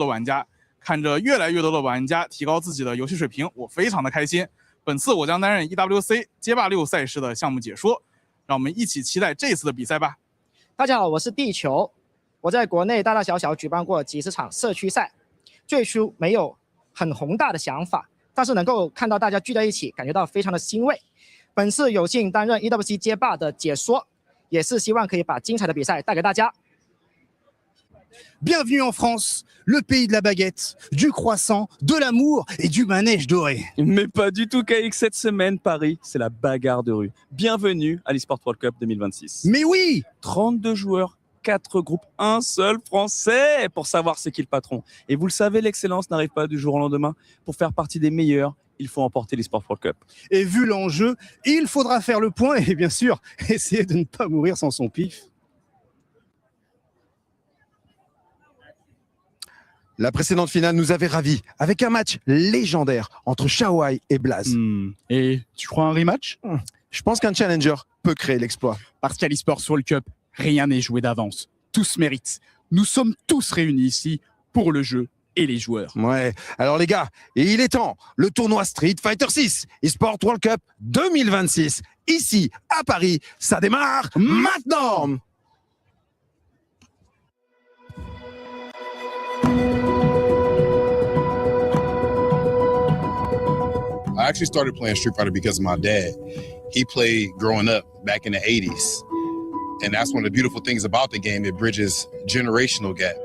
的玩家，看着越来越多的玩家提高自己的游戏水平，我非常的开心。本次我将担任 EWC 街霸6赛事的项目解说，让我们一起期待这次的比赛吧。大家好，我是地球。我在国内大大小小举办过几十场社区赛，最初没有很宏大的想法，但是能够看到大家聚在一起，感觉到非常的欣慰。本次有幸担任 EWC 街霸的解说，也是希望可以把精彩的比赛带给大家。Bienvenue en France, le pays de la baguette, du croissant, de l'amour et du manège doré. Mais pas du tout, KX. Cette semaine, Paris, c'est la bagarre de rue. Bienvenue à l'eSport World Cup 2026. Mais oui, 32 joueurs, 4 groupes, un seul Français pour savoir c'est qui le patron. Et vous le savez, l'excellence n'arrive pas du jour au lendemain. Pour faire partie des meilleurs, il faut emporter l'eSport World Cup. Et vu l'enjeu, il faudra faire le point et bien sûr, essayer de ne pas mourir sans son pif. La précédente finale nous avait ravis avec un match légendaire entre Shawai et Blaze. Et tu crois un rematch? Je pense qu'un challenger peut créer l'exploit. Parce qu'à l'eSports World Cup, rien n'est joué d'avance. Tous méritent. Nous sommes tous réunis ici pour le jeu et les joueurs. Ouais, alors les gars, il est temps. Le tournoi Street Fighter 6 eSport World Cup 2026, ici à Paris, ça démarre maintenant. I actually started playing Street Fighter because of my dad. He played growing up back in the 80s. And that's one of the beautiful things about the game. It bridges generational gap.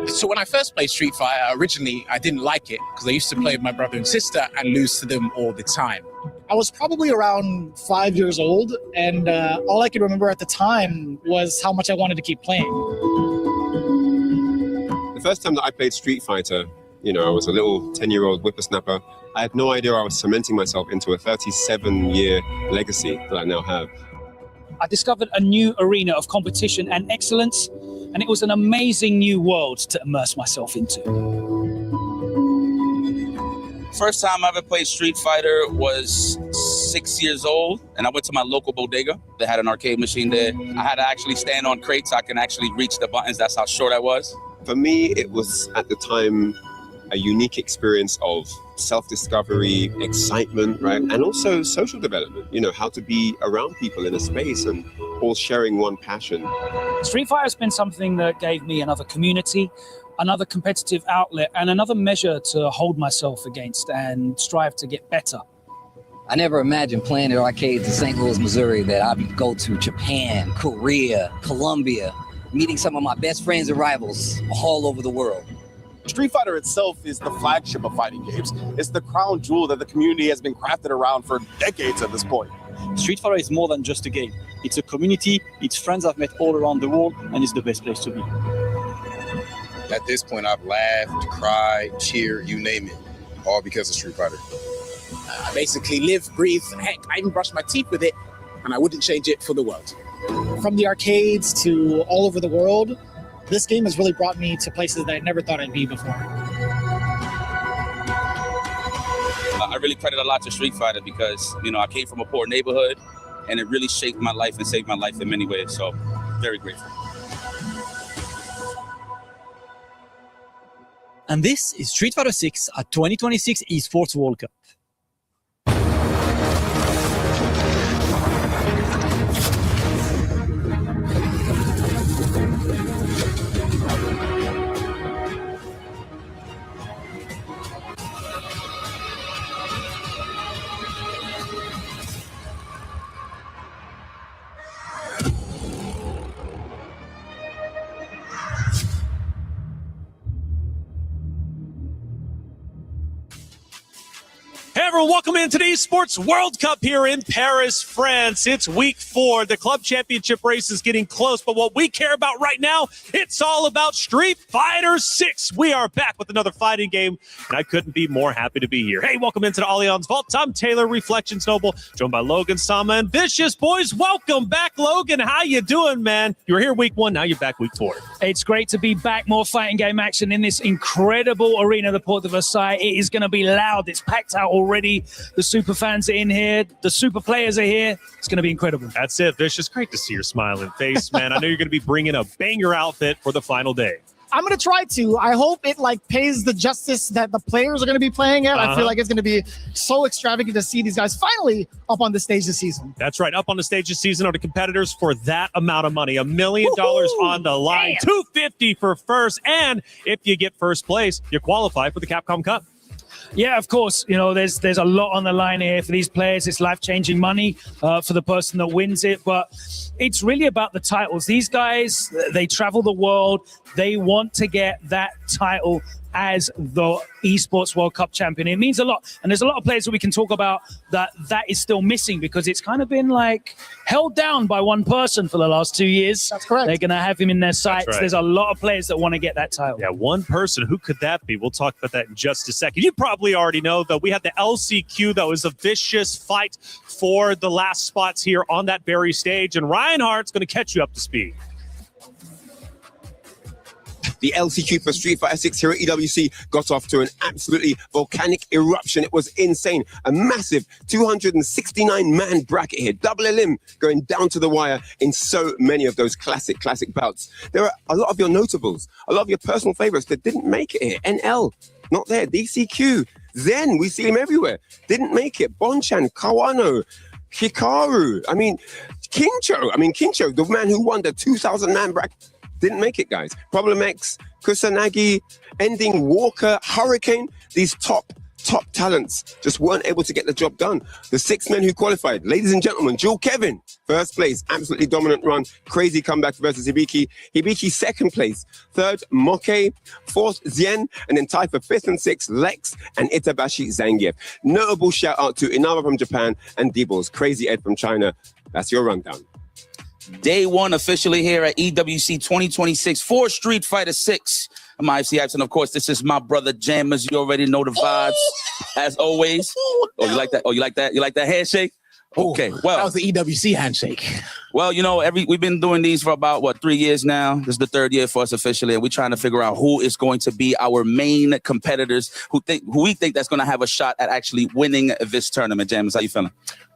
So when I first played Street Fighter, originally I didn't like it because I used to play with my brother and sister and lose to them all the time. I was probably around 5 years old, and all I could remember at the time was how much I wanted to keep playing. The first time that I played Street Fighter, you know, I was a little 10-year-old whippersnapper. I had no idea I was cementing myself into a 37-year legacy that I now have. I discovered a new arena of competition and excellence, and it was an amazing new world to immerse myself into. First time I ever played Street Fighter was 6 years old, and I went to my local bodega. They had an arcade machine there. I had to actually stand on crates so I can actually reach the buttons. That's how short I was. For me, it was at the time a unique experience of self-discovery, excitement, right? And also social development, you know, how to be around people in a space and all sharing one passion. Street Fighter has been something that gave me another community, another competitive outlet, and another measure to hold myself against and strive to get better. I never imagined playing at arcades in St. Louis, Missouri, that I would go to Japan, Korea, Colombia, meeting some of my best friends and rivals all over the world. Street Fighter itself is the flagship of fighting games. It's the crown jewel that the community has been crafted around for decades at this point. Street Fighter is more than just a game. It's a community, it's friends I've met all around the world, and it's the best place to be. At this point, I've laughed, cried, cheered, you name it, all because of Street Fighter. I basically live, breathe, heck, I even brush my teeth with it, and I wouldn't change it for the world. From the arcades to all over the world, this game has really brought me to places that I never thought I'd be before. I really credit a lot to Street Fighter because, you know, I came from a poor neighborhood and it really shaped my life and saved my life in many ways. So, very grateful. And this is Street Fighter 6 at 2026 eSports World Cup. Hey everyone, welcome into the eSports World Cup here in Paris, France. It's week 4. The club championship race is getting close, but what we care about right now, it's all about Street Fighter 6. We are back with another fighting game, and I couldn't be more happy to be here. Hey, welcome into the Allianz Vault. I'm Taylor, Reflections Noble, joined by Logan, Sama, and Vicious. Boys, welcome back, Logan. How you doing, man? You were here week 1, now you're back week 4. It's great to be back. More fighting game action in this incredible arena, the Porte de Versailles. It is going to be loud. It's packed out already. The super fans are in here. The super players are here. It's going to be incredible. That's it, Vicious. Great to see your smiling face, man. I know you're going to be bringing a banger outfit for the final day. I'm going to try to. I hope it like pays the justice that the players are going to be playing at. I feel like it's going to be so extravagant to see these guys finally up on the stage this season. That's right. Up on the stage this season are the competitors for that amount of money. $1 million on the line. Damn. $250 for first. And if you get first place, you qualify for the Capcom Cup. Yeah, of course. You know, there's a lot on the line here for these players. It's life-changing money for the person that wins it. But it's really about the titles. These guys, they travel the world. They want to get that title as the Esports World Cup champion. It means a lot. And there's a lot of players that we can talk about that is still missing because it's kind of been like held down by one person for the last 2 years. That's correct. They're going to have him in their sights. Right. There's a lot of players that want to get that title. Yeah, one person. Who could that be? We'll talk about that in just a second. You probably already know, though, we had the LCQ that was a vicious fight for the last spots here on that very stage. And Reinhardt's going to catch you up to speed. The LCQ for Street Fighter 6 here at EWC got off to an absolutely volcanic eruption. It was insane. A massive 269-man bracket here. Double elim going down to the wire in so many of those classic bouts. There are a lot of your notables, a lot of your personal favorites that didn't make it here. NL, not there. DCQ, Zen, we see him everywhere. Didn't make it. Bonchan, Kawano, Hikaru. Kincho, the man who won the 2,000-man bracket. Didn't make it, guys. Problem X, Kusanagi, Ending, Walker, Hurricane. These top talents just weren't able to get the job done. The 6 men who qualified, ladies and gentlemen, Jewel Kevin, first place, absolutely dominant run, crazy comeback versus Hibiki. Hibiki, second place. Third, Moke. Fourth, Zien. And then tied for 5th and 6th, Lex and Itabashi Zangief. Notable shout out to Inaba from Japan and D-Balls, Crazy Ed from China. That's your rundown. Day one officially here at EWC 2026 for Street Fighter 6. I'm IFC Hypes, and of course, this is my brother Jammers. You already know the vibes, as always. Oh, you like that? Oh, you like that? You like that handshake? Okay, well. That was the EWC handshake. Well, you know, we've been doing these for about, 3 years now. This is the 3rd year for us officially, and we're trying to figure out who is going to be our main competitors, who we think that's going to have a shot at actually winning this tournament. Jammers, how you feeling?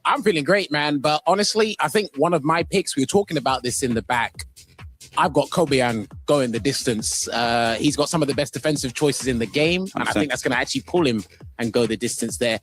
I'm feeling great, man. But honestly, I think one of my picks, we were talking about this in the back, I've got Kobeyan going the distance. He's got some of the best defensive choices in the game, and I think that's going to actually pull him and go the distance there.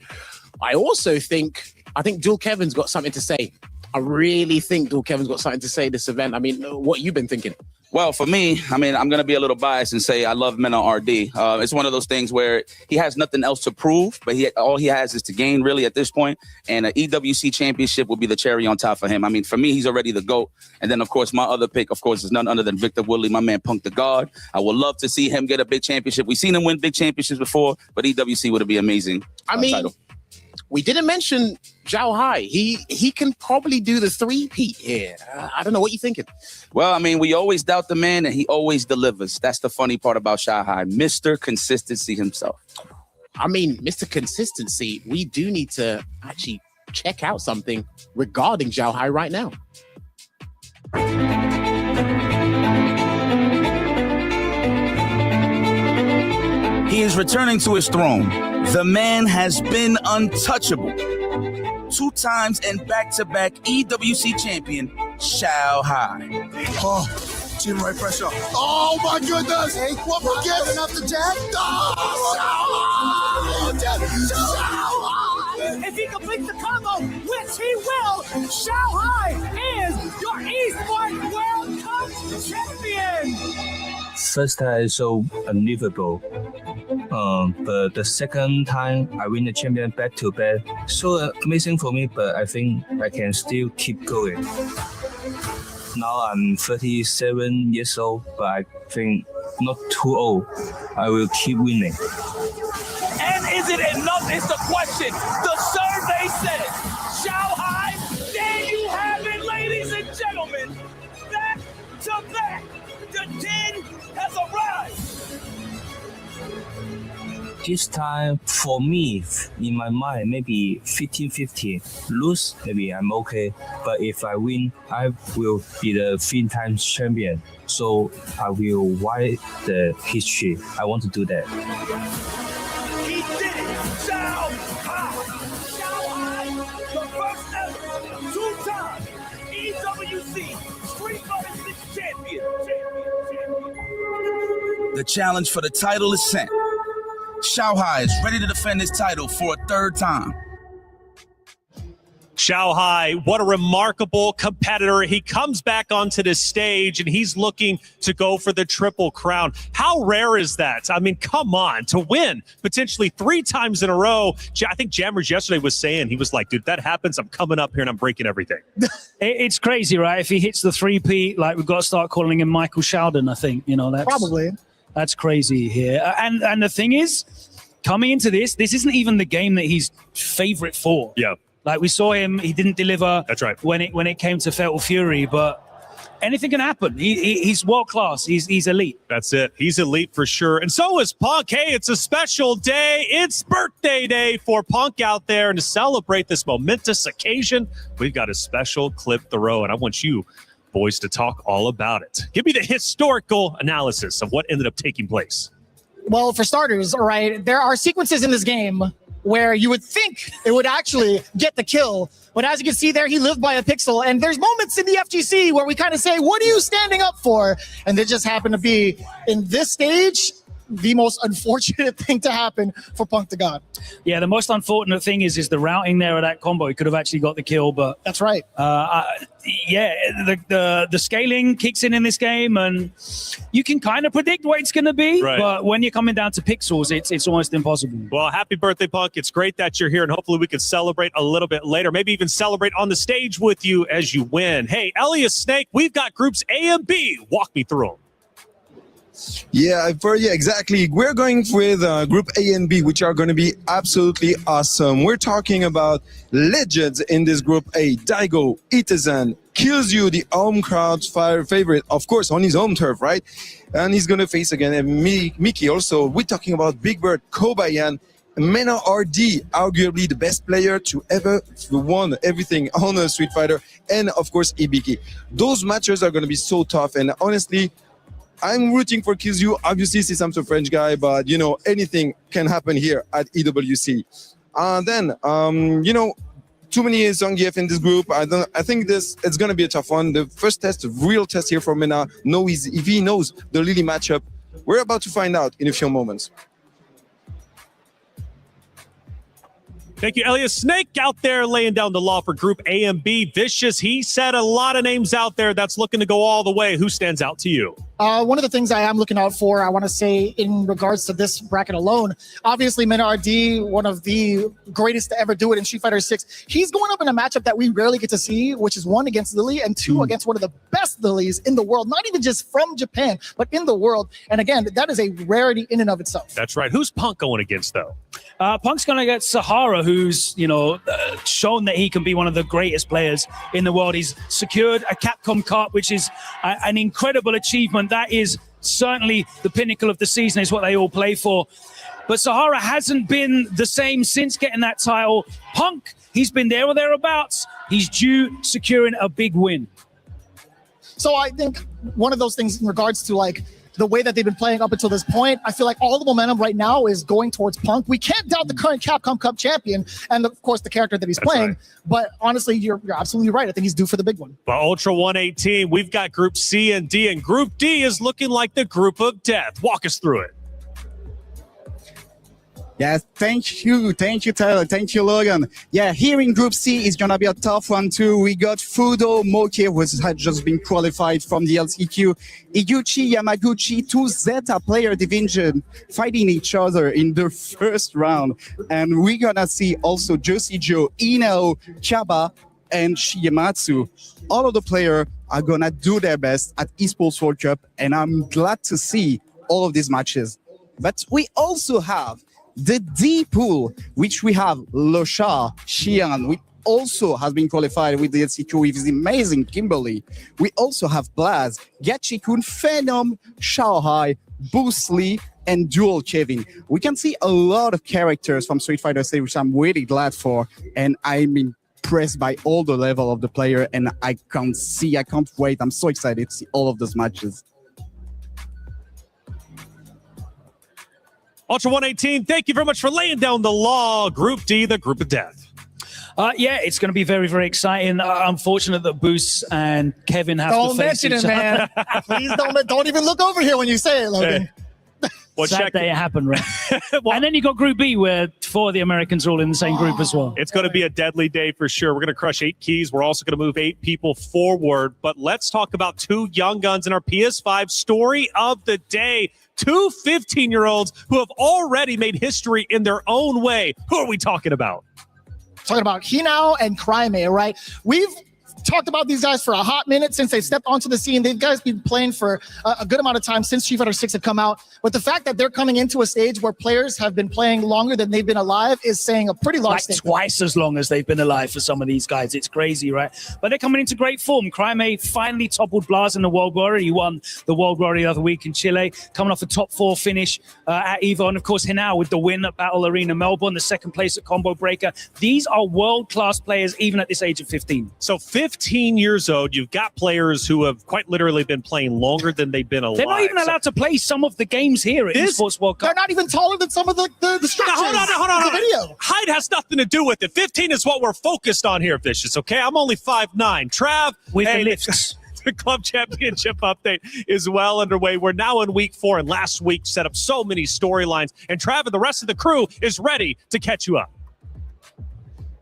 I also think Jewel Kevin's got something to say. I really think Jewel Kevin's got something to say this event. I mean, what you been thinking? Well, for me, I'm going to be a little biased and say I love Mena RD. It's one of those things where he has nothing else to prove, but all he has is to gain really at this point. And an EWC championship will be the cherry on top for him. I mean, for me, he's already the GOAT. And then, of course, my other pick, of course, is none other than Victor Woodley, my man Punk the God. I would love to see him get a big championship. We've seen him win big championships before, but EWC would be amazing. Title. We didn't mention Zhao Hai. He can probably do the 3-peat here. I don't know. What you thinking? Well, I mean, we always doubt the man, and he always delivers. That's the funny part about Zhao Hai. Mr. Consistency himself. I mean, Mr. Consistency, we do need to actually check out something regarding Zhao Hai right now. He is returning to his throne. The man has been untouchable. 2 times and back-to-back EWC champion, Zhao Hai. Oh, chin right pressure. Oh my goodness! Hey, what we're giving up the Jack? Oh, If he completes the combo, which he will, Zhao Hai is your Esports World Cup champion! First time is so unbelievable, but the second time I win the champion back to back, so amazing for me. But I think I can still keep going. Now I'm 37 years old, but I think not too old. I will keep winning. And is it enough is the question. The survey says, Zhao Hai, there you have it, ladies and gentlemen. Back to back, the 10 has arrived. This time, for me, in my mind, maybe 50-50. Lose, maybe I'm okay. But if I win, I will be the 3 times champion. So I will write the history. I want to do that. He did it! Zhao Hai! Zhao Hai, the first ever 2-time EWC Street Fighter 6 champion. The challenge for the title is sent. Xiaohai is ready to defend his title for a third time. Xiaohai, what a remarkable competitor. He comes back onto the stage and he's looking to go for the Triple Crown. How rare is that? I mean, come on, to win potentially 3 times in a row. I think Jammers yesterday was saying, he was like, dude, that happens, I'm coming up here and I'm breaking everything. It's crazy, right? If he hits the 3-peat, like, we've got to start calling him Michael Sheldon, I think. You know, that's crazy here. And the thing is, coming into this isn't even the game that he's favorite for. Yeah. Like, we saw him, he didn't deliver. That's right. When it came to Fatal Fury, but anything can happen. He's world class. He's elite. That's it. He's elite for sure. And so is Punk. Hey, it's a special day. It's birthday day for Punk out there. And to celebrate this momentous occasion, we've got a special clip throw. And I want you boys to talk all about it. Give me the historical analysis of what ended up taking place. Well, for starters, all right, there are sequences in this game where you would think it would actually get the kill. But as you can see there, he lived by a pixel. And there's moments in the FGC where we kind of say, what are you standing up for? And they just happen to be, in this stage, the most unfortunate thing to happen for Punk to God. Yeah, the most unfortunate thing is the routing there of that combo. He could have actually got the kill, but that's right. Yeah, the scaling kicks in this game, and you can kind of predict what it's going to be. Right. But when you're coming down to pixels, it's almost impossible. Well, happy birthday, Punk. It's great that you're here, and hopefully we can celebrate a little bit later. Maybe even celebrate on the stage with you as you win. Hey, Elias Snake, we've got groups A and B. Walk me through them. Yeah, exactly. We're going with Group A and B, which are going to be absolutely awesome. We're talking about legends in this Group A. Daigo, Itazen, kills you, the home crowd's favorite, of course, on his home turf, right? And he's going to face again Mickey also. We're talking about Big Bird, Kobayan, Mena RD, arguably the best player to ever won everything on a Street Fighter, and of course, Ibiki. Those matches are going to be so tough, and honestly, I'm rooting for Kizyu, obviously, since I'm a French guy, but, you know, anything can happen here at EWC. Too many Zangief in this group. I think it's going to be a tough one. The first test, real test here for Mena, if he knows the Lily matchup. We're about to find out in a few moments. Thank you, Elias Snake, out there laying down the law for Group A and B. Vicious, he said a lot of names out there that's looking to go all the way. Who stands out to you? One of the things I am looking out for, I want to say in regards to this bracket alone, obviously Mena RD, one of the greatest to ever do it in Street Fighter 6. He's going up in a matchup that we rarely get to see, which is 1 against Lily and 2 against one of the best Lilies in the world, not even just from Japan, but in the world. And again, that is a rarity in and of itself. That's right. Who's Punk going against, though? Punk's going to get Sahara, who's, shown that he can be one of the greatest players in the world. He's secured a Capcom Cup, which is an incredible achievement. That is certainly the pinnacle of the season, is what they all play for. But Sahara hasn't been the same since getting that title. Punk, he's been there or thereabouts. He's due securing a big win. So I think one of those things in regards to the way that they've been playing up until this point, I feel like all the momentum right now is going towards Punk. We can't doubt the current Capcom Cup champion and, of course, the character that he's playing. Right. But honestly, you're absolutely right. I think he's due for the big one. Well, Ultra 118, we've got Group C and D, and Group D is looking like the group of death. Walk us through it. Yeah, thank you, Tyler. Thank you, Logan. Yeah, here in Group C is going to be a tough one, too. We got Fudo Moki, who had just been qualified from the LCQ. Iguchi, Yamaguchi, 2 Zeta player division fighting each other in the first round. And we're going to see also Josie Joe, Inao, Chaba, and Shigematsu. All of the players are going to do their best at Esports World Cup, and I'm glad to see all of these matches. But we also have the D pool, which we have Losha, Xian, which also has been qualified with the LCQ with his amazing Kimberly. We also have Blaz, Gachikun, Phenom, Xiaohai, Bruce Lee, and Dual Kevin. We can see a lot of characters from Street Fighter 6, which I'm really glad for, and I'm impressed by all the level of the player, and I can't wait. I'm so excited to see all of those matches. Ultra 118, thank you very much for laying down the law. Group D, the group of death. Yeah, it's going to be very, very exciting. Unfortunate that Boos and Kevin have to face each other. Don't mention it, man. Please don't even look over here when you say it, Logan. Well, Sad day it happened, right? And then you got Group B, where 4 of the Americans are all in the same group as well. It's going to be a deadly day for sure. We're going to crush 8 keys. We're also going to move 8 people forward. But let's talk about 2 young guns in our PS5 story of the day. 2 15-year-olds who have already made history in their own way. Who are we talking about? Talking about Hinao and Cryme, right? We've talked about these guys for a hot minute since they stepped onto the scene. These guys been playing for a good amount of time since Street Fighter 6 had come out. But the fact that they're coming into a stage where players have been playing longer than they've been alive is saying a pretty large thing. Twice as long as they've been alive for some of these guys. It's crazy, right? But they're coming into great form. Cryme finally toppled Blas in the World Warrior. He won the World Warrior the other week in Chile, coming off a top 4 finish at EVO. And of course, Hinao with the win at Battle Arena Melbourne, the 2nd place at Combo Breaker. These are world-class players, even at this age of 15. So 15 years old, you've got players who have quite literally been playing longer than they've been alive. They're not even allowed to play some of the games here at Esports World Cup. They're not even taller than some of the structures. Hold on. in the video. Height has nothing to do with it. 15 is what we're focused on here, Vicious, okay? I'm only 5'9". Trav, with hey, the lifts. The Club Championship update is well underway. We're now in week 4, and last week set up so many storylines, and Trav and the rest of the crew is ready to catch you up.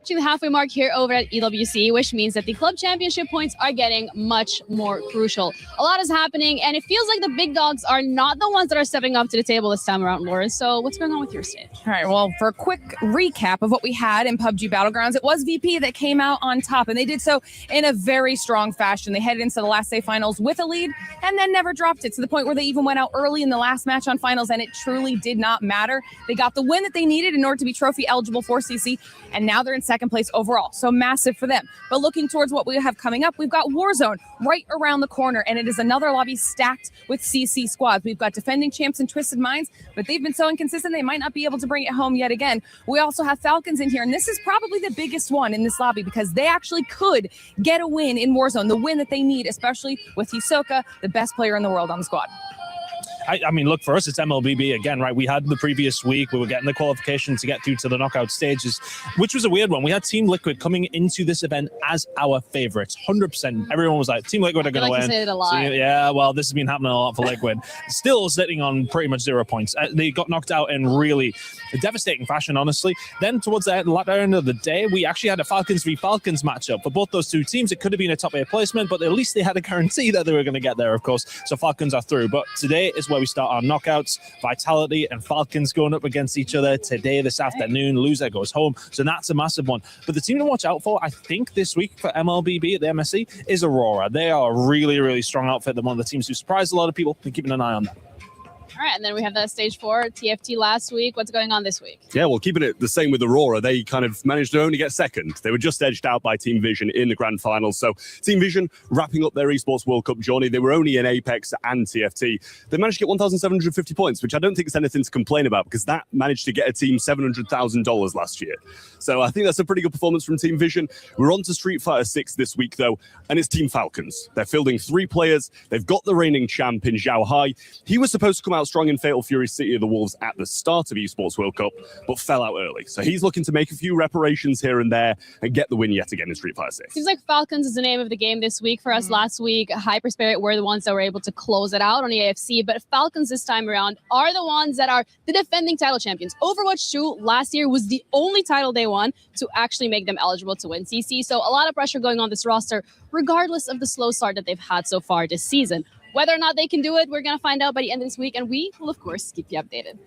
The halfway mark here over at EWC, which means that the club championship points are getting much more crucial. A lot is happening, and it feels like the big dogs are not the ones that are stepping up to the table this time around, Lauren. So what's going on with your stage? All right, well, for a quick recap of what we had in PUBG Battlegrounds, it was VP that came out on top, and they did so in a very strong fashion. They headed into the last day finals with a lead and then never dropped it, to the point where they even went out early in the last match on finals, and it truly did not matter. They got the win that they needed in order to be trophy eligible for CC, and now they're in 2nd place overall. So massive for them. But looking towards what we have coming up, we've got Warzone right around the corner, and it is another lobby stacked with CC squads. We've got defending champs and Twisted Minds, but they've been so inconsistent they might not be able to bring it home yet again. We also have Falcons in here, and this is probably the biggest one in this lobby because they actually could get a win in Warzone, the win that they need, especially with Hisoka, the best player in the world on the squad. I mean, look, for us, it's MLBB again, right? We had the previous week, we were getting the qualification to get through to the knockout stages, which was a weird one. We had Team Liquid coming into this event as our favorites, 100%. Everyone was like, Team Liquid are going to win. You said it a lot. So, yeah, well, this has been happening a lot for Liquid. Still sitting on pretty much 0 points. They got knocked out in really a devastating fashion, honestly. Then towards the latter end of the day, we actually had a Falcons v Falcons matchup. For both those two teams, it could have been a top 8 placement, but at least they had a guarantee that they were going to get there, of course. So Falcons are through. But today is where we start our knockouts. Vitality and Falcons going up against each other today, this afternoon. Loser goes home. So that's a massive one. But the team to watch out for, I think, this week for MLBB at the MSC is Aurora. They are a really, really strong outfit. They're one of the teams who surprised a lot of people. Been keeping an eye on them. All right, and then we have that stage 4, TFT last week. What's going on this week? Yeah, well, keeping it the same with Aurora, they kind of managed to only get 2nd. They were just edged out by Team Vision in the grand finals. So Team Vision wrapping up their esports World Cup journey. They were only in Apex and TFT. They managed to get 1,750 points, which I don't think is anything to complain about because that managed to get a team $700,000 last year. So I think that's a pretty good performance from Team Vision. We're on to Street Fighter 6 this week, though, and it's Team Falcons. They're fielding 3 players. They've got the reigning champ in Zhao Hai. He was supposed to come out strong in Fatal Fury City of the Wolves at the start of Esports World Cup, but fell out early. So he's looking to make a few reparations here and there and get the win yet again in Street Fighter 6. Seems like Falcons is the name of the game this week for us. Last week, Hyperspirit were the ones that were able to close it out on the AFC, but Falcons this time around are the ones that are the defending title champions. Overwatch 2 last year was the only title they won to actually make them eligible to win CC. So a lot of pressure going on this roster, regardless of the slow start that they've had so far this season. Whether or not they can do it, we're going to find out by the end of this week, and we will, of course, keep you updated.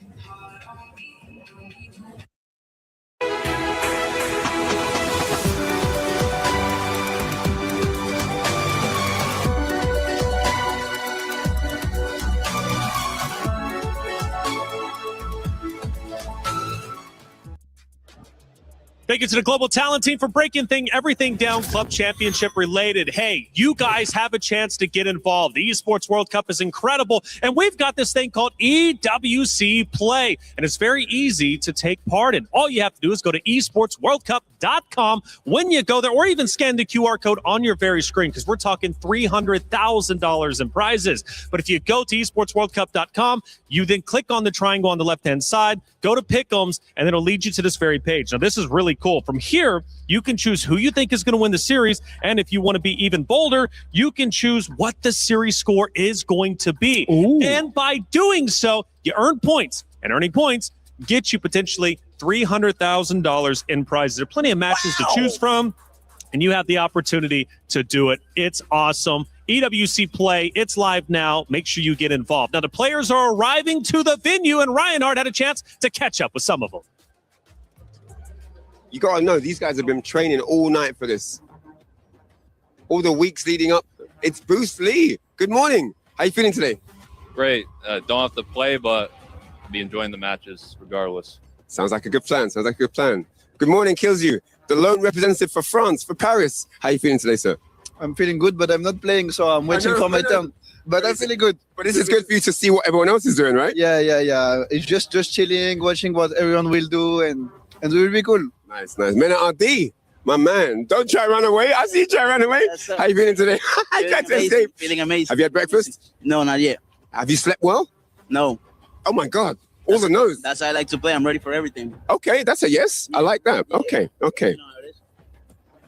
Thank you to the Global Talent Team for breaking everything down Club Championship related. Hey, you guys have a chance to get involved. The Esports World Cup is incredible, and we've got this thing called EWC Play, and it's very easy to take part in. All you have to do is go to esportsworldcup.com when you go there, or even scan the QR code on your very screen, because we're talking $300,000 in prizes. But if you go to esportsworldcup.com, you then click on the triangle on the left-hand side, go to Pick'ems, and it'll lead you to this very page. Now, this is really cool. From here, you can choose who you think is going to win the series. And if you want to be even bolder, you can choose what the series score is going to be. Ooh. And by doing so, you earn points. And earning points gets you potentially $300,000 in prizes. There are plenty of matches to choose from, and you have the opportunity to do it. It's awesome. EWC Play, it's live now. Make sure you get involved. Now, the players are arriving to the venue, and Reinhardt had a chance to catch up with some of them. You gotta know, these guys have been training all night for this. All the weeks leading up. It's Bruce Lee. Good morning. How you feeling today? Great. Don't have to play, but I'll be enjoying the matches regardless. Sounds like a good plan. Sounds like a good plan. Good morning, Kills You. The lone representative for France, for Paris. How you feeling today, sir? I'm feeling good, but I'm not playing, so I'm waiting for my turn. But I'm feeling good. But this is good for you to see what everyone else is doing, right? Yeah. It's just chilling, watching what everyone will do, and it will be cool. Nice. Men at RD, my man. Don't try to run away. I see you try to run away. Yes, how you feeling today? I got to escape. Feeling amazing. Have you had breakfast? No, not yet. Have you slept well? No. Oh my God. All the no's. That's how I like to play. I'm ready for everything. Okay, that's a yes. I like that. Okay.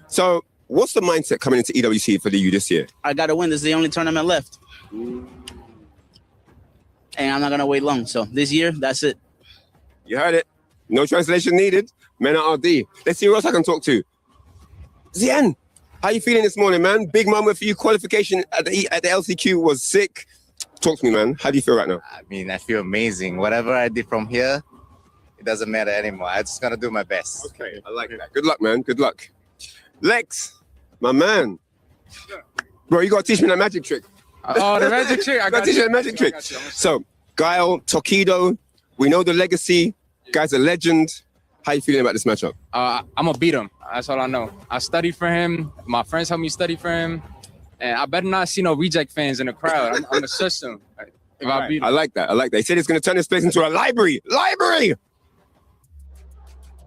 So, what's the mindset coming into EWC for the U this year? I got to win. This is the only tournament left. And I'm not going to wait long. So, this year, that's it. You heard it. No translation needed. Men at RD. Let's see who else I can talk to. Zien, how you feeling this morning, man? Big moment for you. Qualification at the LCQ was sick. Talk to me, man. How do you feel right now? I mean, I feel amazing. Whatever I did from here, it doesn't matter anymore. I just gotta do my best. Okay, I like that. Good luck, man. Good luck. Lex, my man. Bro, you gotta teach me that magic trick. Oh, the magic trick. I got teach you the magic trick. So, Guile, Tokido, we know the legacy. Guy's a legend. How you feeling about this matchup? I'm gonna beat him. That's all I know. I studied for him. My friends helped me study for him. And I better not see no reject fans in the crowd. I'm gonna search them. If I beat him. I like that. He said he's gonna turn this place into a library.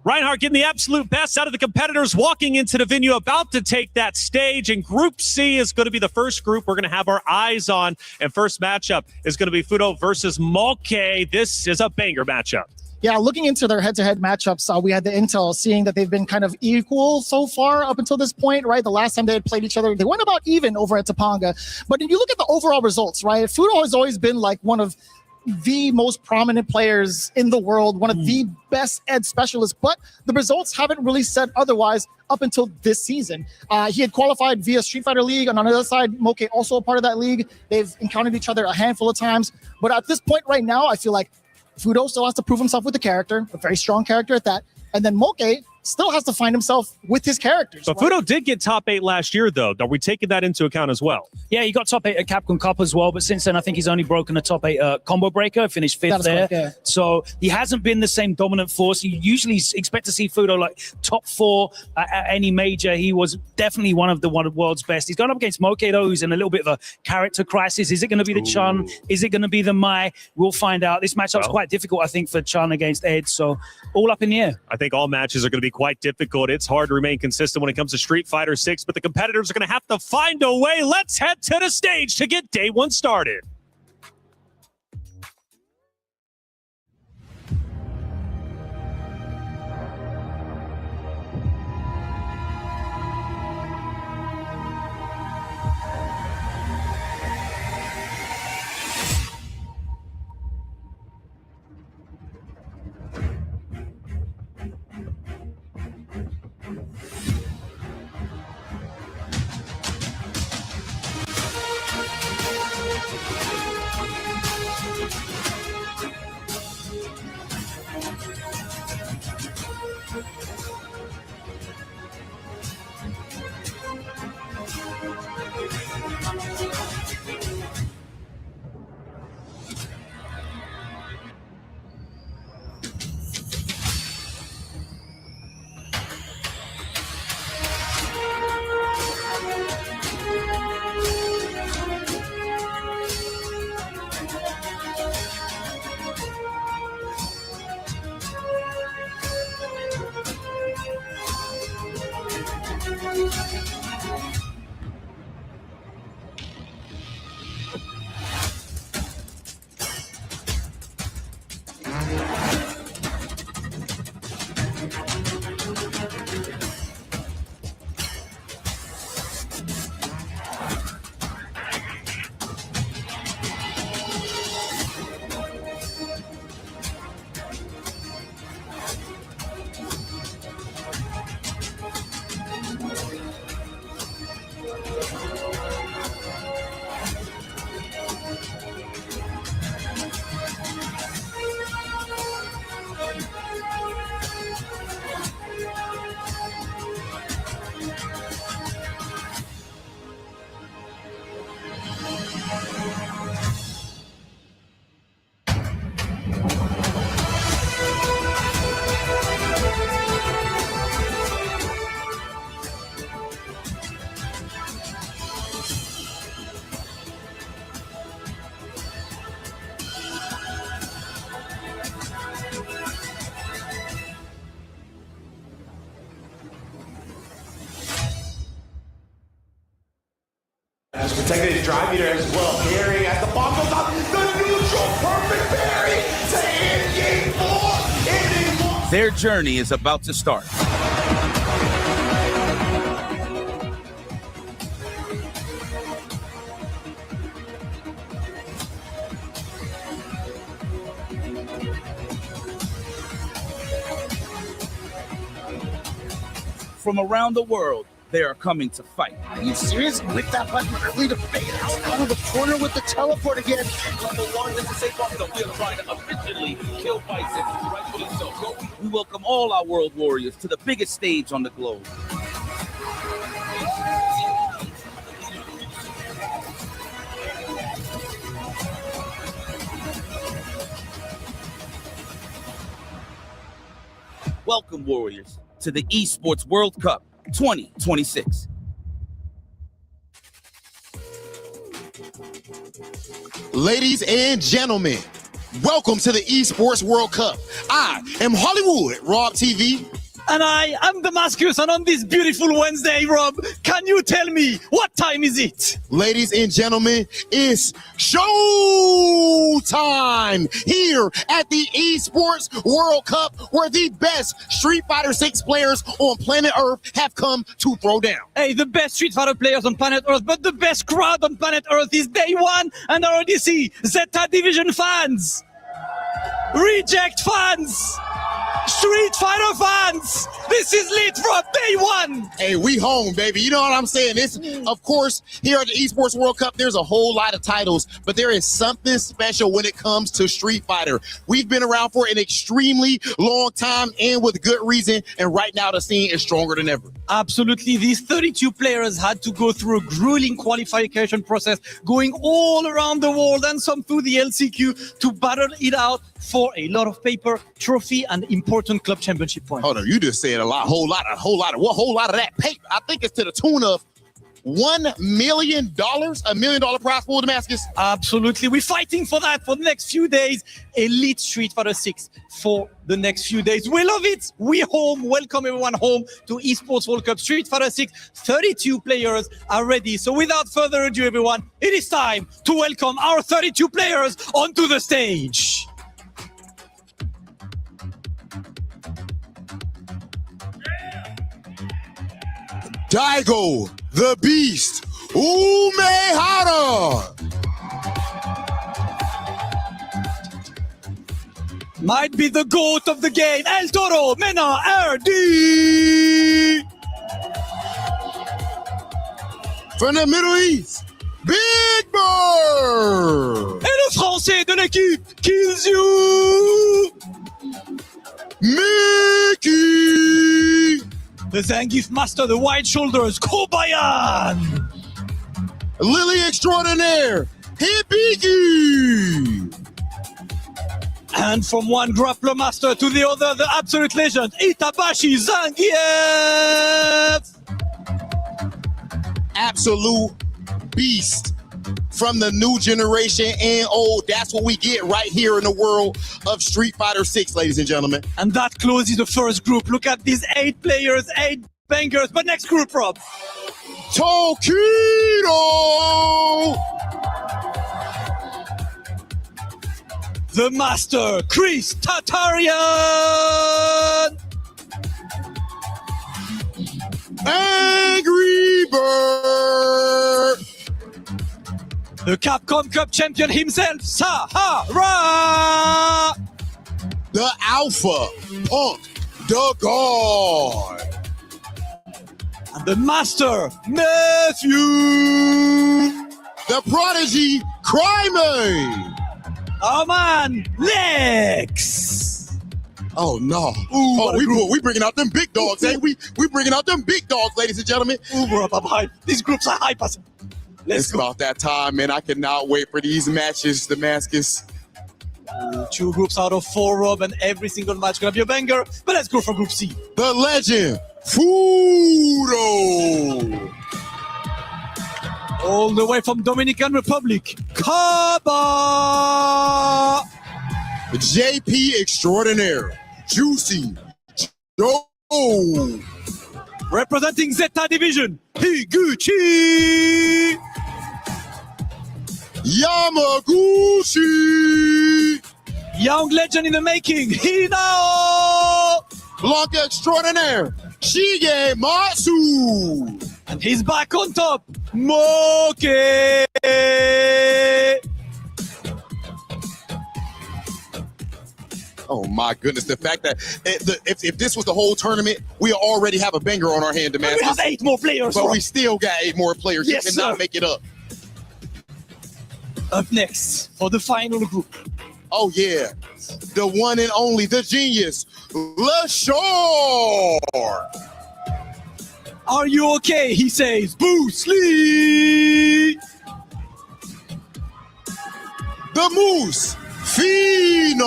Reinhardt getting the absolute best out of the competitors walking into the venue, about to take that stage. And Group C is going to be the first group we're going to have our eyes on. And first matchup is going to be Fudo versus Mulkey. This is a banger matchup. Yeah, looking into their head-to-head matchups, we had the intel seeing that they've been kind of equal so far up until this point, right? The last time they had played each other, they went about even over at Topanga. But if you look at the overall results, right, Fudo has always been like one of the most prominent players in the world, one of the best ed specialists, but the results haven't really said otherwise up until this season. He had qualified via Street Fighter League, and on the other side, Mulkey also a part of that league. They've encountered each other a handful of times, but at this point right now, I feel like Fudo still has to prove himself with the character, a very strong character at that. And then Mulkey still has to find himself with his characters. But Fudo did get top 8 last year, though. Are we taking that into account as well? Yeah, he got top 8 at Capcom Cup as well, but since then I think he's only broken a top 8 combo breaker, finished 5th there. Correct, yeah. So he hasn't been the same dominant force. You usually expect to see Fudo like top 4 at any major. He was definitely one of the world's best. He's gone up against Mulkey, though, who's in a little bit of a character crisis. Is it going to be the Chun? Is it going to be the Mai? We'll find out. This matchup's quite difficult, I think, for Chun against Ed. So all up in the air. I think all matches are going to be quite difficult. It's hard to remain consistent when it comes to Street Fighter 6, but the competitors are going to have to find a way. Let's head to the stage to get day one started. Has protected his drive meter as well. Parry as the bomb goes up. The neutral perfect parry to end game 4. Ending 1. Their journey is about to start. From around the world, they are coming to fight. Are you serious? With that button early to fade out of the corner with the teleport again. Level 1 is to say Bison. We are trying to officially kill Bison. Rightfully so. We welcome all our world warriors to the biggest stage on the globe. Welcome, warriors, to the Esports World Cup 2026. Ladies and gentlemen, welcome to the Esports World Cup. I am Hollywood, Rob TV. And I am Damascus, and on this beautiful Wednesday, Rob, can you tell me what time is it? Ladies and gentlemen, it's show time here at the Esports World Cup, where the best Street Fighter 6 players on planet Earth have come to throw down. Hey, the best Street Fighter players on planet Earth, but the best crowd on planet Earth is day one, and I already see Zeta Division fans, Reject fans, Street Fighter fans. This is lit from day one. Hey, we home, baby. You know what I'm saying? This, of course, here at the Esports World Cup, there's a whole lot of titles, but there is something special when it comes to Street Fighter. We've been around for an extremely long time, and with good reason, and right now the scene is stronger than ever. Absolutely. These 32 players had to go through a grueling qualification process, going all around the world and some through the LCQ to battle it out for a lot of paper, trophy, and important club championship points. Hold on, you just said a whole lot of that paper. I think it's to the tune of $1 million, $1 million prize pool, Damascus. Absolutely. We're fighting for that for the next few days. Elite Street Fighter 6 for the next few days. We love it. We're home. Welcome everyone home to Esports World Cup Street Fighter 6. 32 players are ready. So without further ado, everyone, it is time to welcome our 32 players onto the stage. Daigo, the Beast, Umehara. Might be the GOAT of the game, El Toro, Mena, RD. From the Middle East, Big Bird. Et le français de l'équipe, Kills You. Mickey. The Zangief Master, the Wide Shoulders, Kobayan! Lily Extraordinaire, Hibiki! And from one Grappler Master to the other, the absolute legend, Itabashi Zangief! Absolute beast from the new generation and old. That's what we get right here in the world of Street Fighter 6, ladies and gentlemen. And that closes the first group. Look at these 8 players, 8 bangers. But next group, Rob. Tokido! The Master, Chris Tatarian! Angry Bird! The Capcom Cup champion himself, Sahara! The Alpha, Punk, the God! And the Master, Nephew! The Prodigy, Crime! Oh man, Lex! Oh no! We bringing out them big dogs, eh? We bringing out them big dogs, ladies and gentlemen. Uber up hype. These groups are hype. It's about that time, man. I cannot wait for these matches, Damascus. 2 groups out of 4, Rob, and every single match gonna be a banger. But let's go for Group C. The legend, Fudo! All the way from Dominican Republic, Kaba! JP Extraordinaire, Juicy Joe! Representing Zeta Division, Higuchi! Yamaguchi. Young legend in the making, Hinao. Blanca extraordinaire, Shigematsu. And he's back on top, Moke. Oh my goodness, the fact that if this was the whole tournament, we already have a banger on our hand, man. We have 8 more players. But we still got 8 more players. Yes, You cannot sir. make it up. Up next for the final group. Oh yeah, the one and only, the genius, LaShore. Are you okay? He says, Bruce Lee. The Moose, Phenom.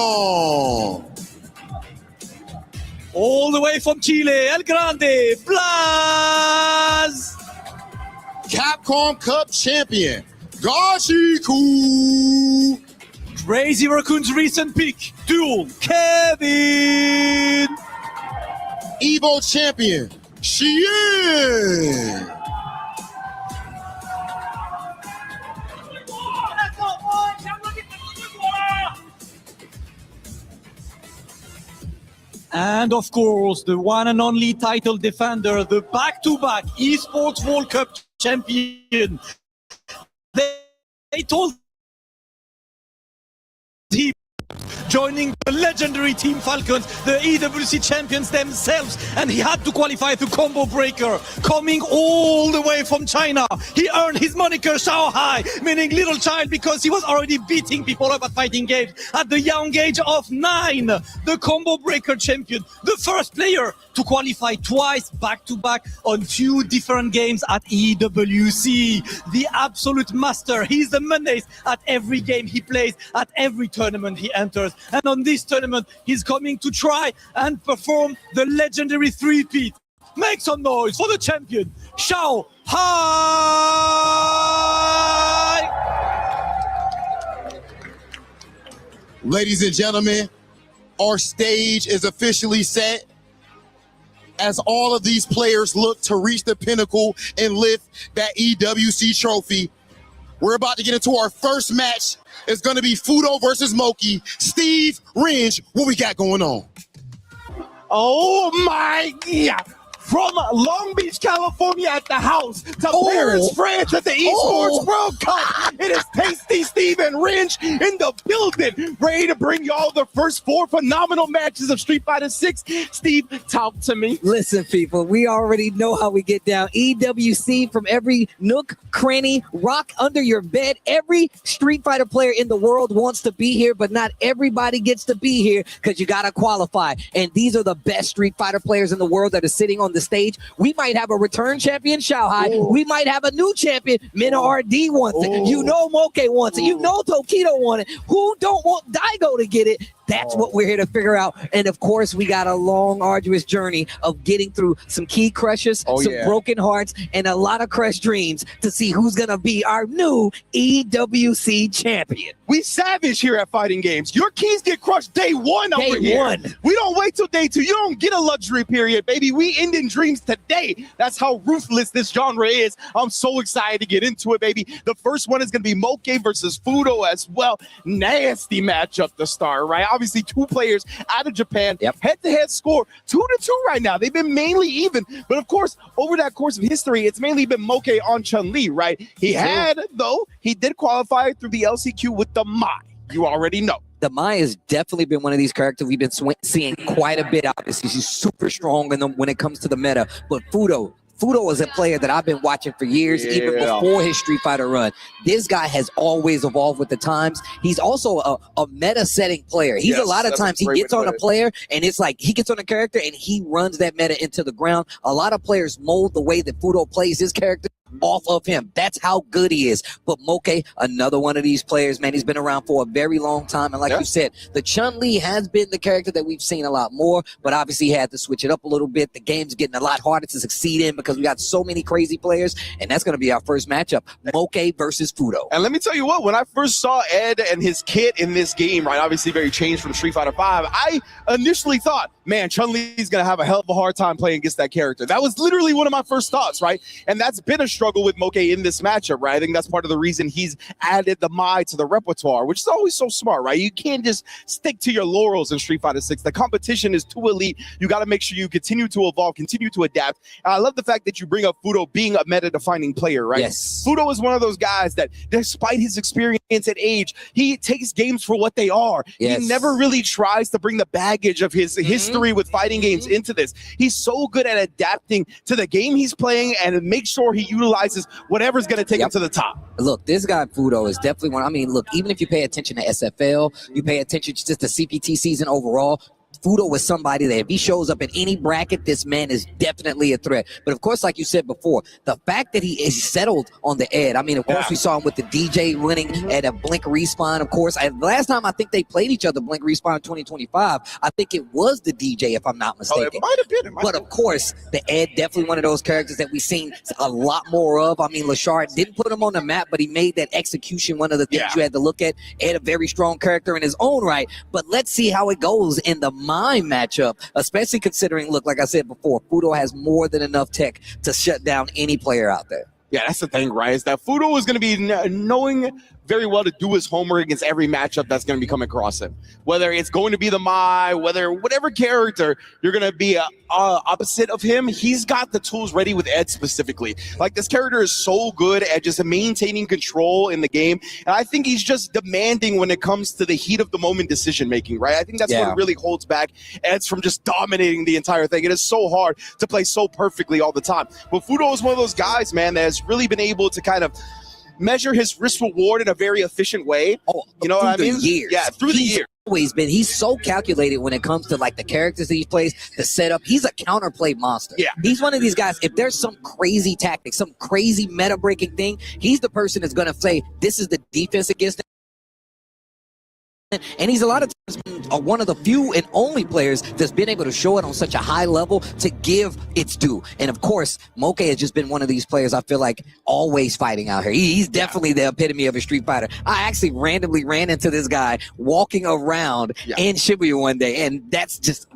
All the way from Chile, El Grande, Blas. Capcom Cup champion, Gashiku. Crazy Raccoon's recent pick, Duel, Kevin. Evo champion, Shien. And of course, the one and only title defender, the back-to-back Esports World Cup champion. They told him joining the legendary Team Falcons, the EWC champions themselves, and he had to qualify through Combo Breaker, coming all the way from China. He earned his moniker Shanghai, meaning little child, because he was already beating people up at fighting games at the young age of 9. The Combo Breaker champion, the first player to qualify twice back-to-back on 2 different games at EWC. The absolute master. He's the menace at every game he plays, at every tournament he enters. And on this tournament, he's coming to try and perform the legendary 3-peat. Make some noise for the champion, Shao Hai! Ladies and gentlemen, our stage is officially set as all of these players look to reach the pinnacle and lift that EWC trophy. We're about to get into our first match. It's going to be Fudo versus Moki. Steve, Ringe, what we got going on? Oh my God. From Long Beach, California at the house to Paris, France at the Esports World Cup. It is Tasty Steve and Ringe in the building, ready to bring y'all the first 4 phenomenal matches of Street Fighter 6. Steve, talk to me. Listen, people, we already know how we get down. EWC from every nook, cranny, rock under your bed. Every Street Fighter player in the world wants to be here, but not everybody gets to be here because you got to qualify. And these are the best Street Fighter players in the world that are sitting on the stage. We might have a return champion, Shanghai. We might have a new champion. Mina RD wants it. You know Moke wants it. You know Tokido wants it. Who don't want Daigo to get it? That's what we're here to figure out. And of course, we got a long, arduous journey of getting through some key crushes, some broken hearts, and a lot of crushed dreams to see who's going to be our new EWC champion. We savage here at Fighting Games. Your keys get crushed day 1 over here. Day 1. We don't wait till day 2. You don't get a luxury period, baby. We end in dreams today. That's how ruthless this genre is. I'm so excited to get into it, baby. The first one is going to be Moke versus Fudo as well. Nasty matchup to start, right? Obviously, 2 players out of Japan. Head-to-head score 2-2 right now. They've been mainly even. But of course, over that course of history, it's mainly been Moke on Chun-Li, right? He did qualify through the LCQ with the Mai. You already know. The Mai has definitely been one of these characters we've been seeing quite a bit. Obviously, she's super strong when it comes to the meta. But Fudo is a player that I've been watching for years, even before his Street Fighter run. This guy has always evolved with the times. He's also a meta-setting player. He's a lot of times he gets on a player, and it's like he gets on a character, and he runs that meta into the ground. A lot of players mold the way that Fudo plays his character off of him. That's how good he is. But Moke, another one of these players, man, he's been around for a very long time. And like you said, the Chun-Li has been the character that we've seen a lot more, but obviously he had to switch it up a little bit. The game's getting a lot harder to succeed in because we got so many crazy players, and that's going to be our first matchup, Moke versus Fudo. And let me tell you what, when I first saw Ed and his kit in this game, right, obviously very changed from Street Fighter 5, I initially thought, man, Chun-Li's going to have a hell of a hard time playing against that character. That was literally one of my first thoughts, right? And that's been a struggle with Moke in this matchup, right? I think that's part of the reason he's added the Mai to the repertoire, which is always so smart, right? You can't just stick to your laurels in Street Fighter 6. The competition is too elite. You got to make sure you continue to evolve, continue to adapt. And I love the fact that you bring up Fudo being a meta-defining player, right? Yes. Fudo is one of those guys that, despite his experience and age, he takes games for what they are. Yes. He never really tries to bring the baggage of his history with fighting games into this. He's so good at adapting to the game he's playing and make sure he utilizes whatever's going to take him to the top. Look, this guy Fudo is definitely one. I mean, look, even if you pay attention to SFL, you pay attention to just the CPT season overall, Fudo is somebody that if he shows up in any bracket, this man is definitely a threat. But of course, like you said before, the fact that he is settled on the Ed. I mean, of course, we saw him with the DJ winning at a Blink Respawn. Of course, last time I think they played each other, Blink Respawn 2025, I think it was the DJ, if I'm not mistaken. It might have been. But of course, the Ed definitely one of those characters that we've seen a lot more of. I mean, Lashard didn't put him on the map, but he made that execution one of the things you had to look at. Ed, a very strong character in his own right. But let's see how it goes in the Mime matchup, especially considering, look, like I said before, Fudo has more than enough tech to shut down any player out there. Yeah, that's the thing, right? Is that Fudo is going to be knowing very well to do his homework against every matchup that's going to be coming across him. Whether it's going to be the Mai, whatever character you're going to be opposite of him, he's got the tools ready with Ed specifically. Like, this character is so good at just maintaining control in the game, and I think he's just demanding when it comes to the heat of the moment decision making, right? I think that's what really holds back Ed's from just dominating the entire thing. It is so hard to play so perfectly all the time. But Fudo is one of those guys, man, that has really been able to kind of measure his risk reward in a very efficient way. You know what I mean? Years. Yeah, through the years. He's so calculated when it comes to like the characters that he plays, the setup. He's a counterplay monster. Yeah. He's one of these guys, if there's some crazy tactic, some crazy meta breaking thing, he's the person that's going to say, this is the defense against it. And he's a lot of times one of the few and only players that's been able to show it on such a high level to give its due. And of course, Moke has just been one of these players I feel like always fighting out here. He's definitely the epitome of a Street Fighter. I actually randomly ran into this guy walking around in Shibuya one day, and that's just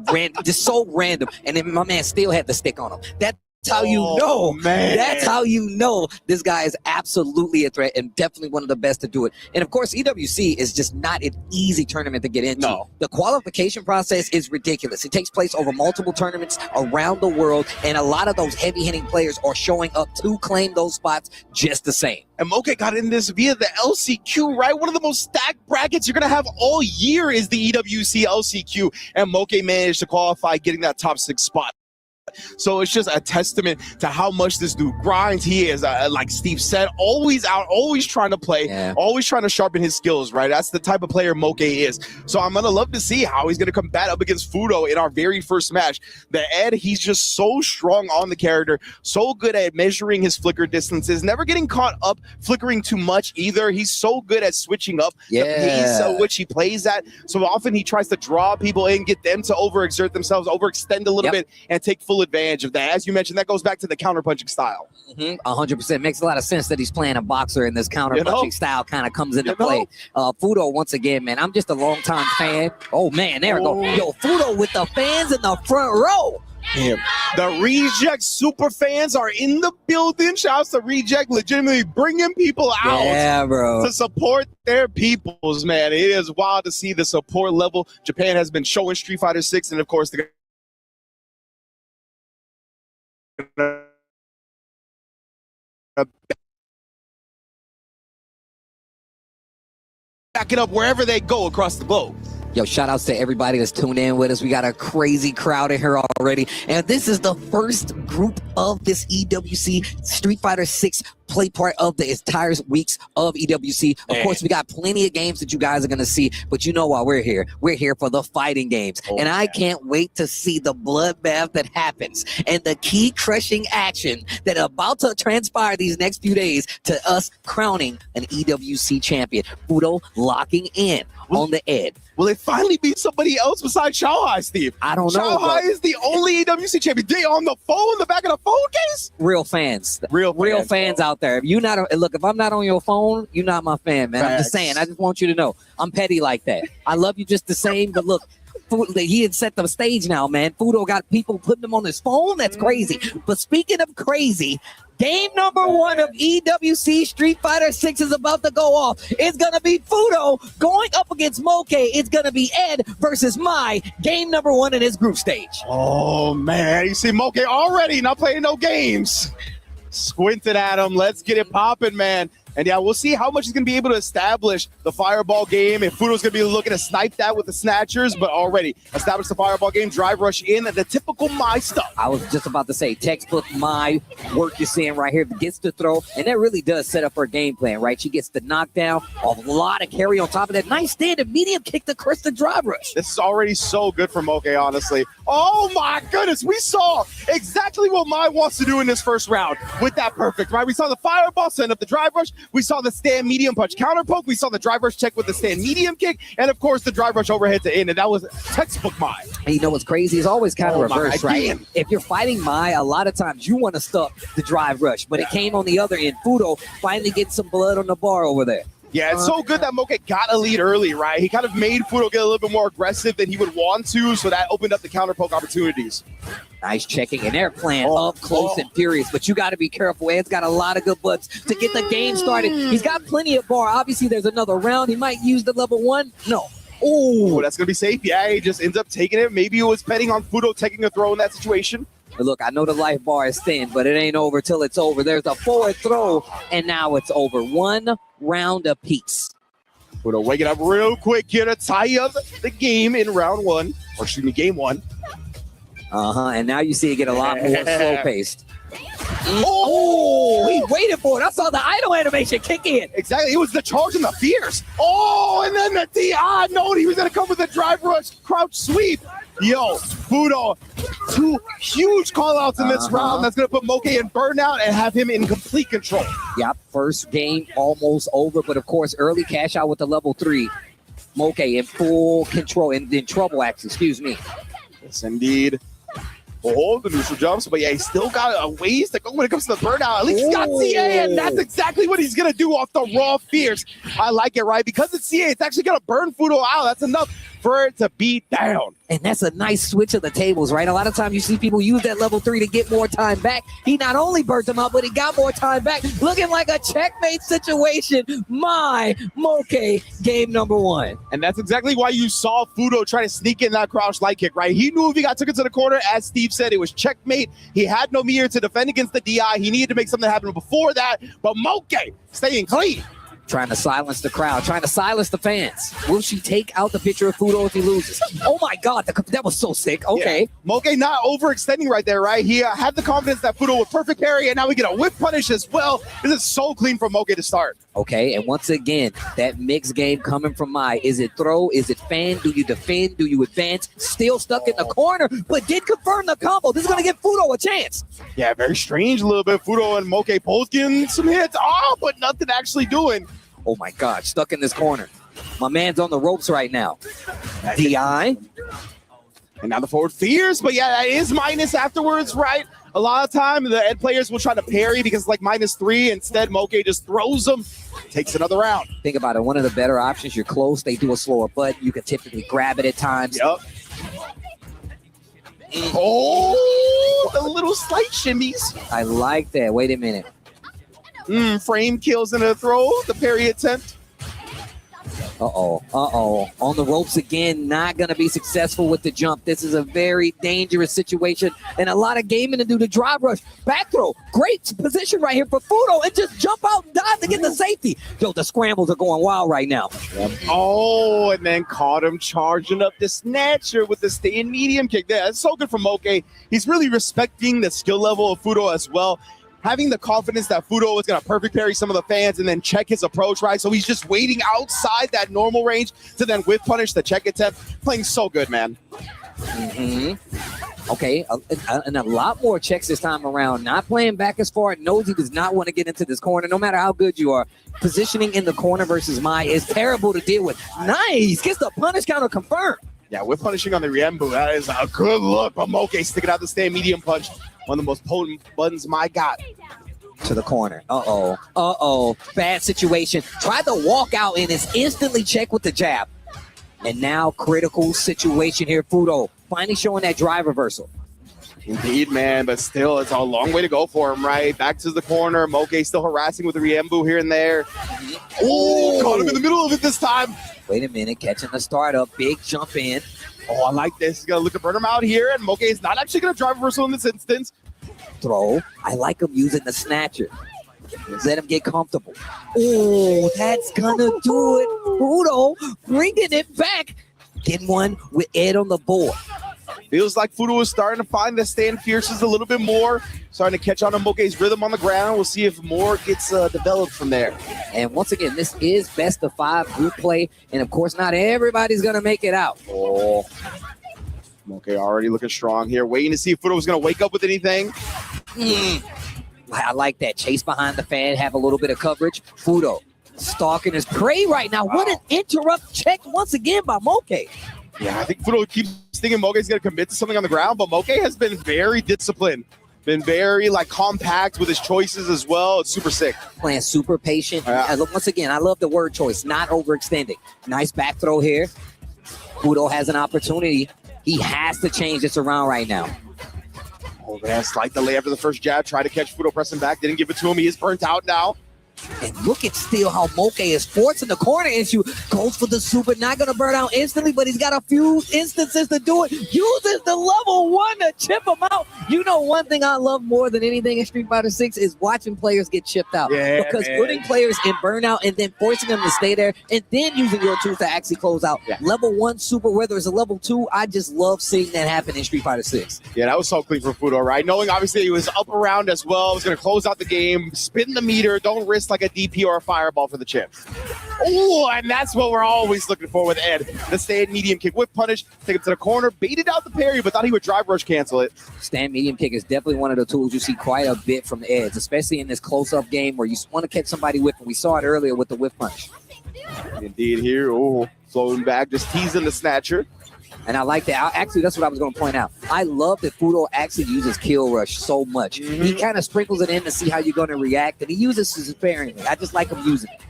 just so random. And then my man still had the stick on him. That's how you know. Man. That's how you know this guy is absolutely a threat and definitely one of the best to do it. And of course, EWC is just not an easy tournament to get into. No. The qualification process is ridiculous. It takes place over multiple tournaments around the world, and a lot of those heavy-hitting players are showing up to claim those spots just the same. And Moke got in this via the LCQ, right? One of the most stacked brackets you're going to have all year is the EWC LCQ, and Moke managed to qualify, getting that top 6 spot. So it's just a testament to how much this dude grinds. He is, like Steve said, always out, always trying to play, always trying to sharpen his skills, right? That's the type of player Moke is. So I'm going to love to see how he's going to combat up against Fudo in our very first match. The Ed, he's just so strong on the character, so good at measuring his flicker distances, never getting caught up flickering too much either. He's so good at switching up the pace at which he plays at. So often he tries to draw people in, get them to overexert themselves, overextend a little bit, and take full advantage of that. As you mentioned, that goes back to the counterpunching style. 100%. Makes a lot of sense that he's playing a boxer and this counterpunching style kind of comes into play. Fudo, once again, man, I'm just a longtime fan. Oh, man, there we go. Yo, Fudo with the fans in the front row. Damn. The Reject super fans are in the building. Shouts to Reject, legitimately bringing people out to support their peoples, man. It is wild to see the support level Japan has been showing Street Fighter 6, and of course, the back it up wherever they go across the globe. Yo, shout outs to everybody that's tuned in with us. We got a crazy crowd in here already. And this is the first group of this EWC Street Fighter 6 play part of the entire weeks of EWC. Of course, we got plenty of games that you guys are going to see, but you know why we're here. We're here for the fighting games. And I can't wait to see the bloodbath that happens and the key crushing action that are about to transpire these next few days to us crowning an EWC champion. Fudo locking in on the Ed. Will it finally be somebody else besides Shanghai, Steve? I don't know. Shanghai is the only EWC champion. They on the phone, the back of the phone case? Real fans. Real fans out there. If you not look, if I'm not on your phone, you're not my fan, man. I'm just saying. I just want you to know. I'm petty like that. I love you just the same, but look, he had set the stage now, man. Fudo got people putting him on his phone. That's crazy. But speaking of crazy, Game number 1 of EWC Street Fighter 6 is about to go off. It's going to be Fudo going up against Moke. It's going to be Ed versus Mai. Game number 1 in his group stage. Oh, man. You see Moke already not playing no games. Squinted at him. Let's get it popping, man. And yeah, we'll see how much he's going to be able to establish the fireball game. If Fudo's going to be looking to snipe that with the snatchers, but already established the fireball game, drive rush in, the typical Mai stuff. I was just about to say, textbook Mai work you're seeing right here. Gets the throw, and that really does set up her game plan, right? She gets the knockdown, a lot of carry on top of that. Nice standing medium kick to crush the drive rush. This is already so good for Moke, honestly. Oh my goodness, we saw exactly what Mai wants to do in this first round with that perfect, right? We saw the fireball send up the drive rush. We saw the stand medium punch counter poke. We saw the drive rush check with the stand medium kick. And of course, the drive rush overhead to in. And that was textbook Mai. And you know what's crazy? It's always kind of reversed, right? If you're fighting Mai, a lot of times you want to stop the drive rush. But it came on the other end. Fudo finally gets some blood on the bar over there. Yeah, it's so good that Moke got a lead early, right? He kind of made Fudo get a little bit more aggressive than he would want to, so that opened up the counter poke opportunities. Nice checking, and they're playing up close and furious, but you got to be careful. Ed's got a lot of good butts to get the game started. He's got plenty of bar. Obviously, there's another round. He might use the level 1. No. Oh, that's going to be safe. Yeah, he just ends up taking it. Maybe it was betting on Fudo taking a throw in that situation. But look, I know the life bar is thin, but it ain't over till it's over. There's a forward throw, and now it's over. 1 round apiece. Fudo waking up real quick here to tie up the game in round 1, or excuse me, game 1. And now you see it get a lot more slow-paced. Oh, he waited for it. I saw the idle animation kick in. Exactly. It was the charge and the fierce. Oh, and then the DI knowing he was going to come with a drive rush crouch sweep. Yo, Fudo, 2 huge call-outs in this round. That's going to put Moke in burnout and have him in complete control. Yep, first game almost over, but of course, early cash out with the level 3. Moke in full control, in trouble, actually, excuse me. Yes, indeed. Oh, the neutral jumps, but yeah, he's still got a ways to go when it comes to the burnout. At least he's got CA, and that's exactly what he's going to do off the raw fierce. I like it, right? Because it's CA, it's actually going to burn Fudo out. That's enough for it to beat down. And that's a nice switch of the tables, right? A lot of times you see people use that level 3 to get more time back. He not only burnt them out, but he got more time back. Looking like a checkmate situation. My Moke, game number 1. And that's exactly why you saw Fudo try to sneak in that crouch light kick, right? He knew if he got took it to the corner, as Steve said, it was checkmate. He had no meter to defend against the DI. He needed to make something happen before that, but Moke staying clean. Trying to silence the crowd, trying to silence the fans. Will she take out the picture of Fudo if he loses? Oh my God, that was so sick. Okay. Yeah. Moke not overextending right there, right? He had the confidence that Fudo would perfect parry, and now we get a whip punish as well. This is so clean for Moke to start. Okay, and once again, that mixed game coming from Mai. Is it throw? Is it fan? Do you defend? Do you advance? Still stuck in the corner, but did confirm the combo. This is going to give Fudo a chance. Yeah, very strange a little bit. Fudo and Moke both getting some hits. Oh, but nothing actually doing. Oh my God, stuck in this corner. My man's on the ropes right now. DI. And now the forward fierce, but yeah, that is minus afterwards, right? A lot of time, the Ed players will try to parry because it's like -3. Instead, Moke just throws them, takes another round. Think about it. One of the better options, you're close. They do a slower butt. You can typically grab it at times. Yep. Oh, the little slight shimmies. I like that. Wait a minute. Frame kills in a throw, the parry attempt. On the ropes again, not going to be successful with the jump. This is a very dangerous situation and a lot of gaming to do. The drive rush, back throw, great position right here for Fudo, and just jump out and dive to get the safety. Yo, the scrambles are going wild right now. Oh, and then caught him charging up the snatcher with the stay-in medium kick. That's so good for Moke. He's really respecting the skill level of Fudo as well. Having the confidence that Fudo is going to perfect parry some of the fans and then check his approach, right? So he's just waiting outside that normal range to then whip punish the check attempt. Playing so good, man. Okay, and a lot more checks this time around. Not playing back as far. Knows he does not want to get into this corner, no matter how good you are. Positioning in the corner versus Mai is terrible to deal with. Nice! Gets the punish counter confirmed. Yeah, whip punishing on the Ryembu. That is a good look. But Moke sticking out the stand medium punch. One of the most potent buttons Mai got. To the corner. Bad situation. Tried to walk out and is instantly checked with the jab. And now critical situation here. Fudo finally showing that drive reversal. Indeed, man, but still, it's a long way to go for him, right? Back to the corner. Moke still harassing with the Riembu here and there. Oh, caught him in the middle of it this time. Wait a minute, catching the startup, big jump in. Oh, I like this. He's going to look to burn him out here, and Moke is not actually going to drive reversal in this instance. Throw. I like him using the snatcher. Let him get comfortable. Oh, that's gonna do it. Fudo bringing it back. Getting one with Ed on the board. Feels like Fudo is starting to find the stand fierces a little bit more. Starting to catch on to Moke's rhythm on the ground. We'll see if more gets developed from there. And once again, this is best of 5 group play. And of course, not everybody's gonna make it out. Oh, Moke already looking strong here. Waiting to see if Fudo was gonna wake up with anything. I like that. Chase behind the fan, have a little bit of coverage. Fudo stalking his prey right now. What an interrupt check once again by Moke. Yeah, I think Fudo keeps thinking Moke's going to commit to something on the ground, but Moke has been very disciplined. Been very compact with his choices as well. It's super sick. Playing super patient. Once again, I love the word choice, not overextending. Nice back throw here. Fudo has an opportunity. He has to change this around right now. Oh, man, slight delay after the first jab. Tried to catch Fudo pressing back. Didn't give it to him. He is burnt out now. And look at still how Moke is forcing the corner issue. Goes for the super. Not going to burn out instantly, but he's got a few instances to do it. Uses the level 1 to chip him out. You know, one thing I love more than anything in Street Fighter 6 is watching players get chipped out. Yeah, because man. putting players in burnout and then forcing them to stay there and then using your tools to actually close out. Yeah. Level 1 super, whether it's a level 2, I just love seeing that happen in Street Fighter 6. Yeah, that was so clean for Fudo, right? Knowing obviously he was up around as well. Was going to close out the game, spin the meter. Don't risk like a DP or a fireball for the chip. Oh, and that's what we're always looking for with Ed. The stand medium kick whip punish, take it to the corner, baited out the parry, but thought he would drive rush cancel it. Stand medium kick is definitely one of the tools you see quite a bit from the Eds, especially in this close-up game where you want to catch somebody whipping. We saw it earlier with the whip punch. Indeed here. Oh, floating back, just teasing the snatcher. And I like that. Actually, that's what I was going to point out. I love that Fudo actually uses kill rush so much. He kind of sprinkles it in to see how you're going to react, and he uses it sparingly. I just like him using it.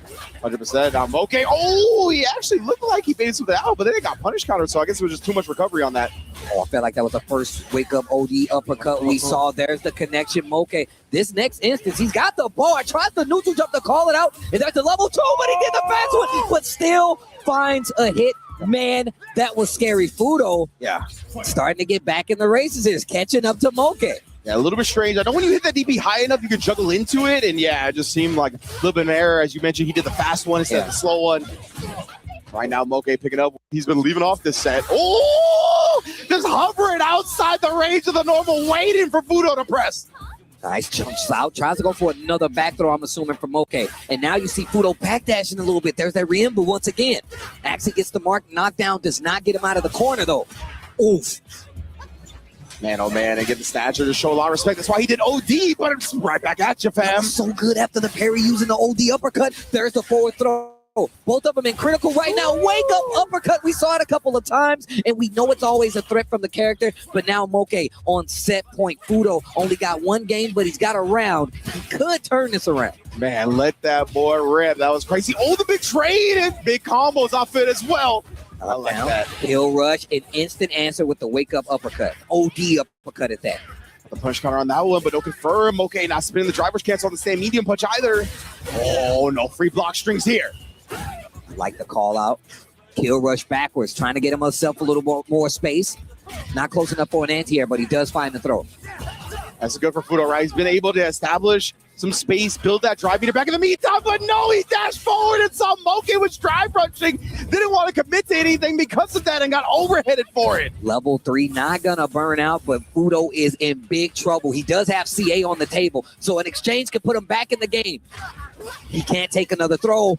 100%. Now Moke, oh, he actually looked like he baited something out, but then it got punish counter, so I guess it was just too much recovery on that. Oh, I felt like that was the first wake-up OD uppercut we saw. There's the connection, Moke. This next instance, he's got the bar, tries the neutral jump to call it out, and that's the level 2, but he did the fast one, but still finds a hit. Man, that was scary. Fudo, yeah, starting to get back in the races here, catching up to Moke. Yeah, a little bit strange. I know when you hit that DP high enough, you can juggle into it, and yeah, it just seemed like a little bit of an error. As you mentioned, he did the fast one instead of the slow one. Right now, Moke picking up. He's been leaving off this set. Oh, just hovering outside the range of the normal, waiting for Fudo to press. Nice jumps out, tries to go for another back throw, I'm assuming, from Moke. And now you see Fudo backdashing a little bit. There's that Riembu once again. Actually gets the mark, knockdown, does not get him out of the corner, though. Oof. Man, oh man, and get the stature to show a lot of respect. That's why he did OD, but it's right back at you, fam. So good after the parry using the OD uppercut. There's the forward throw. Both of them in critical right now. Wake up uppercut. We saw it a couple of times, and we know it's always a threat from the character. But now Moke on set point. Fudo only got one game, but he's got a round. He could turn this around. Man, let that boy rip. That was crazy. Oh, the big trade and big combos outfit as well. I like that. Kill rush, an instant answer with the wake up uppercut. OD uppercut at that. The punch counter on that one, but no confirm. Moke not spinning the driver's cancel on the stand medium punch either. Oh, no free block strings here. Like the call out. Kill rush backwards, trying to get himself a little more space. Not close enough for an anti-air, but he does find the throw. That's good for Fudo, right? He's been able to establish some space, build that drive meter back in the meantime, but no, he dashed forward and saw Moke was drive rushing. Didn't want to commit to anything because of that and got overheaded for it. Level 3, not gonna burn out, but Fudo is in big trouble. He does have CA on the table, so an exchange can put him back in the game. He can't take another throw.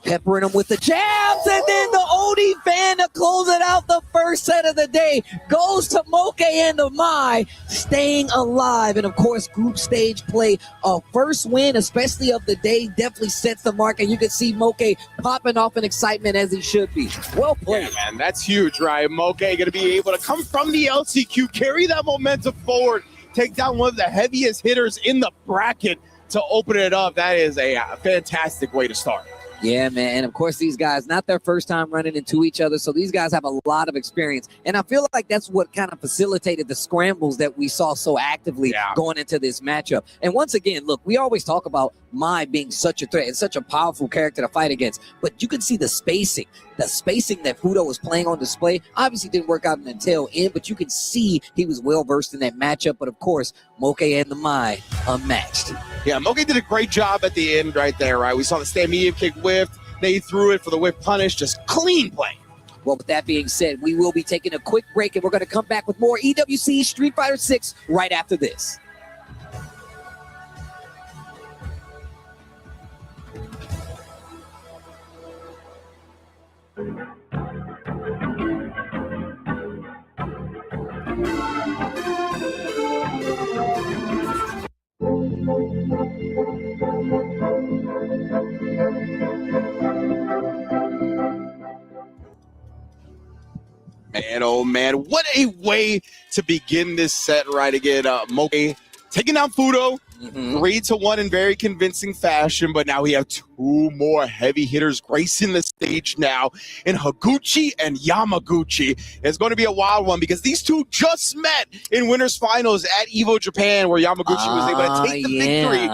Peppering him with the jabs, and then the OD fan to close it out. The first set of the day goes to Moke and the Mai, staying alive. And of course, group stage play, a first win, especially of the day, definitely sets the mark. And you can see Moke popping off in excitement as he should be. Well played. Yeah, man, that's huge, right? Moke going to be able to come from the LCQ, carry that momentum forward, take down one of the heaviest hitters in the bracket to open it up. That is a fantastic way to start. Yeah, man. And of course, these guys, not their first time running into each other. So these guys have a lot of experience. And I feel like that's what kind of facilitated the scrambles that we saw so actively going into this matchup. And once again, look, we always talk about Mai being such a threat and such a powerful character to fight against. But you can see the spacing that Fudo was playing on display. Obviously didn't work out in the tail end, but you can see he was well versed in that matchup. But of course, Moke and the Mai unmatched. Yeah, Moke did a great job at the end right there, right? We saw the stand medium kick whiffed. They threw it for the whip punish. Just clean play. Well, with that being said, we will be taking a quick break, and we're going to come back with more EWC Street Fighter 6 right after this. Man, oh man, what a way to begin this set right again. Moke taking down Fudo, 3-1 in very convincing fashion, but now we have two more heavy hitters gracing the stage now in Higuchi and Yamaguchi. It's going to be a wild one because these two just met in winners finals at Evo Japan, where Yamaguchi was able to take the victory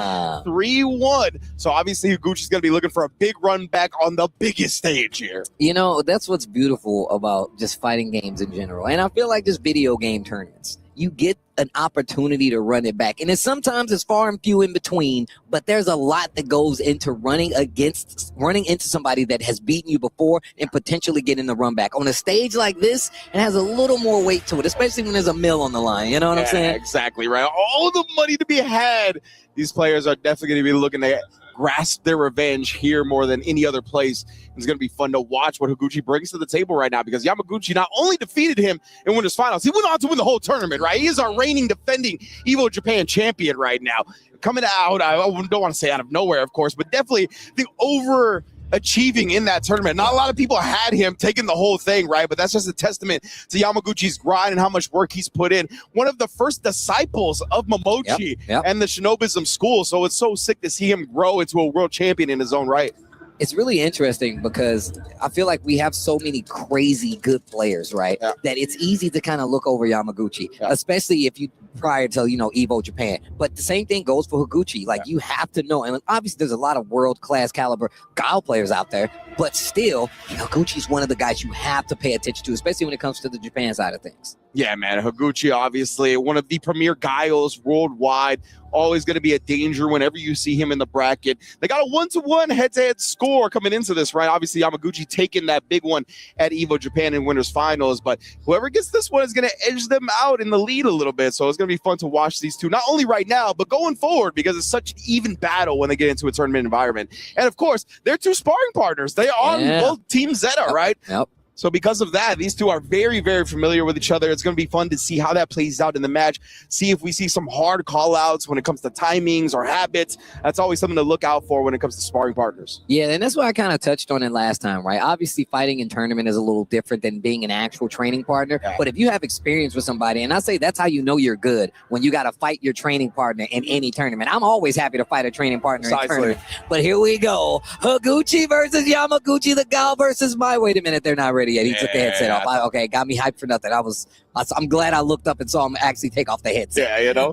3-1. So obviously Higuchi's going to be looking for a big run back on the biggest stage here. You know, that's what's beautiful about just fighting games in general. And I feel like just video game tournaments, you get an opportunity to run it back. And sometimes it's far and few in between, but there's a lot that goes into running into somebody that has beaten you before and potentially getting the run back. On a stage like this, it has a little more weight to it, especially when there's a mill on the line. You know what I'm saying? Exactly, right. All the money to be had. These players are definitely going to be looking to grasp their revenge here more than any other place. It's going to be fun to watch what Higuchi brings to the table right now, because Yamaguchi not only defeated him in winners finals, he went on to win the whole tournament, right? He is our reigning defending Evo Japan champion right now. Coming out, I don't want to say out of nowhere, of course, but definitely the overachieving in that tournament. Not a lot of people had him taking the whole thing, right? But that's just a testament to Yamaguchi's grind and how much work he's put in. One of the first disciples of Momochi and the Shinobism school. So it's so sick to see him grow into a world champion in his own right. It's really interesting because I feel like we have so many crazy good players, right? That it's easy to kind of look over Yamaguchi, especially if you prior to, Evo Japan. But the same thing goes for Higuchi. Like, you have to know, and obviously there's a lot of world-class caliber Gao players out there, but still, Higuchi's one of the guys you have to pay attention to, especially when it comes to the Japan side of things. Yeah, man, Higuchi, obviously one of the premier Gaios worldwide. Always going to be a danger whenever you see him in the bracket. They got a 1-1 head-to-head score coming into this, right? Obviously, Yamaguchi taking that big one at Evo Japan in winners finals, but whoever gets this one is going to edge them out in the lead a little bit. So it's going to be fun to watch these two, not only right now, but going forward, because it's such an even battle when they get into a tournament environment. And of course, they're two sparring partners. They are on both Team Zeta, right? Yep. So because of that, these two are very, very familiar with each other. It's going to be fun to see how that plays out in the match. See if we see some hard call-outs when it comes to timings or habits. That's always something to look out for when it comes to sparring partners. Yeah, and that's what I kind of touched on it last time, right? Obviously, fighting in tournament is a little different than being an actual training partner. But if you have experience with somebody, and I say that's how you know you're good, when you got to fight your training partner in any tournament. I'm always happy to fight a training partner in tournament. But here we go. Higuchi versus Yamaguchi, the Gao versus Mai. Wait a minute, they're not ready yet. He took the headset off. Okay, got me hyped for nothing. I'm glad I looked up and saw him actually take off the headset. Yeah,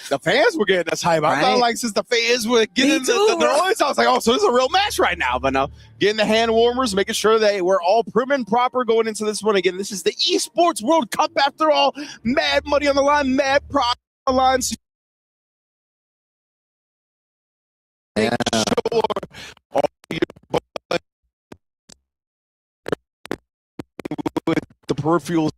the fans were getting us hyped. I felt like since the fans were getting the noise, I was like, oh, so this is a real match right now. But no, getting the hand warmers, making sure that we're all prim and proper going into this one. Again, this is the Esports World Cup after all. Mad money on the line, mad pride on the line. Yeah. Sure all your with the peripherals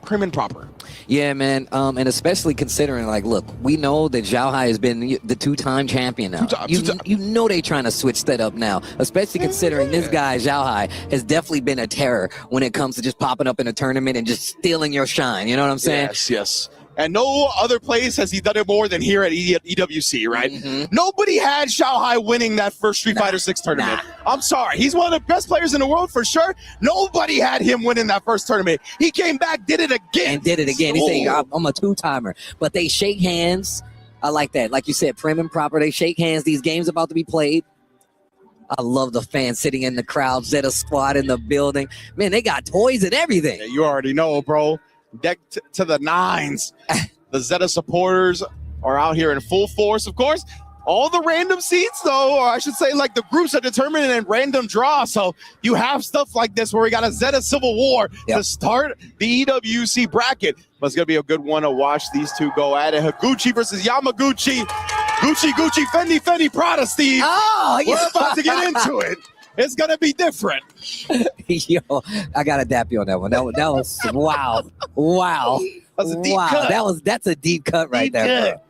prim and proper. Yeah, man. And especially considering, like, look, we know that Zhao Hai has been the two-time champion now. You know they trying to switch that up now, especially considering this guy, Zhao Hai, has definitely been a terror when it comes to just popping up in a tournament and just stealing your shine. You know what I'm saying? Yes. And no other place has he done it more than here at EWC, right? Nobody had Zhao Hai winning that first Street Fighter 6 tournament. I'm sorry. He's one of the best players in the world for sure. Nobody had him winning that first tournament. He came back, did it again. He said, I'm a two-timer. But they shake hands. I like that. Like you said, prim and proper. They shake hands. These games about to be played. I love the fans sitting in the crowd, Zeta squad in the building. Man, they got toys and everything. Yeah, you already know, bro. Decked to the nines. The Zeta supporters are out here in full force, of course. All the random seats, though, or I should say, like the groups are determined in random draw. So you have stuff like this where we got a Zeta Civil War to start the EWC bracket. But it's going to be a good one to watch these two go at it. Higuchi versus Yamaguchi. Gucci, Fendi, Prada, Steve. Oh, yeah. We're about to get into it. It's going to be different. Yo, I got to dap you on that one. That was wow. Wow. That's a deep cut. That's a deep cut right there, bro.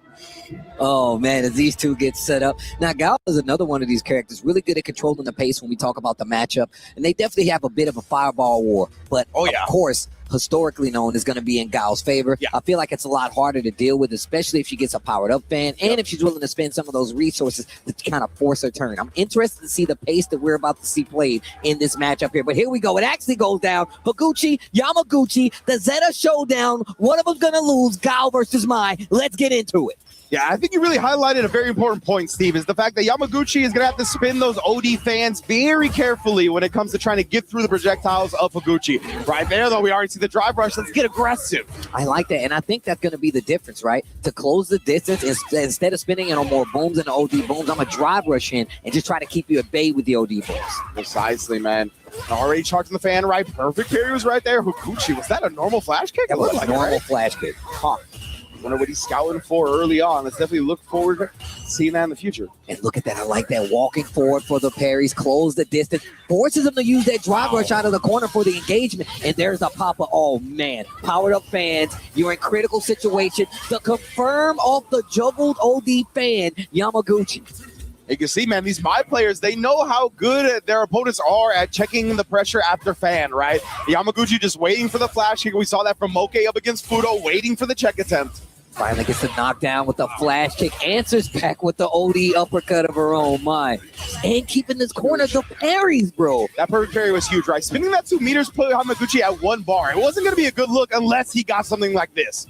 Oh, man, as these two get set up. Now, Gal is another one of these characters, really good at controlling the pace when we talk about the matchup. And they definitely have a bit of a fireball war. But, of course, historically known is going to be in Gal's favor. I feel like it's a lot harder to deal with, especially if she gets a powered-up fan and if she's willing to spend some of those resources to kind of force her turn. I'm interested to see the pace that we're about to see played in this matchup here. But here we go. It actually goes down. Higuchi, Yamaguchi, the Zeta showdown. One of them's going to lose. Gal versus Mai. Let's get into it. Yeah, I think you really highlighted a very important point, Steve, is the fact that Yamaguchi is going to have to spin those OD fans very carefully when it comes to trying to get through the projectiles of Higuchi. Right there, though, we already see the drive rush. Let's get aggressive. I like that, and I think that's going to be the difference, right? To close the distance, instead of spinning it on more booms and OD booms, I'm going to drive rush in and just try to keep you at bay with the OD booms. Precisely, man. Already charging the fan right. Perfect parry was right there. Higuchi, was that a normal flash kick? That was like a normal flash kick. Huh. Wonder what he's scouting for early on. Let's definitely look forward to seeing that in the future. And look at that. I like that. Walking forward for the parries, close the distance, forces him to use that drive rush out of the corner for the engagement. And there's a pop-up. Oh, man. Powered up fans. You're in critical situation. To confirm off the juggled OD fan, Yamaguchi. You can see, man, these Mai players, they know how good their opponents are at checking the pressure after fan, right? Yamaguchi just waiting for the flash kick. We saw that from Moke up against Fudo, waiting for the check attempt. Finally gets the knockdown with the flash kick. Answers back with the OD uppercut of her own mind. And keeping this corner the parries, bro. That perfect parry was huge, right? Spinning that 2 meters put Yamaguchi at 1 bar. It wasn't going to be a good look unless he got something like this.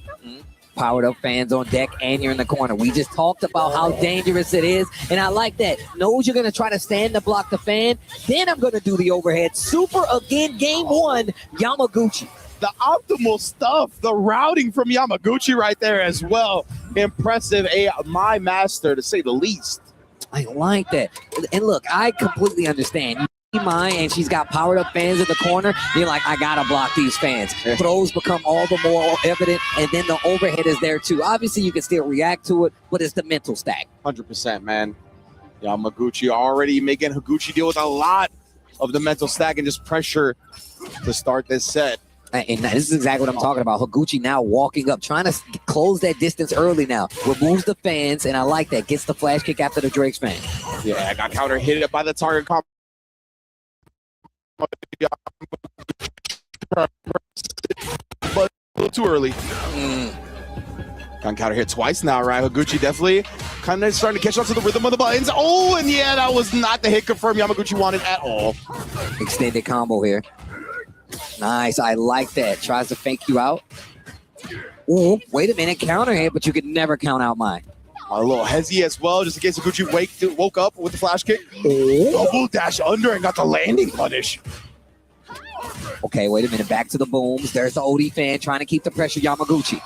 Powered up fans on deck, and you're in the corner. We just talked about how dangerous it is, and I like that. Knows you're going to try to stand to block the fan. Then I'm going to do the overhead. Super again, game 1, Yamaguchi. The optimal stuff, the routing from Yamaguchi right there as well. Impressive, my master to say the least. I like that. And look, I completely understand. You see Mai, and she's got powered up fans in the corner. You're like, I gotta block these fans. Throws become all the more evident, and then the overhead is there too. Obviously, you can still react to it, but it's the mental stack. 100%, man. Yamaguchi already making Higuchi deal with a lot of the mental stack and just pressure to start this set. And this is exactly what I'm talking about. Higuchi now walking up, trying to close that distance early now. Removes the fans, and I like that. Gets the flash kick after the Drake's fan. Yeah, got counter hit up by the target comp. But a little too early. Got counter hit twice now, right? Higuchi definitely kind of starting to catch on to the rhythm of the buttons. Oh, and yeah, that was not the hit confirmed Yamaguchi wanted at all. Extended combo here. Nice, I like that. Tries to fake you out. Ooh, wait a minute, counter hit, but you could never count out mine. A little hezzy as well, just in case Higuchi woke up with the flash kick. Double dash under and got the landing punish. Okay, wait a minute, back to the booms. There's the OD fan trying to keep the pressure, Yamaguchi.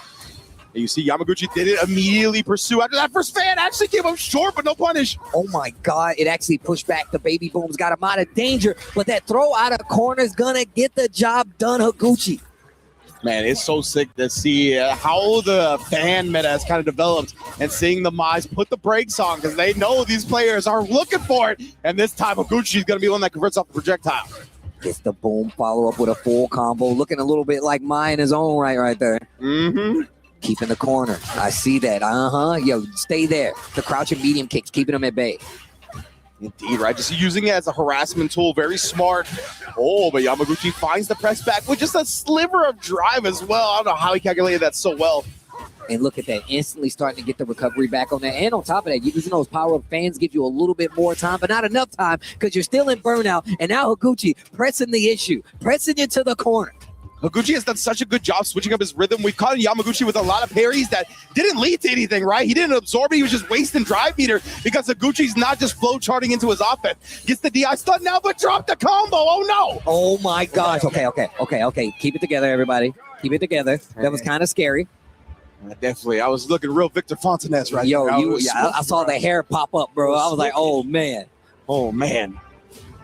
And you see Yamaguchi didn't immediately pursue after that first fan actually came up short, but no punish. Oh my God, it actually pushed back. The baby booms got him out of danger, but that throw out of corner is gonna get the job done, Higuchi. Man, it's so sick to see how the fan meta has kind of developed and seeing the Mai's put the brakes on because they know these players are looking for it. And this time, Higuchi is going to be one that converts off the projectile. Gets the boom, follow up with a full combo, looking a little bit like Mai in his own right there. Mm-hmm. Keeping the corner. I see that. Yo, stay there. The crouching medium kicks, keeping them at bay. Indeed, right? Just using it as a harassment tool. Very smart. Oh, but Yamaguchi finds the press back with just a sliver of drive as well. I don't know how he calculated that so well. And look at that. Instantly starting to get the recovery back on that. And on top of that, using those power-up fans give you a little bit more time, but not enough time because you're still in burnout. And now Higuchi pressing the issue. Pressing you to the corner. Higuchi has done such a good job switching up his rhythm. We've caught Yamaguchi with a lot of parries that didn't lead to anything, right? He didn't absorb it. He was just wasting drive meter because Higuchi's not just flow charting into his offense. Gets the DI stun now, but dropped the combo. Oh, no. Oh, my gosh. Okay. Keep it together, everybody. Keep it together. That was kind of scary. Definitely. I was looking real Victor Fontanez right Yo, there. I saw the hair pop up, bro. I was like, oh, man. Oh, man.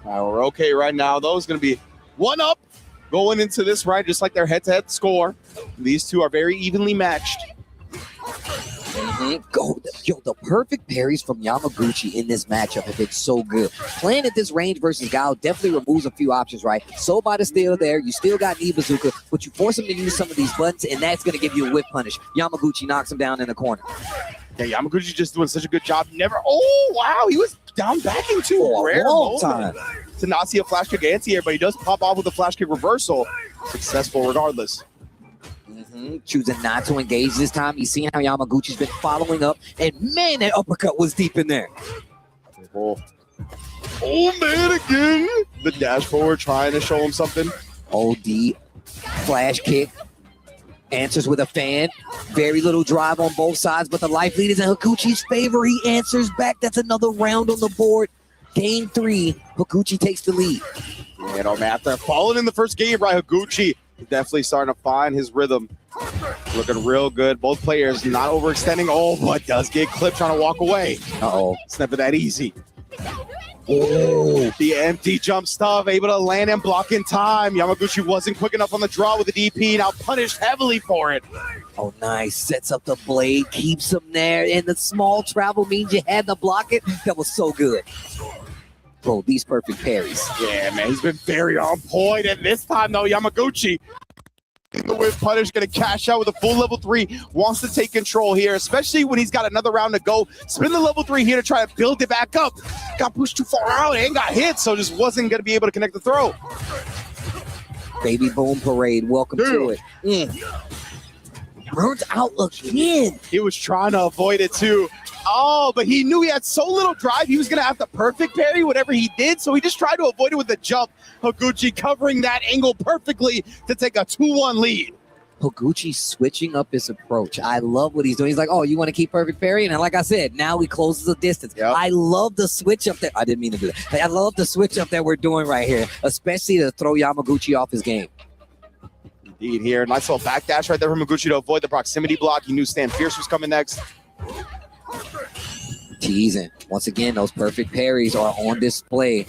All right, we're okay right now, though. It's going to be 1 up going into this, right? Just like their head-to-head score. These two are very evenly matched. Yo, the perfect parries from Yamaguchi in this matchup have been so good. Playing at this range versus Gao definitely removes a few options, right? Sobot still there. You still got knee bazooka, but you force him to use some of these buttons, and that's going to give you a whip punish. Yamaguchi knocks him down in the corner. Yeah, Yamaguchi just doing such a good job. Oh, wow. He was down back into a rare moment to not see a flash kick anti-air, but he does pop off with a flash kick reversal. Successful regardless. Choosing not to engage this time. You see how Yamaguchi's been following up, and man, that uppercut was deep in there. Oh, man, again. The dash forward trying to show him something. OD flash kick. Answers with a fan. Very little drive on both sides, but the life lead is in Higuchi's favor. He answers back. That's another round on the board. Game 3, Higuchi takes the lead. You know, man, after falling in the first game, right, Higuchi definitely starting to find his rhythm. Looking real good. Both players not overextending. Oh, but does get clipped trying to walk away. It's never that easy. Oh, the empty jump stuff, able to land and block in time. Yamaguchi wasn't quick enough on the draw with the DP, now punished heavily for it. Oh, nice. Sets up the blade, keeps him there, and the small travel means you had to block it. That was so good. Bro, these perfect parries. Yeah, man, he's been very on point, and this time, though, Yamaguchi, the whip punish, going to cash out with a full level 3, wants to take control here, especially when he's got another round to go. Spin the level 3 here to try to build it back up. Got pushed too far out and got hit, so just wasn't going to be able to connect the throw. Baby Boom Parade, welcome to it. Burnt out again. He was trying to avoid it too. Oh, but he knew he had so little drive, he was going to have to perfect parry whatever he did, so he just tried to avoid it with a jump. Higuchi covering that angle perfectly to take a 2-1 lead. Higuchi switching up his approach. I love what he's doing. He's like, oh, you want to keep perfect parry? And like I said, now he closes the distance. I love the switch up that. I didn't mean to do that. I love the switch up that we're doing right here, especially to throw Yamaguchi off his game. Indeed here. Nice little backdash right there from Higuchi to avoid the proximity block. He knew Stan Fierce was coming next. Teasing. Once again, those perfect parries are on display.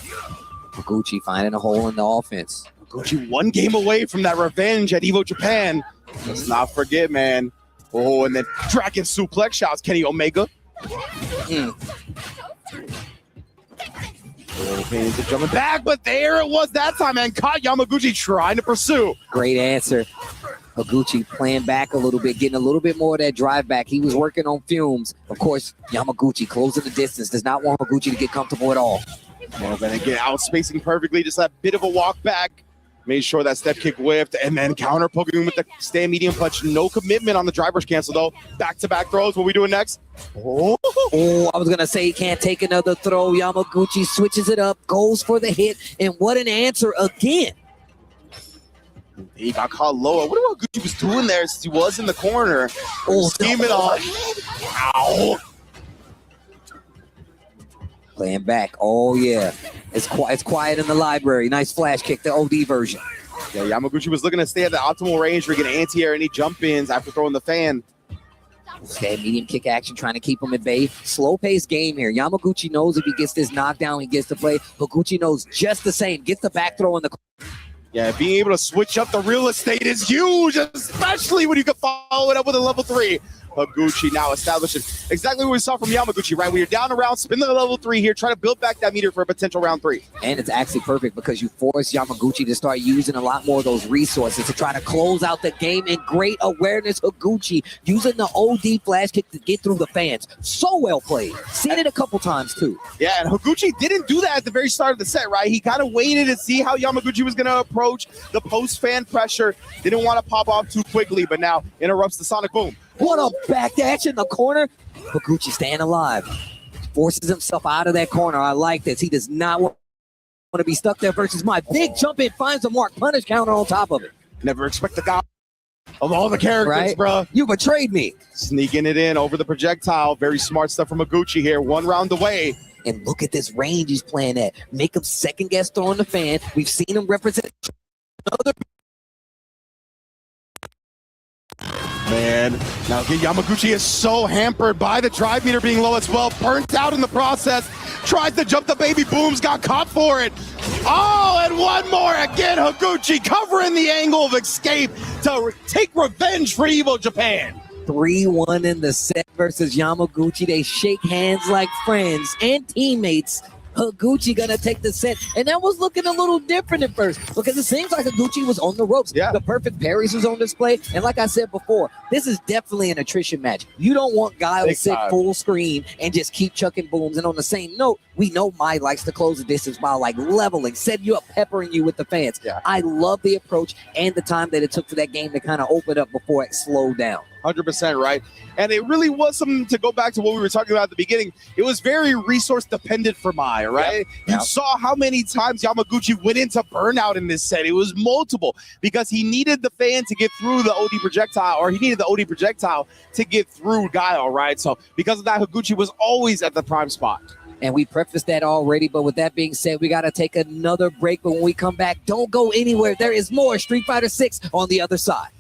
Higuchi finding a hole in the offense. Higuchi 1 game away from that revenge at Evo Japan. Let's not forget, man. Oh, and then Dragon Suplex. Shouts Kenny Omega. Jumping back, but there it was that time, and caught Yamaguchi trying to pursue. Great answer. Higuchi playing back a little bit, getting a little bit more of that drive back. He was working on fumes. Of course, Yamaguchi closing the distance. Does not want Higuchi to get comfortable at all. Well, then again, outspacing perfectly. Just that bit of a walk back. Made sure that step kick whiffed, and then counter poking with the stand medium punch. No commitment on the driver's cancel, though. Back-to-back throws. What we doing next? Oh, I was going to say he can't take another throw. Yamaguchi switches it up, goes for the hit, and what an answer again. He got caught low. I wonder what Gucci was doing there since he was in the corner. Oh, scheming on. Ow. Playing back. Oh, yeah. It's quiet in the library. Nice flash kick, the OD version. Yeah, Yamaguchi was looking to stay at the optimal range for getting anti-air any jump-ins after throwing the fan. Stand medium kick action, trying to keep him at bay. Slow-paced game here. Yamaguchi knows if he gets this knockdown, he gets to play. Higuchi knows just the same. Gets the back throw in the... Yeah, being able to switch up the real estate is huge, especially when you can follow it up with a level 3. Higuchi now establishing exactly what we saw from Yamaguchi, right? When you're down around, spin the level 3 here, try to build back that meter for a potential round 3. And it's actually perfect because you force Yamaguchi to start using a lot more of those resources to try to close out the game. And great awareness, Higuchi using the OD flash kick to get through the fans. So well played. Seen it a couple times too. Yeah, and Higuchi didn't do that at the very start of the set, right? He kind of waited to see how Yamaguchi was going to approach the post-fan pressure. Didn't want to pop off too quickly, but now interrupts the sonic boom. What a backdash in the corner. Higuchi staying alive. Forces himself out of that corner. I like this. He does not want to be stuck there versus my big jump in. Finds a mark. Punish counter on top of it. Never expect the guy of all the characters, Right? bro. You betrayed me. Sneaking it in over the projectile. Very smart stuff from Higuchi here. 1 round away. And look at this range he's playing at. Make him second guess throwing the fan. We've seen him represent another. Man, now Yamaguchi is so hampered by the drive meter being low as well. Burnt out in the process. Tries to jump the baby booms. Got caught for it. Oh, and one more again. Higuchi covering the angle of escape to take revenge for Evo Japan. 3-1 in the set versus Yamaguchi. They shake hands like friends and teammates. Higuchi gonna take the set, and that was looking a little different at first because it seems like Higuchi was on the ropes. Yeah. The perfect parries was on display, and like I said before, this is definitely an attrition match. You don't want Guile to sit full screen and just keep chucking booms. And on the same note, we know Mai likes to close the distance by like leveling, setting you up, peppering you with the fans. Yeah. I love the approach and the time that it took for that game to kind of open up before it slowed down. 100% right. And it really was something to go back to what we were talking about at the beginning. It was very resource dependent for Mai, right? You saw how many times Yamaguchi went into burnout in this set. It was multiple because he needed the fan to get through the OD projectile, or he needed the OD projectile to get through Guile, right? So because of that, Higuchi was always at the prime spot. And we prefaced that already, but with that being said, we got to take another break. But when we come back, don't go anywhere. There is more Street Fighter 6 on the other side.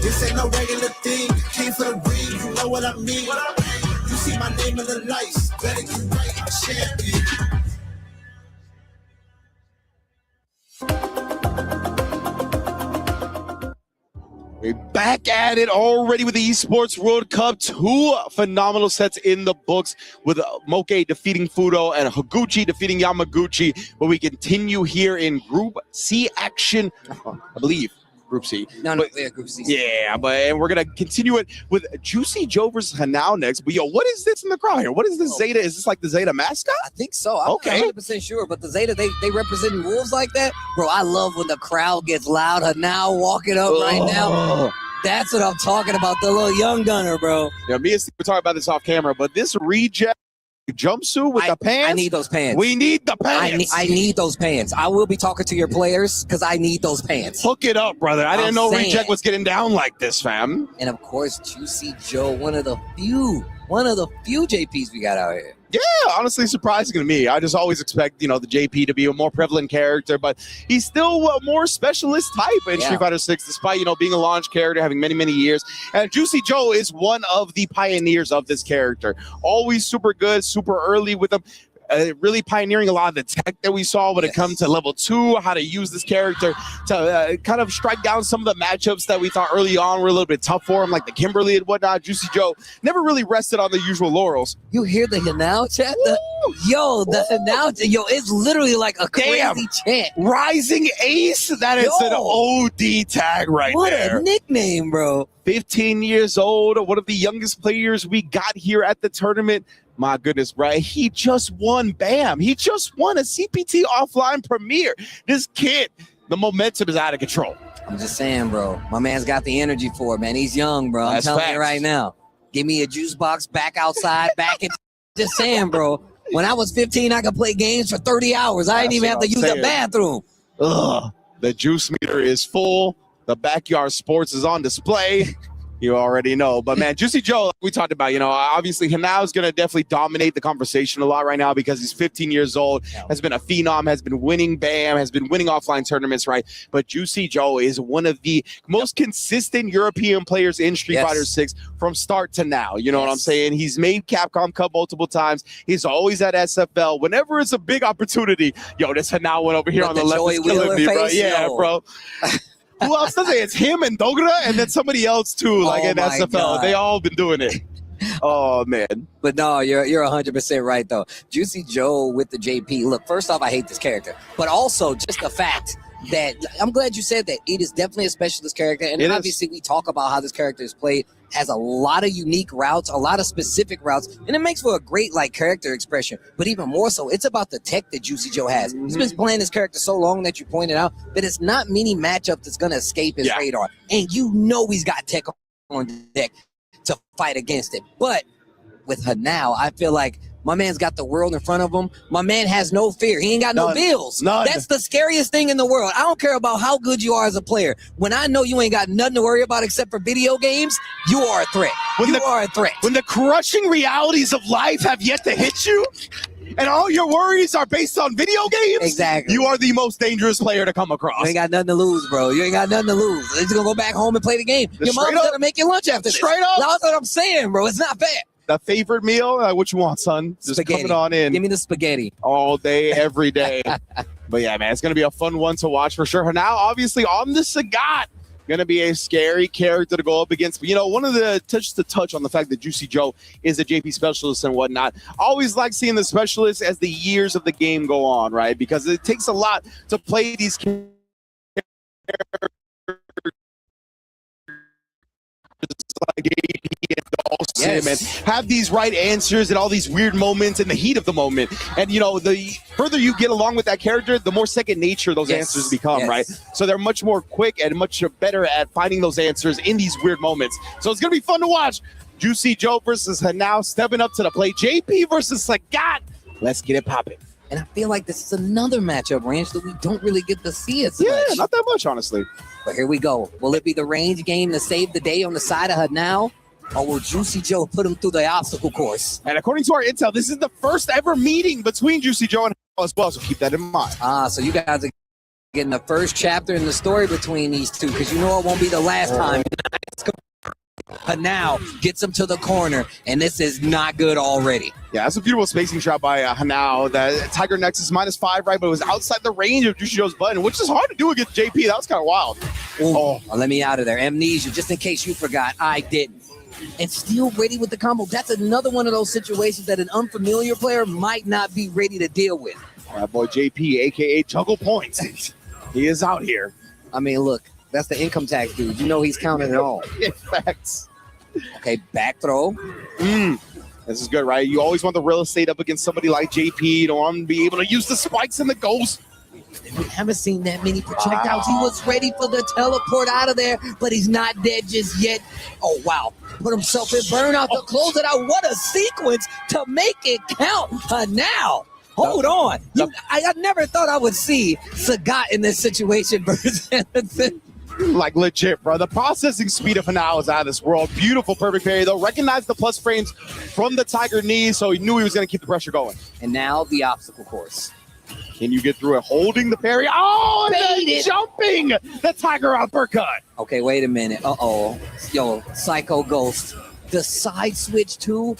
This ain't no regular thing. Came for the ring, you know what I mean. You see my name in the lights, better get right, I'm a champion. We're back at it already with the Esports World Cup. 2 phenomenal sets in the books with Moke defeating Fudo and Higuchi defeating Yamaguchi. But we continue here in Group C action, I believe. Group C. Group C. Yeah, and we're going to continue it with Juicy Joe versus Hanao next. But yo, what is this in the crowd here? What is this Zeta? Is this like the Zeta mascot? I think so. I'm not 100% sure, but the Zeta, they representing wolves like that? Bro, I love when the crowd gets loud. Hanao walking up right now. That's what I'm talking about, the little young gunner, bro. Yeah, me and Steve were talking about this off camera, but this reject jumpsuit with the pants. I need those pants. We need the pants. I need those pants. I will be talking to your players because I need those pants. Hook it up, brother. I didn't know Reject was getting down like this, fam. And of course, Juicy Joe, one of the few JPs we got out here. Yeah, honestly surprising to me. I just always expect, the JP to be a more prevalent character, but he's still a more specialist type in Street Fighter 6, despite, being a launch character, having many, many years. And Juicy Joe is one of the pioneers of this character. Always super good, super early with him. Really pioneering a lot of the tech that we saw when it comes to level 2, how to use this character to kind of strike down some of the matchups that we thought early on were a little bit tough for him, like the Kimberly and whatnot. Juicy Joe never really rested on the usual laurels. You hear the Hanao chat? The Hanao, it's literally like a crazy chant. Rising Ace? That is an OD tag right there. What a nickname, bro. 15 years old, one of the youngest players we got here at the tournament. My goodness, bro. He just won, bam. He just won a CPT offline premiere. This kid, the momentum is out of control. I'm just saying, bro. My man's got the energy for it, man. He's young, bro. I'm telling you right now. Give me a juice box back outside, back in. Just saying, bro. When I was 15, I could play games for 30 hours. I didn't even have to use the bathroom. Ugh. The juice meter is full. The backyard sports is on display. You already know. But, man, Juicy Joe, like we talked about, obviously Hanao is going to definitely dominate the conversation a lot right now because he's 15 years old, has been a phenom, has been winning BAM, has been winning offline tournaments, right? But Juicy Joe is one of the most consistent European players in Street Fighter 6 from start to now. You know what I'm saying? He's made Capcom Cup multiple times. He's always at SFL. Whenever it's a big opportunity, this Hanao one over here on the left is killing me, bro. Yeah, bro. Who else does it? It's him and Dogra and then somebody else too, like in SFL. They all been doing it. Oh man. But no, you're 100% right though. Juicy Joe with the JP. Look, first off, I hate this character, but also just the fact that I'm glad you said that it is definitely a specialist character, and obviously we talk about how this character is played. Has a lot of unique routes, a lot of specific routes, and it makes for a great like character expression. But even more so, it's about the tech that Juicy Joe has. He's been playing this character so long that you pointed out that it's not many matchup that's gonna escape his radar, and you know he's got tech on deck to fight against it. But with her now, I feel like my man's got the world in front of him. My man has no fear. He ain't got no bills. That's the scariest thing in the world. I don't care about how good you are as a player. When I know you ain't got nothing to worry about except for video games, you are a threat. You are a threat. When the crushing realities of life have yet to hit you, and all your worries are based on video games, exactly, you are the most dangerous player to come across. You ain't got nothing to lose, bro. You ain't got nothing to lose. You're just gonna go back home and play the game. Your mom's gonna make you lunch after this. Straight up. That's what I'm saying, bro. It's not fair. The favorite meal? What you want, son? Just Spaghetti. coming on in. Give me the spaghetti. All day, every day. But yeah, man, it's going to be a fun one to watch for sure. Now, obviously, on the Sagat, going to be a scary character to go up against. But, you know, one of the touch on the fact that Juicy Joe is a JP specialist and whatnot. I always like seeing the specialists as the years of the game go on, right? Because it takes a lot to play these characters. Like and have these right answers and all these weird moments in the heat of the moment. And you know, the further you get along with that character, the more second nature those answers become, right? So they're much more quick and much better at finding those answers in these weird moments. So it's gonna be fun to watch. Juicy Joe versus Hanao stepping up to the plate. JP versus Sagat. Let's get it popping. And I feel like this is another matchup, Ranch, that we don't really get to see as Yeah, much. not that much, honestly. But here we go. Will it be the range game to save the day on the side of Hanao? Or will Juicy Joe put him through the obstacle course? And according to our intel, this is the first ever meeting between Juicy Joe and Hanao as well, so keep that in mind. So you guys are getting the first chapter in the story between these two, because you know it won't be the last time. Hanao gets him to the corner, and this is not good already. Yeah, that's a beautiful spacing shot by Hanao. That Tiger Nexus -5, right? But it was outside the range of Juicy Joe's button, which is hard to do against JP. That was kind of wild. Well, let me out of there. Amnesia, just in case you forgot, I didn't. And still ready with the combo. That's another one of those situations that an unfamiliar player might not be ready to deal with. All right, boy, JP, a.k.a. Juggle Points. He is out here. I mean, look, that's the income tax dude. You know he's counting it all. Yeah, facts. Okay, back throw. This is good, right? You always want the real estate up against somebody like JP. You don't want him to be able to use the spikes and the ghosts. We haven't seen that many projectiles. He was ready for the teleport out of there, but he's not dead just yet. Oh, wow. Put himself in burnout to close it out. What a sequence to make it count. Now, hold on. I never thought I would see Sagat in this situation versus like legit, bro. The processing speed of Hanao is out of this world. Beautiful, perfect parry, though. Recognized the plus frames from the Tiger knee, so he knew he was going to keep the pressure going. And now the obstacle course. Can you get through it? Holding the parry. Oh, and then jumping the Tiger uppercut. Okay, wait a minute. Uh-oh. Yo, Psycho Ghost. The side switch too.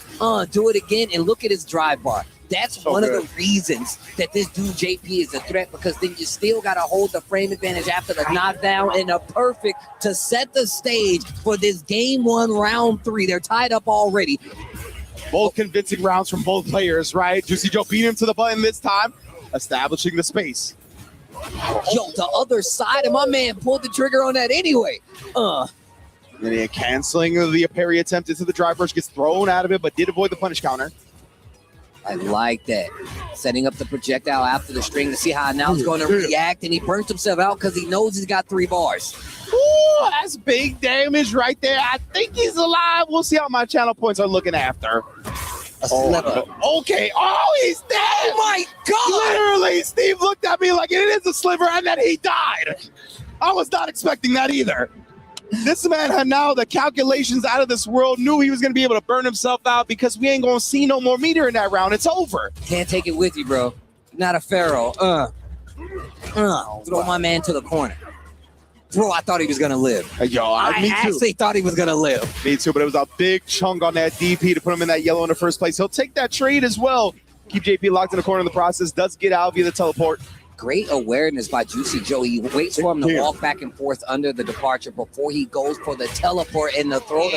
Do it again and look at his drive bar. That's one of the reasons that this dude JP is a threat, because then you still got to hold the frame advantage after the knockdown, and a perfect to set the stage for this game 1, round 3. They're tied up already. Both convincing rounds from both players, right? Juicy Joe beat him to the button this time, establishing the space. Yo, the other side of my man pulled the trigger on that anyway. And then canceling the parry attempt into the drive rush, gets thrown out of it, but did avoid the punish counter. I like that. Setting up the projectile after the string to see how now he's going to react, and he burnt himself out because he knows he's got 3 bars. Ooh, that's big damage right there. I think he's alive. We'll see how my channel points are looking after. A sliver. Okay. Oh, he's dead. Oh, my God. Literally, Steve looked at me like it is a sliver and then he died. I was not expecting that either. This man had now the calculations out of this world, knew he was going to be able to burn himself out because we ain't going to see no more meter in that round. It's over. Can't take it with you, bro. Not a pharaoh. Throw my man to the corner. Bro, I thought he was going to live. Yo, I me too. actually thought he was going to live. Me too, but it was a big chunk on that DP to put him in that yellow in the first place. He'll take that trade as well. Keep JP locked in the corner in the process. Does get out via the teleport. great awareness by Juicy Joe. He waits for him to walk back and forth under the departure before he goes for the teleport and the throw.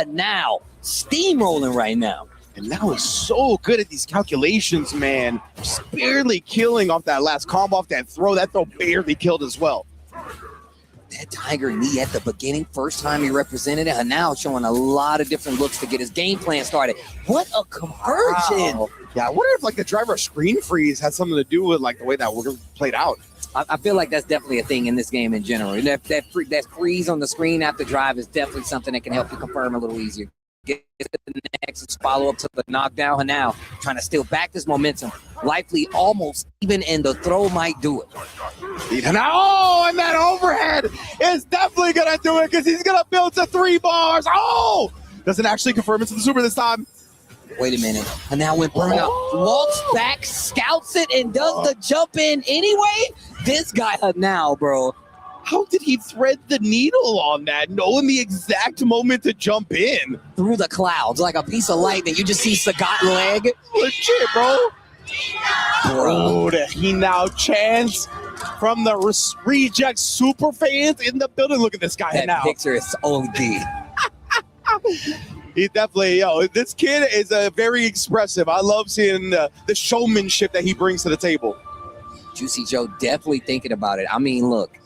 Now, steamrolling right now. And now is so good at these calculations, man. Just barely killing off that last combo, off that throw. That throw barely killed as well. That tiger knee at the beginning, first time he represented it, and now showing a lot of different looks to get his game plan started. What a conversion! Wow. Yeah, I wonder if like the driver screen freeze had something to do with like the way that we're played out. I feel like that's definitely a thing in this game in general. That freeze on the screen after drive is definitely something that can help you confirm a little easier. Get the next follow up to the knockdown. Now trying to steal back this momentum. Likely almost even, and the throw might do it. And that overhead is definitely gonna do it because he's gonna build to 3 bars. Oh, doesn't actually confirm it to the super this time. Wait a minute. And now when Burnout walks back, scouts it, and does the jump in anyway, this guy now, bro. How did he thread the needle on that, knowing the exact moment to jump in? Through the clouds, like a piece of lightning. You just see Sagat leg. Legit, bro. Bro, he now chants from the Reject super fans in the building. Look at this guy that now. Picture is OD. He definitely, this kid is very expressive. I love seeing the showmanship that he brings to the table. Juicy Joe definitely thinking about it. I mean, look.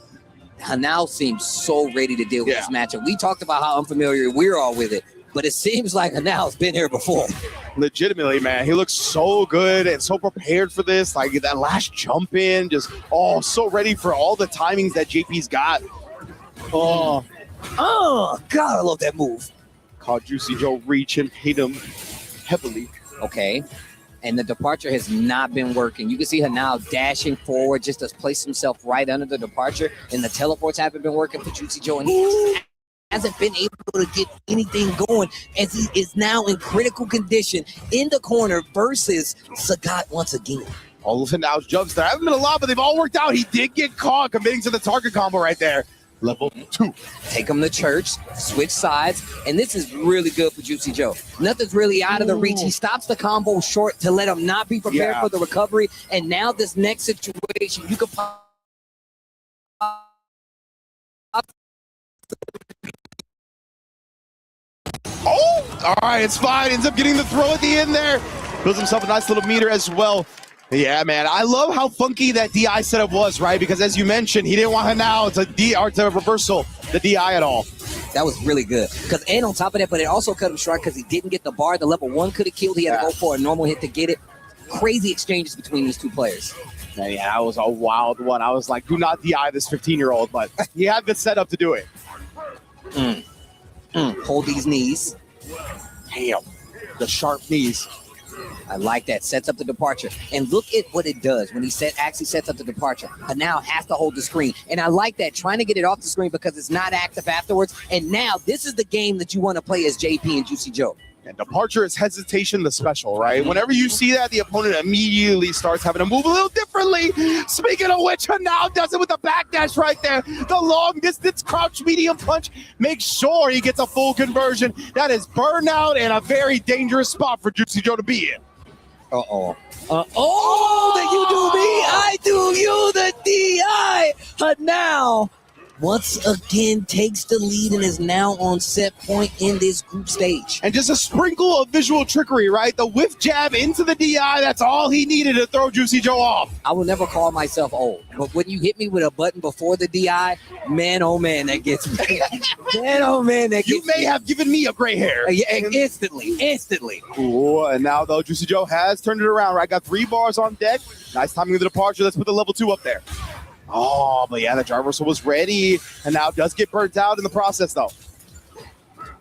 Hanao seems so ready to deal with this matchup. We talked about how unfamiliar we're all with it, but it seems like Hanao's been here before. Legitimately, man. He looks so good and so prepared for this. Like that last jump in, just so ready for all the timings that JP's got. Oh, God, I love that move. Caught Juicy Joe reach and hit him heavily. Okay. And the departure has not been working. You can see her now dashing forward just to place himself right under the departure. And the teleports haven't been working for Juicy Joe. And he hasn't been able to get anything going as he is now in critical condition in the corner versus Sagat once again. All of Hanao's jumps there haven't been a lot, but they've all worked out. He did get caught committing to the target combo right there. Level 2. Take him to church, switch sides, and this is really good for Juicy Joe. Nothing's really out of the reach. He stops the combo short to let him not be prepared for the recovery. And now this next situation, you could all right, it's fine. Ends up getting the throw at the end there. Builds himself a nice little meter as well. Yeah, man. I love how funky that DI setup was, right? Because as you mentioned, he didn't want Hanao to reversal the DI at all. That was really good. And on top of that, but it also cut him short because he didn't get the bar. The level 1 could have killed. He had to go for a normal hit to get it. Crazy exchanges between these two players. Yeah, that was a wild one. I was like, do not DI this 15-year-old, but he had the setup to do it. Hold these knees. Damn. The sharp knees. I like that. Sets up the departure. And look at what it does when he actually sets up the departure. But now has to hold the screen. And I like that, trying to get it off the screen because it's not active afterwards. And now this is the game that you want to play as JP and Juicy Joe. And departure is hesitation the special, right? Whenever you see that, the opponent immediately starts having to move a little differently. Speaking of which, now does it with the backdash right there. The long distance crouch medium punch. Make sure he gets a full conversion. That is burnout and a very dangerous spot for Juicy Joe to be in. That you do me, I do you, the DI. But now, once again, takes the lead and is now on set point in this group stage. And just a sprinkle of visual trickery, right? The whiff jab into the DI, that's all he needed to throw Juicy Joe off. I will never call myself old, but when you hit me with a button before the DI, man, oh man, that gets me. Man, oh man, that gets me. You may have given me a gray hair. Yeah, instantly. Cool, and now though, Juicy Joe has turned it around, right? Got 3 bars on deck. Nice timing of the departure. Let's put the level 2 up there. Oh, but yeah, the driver whistle was ready, and now does get burnt out in the process, though.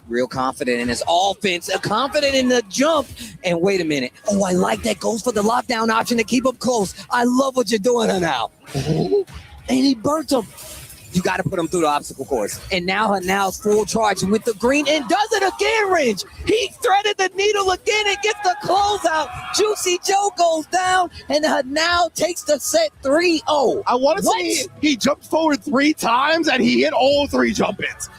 Real confident in his offense, confident in the jump. And wait a minute. Oh, I like that. Goes for the lockdown option to keep him close. I love what you're doing now. And he burnt him. You got to put him through the obstacle course. And now Hanau's full charge with the green and does it again, Ridge. He threaded the needle again and gets the closeout. Juicy Joe goes down and Hanau takes the set 3-0. I want to say he jumped forward 3 times and he hit all 3 jump-ins.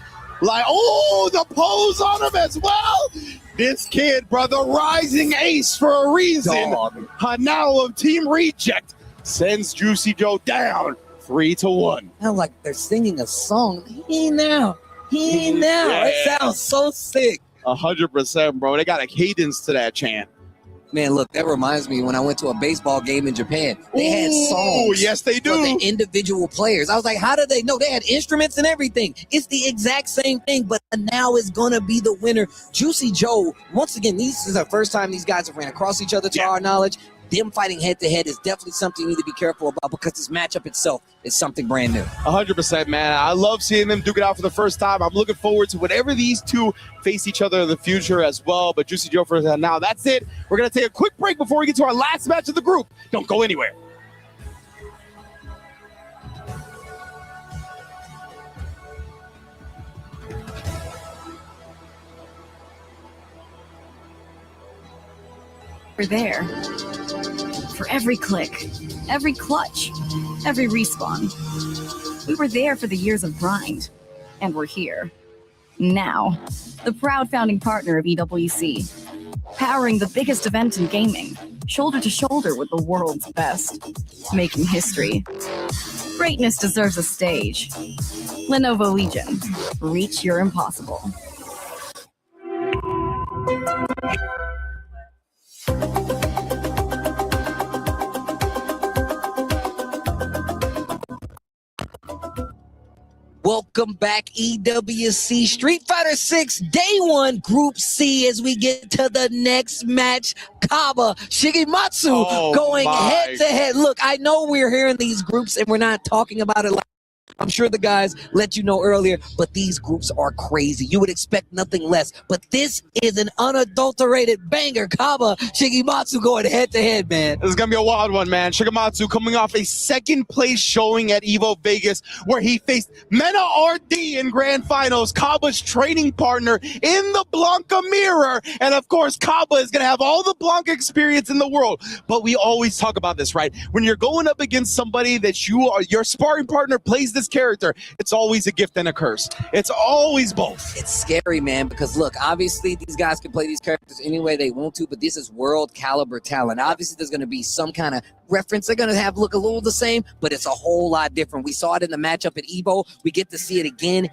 Like, the pose on him as well. This kid, brother, rising ace for a reason. Hanau of Team Reject sends Juicy Joe down 3-1. Sounds like they're singing a song. He now. It sounds so sick. 100%, bro. They got a cadence to that chant. Man, look, that reminds me when I went to a baseball game in Japan. They had songs. Yes, they do. For the individual players. I was like, how do they know? They had instruments and everything. It's the exact same thing, but now is going to be the winner. Juicy Joe, once again, this is the first time these guys have ran across each other to our knowledge. Them fighting head-to-head is definitely something you need to be careful about because this matchup itself is something brand new. 100%, man. I love seeing them duke it out for the first time. I'm looking forward to whenever these two face each other in the future as well. But Juicy Joe for now, that's it. We're going to take a quick break before we get to our last match of the group. Don't go anywhere. We're there. For every click, every clutch, every respawn. We were there for the years of grind, and we're here. Now, the proud founding partner of EWC, powering the biggest event in gaming, shoulder to shoulder with the world's best, making history. Greatness deserves a stage. Lenovo Legion, reach your impossible. Welcome back, EWC Street Fighter 6 Day 1 Group C as we get to the next match. Kaba Shigematsu going head to head. Look, I know we're hearing these groups and we're not talking about it like I'm sure the guys let you know earlier, but these groups are crazy. You would expect nothing less, but this is an unadulterated banger. Kaba Shigematsu going head to head, man. This is going to be a wild one, man. Shigematsu coming off a second place showing at Evo Vegas where he faced Mena RD in grand finals, Kaba's training partner in the Blanca mirror. And of course, Kaba is going to have all the Blanca experience in the world. But we always talk about this, right? When you're going up against somebody that your sparring partner plays this character, it's always a gift and a curse. It's always both. It's scary, man, because look, obviously these guys can play these characters any way they want to, but this is world caliber talent. Obviously there's going to be some kind of reference. They're going to have look a little the same, but it's a whole lot different. We saw it in the matchup at Evo. We get to see it again.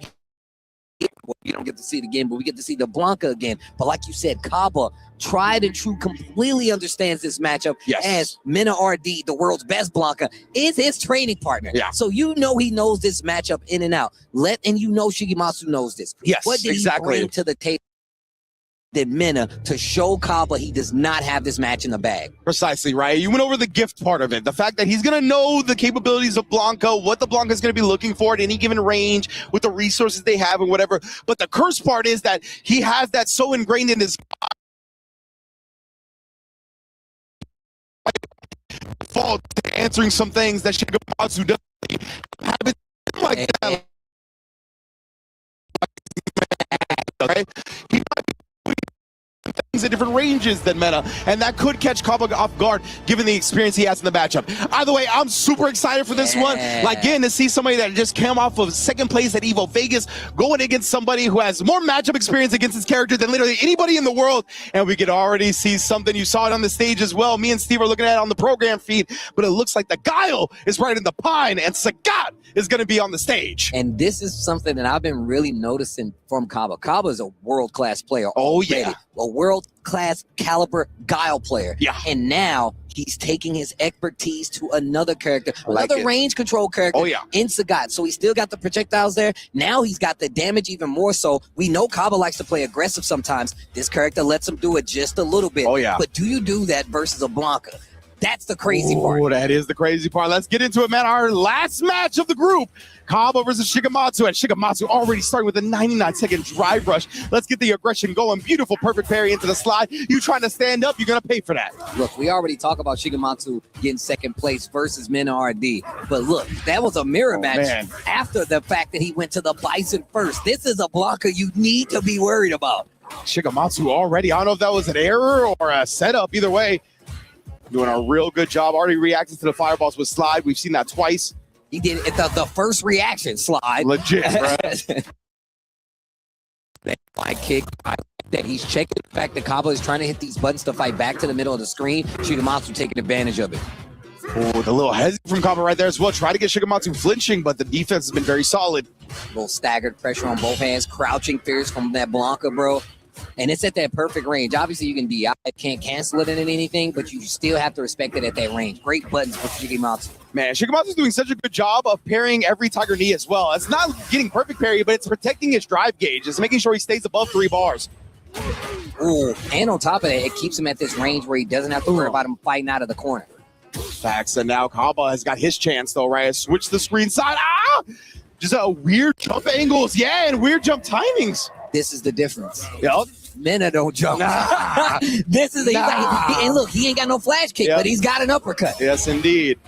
Well, you don't get to see it again, but we get to see the Blanca again. But like you said, Kaba, tried and true, completely understands this matchup as Mena RD, the world's best Blanca, is his training partner. So you know he knows this matchup in and out. And you know Shigematsu knows this. What did he bring to the table? Did Mena to show Kaba he does not have this match in the bag. Precisely, right? You went over the gift part of it. The fact that he's going to know the capabilities of Blanca, what the Blanca is going to be looking for at any given range with the resources they have and whatever. But the curse part is that he has that so ingrained in his fault to answering some things that Shigematsu doesn't have like that. Right? He might be things at different ranges than Mena, and that could catch Kaba off guard given the experience he has in the matchup. Either way, I'm super excited for this one. Like, again, to see somebody that just came off of second place at Evo Vegas going against somebody who has more matchup experience against his character than literally anybody in the world, and we could already see something. You saw it on the stage as well. Me and Steve are looking at it on the program feed, but it looks like the Guile is right in the pine, and Sagat is going to be on the stage. And this is something that I've been really noticing from Kaba. Kaba is a world-class player. A world-class caliber Guile player. And now he's taking his expertise to another character, another range control character in Sagat. So he's still got the projectiles there. Now he's got the damage even more so. We know Kaba likes to play aggressive sometimes. This character lets him do it just a little bit. But do you do that versus a Blanca? That's the crazy part. Oh, that is the crazy part. Let's get into it, man. Our last match of the group, Kaba versus Shigematsu. And Shigematsu already starting with a 99-second drive rush. Let's get the aggression going. Beautiful, perfect parry into the slide. You trying to stand up, you're going to pay for that. Look, we already talk about Shigematsu getting second place versus Mena RD. But look, that was a mirror match after the fact that he went to the Bison first. This is a Blanca you need to be worried about. Shigematsu already. I don't know if that was an error or a setup. Either way, doing a real good job. Already reacting to the fireballs with slide. We've seen that twice. He did it the first reaction slide. Legit, bro. That kick. I like that he's checking the fact that Kaba is trying to hit these buttons to fight back to the middle of the screen. Shigematsu taking advantage of it. Oh, the little hesitation from Kaba right there as well. Try to get Shigematsu flinching, but the defense has been very solid. Little staggered pressure on both hands, crouching fierce from that Blanca, bro. And it's at that perfect range. Obviously, you can DI, can't cancel it in anything, but you still have to respect it at that range. Great buttons for Shigematsu. Man, Shigematsu's doing such a good job of parrying every Tiger Knee as well. It's not getting perfect parry, but it's protecting his drive gauge. It's making sure he stays above 3 bars. Ooh, and on top of that, it keeps him at this range where he doesn't have to worry about him fighting out of the corner. Facts, and now Kaba has got his chance though, right? Switch the screen side. Ah! Just weird jump angles, yeah, and weird jump timings. This is the difference. Yep. Mena don't jump. This is and look, he ain't got no flash kick, but he's got an uppercut. Yes, indeed.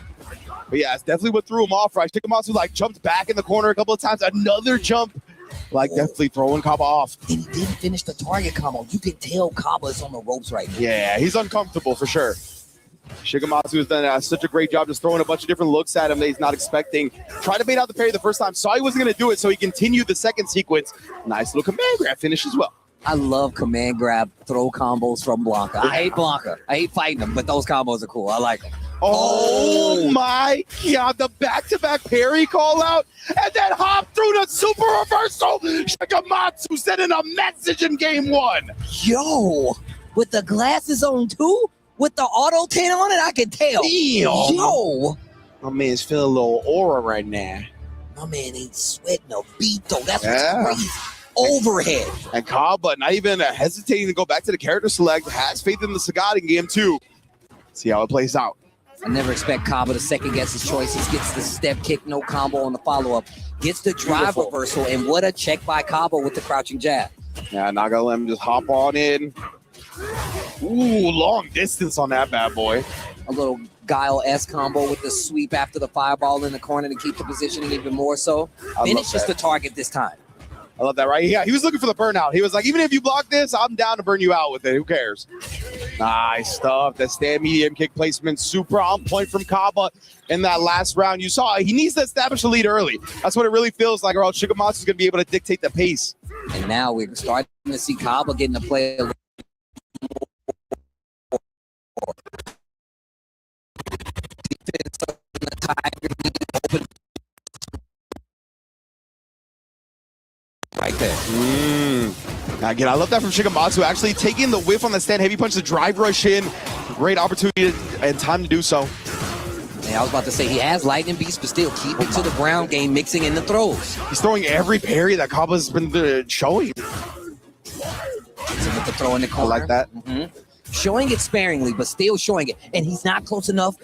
But yeah, it's definitely what threw him off, right? Shigematsu like jumped back in the corner a couple of times. Another jump, like definitely throwing Kaba off. And he didn't finish the target combo. You can tell Kaba is on the ropes right now. Yeah, he's uncomfortable for sure. Shigematsu has done such a great job just throwing a bunch of different looks at him that he's not expecting. Tried to bait out the parry the first time, saw he wasn't going to do it, so he continued the second sequence. Nice little command grab finish as well. I love command grab throw combos from Blanca. I hate Blanca. I hate fighting them, but those combos are cool. I like them. Oh my God, the back-to-back parry call out and then hop through the super reversal. Shigematsu sending a message in game 1. Yo, with the glasses on too? With the auto tint on it, I can tell. Damn. Yo. My man's feeling a little aura right now. My man ain't sweating a beat though. That's what's crazy. Overhead. And Kaba, not even hesitating to go back to the character select, has faith in the Sagat in game 2. See how it plays out. I never expect Kaba to second guess his choices. Gets the step kick, no combo on the follow-up. Gets the drive reversal, and what a check by Kaba with the crouching jab. Yeah, not gonna let him just hop on in. Ooh, long distance on that bad boy. A little Guile S combo with the sweep after the fireball in the corner to keep the positioning even more so. Finishes the target this time. I love that, right? Yeah, he was looking for the burnout. He was like, even if you block this, I'm down to burn you out with it. Who cares? Nice stuff. That stand medium kick placement, super on point from Kaba in that last round. You saw he needs to establish the lead early. That's what it really feels like, or else Shigematsu's going to be able to dictate the pace. And now we're starting to see Kaba getting to play a little more. Defense on the Tiger, open right there. Again, I love that from Shigematsu, actually taking the whiff on the stand heavy punch, the drive rush in. Great opportunity and time to do so. I was about to say he has lightning beast, but still keep it to the ground game, mixing in the throws. He's throwing every parry that Kaba's been showing. With the throw in the corner. I like that. Showing it sparingly, but still showing it. And he's not close enough.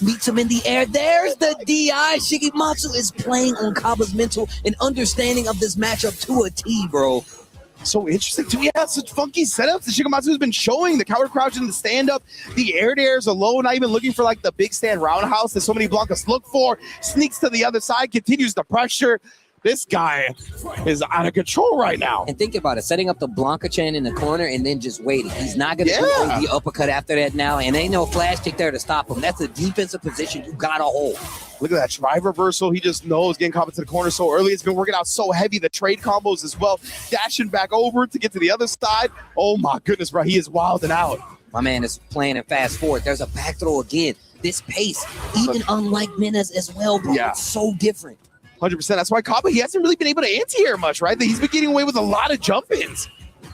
Meets him in the air. There's the DI. Shigematsu is playing on Kaba's mental and understanding of this matchup to a T, bro. So interesting too. Yeah, such funky setups that Shigematsu has been showing. The counter crouch and the stand up, the air to airs alone, not even looking for like the big stand roundhouse that so many Blancas look for. Sneaks to the other side, continues the pressure. This guy is out of control right now. And think about it, setting up the Blanca chain in the corner and then just waiting. He's not going to do the uppercut after that now, and ain't no flash kick there to stop him. That's a defensive position you got to hold. Look at that drive reversal. He just knows getting Kaba to the corner so early. It's been working out so heavy. The trade combos as well. Dashing back over to get to the other side. Oh my goodness, bro. He is wilding out. My man is playing in fast forward. There's a back throw again. This pace, even unlike Mena's as well, bro. Yeah. It's so different. 100%. That's why Kaba, he hasn't really been able to anti-air much, right? He's been getting away with a lot of jump-ins.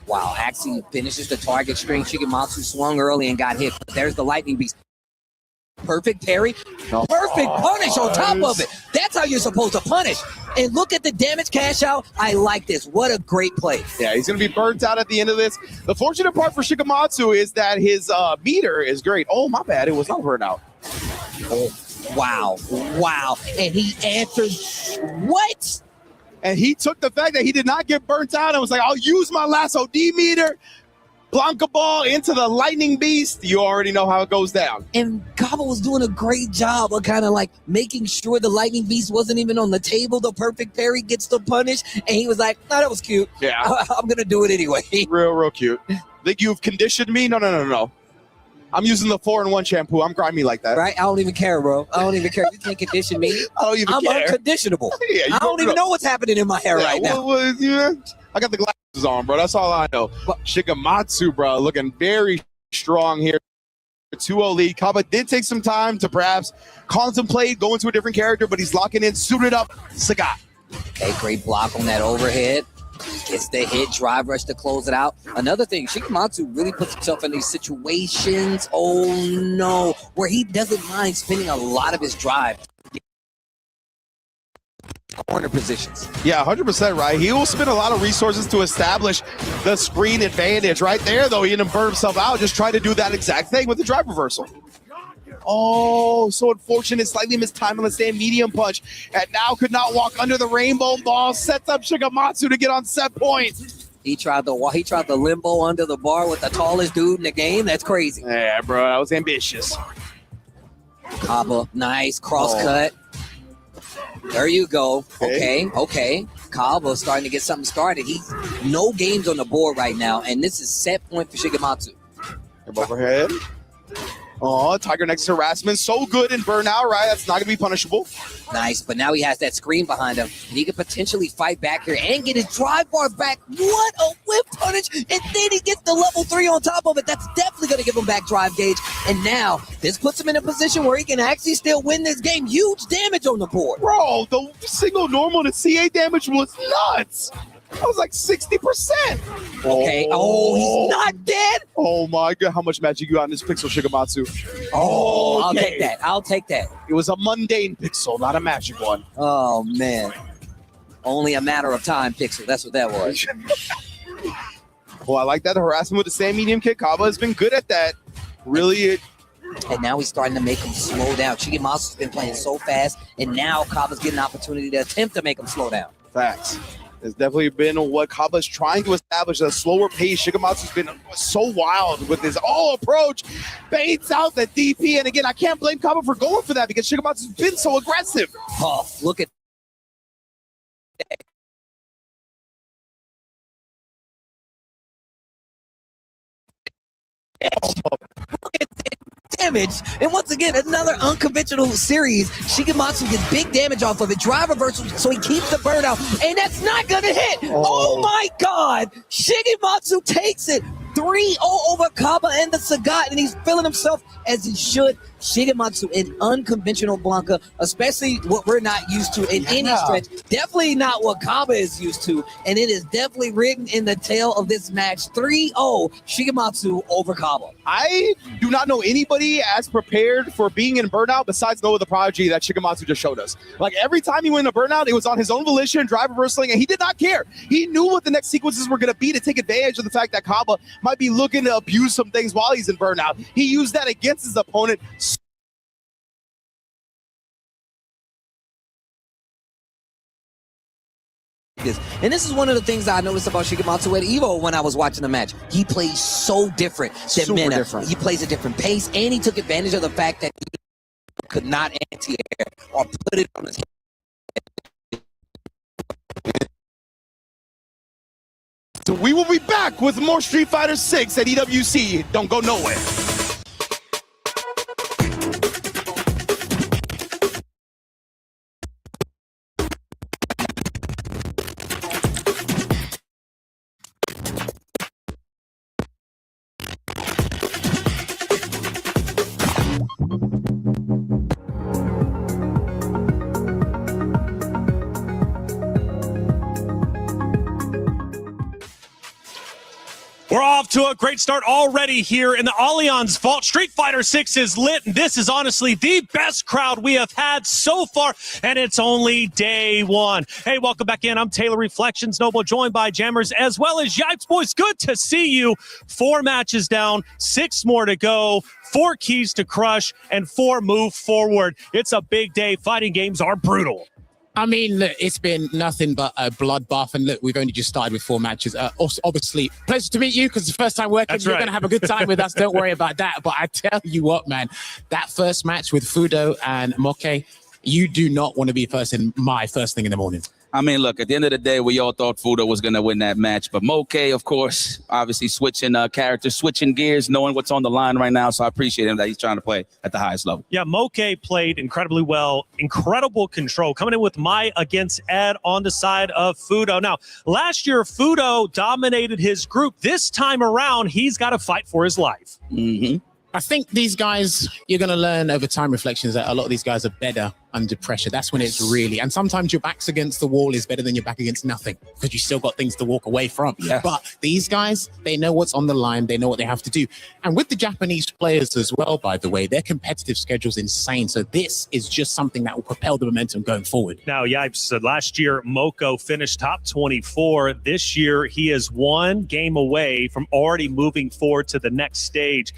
Wow, Axie finishes the target string. Shigematsu swung early and got hit. But there's the lightning beast. Perfect parry. Perfect punish on top of it. That's how you're supposed to punish. And look at the damage cash out. I like this. What a great play. Yeah, he's going to be burnt out at the end of this. The fortunate part for Shigematsu is that his meter is great. Oh, my bad. It was not burnt out. Oh. Wow. And he answered, what? And he took the fact that he did not get burnt out and was like, I'll use my last OD meter. Blanca ball into the lightning beast. You already know how it goes down. And Kaba was doing a great job of kind of like making sure the lightning beast wasn't even on the table. The perfect parry gets the punish. And he was like, oh, that was cute. Yeah. I'm going to do it anyway. Real cute. Think you've conditioned me? No. I'm using the 4-in-1 shampoo. I'm grimy like that. Right? I don't even care, bro. I don't even care. You can't condition me. I don't even care. I'm unconditionable. I don't even know what's happening in my hair right now. I got the glasses on, bro. That's all I know. But Shigematsu, bro, looking very strong here 2-0 lead. Kaba did take some time to perhaps contemplate going to a different character, but he's locking in, suited up, Sagat. Okay, great block on that overhead. Gets the hit, drive rush to close it out. Another thing, Shigematsu really puts himself in these situations, oh no, where he doesn't mind spending a lot of his drive. Corner positions. Yeah, 100% right. He will spend a lot of resources to establish the screen advantage. Right there, though, he didn't burn himself out, just trying to do that exact thing with the drive reversal. Oh, so unfortunate. Slightly missed time on the stand medium punch. And now could not walk under the rainbow ball. Sets up Shigematsu to get on set point. He tried the limbo under the bar with the tallest dude in the game. That's crazy. Yeah, bro, that was ambitious. Kaba, nice cross cut. There you go. Okay. Kaba starting to get something started. He's no games on the board right now, and this is set point for Shigematsu. Overhead. Oh, Tiger Next harassment. So good in burnout, right? That's not going to be punishable. Nice, but now he has that screen behind him. And he could potentially fight back here and get his drive bar back. What a whip punish. And then he gets the level 3 on top of it. That's definitely going to give him back drive gauge. And now this puts him in a position where he can actually still win this game. Huge damage on the board. Bro, the single normal to CA damage was nuts. That was like 60%. Okay. Oh, he's not dead. Oh my God. How much magic you got in this pixel, Shigematsu? Oh, I'll take that. I'll take that. It was a mundane pixel, not a magic one. Oh, man. Only a matter of time, pixel. That's what that was. Well, I like that. The harassment with the sand medium kick. Kaba has been good at that. Really. And now he's starting to make him slow down. Shigematsu's been playing so fast, and now Kaba's getting an opportunity to attempt to make him slow down. Facts. It's definitely been what Kaba's trying to establish, a slower pace. Shigematsu's been so wild with his approach. Baits out the DP. And again, I can't blame Kaba for going for that because Shigematsu's been so aggressive. Oh, look at Look at the damage. And once again, another unconventional series. Shigematsu gets big damage off of it. Drive reversal, so he keeps the burnout. And that's not going to hit. Oh my God. Shigematsu takes it. 3-0 over Kaba and the Sagat, and he's feeling himself as he should. Shigematsu, an unconventional Blanca, especially what we're not used to in any stretch. Definitely not what Kaba is used to, and it is definitely written in the tail of this match. 3-0 Shigematsu over Kaba. I do not know anybody as prepared for being in burnout besides Noah the Prodigy that Shigematsu just showed us. Like every time he went in a burnout, it was on his own volition, drive reversing, and he did not care. He knew what the next sequences were going to be to take advantage of the fact that Kaba might be looking to abuse some things while he's in burnout. He used that against his opponent. And this is one of the things I noticed about Shigematsu at Evo when I was watching the match. He plays so different than Mena. Different. He plays a different pace, and he took advantage of the fact that he could not anti-air or put it on his head. So we will be back with more Street Fighter 6 at EWC. Don't go nowhere. We're off to a great start already here in the Allianz Vault. Street Fighter 6 is lit, and this is honestly the best crowd we have had so far, and it's only day one. Hey, welcome back in. I'm Taylor Reflections Noble, joined by Jammers as well as Yipes. Boys, good to see you. 4 matches down, 6 more to go, 4 keys to crush, and 4 move forward. It's a big day. Fighting games are brutal. I mean, look, it's been nothing but a bloodbath, and look, we've only just started with 4 matches. Also, obviously, pleasure to meet you because it's the first time working. That's You're right. going to have a good time with us. Don't worry about that. But I tell you what, man, that first match with Fudo and Moke, you do not want to be first in my first thing in the morning. I mean, look, at the end of the day, we all thought Fudo was going to win that match. But Moke, of course, obviously switching characters, switching gears, knowing what's on the line right now. So I appreciate him that he's trying to play at the highest level. Yeah, Moke played incredibly well. Incredible control. Coming in with Mai against Ed on the side of Fudo. Now, last year, Fudo dominated his group. This time around, he's got to fight for his life. Mm-hmm. I think these guys, you're going to learn over time reflections that a lot of these guys are better under pressure. That's when it's really, and sometimes your back's against the wall is better than your back against nothing because you still got things to walk away from. Yeah. But these guys, they know what's on the line. They know what they have to do. And with the Japanese players as well, by the way, their competitive schedule is insane. So this is just something that will propel the momentum going forward. Now, Yipes, last year, Moko finished top 24. This year, he is one game away from already moving forward to the next stage.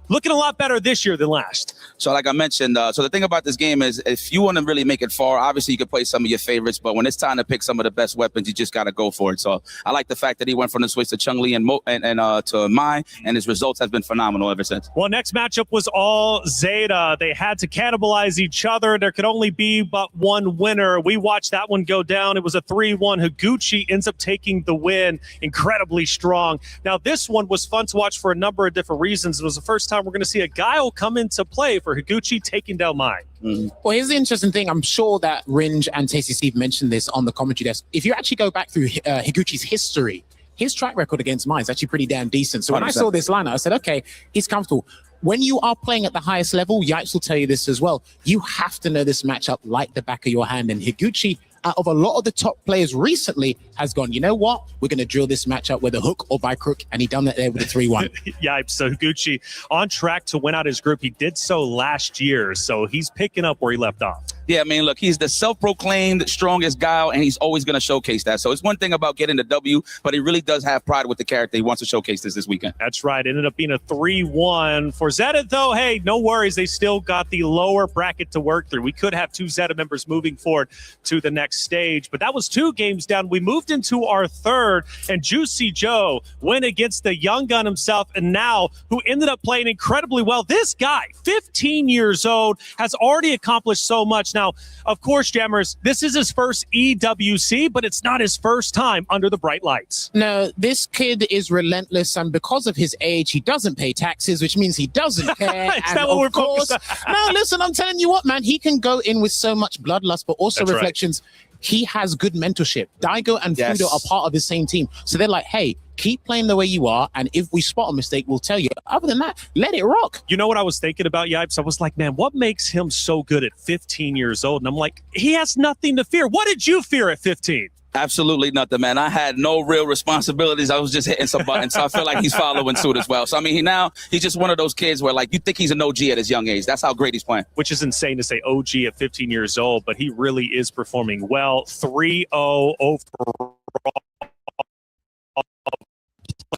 Looking a lot better this year than last. So like I mentioned, so the thing about this game is if you want to really make it far, obviously you can play some of your favorites, but when it's time to pick some of the best weapons, you just got to go for it. So I like the fact that he went from the switch to Chun-Li and to Mai, and his results have been phenomenal ever since. Well, next matchup was all Zeta. They had to cannibalize each other. There could only be but one winner. We watched that one go down. It was a 3-1. Higuchi ends up taking the win. Incredibly strong. Now, this one was fun to watch for a number of different reasons. It was the first time we're going to see a Guile come into play for Higuchi taking down Mai. Well, here's the interesting thing. I'm sure that Ringe and Tasty Steve mentioned this on the commentary desk. If you actually go back through Higuchi's history, his track record against Mai is actually pretty damn decent. So when 100%. I saw this lineup, I said, okay, he's comfortable. When you are playing at the highest level, Yipes will tell you this as well. You have to know this matchup like the back of your hand. And Higuchi, out of a lot of the top players recently, has gone, you know what? We're going to drill this matchup with a hook or by crook. And he done that there with a 3-1. Yipes. So Higuchi on track to win out his group. He did so last year. So he's picking up where he left off. Yeah, I mean, look, he's the self-proclaimed strongest Guile, and he's always going to showcase that. So it's one thing about getting the W, but he really does have pride with the character. He wants to showcase this weekend. That's right. Ended up being a 3-1. For Zeta, though, hey, no worries. They still got the lower bracket to work through. We could have two Zeta members moving forward to the next stage, but that was 2 games down. We moved into our third, and Juicy Joe went against the young gun himself, and now who ended up playing incredibly well. This guy, 15 years old, has already accomplished so much. Now, of course, Jammers, this is his first EWC, but it's not his first time under the bright lights. No, this kid is relentless, and because of his age, he doesn't pay taxes, which means he doesn't care. Is that what we're focused on? No, listen, I'm telling you what, man, he can go in with so much bloodlust, but also That's reflections. Right. He has good mentorship. Daigo and Fudo are part of the same team. So they're like, hey, keep playing the way you are. And if we spot a mistake, we'll tell you. Other than that, let it rock. You know what I was thinking about, Yipes? I was like, man, what makes him so good at 15 years old? And I'm like, he has nothing to fear. What did you fear at 15? Absolutely nothing, man. I had no real responsibilities. I was just hitting some buttons. So I feel like he's following suit as well. So, I mean, he's just one of those kids where, like, you think he's an OG at his young age. That's how great he's playing. Which is insane to say OG at 15 years old, but he really is performing well. 3-0 overall.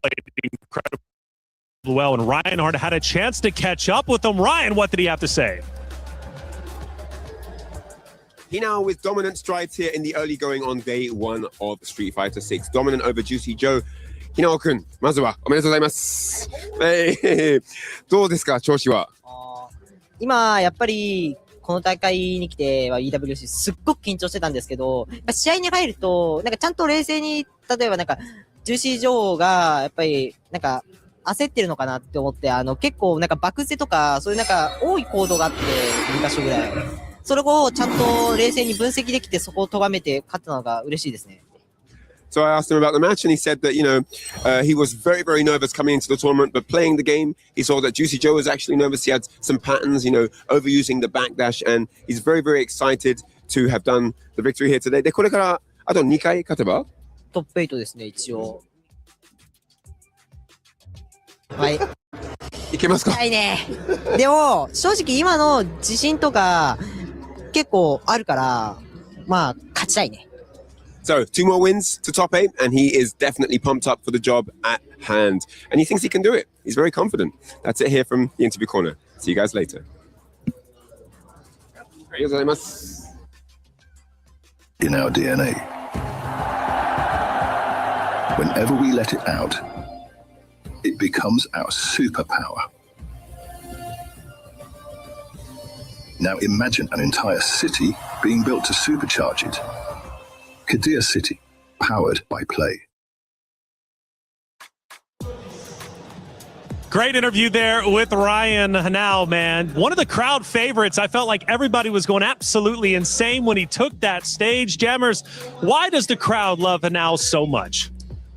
Played incredibly well, and Reinhardt had a chance to catch up with him. Ryan, what did he have to say? Hinao with dominant strides here in the early going on day 1 of Street Fighter 6. Dominant over Juicy Joe. Hinao-kun, まずはおめでとうございます。どうですか、調子は。今、やっぱり、この大会に来ては EWC すっごく緊張してたんですけど、やっぱ試合に入ると、なんかちゃんと冷静に、例えばなんか、ジューシー女王が、やっぱり、なんか、焦ってるのかなって思って、結構なんか爆捨てとか、そういうなんか、多い行動があって、2カ所ぐらい。それをちゃんと冷静に分析できて、そこを咎めて勝ったのが嬉しいですね。So I asked him about the match, and he said that, he was very, very nervous coming into the tournament, but playing the game, he saw that Juicy Joe was actually nervous. He had some patterns, overusing the backdash, and he's very, very excited to have done the victory here today. で、これから、あと2回勝てばトップ8ですね、一応。はい。いけますか？はいね。でも、正直今の自信とか、結構あるから、まあ、勝ちたいね。So, 2 more wins to top 8, and he is definitely pumped up for the job at hand. And he thinks he can do it. He's very confident. That's it here from the interview corner. See you guys later. In our DNA, whenever we let it out, it becomes our superpower. Now imagine an entire city being built to supercharge it. Kadir City, powered by play. Great interview there with Ryan Hanau, man. One of the crowd favorites. I felt like everybody was going absolutely insane when he took that stage. Jammers, why does the crowd love Hanau so much?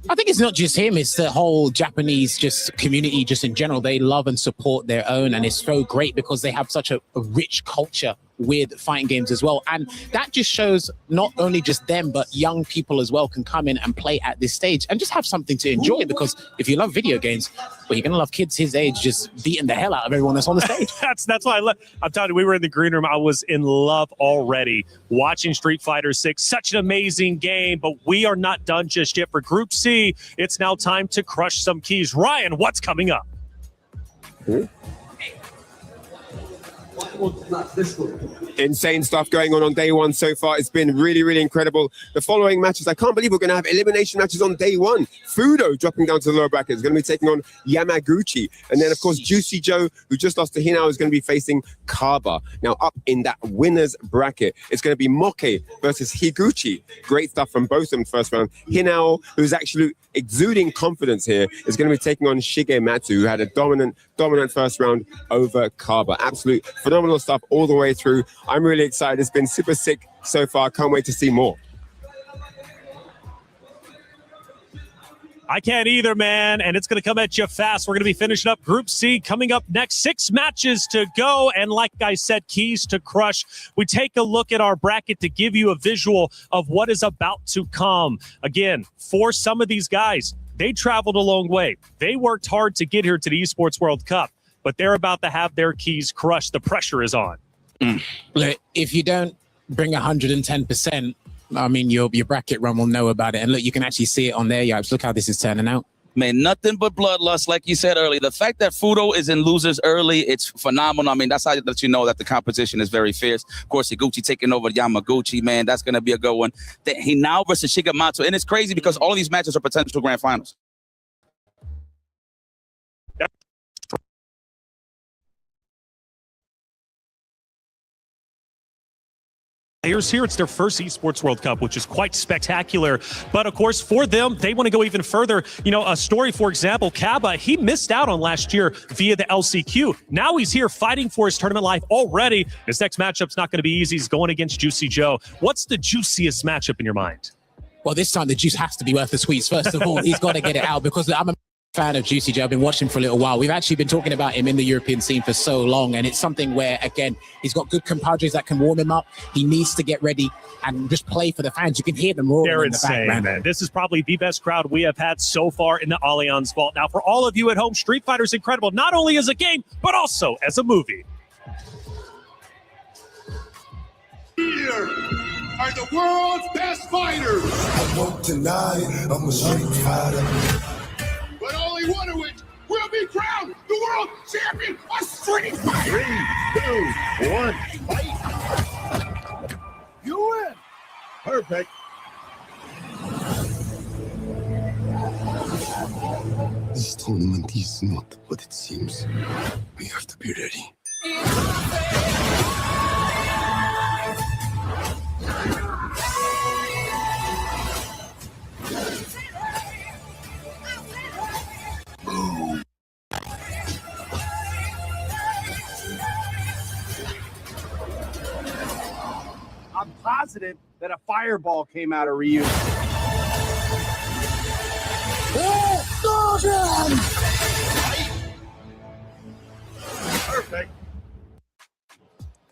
I think it's not just him, it's the whole Japanese just community just in general. They love and support their own, and it's so great because they have such a rich culture with fighting games as well. And that just shows not only just them, but young people as well can come in and play at this stage and just have something to enjoy, because if you love video games, well, you're going to love kids his age just beating the hell out of everyone that's on the stage. That's why I'm telling you, we were in the green room. I was in love already watching Street Fighter 6. Such an amazing game, but we are not done just yet. For Group C, it's now time to crush some keys. Ryan, what's coming up? Insane stuff going on day one so far. It's been really, really incredible. The following matches, I can't believe we're going to have elimination matches on day one. Fudo dropping down to the lower bracket is going to be taking on Yamaguchi. And then, of course, Juicy Joe, who just lost to Hinao, is going to be facing Kaba. Now, up in that winner's bracket, it's going to be Moke versus Higuchi. Great stuff from both of them first round. Hinao, who's actually exuding confidence here, is going to be taking on Shigematsu, who had a dominant first round over Kaba. Absolute phenomenal stuff all the way through. I'm really excited. It's been super sick so far. Can't wait to see more. I can't either, man, and it's going to come at you fast. We're going to be finishing up Group C coming up next. 6 matches to go, and like I said, keys to crush. We take a look at our bracket to give you a visual of what is about to come. Again, for some of these guys, they traveled a long way. They worked hard to get here to the Esports World Cup, but they're about to have their keys crushed. The pressure is on. Look, if you don't bring 110%, I mean, your bracket run will know about it. And look, you can actually see it on there. Yeah, look how this is turning out. Man, nothing but bloodlust, like you said earlier. The fact that Fudo is in losers early, it's phenomenal. I mean, that's how that you know that the competition is very fierce. Of course, Higuchi taking over Yamaguchi, man, that's going to be a good one. Hinao versus Shigematsu. And it's crazy because all of these matches are potential grand finals. Here, it's their first Esports World Cup, which is quite spectacular. But of course, for them, they want to go even further. You know, a story, for example, Kaba, he missed out on last year via the LCQ. Now he's here fighting for his tournament life already. His next matchup's not going to be easy. He's going against Juicy Joe. What's the juiciest matchup in your mind? Well, this time the juice has to be worth the squeeze. First of all, he's got to get it out because I'm a fan of Juicy Joe. I've been watching him for a little while. We've actually been talking about him in the European scene for so long, and it's something where, again, he's got good compadres that can warm him up. He needs to get ready and just play for the fans. You can hear them roaring. They're in the insane, background. man. This is probably the best crowd we have had so far in the Allianz Vault. Now, for all of you at home, Street Fighter is incredible, not only as a game, but also as a movie. Here are the world's best fighters. I won't deny I'm a street fighter. But only one of which will be crowned the world champion of Street Fighter. 3, 2, 1, fight. You win. Perfect. This tournament is not what it seems. We have to be ready. I'm positive that a fireball came out of Ryu. Perfect.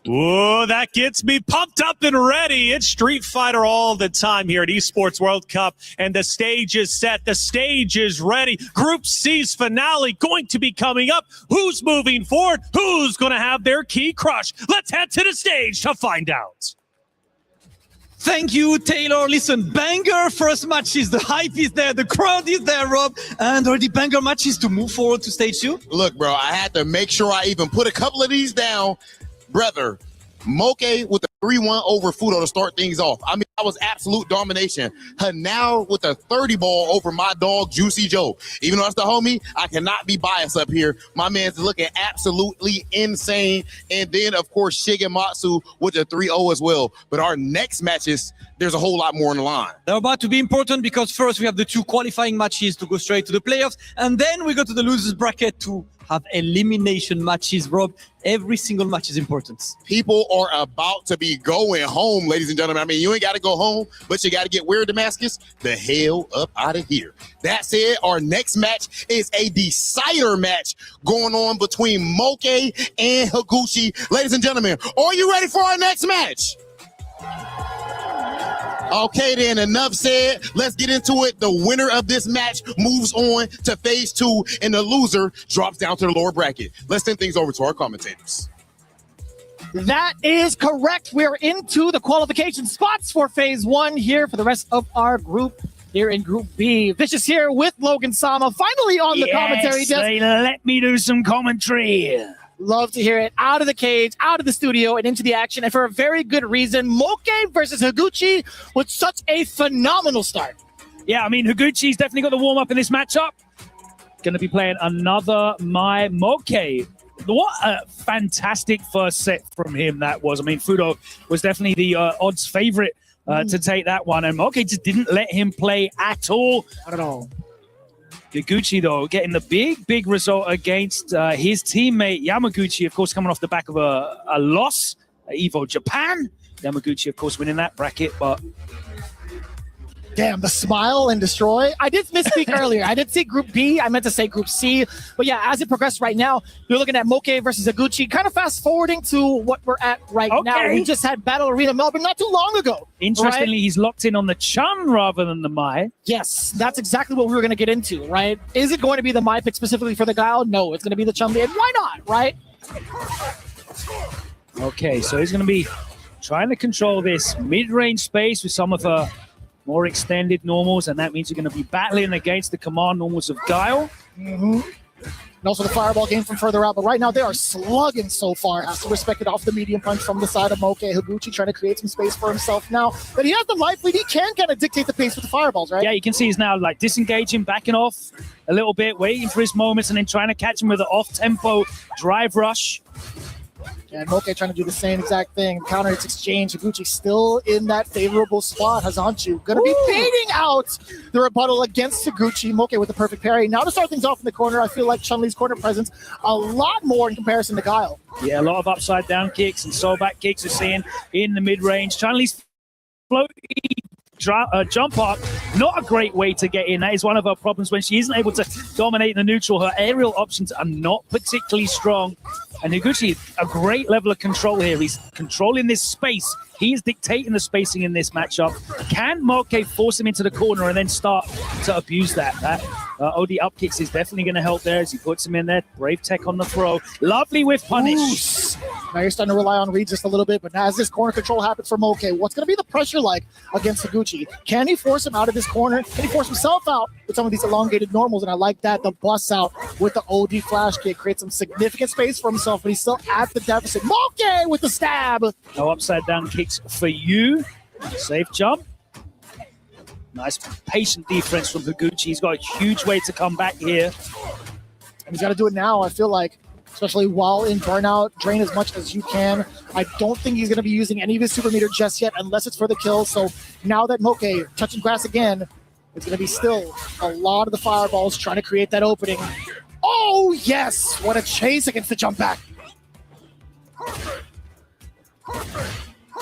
Whoa, that gets me pumped up and ready. It's Street Fighter all the time here at Esports World Cup, and the stage is set. The stage is ready. Group C's finale going to be coming up. Who's moving forward? Who's going to have their key crush? Let's head to the stage to find out. Thank you, Taylor. Listen, banger first matches. The hype is there. The crowd is there, Rob. And already banger matches to move forward to stage 2. Look, bro, I had to make sure I even put a couple of these down. Brother, Moke with the 3-1 over Fudo to start things off. I mean, that was absolute domination. Hanao with a 30 ball over my dog, Juicy Joe. Even though that's the homie, I cannot be biased up here. My man's looking absolutely insane. And then, of course, Shigematsu with a 3-0 as well. But our next matches, there's a whole lot more on the line. They're about to be important because first we have the 2 qualifying matches to go straight to the playoffs. And then we go to the losers bracket to have elimination matches, Rob. Every single match is important. People are about to be going home, ladies and gentlemen. I mean, you ain't got to go home, but you got to get where, Damascus? The hell up out of here. That said, our next match is a decider match going on between Moke and Higuchi. Ladies and gentlemen, are you ready for our next match? Okay, then, enough said. Let's get into it. The winner of this match moves on to phase 2, and the loser drops down to the lower bracket. Let's send things over to our commentators. That is correct. We're into the qualification spots for phase 1 here for the rest of our group. Here in Group B, Vicious here with Logan Sama, finally on the commentary desk. They let me do some commentary. Love to hear it. Out of the cage, out of the studio, and into the action, and for a very good reason. Moke versus Higuchi with such a phenomenal start. Yeah, I mean, Higuchi's definitely got the warm-up in this matchup. Going to be playing another My Moke. What a fantastic first set from him that was. I mean, Fudo was definitely the odds favorite to take that one, and Moke just didn't let him play at all. Not at all. Higuchi, though, getting the big result against his teammate Yamaguchi, of course, coming off the back of a loss at Evo Japan. Yamaguchi, of course, winning that bracket, but... Damn, the smile and destroy. I did misspeak earlier. I did say Group B. I meant to say Group C. But yeah, as it progressed right now, you're looking at Moke versus Higuchi. Kind of fast forwarding to what we're at right now. We just had Battle Arena Melbourne not too long ago. Interestingly, he's locked in on the Chun rather than the Mai. Yes, that's exactly what we were going to get into, right? Is it going to be the Mai pick specifically for the Guile? No, it's going to be the Chun. And why not, right? Okay, so he's going to be trying to control this mid-range space with some of the more extended normals, and that means you're going to be battling against the command normals of Guile. And also the fireball game from further out, but right now they are slugging so far. Has to respect it off the medium punch from the side of Moke. Higuchi trying to create some space for himself now. But he has the life lead. He can kind of dictate the pace with the fireballs, right? Yeah, you can see he's now like disengaging, backing off a little bit, waiting for his moments, and then trying to catch him with an off-tempo drive rush. And Moke trying to do the same exact thing. Counter hits exchange. Higuchi still in that favorable spot. Hazanchu going to be baiting out the rebuttal against Higuchi. Moke with the perfect parry. Now to start things off in the corner, I feel like Chun-Li's corner presence a lot more in comparison to Guile. Yeah, a lot of upside down kicks and soul back kicks we're seeing in the mid-range. Chun-Li's floaty jump up, not a great way to get in. That is one of her problems when she isn't able to dominate the neutral. Her aerial options are not particularly strong. And Higuchi, a great level of control here. He's controlling this space. He is dictating the spacing in this matchup. Can Moke force him into the corner and then start to abuse that? That OD up kicks is definitely going to help there as he puts him in there. Brave tech on the throw. Lovely with punish. Now you're starting to rely on Reed just a little bit, but as this corner control happens for Moke, what's going to be the pressure like against Higuchi? Can he force him out of this corner? Can he force himself out with some of these elongated normals? And I like that. The bust out with the OD flash kick creates some significant space for himself, but he's still at the deficit. Moke with the stab. No upside down kicks for you. Safe jump. Nice patient defense from Higuchi. He's got a huge way to come back here. And he's got to do it now, I feel like, especially while in burnout. Drain as much as you can. I don't think he's going to be using any of his super meter just yet unless it's for the kill. So now that Moke touching grass again, it's going to be still a lot of the fireballs trying to create that opening. Oh, yes! What a chase against the jump back.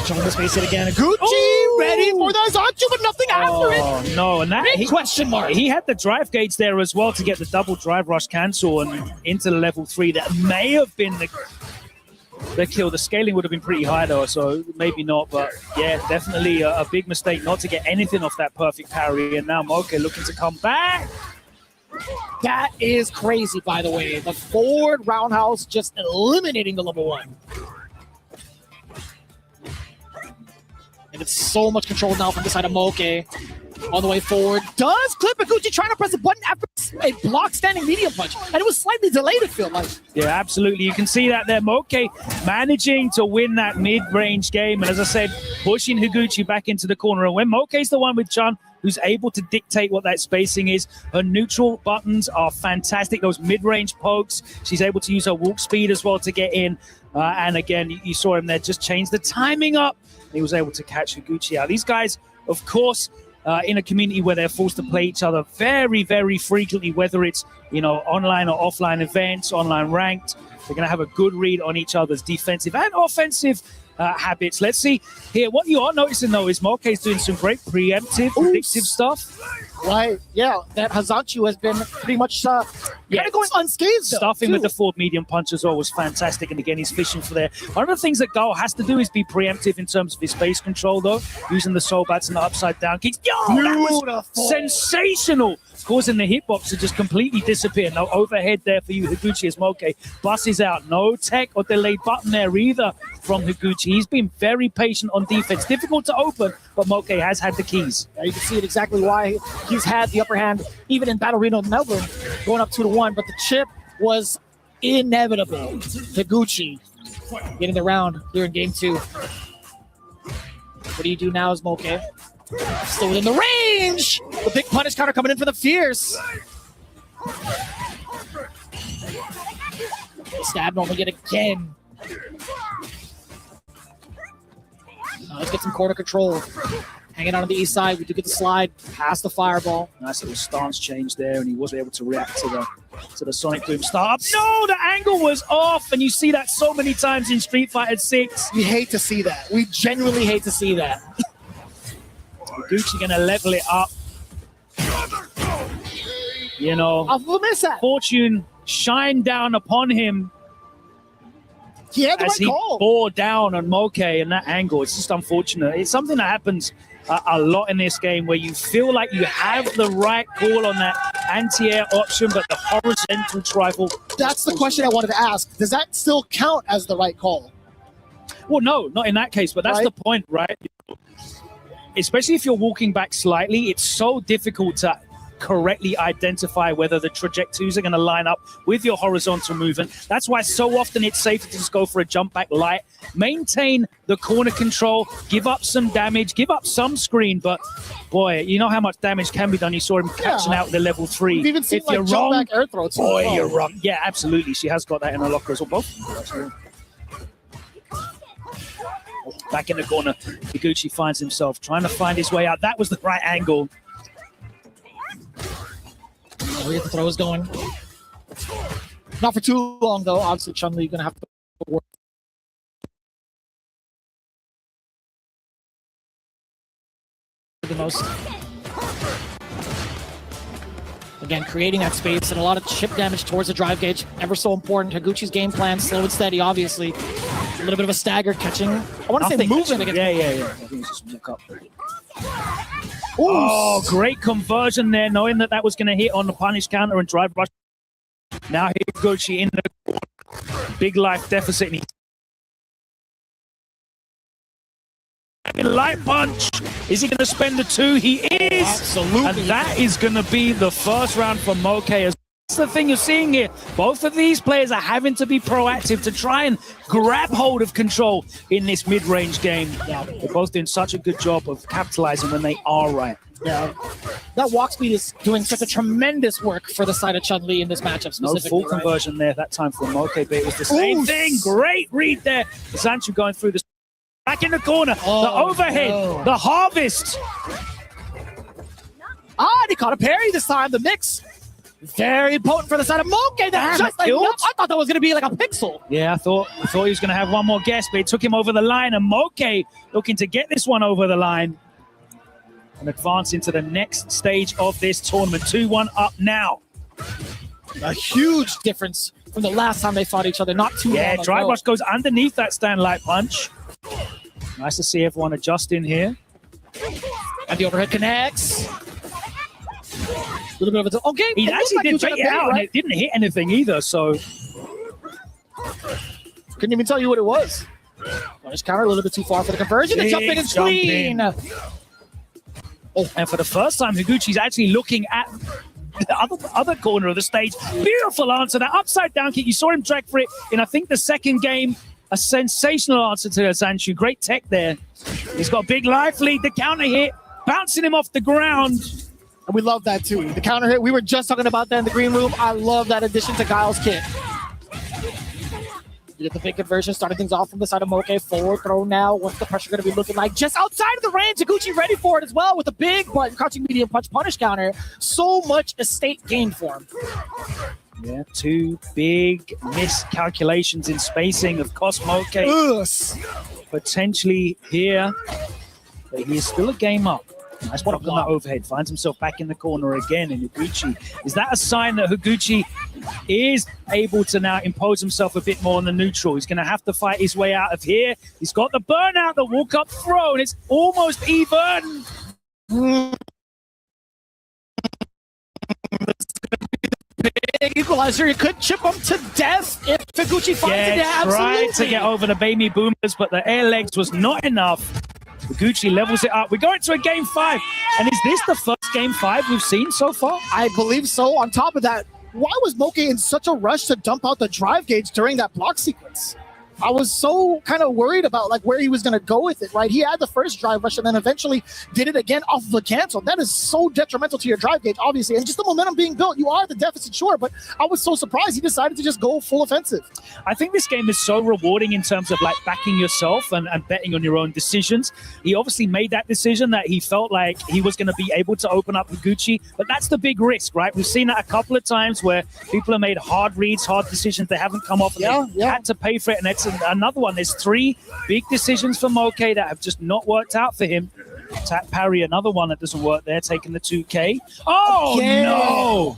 Showing the space hit again. Higuchi ready for the Zanchu, but nothing after it. Oh, no. And that question mark. He had the drive gauge there as well to get the double drive rush cancel and into the level 3. That may have been the kill. The scaling would have been pretty high, though, so maybe not. But, yeah, definitely a big mistake not to get anything off that perfect parry. And now Moke looking to come back. That is crazy, by the way. The forward roundhouse just eliminating the level 1. And it's so much control now from the side of Moke. On the way forward. Does clip Higuchi trying to press a button after a block standing medium punch. And it was slightly delayed, it felt like. Yeah, absolutely. You can see that there. Moke managing to win that mid-range game. And as I said, pushing Higuchi back into the corner. And when Moke's the one with Chun, who's able to dictate what that spacing is. Her neutral buttons are fantastic. Those mid-range pokes. She's able to use her walk speed as well to get in. And again, you saw him there just change the timing up. He was able to catch Higuchi out. These guys, of course, in a community where they're forced to play each other very, very frequently, whether it's, online or offline events, online ranked. They're going to have a good read on each other's defensive and offensive habits. Let's see here. What you are noticing, though, is Moke is doing some great preemptive, predictive stuff. Right, yeah. That Hazanchu has been pretty much kind of going unscathed. Stuffing with the forward medium punch as well was fantastic. And again, he's fishing for there. One of the things that Gao has to do is be preemptive in terms of his space control, though, using the soul bats and the upside down kicks. Yo, that was sensational, causing the hitbox to just completely disappear. No overhead there for you, Higuchi, as Moke buses out. No tech or delayed button there either from Higuchi. He's been very patient on defense. Difficult to open, but Moke has had the keys. Yeah, you can see it exactly why he's had the upper hand, even in Battle Arena Melbourne, going up 2-1. But the chip was inevitable. Higuchi getting the round here in game 2. What do you do now as Moke? Still within the range! The big punish counter coming in for the Fierce. Stab normal yet again. Let's get some corner control. Hanging on the east side, we do get the slide past the fireball. Nice little stance change there, and he was able to react to the Sonic Boom start. No, the angle was off, and you see that so many times in Street Fighter 6. We hate to see that. We genuinely hate to see that. Gucci gonna level it up. Fortune shined down upon him. He had the as right he call. bore down on Moke in that angle. It's just unfortunate. It's something that happens a lot in this game where you feel like you have the right call on that anti-air option, but the horizontal trifle. That's the question I wanted to ask. Does that still count as the right call? Well, no, not in that case, but that's the point, right? Especially if you're walking back slightly, it's so difficult to correctly identify whether the trajectories are going to line up with your horizontal movement. That's why so often it's safer to just go for a jump back light, maintain the corner control, give up some damage, give up some screen, but boy, you know how much damage can be done. You saw him catching out the level 3. We've even seen if you're jump wrong, back air throw too. boy, you're wrong. Yeah, absolutely. She has got that in her locker as well. Both. Back in the corner, Higuchi finds himself trying to find his way out. That was the right angle. We get the throws going. Not for too long, though. Obviously, Chun-Li going to have to work. The most. Again, creating that space and a lot of chip damage towards the drive gauge. Ever so important. Higuchi's game plan, slow and steady, obviously. A little bit of a stagger catching. I want to say moving against. Yeah. I think it's just look up. Oh, great conversion there, knowing that was going to hit on the punish counter and drive rush. Now Higuchi in the corner. Big life deficit. Light punch. Is he going to spend the 2? He is. Absolutely. And that is going to be the first round for Moke. That's the thing you're seeing here. Both of these players are having to be proactive to try and grab hold of control in this mid-range game. Yeah, they're both doing such a good job of capitalizing when they are right. Yeah, that walk speed is doing such a tremendous work for the side of Chun-Li in this matchup No specifically. full conversion there that time for Moke, but it was the same thing. Great read there. Sancho going through the back in the corner. The overhead, the harvest. They caught a parry this time. The mix. Very potent for the side of Moke. That's just like, I thought that was going to be like a pixel. Yeah, I thought he was going to have one more guess, but it took him over the line. And Moke looking to get this one over the line and advance into the next stage of this tournament. 2-1 up now. A huge difference from the last time they fought each other. Not too long ago. Drive rush goes underneath that stand light punch. Nice to see everyone adjust in here. And the overhead connects. A little bit of a... Okay. He actually did take it out, and it didn't hit anything either, so... Couldn't even tell you what it was. Punish counter a little bit too far for the conversion. The jump in is clean. Oh, and for the first time, Higuchi's actually looking at the other corner of the stage. Beautiful answer. That upside down kick, you saw him track for it in, I think, the second game. A sensational answer to Sanchu. Great tech there. He's got a big life lead. The counter hit, bouncing him off the ground. And we love that too. The counter hit, we were just talking about that in the green room. I love that addition to Guile's kit. You get the big conversion, starting things off from the side of Moke. Forward throw now. What's the pressure going to be looking like? Just outside of the range. Higuchi ready for it as well with a big button, crouching medium punch punish counter. So much estate gained for him. Yeah, two big miscalculations in spacing of Moke. Potentially here, but he is still a game up. Nice block on that overhead. Finds himself back in the corner again. And Higuchi, is that a sign that Higuchi is able to now impose himself a bit more on the neutral? He's going to have to fight his way out of here. He's got the burnout, the walk-up throw, and it's almost even. Big equalizer. He could chip him to death if Higuchi finds it. Yeah, tried to get over the baby boomers, but the air legs was not enough. Higuchi levels it up. We go into a game 5. And is this the first game 5 we've seen so far? I believe so. On top of that, why was Moke in such a rush to dump out the drive gauge during that block sequence? I was so kind of worried about like where he was going to go with it, right? He had the first drive rush and then eventually did it again off of a cancel. That is so detrimental to your drive gauge, obviously. And just the momentum being built, you are at the deficit, sure, but I was so surprised he decided to just go full offensive. I think this game is so rewarding in terms of like backing yourself and betting on your own decisions. He obviously made that decision that he felt like he was going to be able to open up Higuchi, but that's the big risk, right? We've seen that a couple of times where people have made hard reads, hard decisions, they haven't come off and they had to pay for it, and that's another one. There's 3 big decisions for Moke that have just not worked out for him. Tap parry, another one that doesn't work there, taking the 2K. Oh, no!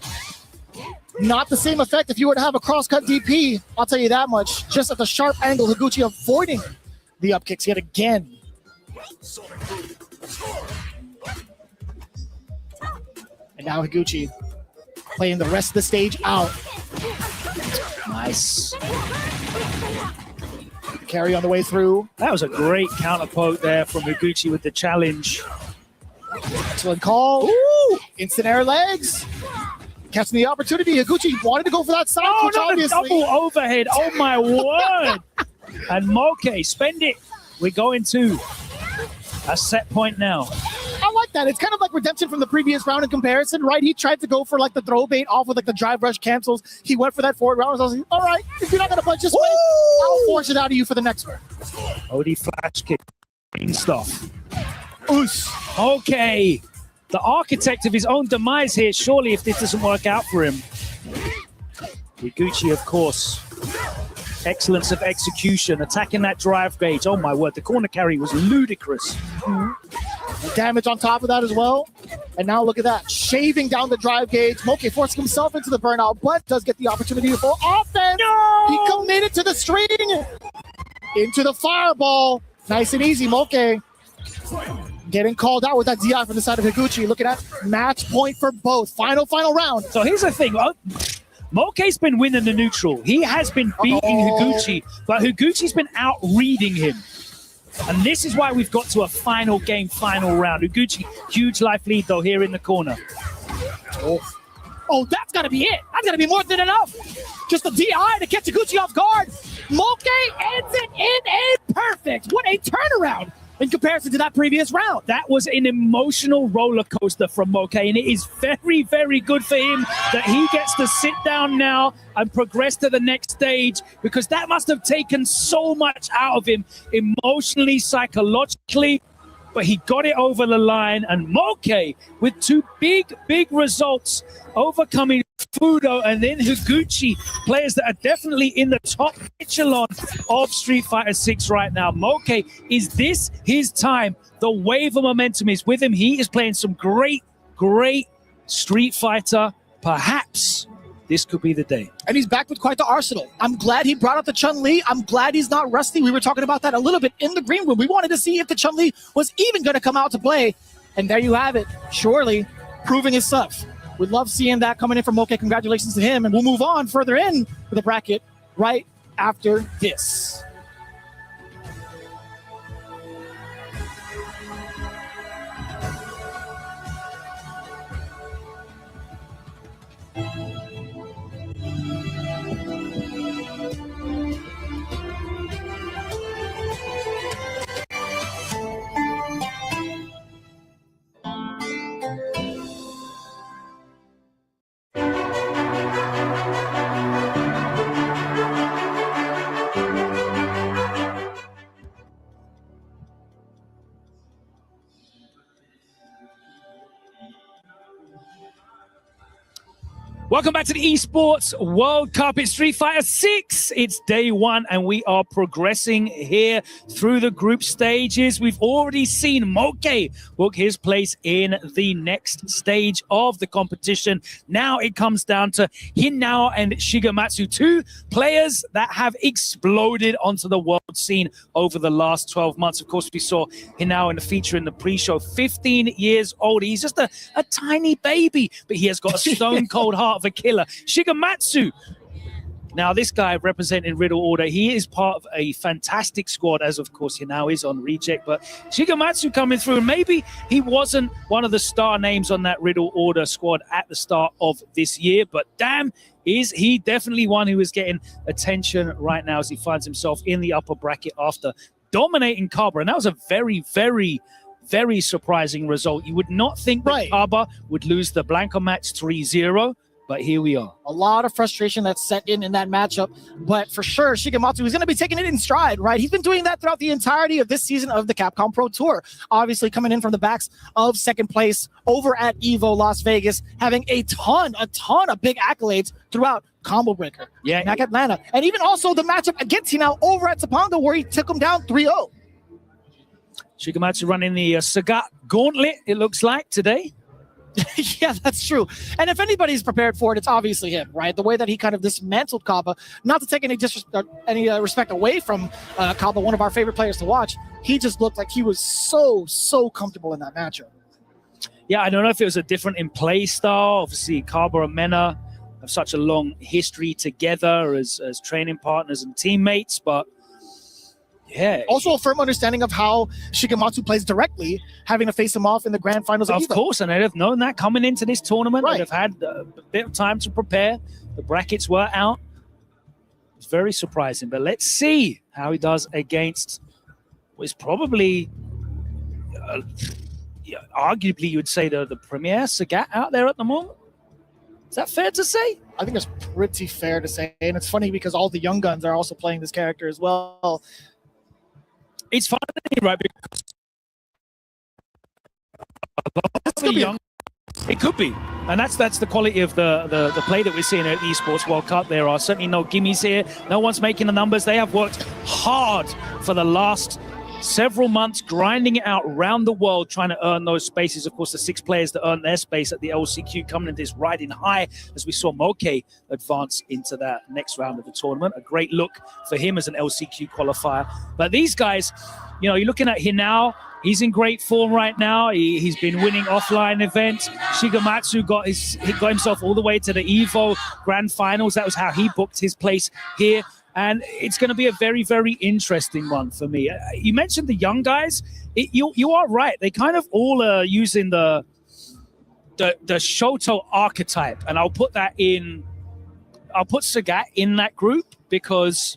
Not the same effect if you were to have a cross-cut DP, I'll tell you that much. Just at the sharp angle, Higuchi avoiding the up kicks yet again. And now Higuchi playing the rest of the stage out. Nice. Carry on the way through. That was a great counter poke there from Higuchi with the challenge. Excellent call. Ooh, instant air legs. Catching the opportunity. Higuchi wanted to go for that side. Oh, not a double overhead. Oh, my word. And Moke, spend it. We're going to a set point now. I like that. It's kind of like redemption from the previous round in comparison, right? He tried to go for like the throw bait off with like the drive rush cancels. He went for that forward round. I was like, all right, if you're not going to punch this way, I'll force it out of you for the next one. OD flash kick. Green stuff. Oos. Okay. The architect of his own demise here, surely, if this doesn't work out for him. Higuchi, of course. Excellence of execution, attacking that drive gauge. Oh my word, the corner carry was ludicrous. Damage on top of that as well. And now look at that, shaving down the drive gauge. Moke forcing himself into the burnout, but does get the opportunity for offense. No! He committed to the string. Into the fireball. Nice and easy, Moke. Getting called out with that DI from the side of Higuchi. Looking at match point for both. Final round. So here's the thing. Moke's been winning the neutral. He has been beating Higuchi, but Higuchi's been out-reading him. And this is why we've got to a final game, final round. Higuchi, huge life lead, though, here in the corner. Oh, that's got to be it. That's got to be more than enough. Just a DI to catch Higuchi off guard. Moke ends it in a perfect. What a turnaround in comparison to that previous round. That was an emotional roller coaster from Moke, and it is very, very good for him that he gets to sit down now and progress to the next stage, because that must have taken so much out of him emotionally, psychologically, but he got it over the line. And Moke with 2 big results, overcoming Fudo and then Higuchi, players that are definitely in the top echelon of Street Fighter 6 right now. Moke, is this his time? The wave of momentum is with him. He is playing some great Street Fighter. Perhaps this could be the day. And he's back with quite the arsenal. I'm glad he brought up the Chun-Li. I'm glad he's not rusty. We were talking about that a little bit in the green room. We wanted to see if the Chun-Li was even going to come out to play. And there you have it. Surely proving his stuff. We love seeing that coming in from Moke. Congratulations to him. And we'll move on further in for the bracket right after this. Welcome back to the Esports World Cup. It's Street Fighter 6. It's day one, and we are progressing here through the group stages. We've already seen Moke book his place in the next stage of the competition. Now it comes down to Hinao and Shigematsu, two players that have exploded onto the world scene over the last 12 months. Of course, we saw Hinao in the feature in the pre-show, 15 years old. He's just a tiny baby, but he has got a stone-cold heart of a killer. Shigematsu. Now, this guy representing Riddle Order, he is part of a fantastic squad, as of course Hinao is on Reject, but Shigematsu coming through, and maybe he wasn't one of the star names on that Riddle Order squad at the start of this year, but damn, is he definitely one who is getting attention right now as he finds himself in the upper bracket after dominating Kaba, and that was a very, very, very surprising result. You would not think that Kaba would lose the Blanco match 3-0, but here we are. A lot of frustration that's set in that matchup, but for sure, Shigematsu is going to be taking it in stride, right? He's been doing that throughout the entirety of this season of the Capcom Pro Tour. Obviously, coming in from the backs of second place over at EVO Las Vegas, having a ton of big accolades throughout Combo Breaker, back Atlanta, and even also the matchup against Hinao over at Topanga, where he took him down 3-0. Shigematsu running the Sagat gauntlet, it looks like, today. Yeah, that's true. And if anybody's prepared for it, it's obviously him, right? The way that he kind of dismantled Kaba, not to take any respect away from Kaba, one of our favorite players to watch, he just looked like he was so comfortable in that matchup. Yeah, I don't know if it was a different in play style. Obviously, Kaba and Mena have such a long history together as training partners and teammates, but yeah. Also a firm understanding of how Shigematsu plays directly, having to face him off in the grand finals. Of course, and they'd have known that coming into this tournament. Right. They'd have had a bit of time to prepare. The brackets were out. It's very surprising, but let's see how he does against what is probably, arguably, you would say the premier Sagat out there at the moment. Is that fair to say? I think it's pretty fair to say, and it's funny because all the young guns are also playing this character as well. It's funny, right? Because it could be, and that's the quality of the play that we're seeing at the Esports World Cup. There are certainly no gimmies here. No one's making the numbers. They have worked hard for the last several months, grinding it out around the world, trying to earn those spaces. Of course, the 6 players that earned their space at the LCQ coming into this riding high as we saw Moke advance into that next round of the tournament. A great look for him as an LCQ qualifier. But these guys, you know, you're looking at Hinao. He's in great form right now. He's been winning offline events. Shigematsu got himself all the way to the EVO Grand Finals. That was how he booked his place here. And it's going to be a very, very interesting one for me. You mentioned the young guys. You are right. They kind of all are using the Shoto archetype. And I'll put Sagat in that group because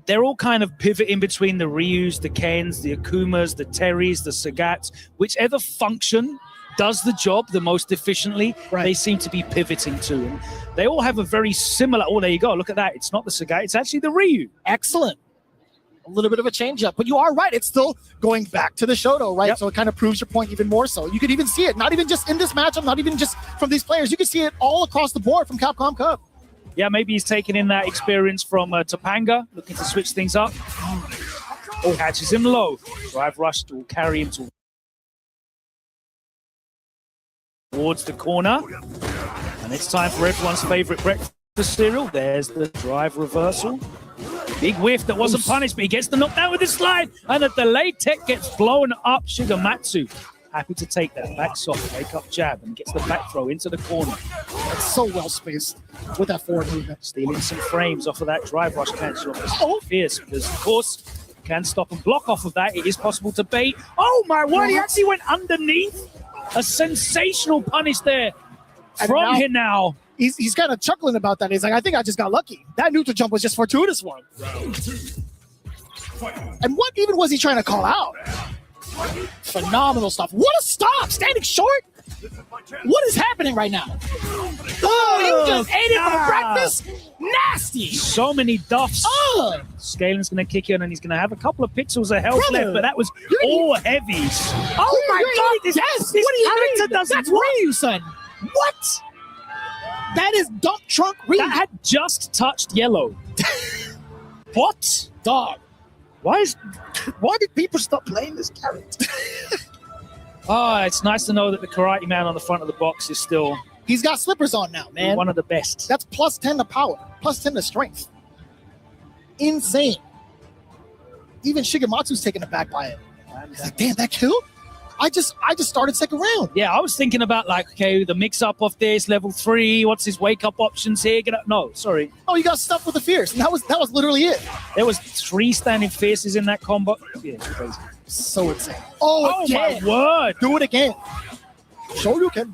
they're all kind of pivoting between the Ryus, the Kens, the Akumas, the Terrys, the Sagats. Whichever function does the job the most efficiently, they seem to be pivoting to. And they all have a very similar, oh, there you go, look at that. It's not the Sagat, it's actually the Ryu. Excellent. A little bit of a change up, but you are right. It's still going back to the Shoto, right? Yep. So it kind of proves your point even more so. You could even see it, not even just in this matchup, not even just from these players. You can see it all across the board from Capcom Cup. Yeah, maybe he's taking in that experience from Topanga, looking to switch things up. Oh, catches him low. Drive rush will carry him towards the corner. And it's time for everyone's favorite breakfast cereal. There's the drive reversal. Big whiff that wasn't punished, but he gets the knockdown with the slide. And the delayed tech gets blown up. Shigematsu happy to take that back soft, wake up jab, and gets the back throw into the corner. That's so well spaced with that forward movement. Stealing some frames off of that drive rush cancel off. It's fierce because, of course, you can stop and block off of that. It is possible to bait. Oh my word, he actually went underneath. A sensational punish there from Hinao. He's kind of chuckling about that. He's like, I think I just got lucky. That neutral jump was just fortuitous one. And what even was he trying to call out? Phenomenal stuff. What a stop! Standing short? What is happening right now? Oh, you just ate it for breakfast? Nasty! So many duffs. Scalen's going to kick in and he's going to have a couple of pixels of health left, but that was all heavies. Oh my God! This character doesn't That's Ryu, son. What? That is dump trunk read. That had just touched yellow. What? Dog. Why did people stop playing this character? Oh, it's nice to know that the Karate Man on the front of the box is still... He's got slippers on now, man. One of the best. That's plus 10 to power, plus 10 to strength. Insane. Even Shigematsu's taken aback by it. He's like, damn, that killed? I just started second round. Yeah, I was thinking about okay, the mix-up of this, level 3, what's his wake-up options here? No, sorry. Oh, you got stuffed with the fierce, and that was literally it. There was 3 standing fierces in that combo. Yeah, crazy. So insane. Oh my word. Do it again. Show you can.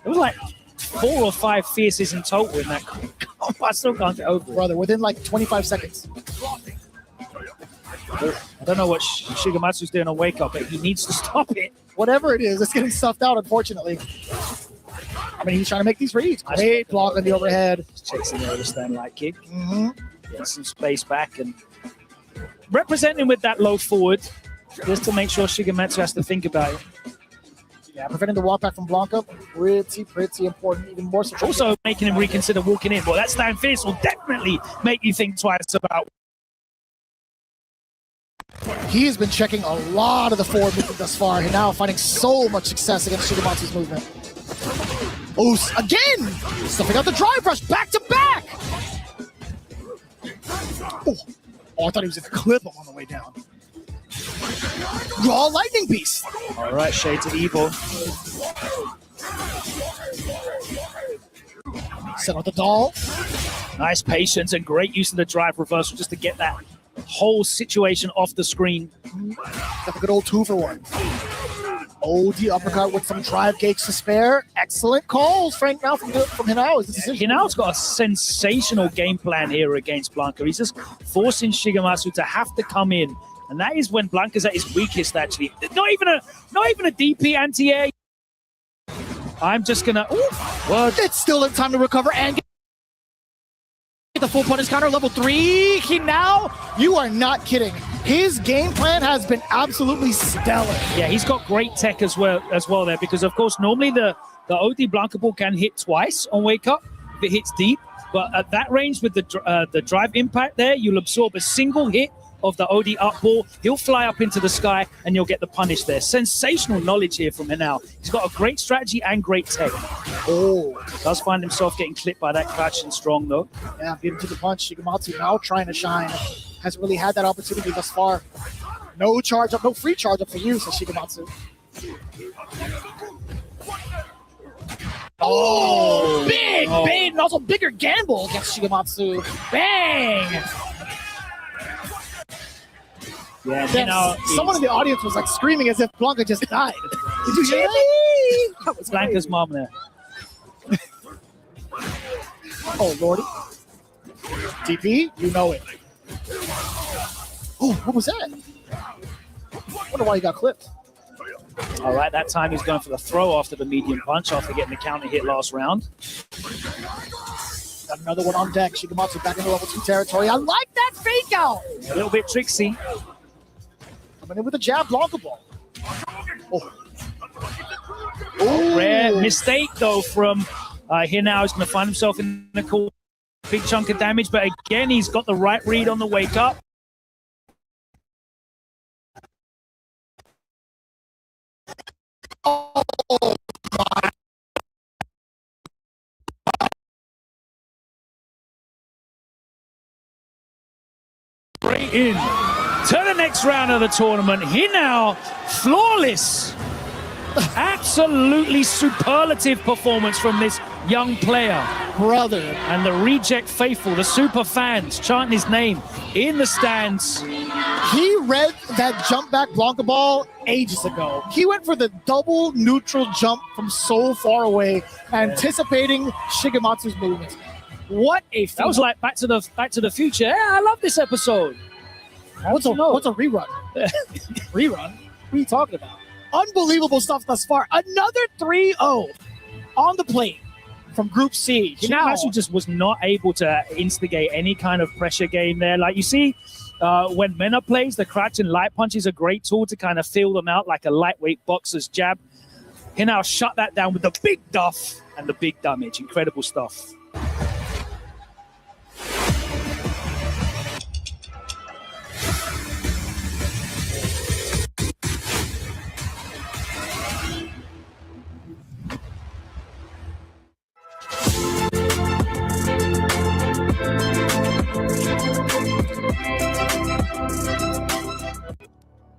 It was like 4 or 5 fierces in total in that combo. I still can't get over it. Brother, within 25 seconds. I don't know what Shigematsu's doing on wake up, but he needs to stop it. Whatever it is, it's getting stuffed out, unfortunately. I mean, he's trying to make these reads. Great block on the overhead. Chasing the stand light kick. Mm-hmm. Get some space back and representing with that low forward just to make sure Shigematsu has to think about it. Yeah, preventing the walk back from Blanca, pretty important, even more so. Also making him reconsider walking in. Well, that stand fierce will definitely make you think twice about. He has been checking a lot of the forward movement thus far, and now finding so much success against Shigematsu's movement. Oh, again! Stuffing out the drive rush, back to back! Oh, I thought he was going to clip him on the way down. Raw lightning beast! All right, Shades of Evil. Set out the doll. Nice patience and great use of the drive reversal just to get that whole situation off the screen. Got a good old 2-for-1. Oh, the uppercut with some drive cakes to spare. Excellent calls, Frank, now from Hinao. Hinao's got a sensational game plan here against Blanca. He's just forcing Shigematsu to have to come in. And that is when Blanca's at his weakest, actually. Not even a DP anti-air. I'm just going to... What? It's still in time to recover and get the full punish counter, level 3. Hinao, you are not kidding. His game plan has been absolutely stellar. Yeah, he's got great tech as well there, because of course normally the OD Blanca ball can hit twice on wake up if it hits deep, but at that range with the drive impact there, you'll absorb a single hit of the OD up ball. He'll fly up into the sky and you'll get the punish there. Sensational knowledge here from Hinao. He's got a great strategy and great tech. Oh, does find himself getting clipped by that clutch and strong though. Yeah, beat him to the punch. Shigematsu now trying to shine. Hasn't really had that opportunity thus far. No charge up, no free charge up for you, says Shigematsu. Oh, big bait and also bigger gamble against Shigematsu. Bang! Yeah, then someone in the audience was like screaming as if Blanca just died. Did you hear that? That was Blanca's mom there. Oh, Lordy. TP, you know it. Oh, what was that? I wonder why he got clipped. All right, that time he's going for the throw after the medium punch after getting the counter hit last round. Got another one on deck. Shigematsu back into level 2 territory. I like that fake out. A little bit tricksy. Coming in with a jab, Blanca ball. Oh. Rare mistake though from Hinao. He's going to find himself in a cool big chunk of damage, but again, he's got the right read on the wake up. Oh my. Straight in to the next round of the tournament. Hinao, flawless. Absolutely superlative performance from this young player. Brother. And the reject faithful, the super fans chanting his name in the stands. He read that jump back Blanca ball ages ago. He went for the double neutral jump from so far away, anticipating Shigematsu's movements. What a that was like Back to the Future. Yeah, I love this episode. What's a rerun? Rerun? What are you talking about? Unbelievable stuff thus far. Another 3-0 on the plate from Group C. Shigematsu just was not able to instigate any kind of pressure game there. Like you see, when Mena plays, the crouch and light punch is a great tool to kind of feel them out like a lightweight boxer's jab. Hinao shut that down with the big duff. and the big damage. Incredible stuff.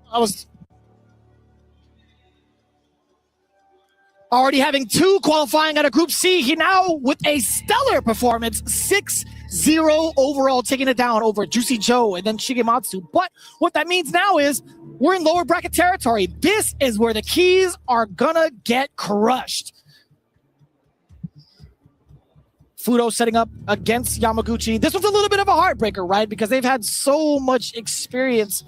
I was already having 2 qualifying out of Group C. He now, with a stellar performance, 6-0 overall, taking it down over Juicy Joe and then Shigematsu. But what that means now is we're in lower bracket territory. This is where the keys are gonna get crushed. Fudo setting up against Yamaguchi. This was a little bit of a heartbreaker, right? Because they've had so much experience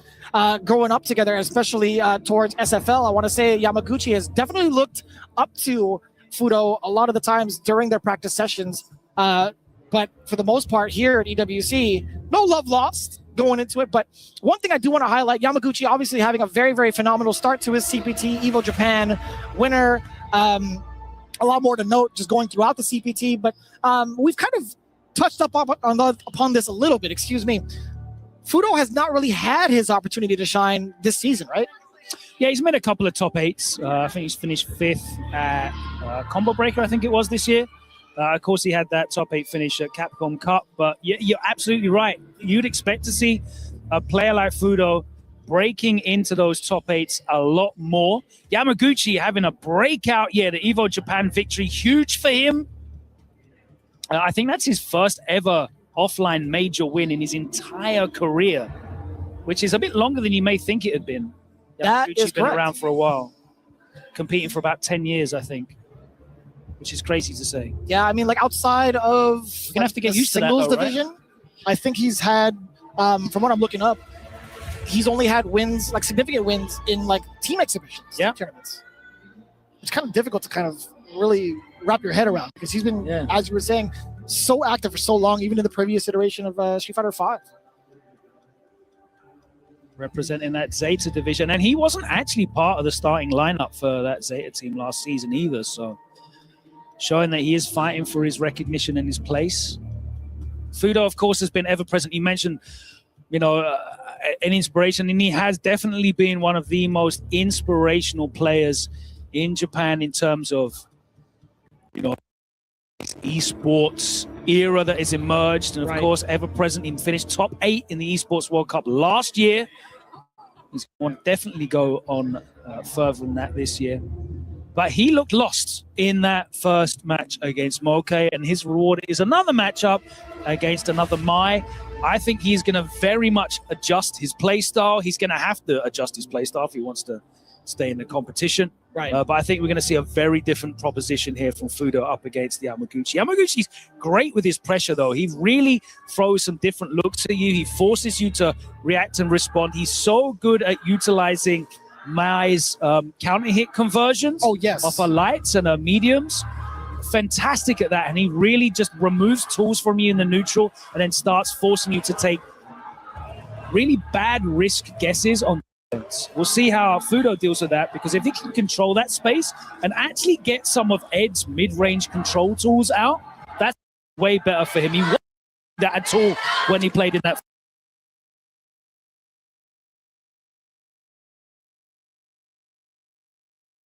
growing up together, especially towards SFL. I want to say Yamaguchi has definitely looked up to Fudo a lot of the times during their practice sessions. But for the most part here at EWC, no love lost going into it. But one thing I do want to highlight, Yamaguchi obviously having a very, very phenomenal start to his CPT, Evo Japan winner. A lot more to note just going throughout the CPT, but we've kind of touched up upon this a little bit, excuse me. Fudo has not really had his opportunity to shine this season, right? Yeah, he's made a couple of top 8s. I think he's finished 5th at Combo Breaker, I think it was this year. Of course, he had that top 8 finish at Capcom Cup, but you're absolutely right. You'd expect to see a player like Fudo breaking into those top 8s a lot more. Yamaguchi having a breakout year, the Evo Japan victory, huge for him. I think that's his first ever offline major win in his entire career, which is a bit longer than you may think it had been. That is been correct. around for a while, competing for about 10 years, I think, which is crazy to say. Yeah, I mean, like outside of You're gonna have to get the used to that, singles though, right? division, I think he's had, from what I'm looking up, he's only had wins, like significant wins in like team exhibitions, tournaments. It's kind of difficult to kind of really wrap your head around because he's been, as you were saying, so active for so long, even in the previous iteration of Street Fighter V. Representing that Zeta division, and he wasn't actually part of the starting lineup for that Zeta team last season either, so showing that he is fighting for his recognition and his place. Fudo, of course, has been ever present. You mentioned, you know, an inspiration, and he has definitely been one of the most inspirational players in Japan in terms of, you know, esports era that has emerged, and of course, ever present. He finished top 8 in the Esports World Cup last year. He's going to definitely go on further than that this year. But he looked lost in that first match against Moke, and his reward is another matchup against another Mai. I think he's going to very much adjust his play style. He's going to have to adjust his play style if he wants to stay in the competition. But I think we're going to see a very different proposition here from Fudo up against Yamaguchi. Yamaguchi's great with his pressure, though. He really throws some different looks at you. He forces you to react and respond. He's so good at utilizing Mai's counter hit conversions off her lights and her mediums. Fantastic at that. And he really just removes tools from you in the neutral and then starts forcing you to take really bad risk guesses on. We'll see how Fudo deals with that, because if he can control that space and actually get some of Ed's mid-range control tools out, that's way better for him. He wasn't that at all when he played in that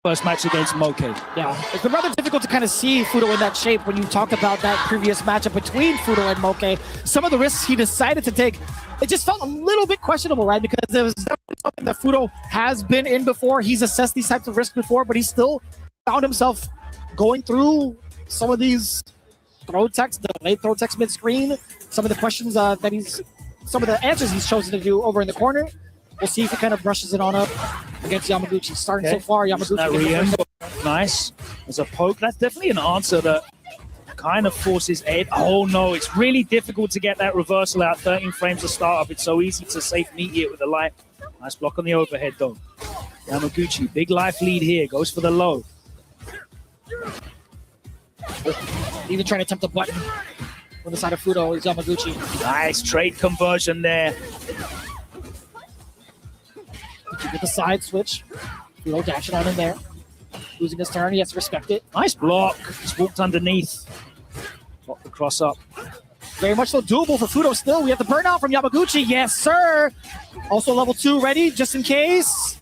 first match against Moke. Yeah, it's been rather difficult to kind of see Fudo in that shape when you talk about that previous matchup between Fudo and Moke. Some of the risks he decided to take, it just felt a little bit questionable, right? Because there was definitely something that Fudo has been in before. He's assessed these types of risks before, but he still found himself going through some of these throw text, the late throw text mid-screen, some of the questions some of the answers he's chosen to do over in the corner. We'll see if he kind of brushes it on up against Yamaguchi. Starting so far, Yamaguchi. Nice. As a poke, that's definitely an answer that kind of forces Ed. Oh no, it's really difficult to get that reversal out. 13 frames to start up. It's so easy to safe meet it with the light. Nice block on the overhead though. Yamaguchi, big life lead here. Goes for the low. Even trying to tempt a button on the side of Fudo is Yamaguchi. Nice trade conversion there. You get the side switch. Fudo dashing on in there. Losing his turn, he has to respect it. Nice block. Just walked underneath. Got the cross up. Very much so doable for Fudo still. We have the burnout from Yamaguchi. Yes, sir. Also level 2 ready, just in case.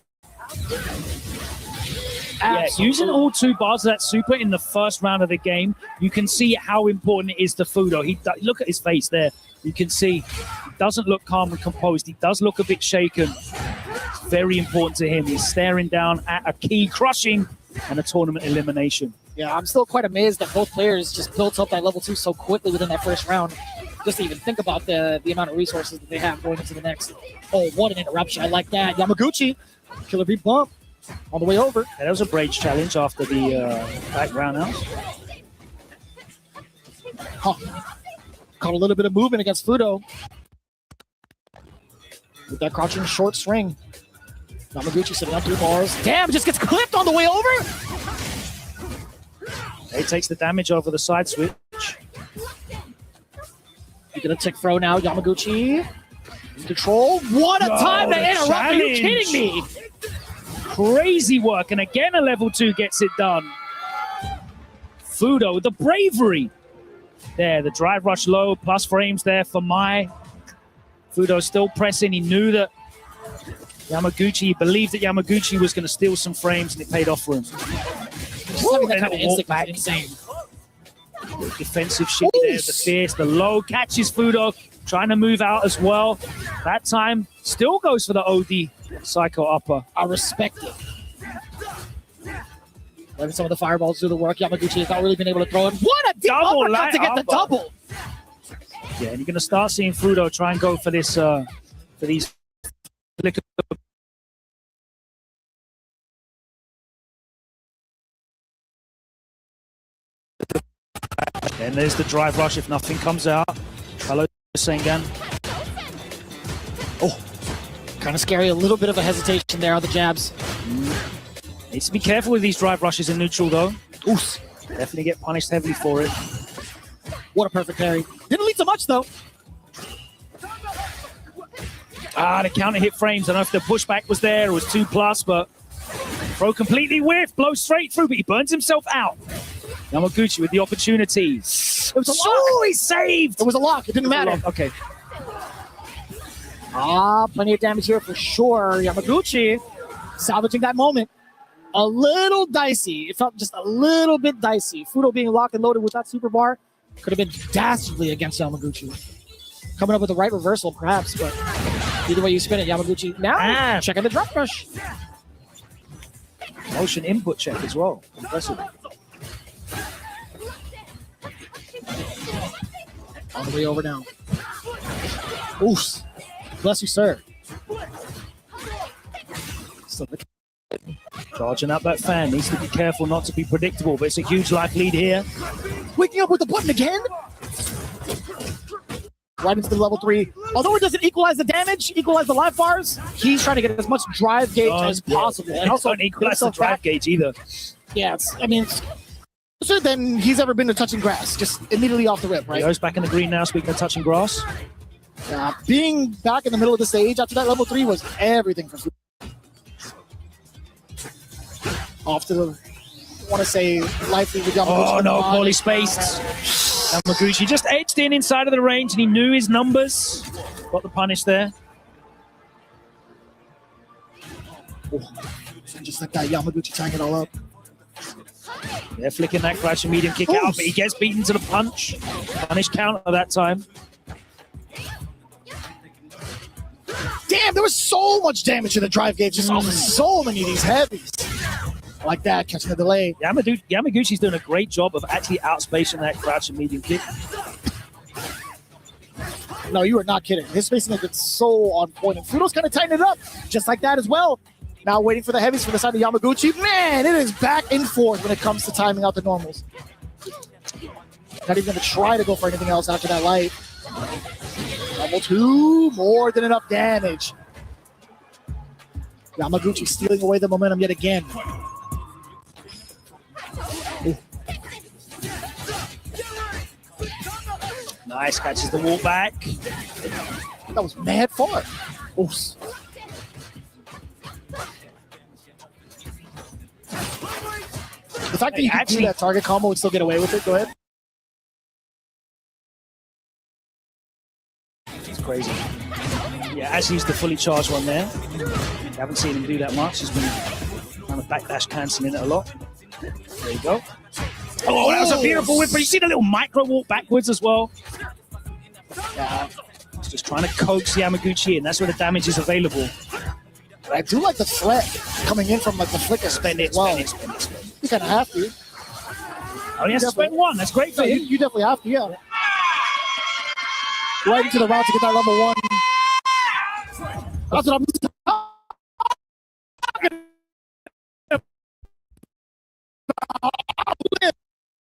Yeah, using all 2 bars of that super in the first round of the game, you can see how important it is to Fudo. Look at his face there. You can see he doesn't look calm and composed. He does look a bit shaken. It's very important to him. He's staring down at a key crushing and a tournament elimination. Yeah, I'm still quite amazed that both players just built up that level 2 so quickly within that first round. Just to even think about the amount of resources that they have going into the next. Oh, what an interruption. I like that. Yamaguchi, killer beat bump on the way over. Yeah, that was a Braids challenge after the back roundhouse. Huh. Caught a little bit of movement against Fudo. With that crouching short swing. Yamaguchi sitting on 2 bars. Damn, just gets clipped on the way over. He takes the damage over the side switch. You're going to tick throw now, Yamaguchi. In control. What a time to interrupt. Are you kidding me? Crazy work. And again, a level 2 gets it done. Fudo with the bravery. There, the drive rush low, plus frames there for Mai. Fudo still pressing. He knew that Yamaguchi, he believed that Yamaguchi was going to steal some frames, and it paid off for him. Just that kind of instinct back. Insane. Defensive shit there, the fierce, the low, catches Fudo, trying to move out as well. That time, still goes for the OD Psycho upper. I respect it. Letting some of the fireballs do the work. Yamaguchi has not really been able to throw it. What a double uppercut to get the double! Yeah, and you're going to start seeing Fudo try and go for this, for these flicker. And there's the drive rush if nothing comes out. Hello, Sengan. Oh, kind of scary. A little bit of a hesitation there on the jabs. Needs to be careful with these drive rushes in neutral, though. Oof. Definitely get punished heavily for it. What a perfect parry. Didn't lead to much, though. The counter hit frames. I don't know if the pushback was there. It was 2+, but throw completely whiff. Blows straight through, but he burns himself out. Yamaguchi with the opportunities. It was a lock. He's saved. It was a lock. It didn't matter. Okay. Plenty of damage here for sure. Yamaguchi salvaging that moment. A little dicey. It felt just a little bit dicey. Fudo being locked and loaded with that super bar could have been dastardly against Yamaguchi. Coming up with the right reversal, perhaps, but either way you spin it, Yamaguchi now checking the drop rush. Motion input check as well. Impressive. On the way over now. Oof. Bless you, sir. Charging up that fan. Needs to be careful not to be predictable, but it's a huge life lead here. Waking up with the button again. Right into the level 3. Although it doesn't equalize the damage, equalize the life bars, he's trying to get as much drive gauge as possible. And also don't equalize the drive gauge either. Yeah, it's closer than he's ever been to touching grass, just immediately off the rip, right? He goes back in the green now, speaking of touching grass. Being back in the middle of the stage after that level 3 was everything for Fudo. Off to the, I want to say, life lead with Yamaguchi. Oh no, poorly spaced. Yamaguchi just edged in inside of the range and he knew his numbers. Got the punish there. Just like that, Yamaguchi tying it all up. They're flicking that crash and medium kick out, but he gets beaten to the punch. Punish counter that time. Damn, there was so much damage to the drive gauge just off of so many of these heavies. Like that, catching the delay. Yamaguchi's doing a great job of actually outspacing that crouch and medium kick. No, you are not kidding. His spacing has been so on point. And Fudo's kind of tightened it up, just like that as well. Now waiting for the heavies for the side of Yamaguchi. Man, it is back and forth when it comes to timing out the normals. Not even going to try to go for anything else after that light. Level 2, more than enough damage. Yamaguchi stealing away the momentum yet again. Ooh. Nice, catches the wall back. That was mad far. Oof. fact that you can do that target combo and still get away with it, go ahead. He's crazy. Yeah, as he's the fully charged one there. Haven't seen him do that much. He's been kind of backdash cancelling it a lot. There you go. Oh, that was a beautiful whip, but you see the little micro walk backwards as well. Yeah, he's just trying to coax Yamaguchi in. That's where the damage is available. But I do like the threat coming in from like the flicker. Spend it. You kind of have to. Oh, he has to spend one. That's great for him. You definitely have to, yeah. Right into the route to get that level 1. That's what I'm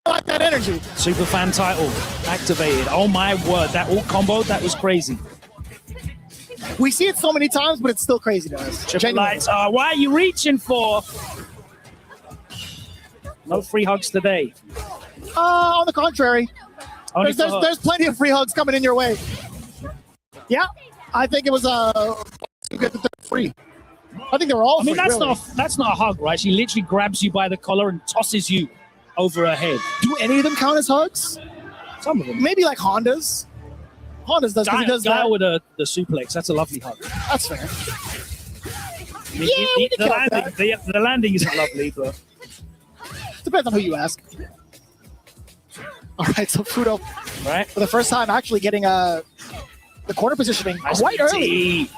I like that energy. Super fan title activated. Oh my word, that ult combo, that was crazy. We see it so many times, but it's still crazy to us. Triple lights. Why are you reaching for? No free hugs today. On the contrary, Only there's plenty of free hugs coming in your way. Yeah, I think it was free. I think they were all. I mean, free, that's not a hug, right? She literally grabs you by the collar and tosses you over her head. Do any of them count as hugs? Some of them. Maybe like Honda's. Honda's does, because he does that. With the suplex. That's a lovely hug. That's fair. I mean, the landing isn't lovely, but depends on who you ask. All right, so Fudo, right, for the first time, actually getting the corner positioning quite early.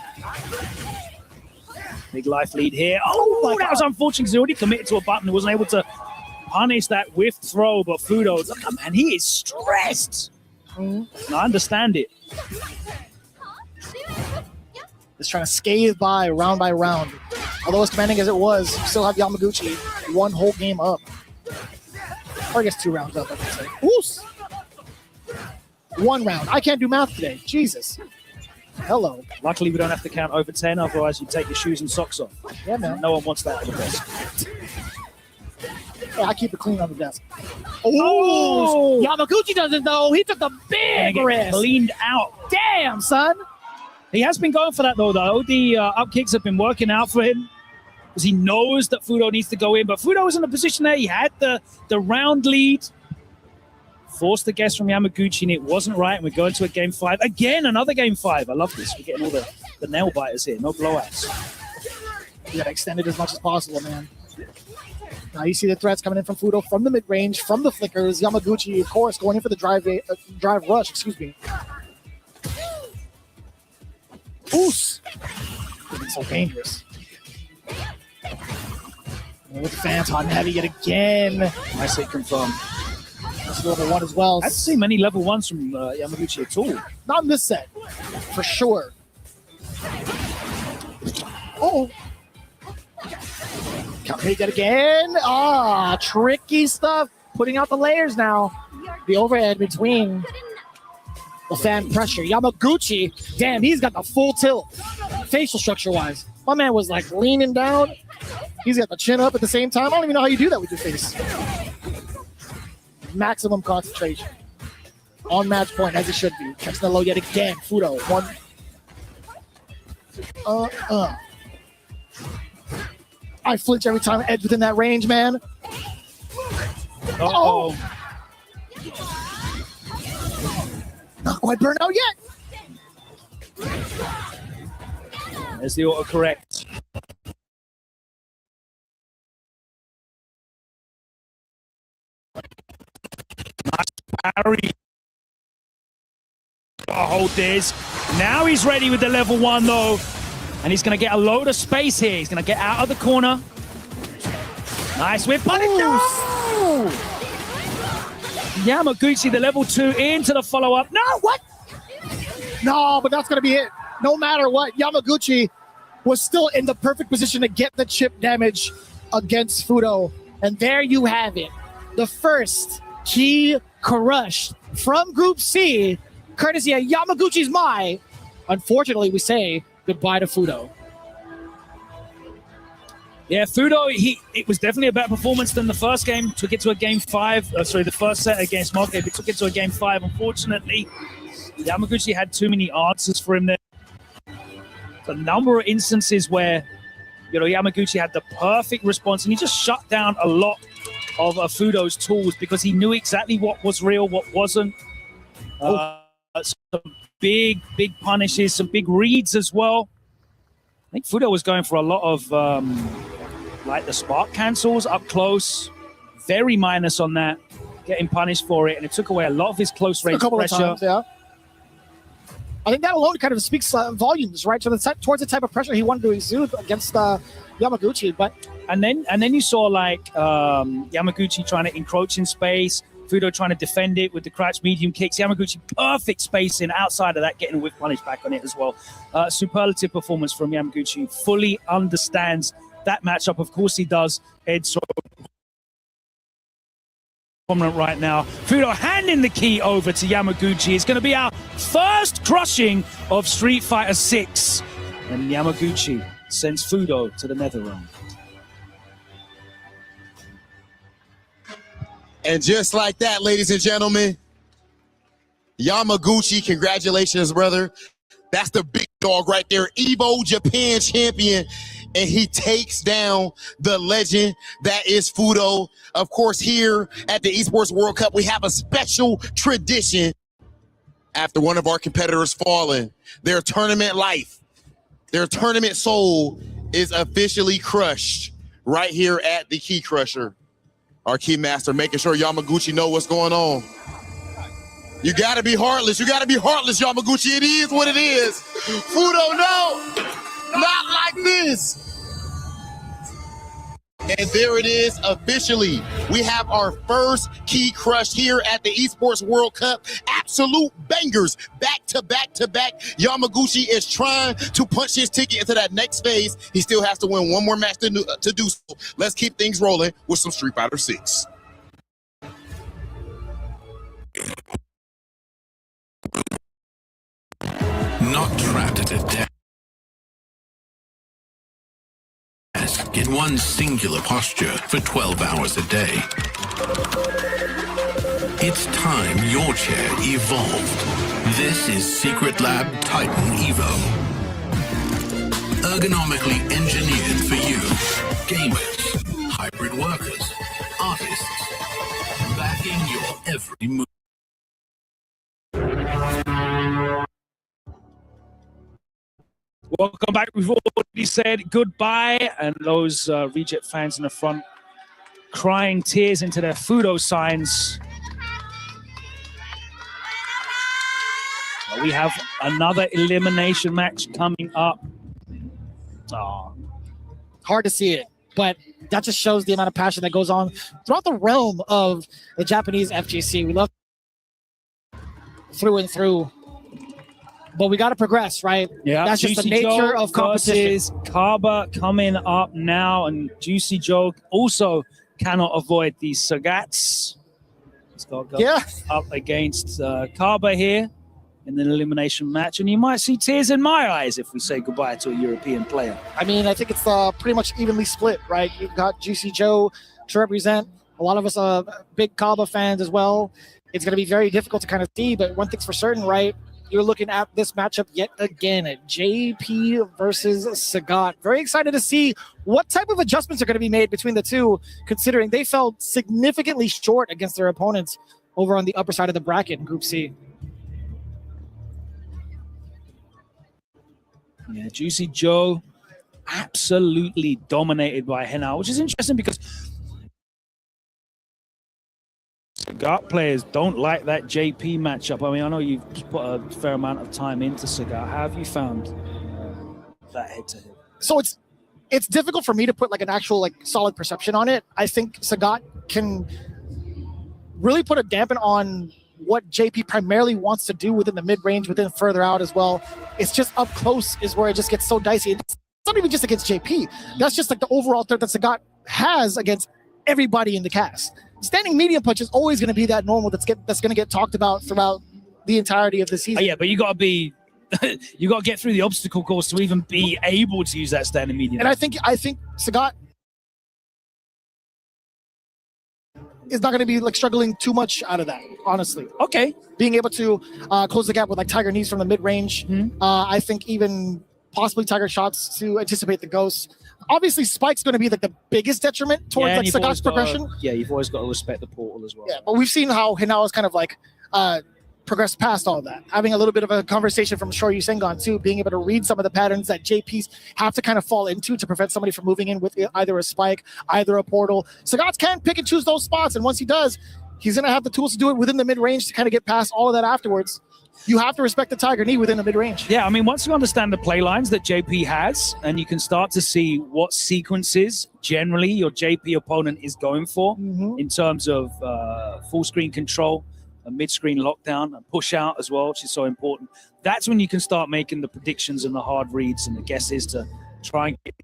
Big life lead here. Oh, that was unfortunate because he already committed to a button. He wasn't able to punish that whiff throw, but Fudo, look, man, he is stressed. I understand it. Just trying to scathe by round. Although as commanding as it was, still have Yamaguchi one whole game up. Or I guess 2 rounds up, I could say. Oos! 1 round. I can't do math today. Jesus. Hello. Luckily, we don't have to count over 10, otherwise you'd take your shoes and socks off. Yeah, man. No one wants that at the desk. Yeah, I keep it clean on the desk. Oh! Yamaguchi doesn't know. He took the big risk. Cleaned out. Damn, son. He has been going for that, though. The up kicks have been working out for him because he knows that Fudo needs to go in. But Fudo was in a position there. He had the round lead. Forced the guess from Yamaguchi, and it wasn't right. And we're going to a game 5. Again, another game 5. I love this. We're getting all the nail biters here. No blowouts. You got to extend it as much as possible, man. Now you see the threats coming in from Fudo from the mid-range, from the flickers. Yamaguchi, of course, going in for the drive rush, excuse me. Oos! It's so dangerous. With the fans hot and heavy yet again. Nice hit confirmed. That's level 1 as well. I haven't seen many level 1s from Yamaguchi at all. Not in this set, for sure. Oh! Counter hit yet again. Tricky stuff. Putting out the layers now. The overhead between the fan pressure. Yamaguchi, damn, he's got the full tilt. Facial structure-wise. My man was like leaning down. He's got the chin up at the same time. I don't even know how you do that with your face. Maximum concentration. On match point, as it should be. Catching the low yet again. Fudo, 1. I flinch every time I edge within that range, man. Uh-oh. Not quite burned out yet. There's the autocorrect. Nice parry. Hold this. Now he's ready with the level 1, though. And he's going to get a load of space here. He's going to get out of the corner. Nice whip. But no! Yamaguchi, the level 2, into the follow-up. No, what? No, but that's going to be it. No matter what, Yamaguchi was still in the perfect position to get the chip damage against Fudo. And there you have it. The first key crush from Group C, courtesy of Yamaguchi's Mai. Unfortunately, we say goodbye to Fudo. Yeah, Fudo, it was definitely a better performance than the first game. Took it to a game 5. The first set against Moke, but took it to a game 5. Unfortunately, Yamaguchi had too many answers for him there. A number of instances where, Yamaguchi had the perfect response, and he just shut down a lot of Fudo's tools because he knew exactly what was real, what wasn't. Some big punishes, some big reads as well. I think Fudo was going for a lot of like the spark cancels up close. Very minus on that, getting punished for it, and it took away a lot of his close range pressure. Times, yeah. I think that alone kind of speaks volumes, right? Towards the type of pressure he wanted to exude against Yamaguchi. But and then you saw like Yamaguchi trying to encroach in space, Fudo trying to defend it with the crouch medium kicks. Yamaguchi perfect spacing outside of that, getting a whip punish back on it as well. Superlative performance from Yamaguchi. Fully understands that matchup. Of course he does. Ed so prominent right now. Fudo handing the key over to Yamaguchi. It's going to be our first crushing of Street Fighter 6. And Yamaguchi sends Fudo to the nether realm. And just like that, ladies and gentlemen, Yamaguchi, congratulations, brother. That's the big dog right there. Evo Japan champion. And he takes down the legend that is Fudo. Of course, here at the Esports World Cup, we have a special tradition. After one of our competitors fallen, their tournament life, their tournament soul is officially crushed right here at the Key Crusher. Our key master making sure Yamaguchi know what's going on. You gotta be heartless. You gotta be heartless, Yamaguchi. It is what it is. Fudo, no, not like this. And there it is officially. We have our first key crush here at the Esports World Cup. Absolute bangers back to back to back. Yamaguchi is trying to punch his ticket into that next phase. He still has to win one more match to do so. Let's keep things rolling with some Street Fighter 6. Not trapped at a desk in one singular posture for 12 hours a day. It's time your chair evolved. This is Secret Lab Titan Evo. Ergonomically engineered for you, gamers, hybrid workers, artists, backing your every move. Welcome back. We've already said goodbye, and those Reject fans in the front crying tears into their Fudo signs. We have another elimination match coming up. Oh. Hard to see it, but that just shows the amount of passion that goes on throughout the realm of the Japanese FGC. We love through and through. But we got to progress, right? Yeah, that's just the nature of competition. Kaba coming up now, and Juicy Joe also cannot avoid these Sagats. He's got to go up against Kaba here in an elimination match, and you might see tears in my eyes if we say goodbye to a European player. I mean, I think it's pretty much evenly split, right? You've got Juicy Joe to represent. A lot of us are big Kaba fans as well. It's going to be very difficult to kind of see, but one thing's for certain, right? You're looking at this matchup yet again at JP versus Sagat. Very excited to see what type of adjustments are going to be made between the two, considering they fell significantly short against their opponents over on the upper side of the bracket in Group C. Yeah, Juicy Joe absolutely dominated by Henao, which is interesting because Sagat players don't like that JP matchup. I mean, I know you've put a fair amount of time into Sagat. How have you found that head-to-head? So it's difficult for me to put like an actual like solid perception on it. I think Sagat can really put a dampen on what JP primarily wants to do within the mid-range, within further out as well. It's just up close is where it just gets so dicey. It's not even just against JP. That's just like the overall threat that Sagat has against everybody in the cast. Standing medium punch is always going to be that normal that's going to get talked about throughout the entirety of the season. Yeah, but you got to be, you got to get through the obstacle course to even be able to use that standing medium. And I think Sagat is not going to be like struggling too much out of that, honestly. Okay, being able to close the gap with like Tiger knees from the mid range. I think even possibly Tiger shots to anticipate the ghosts. Obviously, Spike's going to be like the biggest detriment towards and like you've always Sagat's gotta- progression. You've always got to respect the portal as well. Yeah, but we've seen how Hinawa's kind of like progressed past all of that. Having a little bit of a conversation from Shoryu Sengon too, being able to read some of the patterns that JPs have to kind of fall into to prevent somebody from moving in with either a spike, either a portal. Sagat's can pick and choose those spots, and once he does, he's going to have the tools to do it within the mid-range to kind of get past all of that afterwards. You have to respect the Tiger Knee within the mid-range. Yeah, I mean, once you understand the play lines that JP has, and you can start to see what sequences generally your JP opponent is going for in terms of full screen control, a mid-screen lockdown, and push out as well, which is so important. That's when you can start making the predictions and the hard reads and the guesses to try and get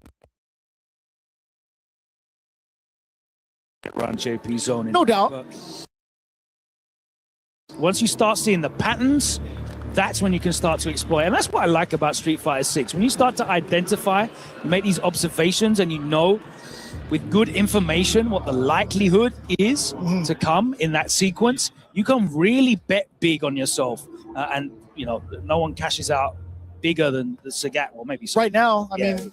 around JP's zone. No doubt. But once you start seeing the patterns, that's when you can start to exploit. And that's what I like about Street Fighter 6. When you start to identify, you make these observations, and you know with good information what the likelihood is to come in that sequence, you can really bet big on yourself. And, you know, no one cashes out bigger than the Sagat. Well, maybe so. Right now, I mean,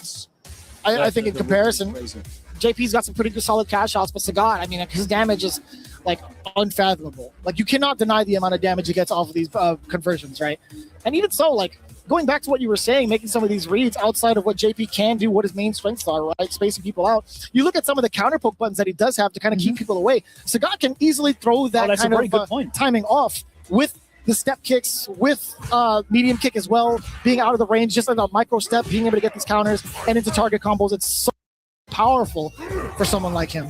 I think in comparison, JP's got some pretty good solid cash outs, but Sagat, I mean, his damage is like unfathomable. Like, you cannot deny the amount of damage he gets off of these conversions, right? And even so, like, going back to what you were saying, making some of these reads outside of what JP can do, what his main strengths are, right? Spacing people out. You look at some of the counter poke buttons that he does have to kind of keep people away. Sagat can easily throw that kind of timing off with the step kicks, with medium kick as well, being out of the range, just like a micro step, being able to get these counters and into target combos. It's so powerful for someone like him.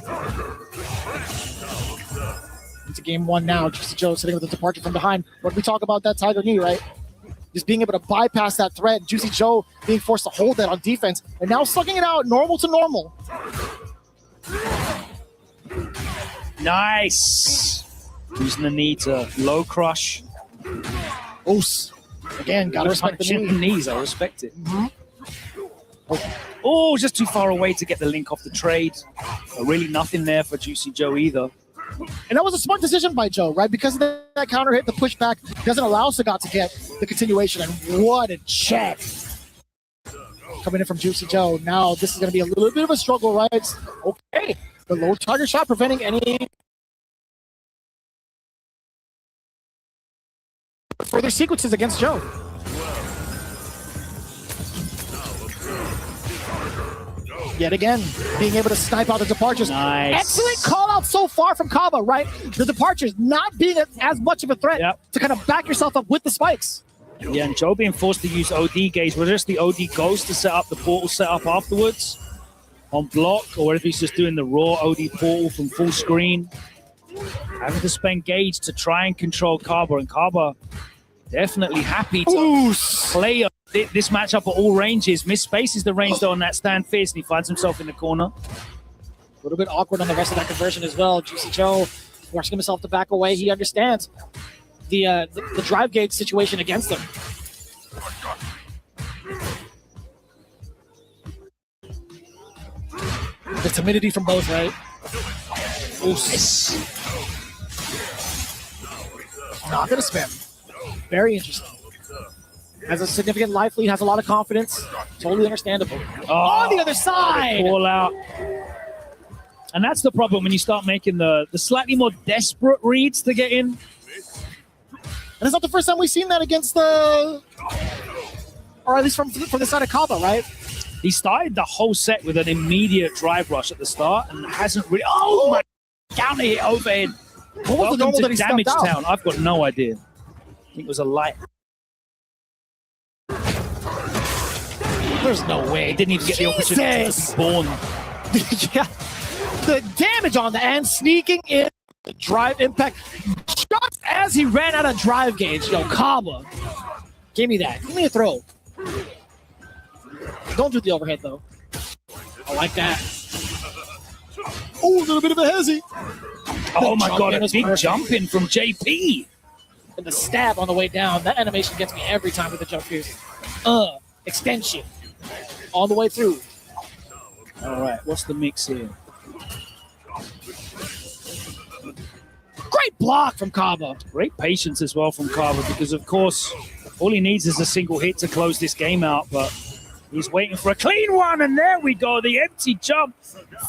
Into game one now. Juicy Joe sitting with a departure from behind. When we talk about that Tiger Knee, right? Just being able to bypass that threat. Juicy Joe being forced to hold that on defense. And now slugging it out, normal to normal. Nice. Using the knee to low crush. Oos. Again, gotta respect the knee. Knees, I respect it. Oh, just too far away to get the link off the trade. Really nothing there for Juicy Joe either. And that was a smart decision by Joe, right? Because of that counter hit, the pushback doesn't allow Sagat to get the continuation. And what a check. Coming in from Juicy Joe. Now this is going to be a little bit of a struggle, right? Okay. The low target shot preventing any further sequences against Joe. Yet again, being able to snipe out the departures. Nice. Excellent call out so far from Kaba, right? The departures not being as much of a threat to kind of back yourself up with the spikes. Yeah, and Joe being forced to use OD gauge, whether it's the OD ghost to set up the portal setup afterwards on block, or if he's just doing the raw OD portal from full screen. Having to spend gauge to try and control Kaba, and Kaba definitely happy to play this matchup at all ranges. Miss spaces the range though on that stand fierce, and he finds himself in the corner. A little bit awkward on the rest of that conversion as well. Juicy Joe forcing himself to back away. He understands the drive gauge situation against him. The timidity from both, right? Not gonna spam. Very interesting. Has a significant life lead, has a lot of confidence. Totally understandable. On the other side! Call out. And that's the problem when you start making the slightly more desperate reads to get in. And it's not the first time we've seen that against the... Or at least from the side of Kaba, right? He started the whole set with an immediate drive rush at the start and hasn't really... Oh, my... Counter hit overhead. What was the normal that he Damage stepped out? Town. I've got no idea. I think it was a light. There's no way. He didn't even get the opportunity to be born. Yeah. The damage on the end, sneaking in, the drive impact. Just as he ran out of drive gauge, yo, Kaba. Give me that. Give me a throw. Don't do the overhead, though. I like that. Oh, a little bit of a hezzy. Oh, my God. A was big perfect. jump in from JP. And the stab on the way down. That animation gets me every time with the jump here. Extension. All the way through. All right, what's the mix here? Great block from Kaba. Great patience as well from Kaba because, of course, all he needs is a single hit to close this game out. But He's waiting for a clean one, and there we go. The empty jump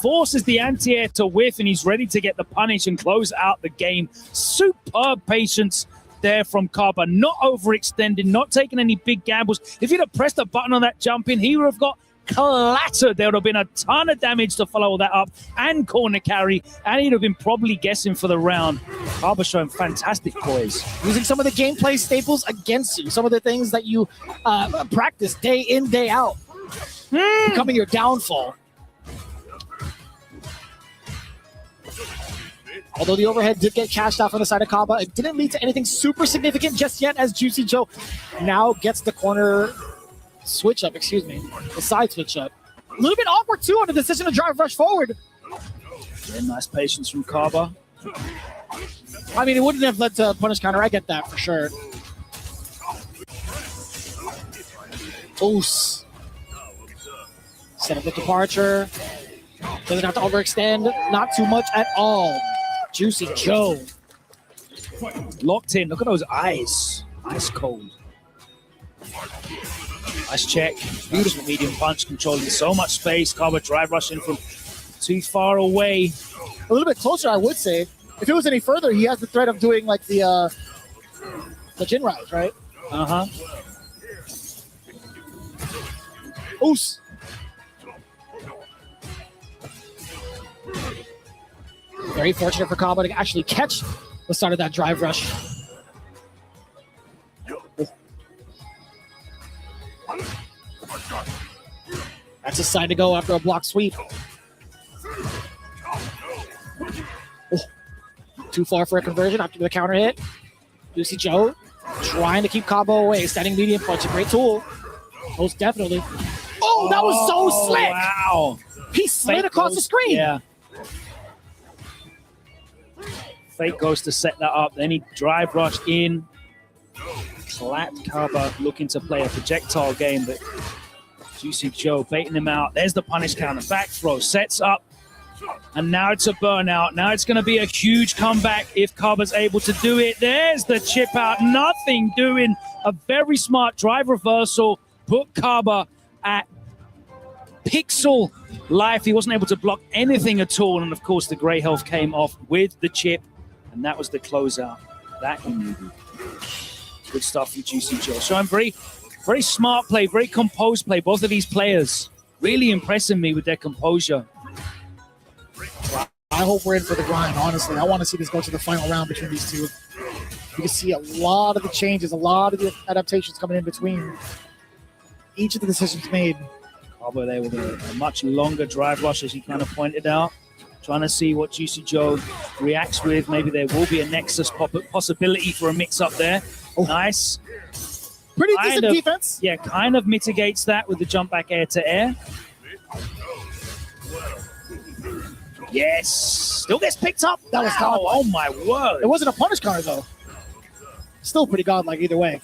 forces the anti-air to whiff, and he's ready to get the punish and close out the game. Superb patience there from Kaba, not overextending, not taking any big gambles. If he'd have pressed a button on that jump in, he would have got clattered. There would have been a ton of damage to follow that up and corner carry, and he'd have been probably guessing for the round. Kaba showing fantastic poise. Using some of the gameplay staples against you, some of the things that you practice day in, day out, becoming your downfall. Although the overhead did get cashed out from the side of Kaba, it didn't lead to anything super significant just yet, as Juicy Joe now gets the corner switch up, the side switch up. A little bit awkward too on the decision to drive rush forward. Yeah, nice patience from Kaba. I mean, it wouldn't have led to a punish counter. I get that for sure. Oos. Set up the departure. Doesn't have to overextend. Not too much at all. Juicy Joe. Locked in. Look at those eyes. Ice cold. Nice check. Beautiful medium punch, controlling so much space. Kaba drive rushing from too far away. A little bit closer, I would say. If it was any further, he has the threat of doing like the Jin rise, right? Uh-huh. Oos. Very fortunate for Kaba to actually catch the start of that drive rush. That's a sign to go after a block sweep. Oh, too far for a conversion after the counter hit. Juicy Joe trying to keep Kaba away. Standing medium punch, a great tool. Most definitely. Oh, that was so slick! Wow. He slid across the screen. Yeah. Fake goes to set that up. Then he drive rush in. Flat Kaba looking to play a projectile game, but Juicy Joe baiting him out. There's the punish counter. Back throw. Sets up. And now it's a burnout. Now it's going to be a huge comeback if Kaba's able to do it. There's the chip out. Nothing doing. A very smart drive reversal. Put Kaba at pixel life. He wasn't able to block anything at all. And of course, the gray health came off with the chip. And that was the closeout. That he needed. Good stuff from Juicy Joe. So I'm very smart play, very composed play. Both of these players really impressing me with their composure. I hope we're in for the grind, honestly. I want to see this go to the final round between these two. You can see a lot of the changes, a lot of the adaptations coming in between each of the decisions made. Kaba there with a much longer drive rush, as you kind of pointed out. Trying to see what Juicy Joe reacts with. Maybe there will be a Nexus possibility for a mix-up there. Oh. Nice. Pretty decent defense. Yeah, kind of mitigates that with the jump back air to air. Yes. Still gets picked up. That was godlike. Oh, my word. It wasn't a punish counter, though. Still pretty godlike either way.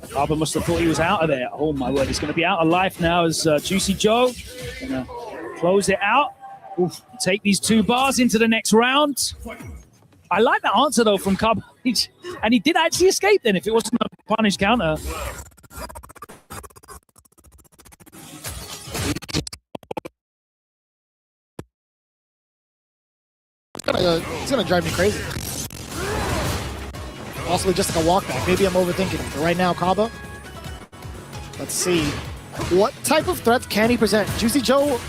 Kaba must have thought he was out of there. Oh, my word. He's going to be out of life now as Juicy Joe going to close it out. Oof. Take these 2 bars into the next round. I like that answer, though, from Kaba. And he did actually escape then if it wasn't a punish counter. It's gonna drive me crazy. Possibly just like a walk back. Maybe I'm overthinking it. But right now, Kaba, let's see. What type of threats can he present? Juicy Joe,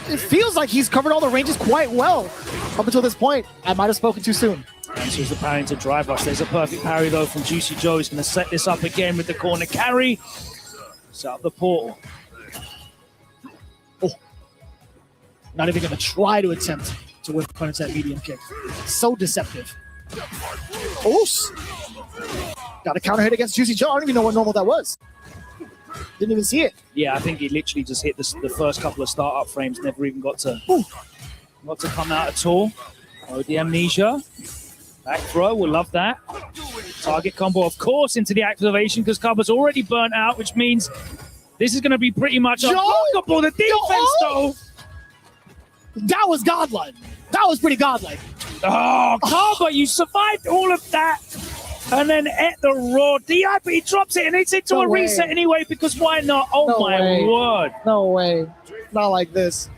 it feels like he's covered all the ranges quite well up until this point. I might have spoken too soon. Answers the parry into drive rush. There's a perfect parry, though, from Juicy Joe. He's going to set this up again with the corner carry. Set up the portal. Oh. Not even going to try to attempt to whip punish that medium kick. So deceptive. Oos! Got a counter hit against Juicy Joe. I don't even know what normal that was. Didn't even see it. Yeah, I think he literally just hit the first couple of startup frames. Never even got to come out at all. Oh, the amnesia. Back throw, we'll love that. Target combo, of course, into the activation because Kaba's already burnt out, which means this is going to be pretty much unblockable. The defense, though. That was godlike. That was pretty godlike. Oh, Kaba, you survived all of that. And then at the raw DI, but he drops it and it's into No a way. reset anyway, because why not? Oh No my way. word. No way. Not like this.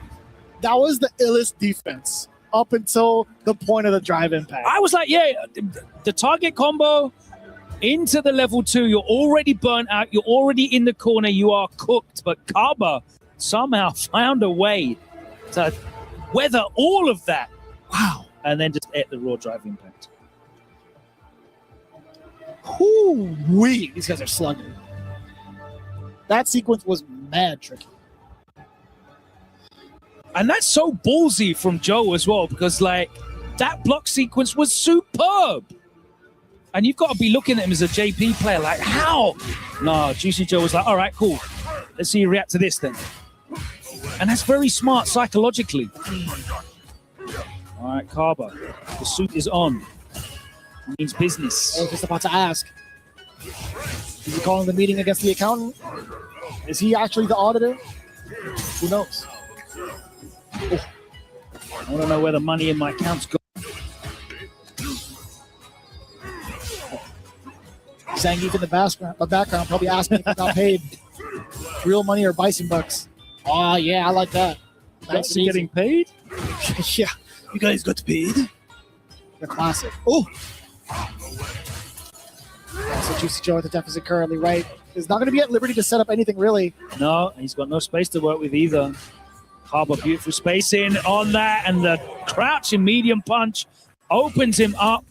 That was the illest defense up until the point of the drive impact. I was like, yeah, the target combo into the level 2, you're already burnt out, you're already in the corner, you are cooked. But Kaba somehow found a way to weather all of that. Wow. And then just at the raw drive impact. Whoo-wee. These guys are slugging. That sequence was mad tricky. And that's so ballsy from Joe as well, because like that block sequence was superb. And you've got to be looking at him as a JP player, like how? No, Juicy Joe was like, all right, cool. Let's see you react to this then. And that's very smart psychologically. All right, Kaba, the suit is on. It means business. I was just about to ask. Is he calling the meeting against the accountant? Is he actually the auditor? Who knows? Oh. I want to know where the money in my account's gone. Zangief in the background probably asking if he got paid. Real money or bison bucks? Oh, yeah, I like that. That's getting paid? Yeah. You guys got paid? The classic. Oh! So Juicy Joe at the deficit currently, right? Is not going to be at liberty to set up anything really. No, he's got no space to work with either. Harbor, beautiful spacing on that, and the crouching medium punch opens him up.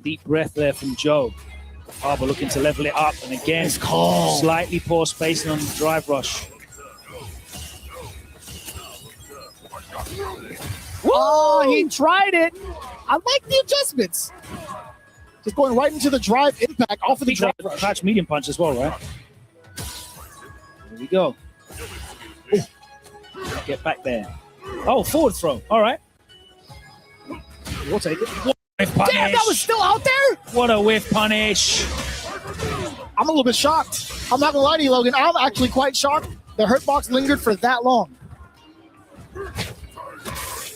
Deep breath there from Joe. Harbor looking to level it up, and again, slightly poor spacing on the drive rush. Oh, he tried it. I like the adjustments. Just going right into the drive impact off of the drive rush. Crouch medium punch as well, right? There we go. Ooh. Get back there. Oh, forward throw. All right. We'll take it. Whiff punish. Damn, that was still out there? What a whiff punish. I'm a little bit shocked. I'm not going to lie to you, Logan. I'm actually quite shocked the hurt box lingered for that long.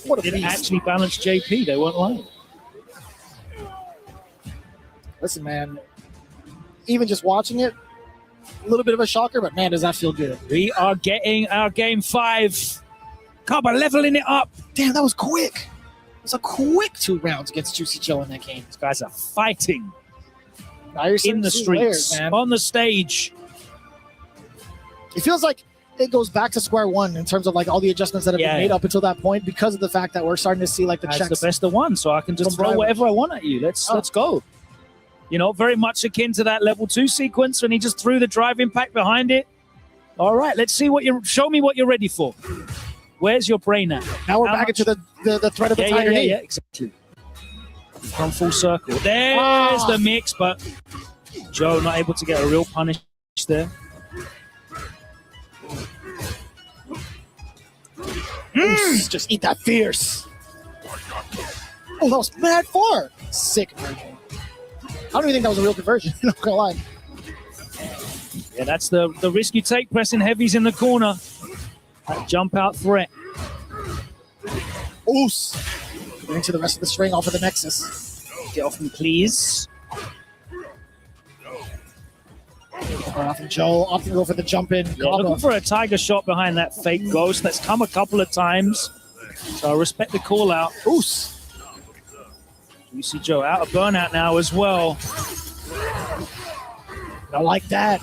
What a Didn't beast. actually balance JP. They weren't lying. Listen, man, even just watching it, a little bit of a shocker, but man, does that feel good. We are getting our game 5. Kaba leveling it up. Damn, that was quick. It was a quick 2 rounds against Juicy Joe in that game. These guys are fighting Now you're in the seeing layers, streets, man. on the stage. It feels like it goes back to square one in terms of like all the adjustments that have been made up until that point because of the fact that we're starting to see like the That's checks. the best of one, so I can just from throw drivers. whatever I want at you. Let's go. You know, very much akin to that level 2 sequence when he just threw the drive impact behind it. All right, let's see show me what you're ready for. Where's your brain at? Now we're back into the threat of the tiger knee. Yeah, exactly. Come full circle. There's the mix, but Joe not able to get a real punish there. Just eat that fierce. Oh, that was mad far. Sick conversion. I don't even think that was a real conversion. I'm not gonna lie. Yeah, that's the risk you take pressing heavies in the corner. That jump out threat. Oos. Getting into the rest of the string off of the Nexus. Get off me, please. Going off of Joe, opting to go for the jump in. Yeah, looking for a tiger shot behind that fake ghost. That's come a couple of times. So I respect the call out. Oos. You see Joe out of burnout now as well. I like that.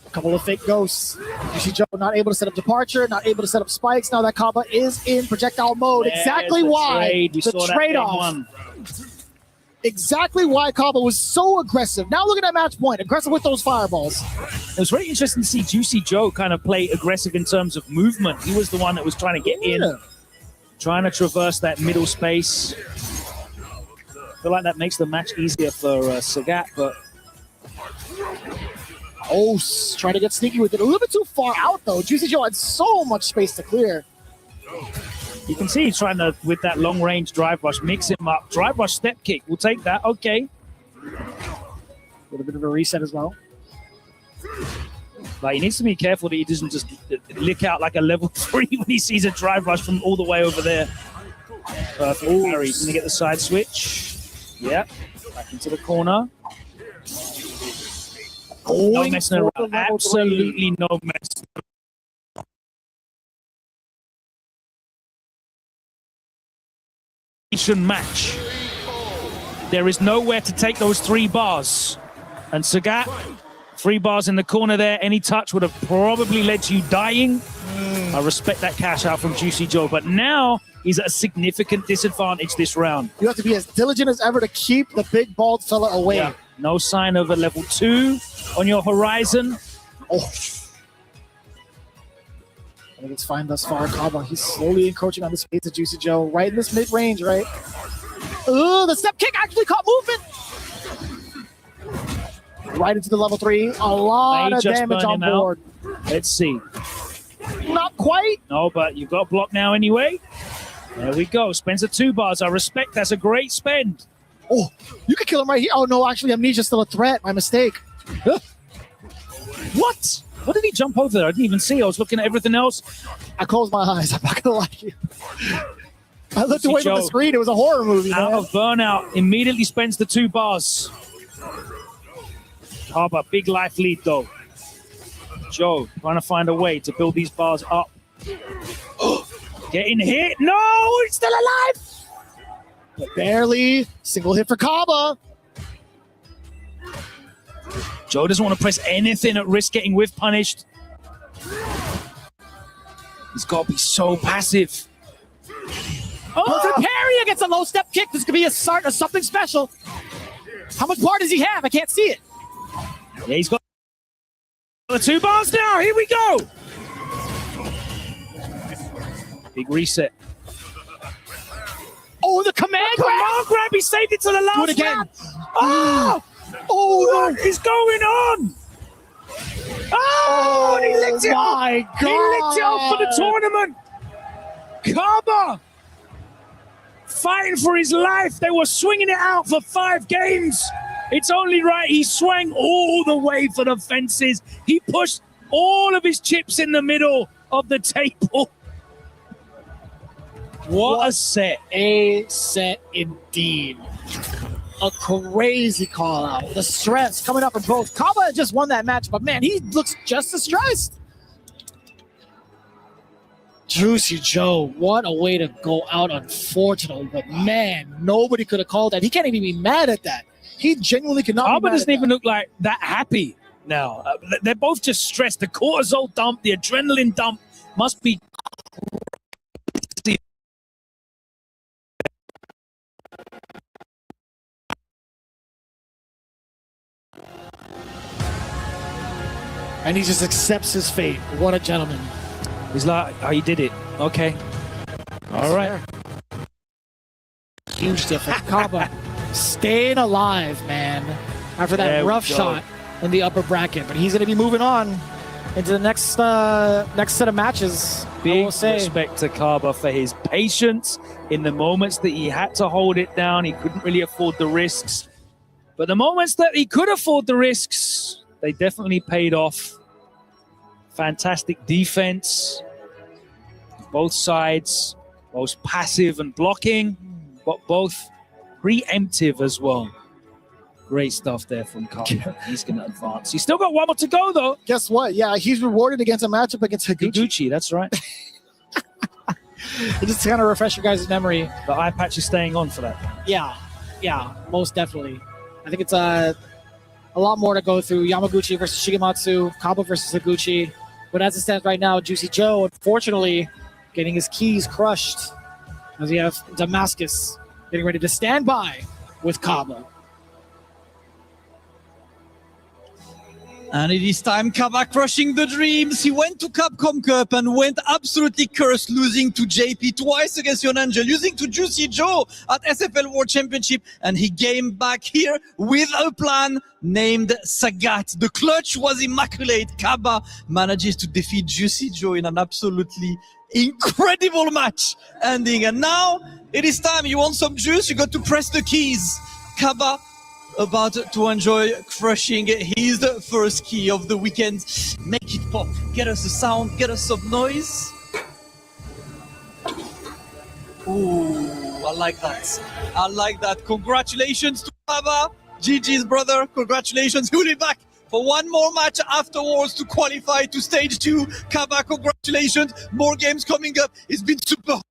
A couple of fake ghosts. You see Joe not able to set up departure, not able to set up spikes. Now that Kaba is in projectile mode. There's Exactly the why trade. We the saw that trade-off. game 1. Exactly why Kaba was so aggressive. Now look at that match point. Aggressive with those fireballs. It was very interesting to see Juicy Joe kind of play aggressive in terms of movement. He was the one that was trying to get in, trying to traverse that middle space. I feel like that makes the match easier for Sagat, but Trying to get sneaky with it. A little bit too far out, though. Juicy Joe had so much space to clear. you can see he's trying to, with that long-range drive rush, mix him up. Drive rush step kick. We'll take that. Okay. A little bit of a reset as well. Like, he needs to be careful that he doesn't just lick out like a level 3 when he sees a drive rush from all the way over there. Perfect. Harry's going to get the side switch. Yeah, back into the corner. No Going messing for around. the level Absolutely no messing match. There is nowhere to take those 3 bars. And Sagat, 3 bars in the corner there. Any touch would have probably led to you dying. I respect that cash out from Juicy Joe, but now he's at a significant disadvantage this round. You have to be as diligent as ever to keep the big bald fella away. Yeah. No sign of a level 2 on your horizon. Oh. I think it's fine thus far. Kaba, he's slowly encroaching on the space of Juicy Joe, right in this mid-range, right? Ooh, the step kick actually caught movement. Right into the level 3. A lot of damage on board. Let's see. Not quite. No, but you've got a block now anyway. There we go. Spends the 2 bars. I respect. That's a great spend. Oh, you could kill him right here. Oh, no, actually, Amnesia's still a threat. My mistake. What? What did he jump over there? I didn't even see. I was looking at everything else. I closed my eyes. I'm not going to lie to you. I looked away from the screen. It was a horror movie, Out man. of burnout. Immediately spends the 2 bars. Kaba, big life lead, though. Joe trying to find a way to build these bars up. Getting hit. No, he's still alive. But barely. Single hit for Kaba. Joe doesn't want to press anything at risk getting whiff punished. He's got to be so passive. Perfect parry against a low step kick. This could be a start of something special. How much bar does he have? I can't see it. Yeah, he's got the 2 bars now. Here we go. Big reset. Oh, the command grab. Command grab. He saved it to the last Do it again. round. Oh, what is going on? Oh, he licked it off. My God. He licked it off for the tournament. Kaba fighting for his life. They were swinging it out for 5 games. It's only right he swung all the way for the fences. He pushed all of his chips in the middle of the table. What a set. A set indeed. A crazy call out. The stress coming up from both. Kaba just won that match, but man, he looks just as stressed. Juicy Joe, what a way to go out, unfortunately. But man, nobody could have called that. He can't even be mad at that. He genuinely cannot be Kaba mad doesn't at even that. look like that happy now. They're both just stressed. The cortisol dump, the adrenaline dump must be crazy. And he just accepts his fate. What a gentleman. He's like, oh, you did it. Okay. All right. Huge difference. Kaba staying alive, man, after that There we rough go. shot in the upper bracket. But he's going to be moving on into the next set of matches. I Big will say. respect to Kaba for his patience in the moments that he had to hold it down. He couldn't really afford the risks. But the moments that he could afford the risks, they definitely paid off. Fantastic defense. Both sides, both passive and blocking, but both preemptive as well. Great stuff there from Kaba. He's going to advance. He's still got 1 more to go, though. Guess what? Yeah, he's rewarded against a matchup against Higuchi. Higuchi, that's right. Just to kind of refresh your guys' memory. The eye patch is staying on for that. Yeah, most definitely. I think it's a lot more to go through. Yamaguchi versus Shigematsu, Kaba versus Higuchi. But as it stands right now, Juicy Joe, unfortunately, getting his keys crushed as we have Damascus getting ready to stand by with Kaba. And it is time, Kaba crushing the dreams. He went to Capcom Cup and went absolutely cursed, losing to JP twice against Yon Angel, losing to Juicy Joe at SFL World Championship. And he came back here with a plan named Sagat. The clutch was immaculate. Kaba manages to defeat Juicy Joe in an absolutely incredible match ending. And now it is time. You want some juice? You got to press the keys. Kaba about to enjoy crushing his first key of the weekend. Make it pop. Get us a sound. Get us some noise. Ooh, I like that. I like that. Congratulations to Kaba, Gigi's brother. Congratulations. He'll be back for one more match afterwards to qualify to stage 2. Kaba, congratulations. More games coming up. It's been super.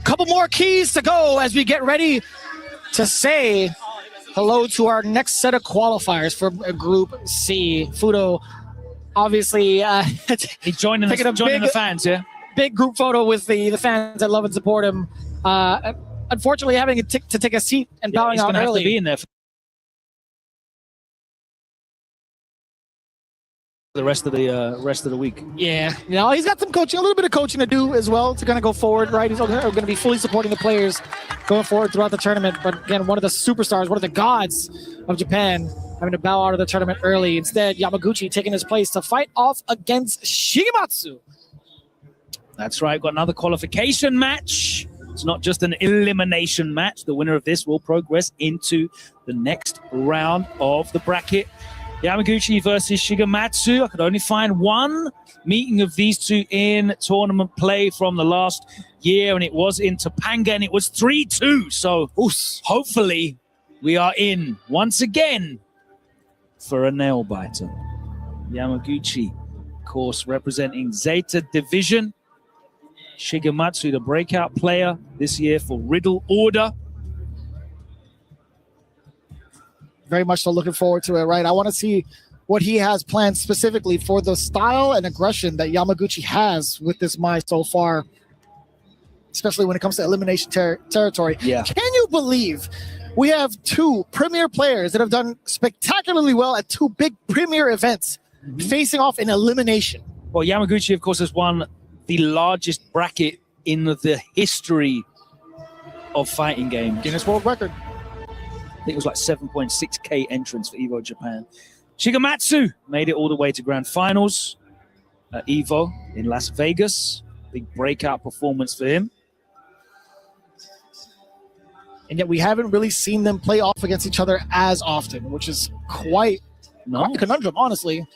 Couple more keys to go as we get ready to say hello to our next set of qualifiers for Group C. Fudo, obviously, he's joining the fans, yeah. Big group photo with the fans that love and support him. Unfortunately, having to take a seat and bowing out early. Have to be in there for the rest of the week. Yeah, he's got some coaching, a little bit of coaching to do as well to kind of go forward, right? He's going to be fully supporting the players going forward throughout the tournament. But again, one of the superstars, one of the gods of Japan, having to bow out of the tournament early. Instead, Yamaguchi taking his place to fight off against Shigematsu. That's right. Got another qualification match. It's not just an elimination match. The winner of this will progress into the next round of the bracket. Yamaguchi versus Shigematsu. I could only find one meeting of these two in tournament play from the last year, and it was in Topanga, and it was 3-2. So hopefully we are in once again for a nail-biter. Yamaguchi, of course, representing Zeta Division. Shigematsu, the breakout player this year for Riddle Order. Very much so looking forward to it, right? I want to see what he has planned specifically for the style and aggression that Yamaguchi has with this Mai so far, especially when it comes to elimination territory. Yeah. Can you believe we have two premier players that have done spectacularly well at two big premier events facing off in elimination? Well, Yamaguchi, of course, has won the largest bracket in the history of fighting games. Guinness World Record. I think it was like 7.6K entrants for EVO Japan. Shigematsu made it all the way to grand finals at EVO in Las Vegas. Big breakout performance for him. And yet we haven't really seen them play off against each other as often, which is quite a conundrum, honestly.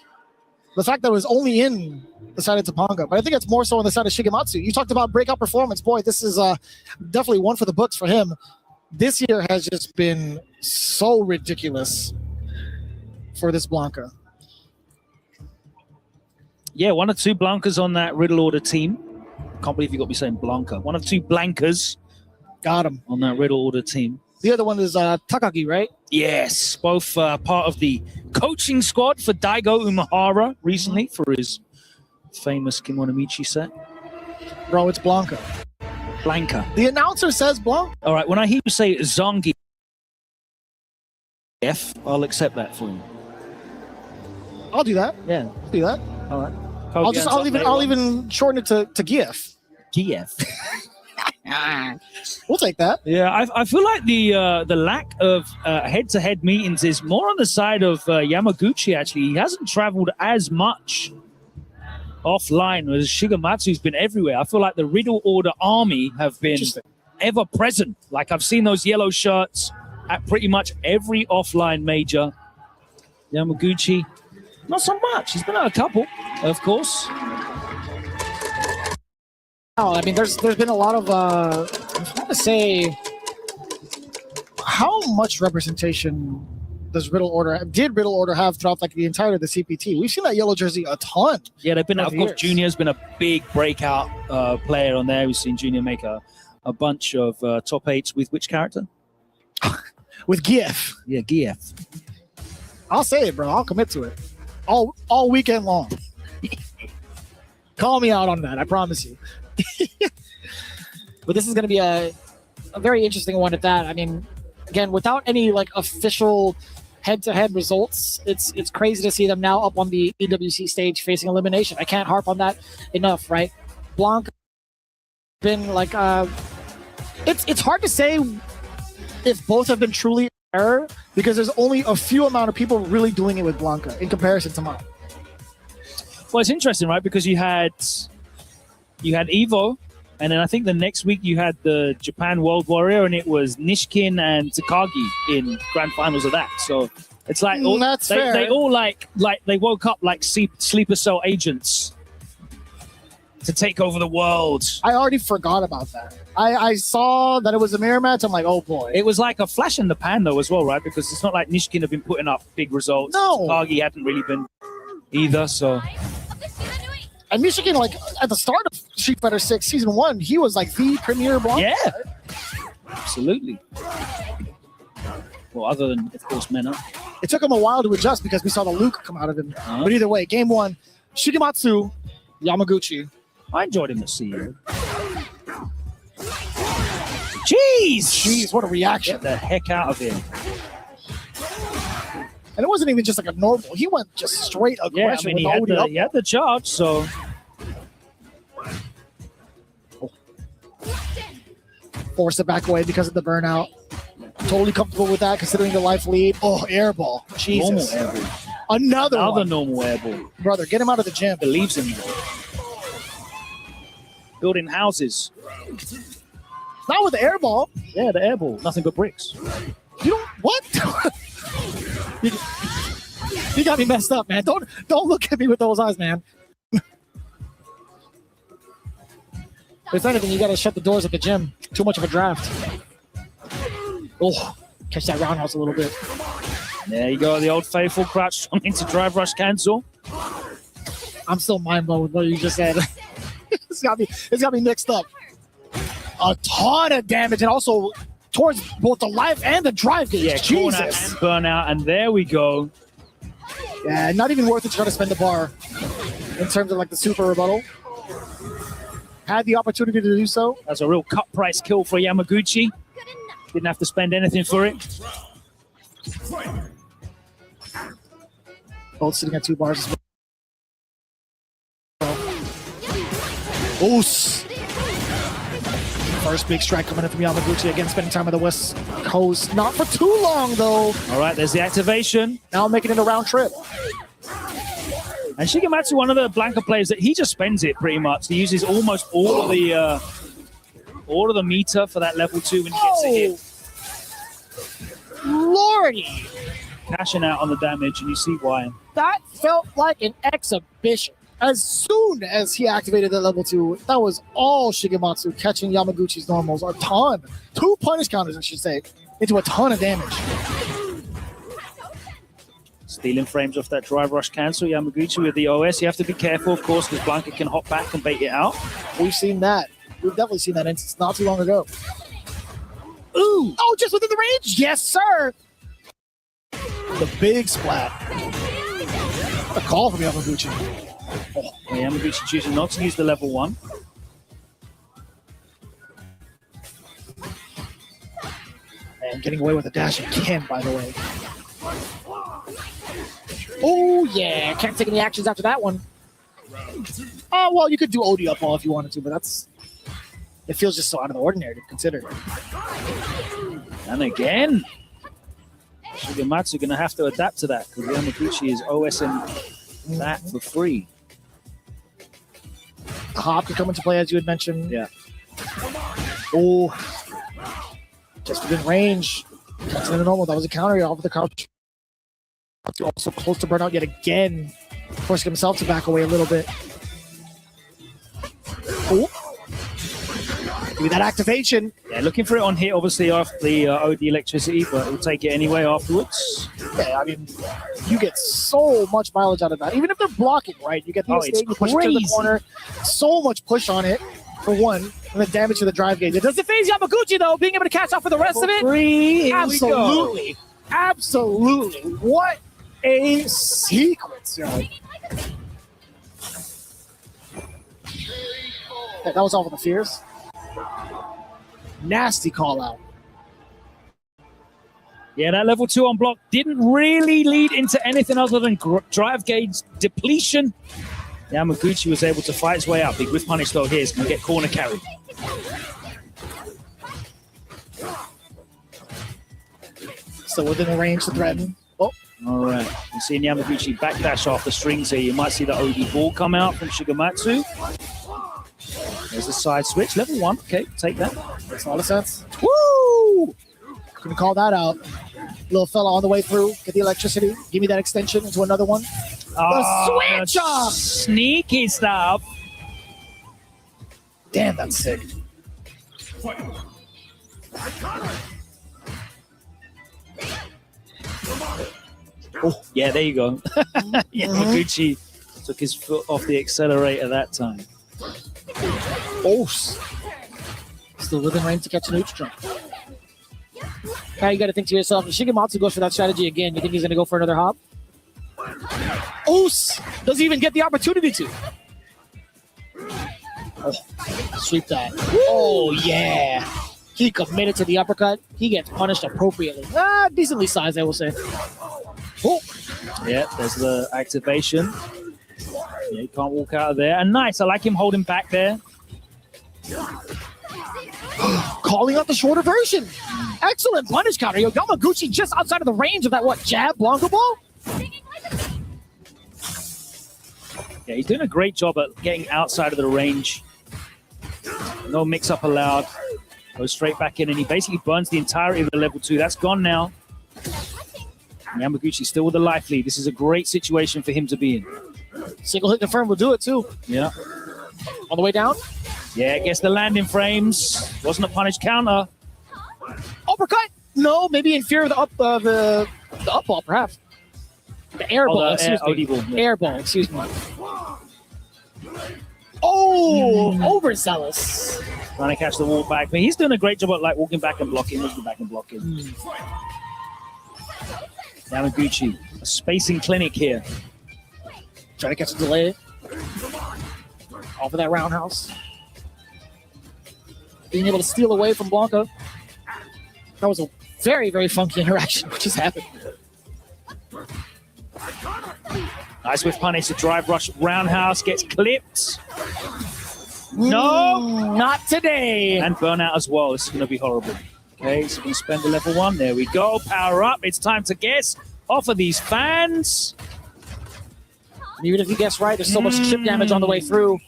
The fact that it was only in the side of Topanga, but I think it's more so on the side of Shigematsu. You talked about breakout performance. Boy, this is definitely one for the books for him. This year has just been so ridiculous for this Blanca. Yeah, one of two Blancas on that Riddle Order team. Can't believe you got me saying Blanca. One of two Blancas. Got him. On that Riddle Order team. The other one is Takagi, right? Yes, both part of the coaching squad for Daigo Umehara recently for his famous Kimonomichi set. Bro, it's Blanca. Blanca. The announcer says Blanca. All right, when I hear you say Zongi F, I'll accept that for you. I'll do that. Yeah. I'll do that. All right. I'll even shorten it to GF. GF. We'll take that. Yeah, I feel like the lack of head-to-head meetings is more on the side of Yamaguchi, actually. He hasn't traveled as much offline, whereas Shigematsu's been everywhere. I feel like the Riddle Order army have been ever present. Like, I've seen those yellow shirts at pretty much every offline major. Yamaguchi, not so much. He's been at a couple, of course. I mean, there's been a lot of, I want to say, how much representation did Riddle Order have throughout like the entirety of the CPT? We've seen that yellow jersey a ton. Yeah, they've been, of course, Junior's been a big breakout player on there. We've seen Junior make a bunch of top eights with which character? With GF. Yeah, GF. I'll say it, bro. I'll commit to it. All weekend long. Call me out on that. I promise you. But this is going to be a very interesting one at that. I mean, again, without any like official head-to-head results, it's crazy to see them now up on the EWC stage facing elimination. I can't harp on that enough, right? Blanca been like it's hard to say if both have been truly error because there's only a few amount of people really doing it with Blanca in comparison to mine. Well, it's interesting, right? Because you had Evo, and then I think the next week you had the Japan World Warrior, and it was Nishkin and Takagi in grand finals of that. So it's like that's fair. They all like they woke up like sleeper cell agents to take over the world. I already forgot about that. I saw that it was a mirror match. I'm like, oh boy. It was like a flash in the pan though as well, right? Because it's not like Nishkin have been putting up big results. No. Takagi hadn't really been either, so. And Michigan, like at the start of Street Fighter 6 Season 1, he was like the premier blanc. Yeah. Absolutely. Well, other than, of course, Mena. It took him a while to adjust because we saw the Luke come out of him. But either way, game 1, Shigematsu, Yamaguchi. I enjoyed him at CEO. Jeez, what a reaction. Get the heck out of here. And it wasn't even just like a normal. He went just straight aggression he had the charge, so. Forced it back away because of the burnout. Totally comfortable with that considering the life lead. Oh, airball. Jesus. Normal airball. Another one. normal airball. Brother, get him out of the gym. Believes in you. Building houses. Not with the airball. Yeah, the airball. Nothing but bricks. You don't what? You got me messed up, man. Don't look at me with those eyes, man. If anything, you gotta shut the doors at the gym. Too much of a draft. Oh, catch that roundhouse a little bit. There you go, the old faithful crouch trying to drive rush cancel. I'm still mind blown with what you just said. It's got me mixed up. A ton of damage, and also towards both the life and the drive gauge. Yeah, Jesus. And burnout, and there we go. Yeah, not even worth it to try to spend the bar in terms of like the super rebuttal. Had the opportunity to do so. That's a real cut price kill for Yamaguchi. Didn't have to spend anything for it. Both sitting at 2 bars as well. Oos. First big strike coming in from Yamaguchi. Again, spending time on the West Coast. Not for too long, though. All right, there's the activation. Now making it a round trip. And Shigematsu, one of the Blanca players that he just spends it pretty much. He uses almost all of the meter for that level 2 when he gets a hit. Lordy. Cashing out on the damage, and you see why. That felt like an exhibition. As soon as he activated that level 2, that was all Shigematsu catching Yamaguchi's normals. A ton. 2 punish counters, I should say, into a ton of damage. Stealing frames off that drive rush cancel. Yamaguchi with the OS. You have to be careful, of course, because Blanca can hop back and bait it out. We've seen that. We've definitely seen that instance not too long ago. Ooh! Oh, just within the range? Yes, sir! The big splat. A call from Yamaguchi. Oh, Yamaguchi choosing not to use the level 1. And getting away with a dash again, by the way. Oh, yeah. Can't take any actions after that one. Oh, well, you could do OD up all if you wanted to, but it feels just so out of the ordinary to consider. And again, Shigematsu going to have to adapt to that because Yamaguchi is OSing that for free. The hop could come into play, as you had mentioned. Yeah. Oh, just within range. That's in the normal. That was a counter off of the couch. Also close to burnout yet again, forcing himself to back away a little bit. Oh, give me that activation. Yeah, looking for it on hit, obviously, after the OD electricity, but he'll take it anyway afterwards. Yeah, I mean, you get so much mileage out of that. Even if they're blocking, right? You get the escape, you push it to the corner. So much push on it, for one, and the damage to the drive gauge. It doesn't phase Yamaguchi, though, being able to catch off for the rest of it. Free. Absolutely. Absolutely. What a sequence, yo. Yeah, that was all for the fears. Nasty call out. Yeah, that level 2 on block didn't really lead into anything other than drive gauge depletion. Yamaguchi was able to fight his way out. Big whiff punish though here is going to get corner carry. Still within the range to threaten. Oh, all right. You see Yamaguchi backdash off the strings here. You might see the OD ball come out from Shigematsu. There's a side switch. Level 1. Okay, take that. Makes a lot of sense. Woo! Couldn't call that out. Little fella on the way through. Get the electricity. Give me that extension into another one. The switch off! Sneaky stuff. Damn, that's sick. Oh, yeah, there you go. Yamaguchi took his foot off the accelerator that time. Oh, still within range to catch an Uch jump. Now you got to think to yourself, if Shigematsu goes for that strategy again, you think he's going to go for another hop? Oos doesn't even get the opportunity to. Oh, sweep that. Oh, yeah. He committed to the uppercut. He gets punished appropriately. Decently sized, I will say. Oh. Yeah, there's the activation. Yeah, he can't walk out of there. And nice, I like him holding back there. Calling out the shorter version. Excellent punish counter. Yo, Yamaguchi just outside of the range of that, jab, Blanco ball? Yeah, he's doing a great job at getting outside of the range. No mix-up allowed. Goes straight back in, and he basically burns the entirety of the level 2. That's gone now. Yamaguchi still with the life lead. This is a great situation for him to be in. Single hit confirmed will do it, too. Yeah. On the way down? Yeah, gets the landing frames. Wasn't a punish counter. Uppercut? No, maybe in fear of the up ball, perhaps. The air ball, excuse me. Air ball, excuse me. Oh, overzealous. Trying to catch the walk back. But he's doing a great job at walking back and blocking, Yamaguchi, a spacing clinic here. Trying to catch a delay. Off of that roundhouse. Being able to steal away from Blanca. That was a very, very funky interaction which just happened. Nice with punish, the drive rush roundhouse gets clipped. No, not today. And burnout as well. This is going to be horrible. Okay, so we're going to spend the level 1. There we go. Power up. It's time to guess off of these fans. And even if you guess right, there's so much chip damage on the way through.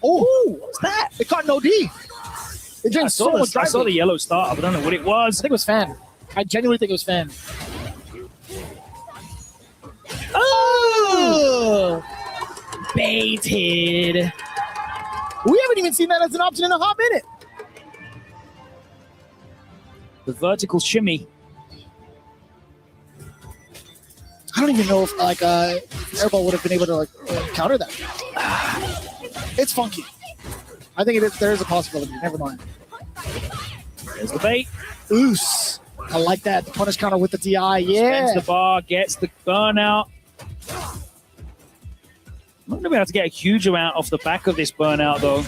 Oh, what's that? It caught an OD. It didn't I saw the yellow starter, but I don't know what it was. I think it was Fan. I genuinely think it was Fan. Oh! Baited. We haven't even seen that as an option in a hot minute. The vertical shimmy. I don't even know if Airball would have been able to counter that. It's funky. I think there is a possibility. Never mind. There's the bait. Oos. I like that. The punish counter with the DI. Yeah. Spends the bar, gets the burnout. I'm not going to be able to get a huge amount off the back of this burnout, though.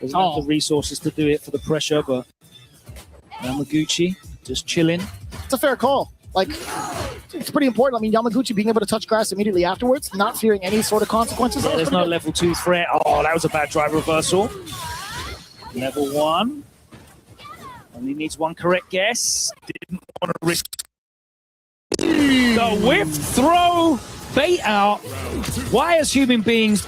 Doesn't have the resources to do it for the pressure, but Yamaguchi just chilling. It's a fair call. It's pretty important. I mean, Yamaguchi being able to touch grass immediately afterwards, not fearing any sort of consequences. Yeah, there's no level 2 threat. Oh, that was a bad drive reversal. Level 1. Only needs one correct guess. Didn't want to risk. The whiff throw bait out. Why, as human beings,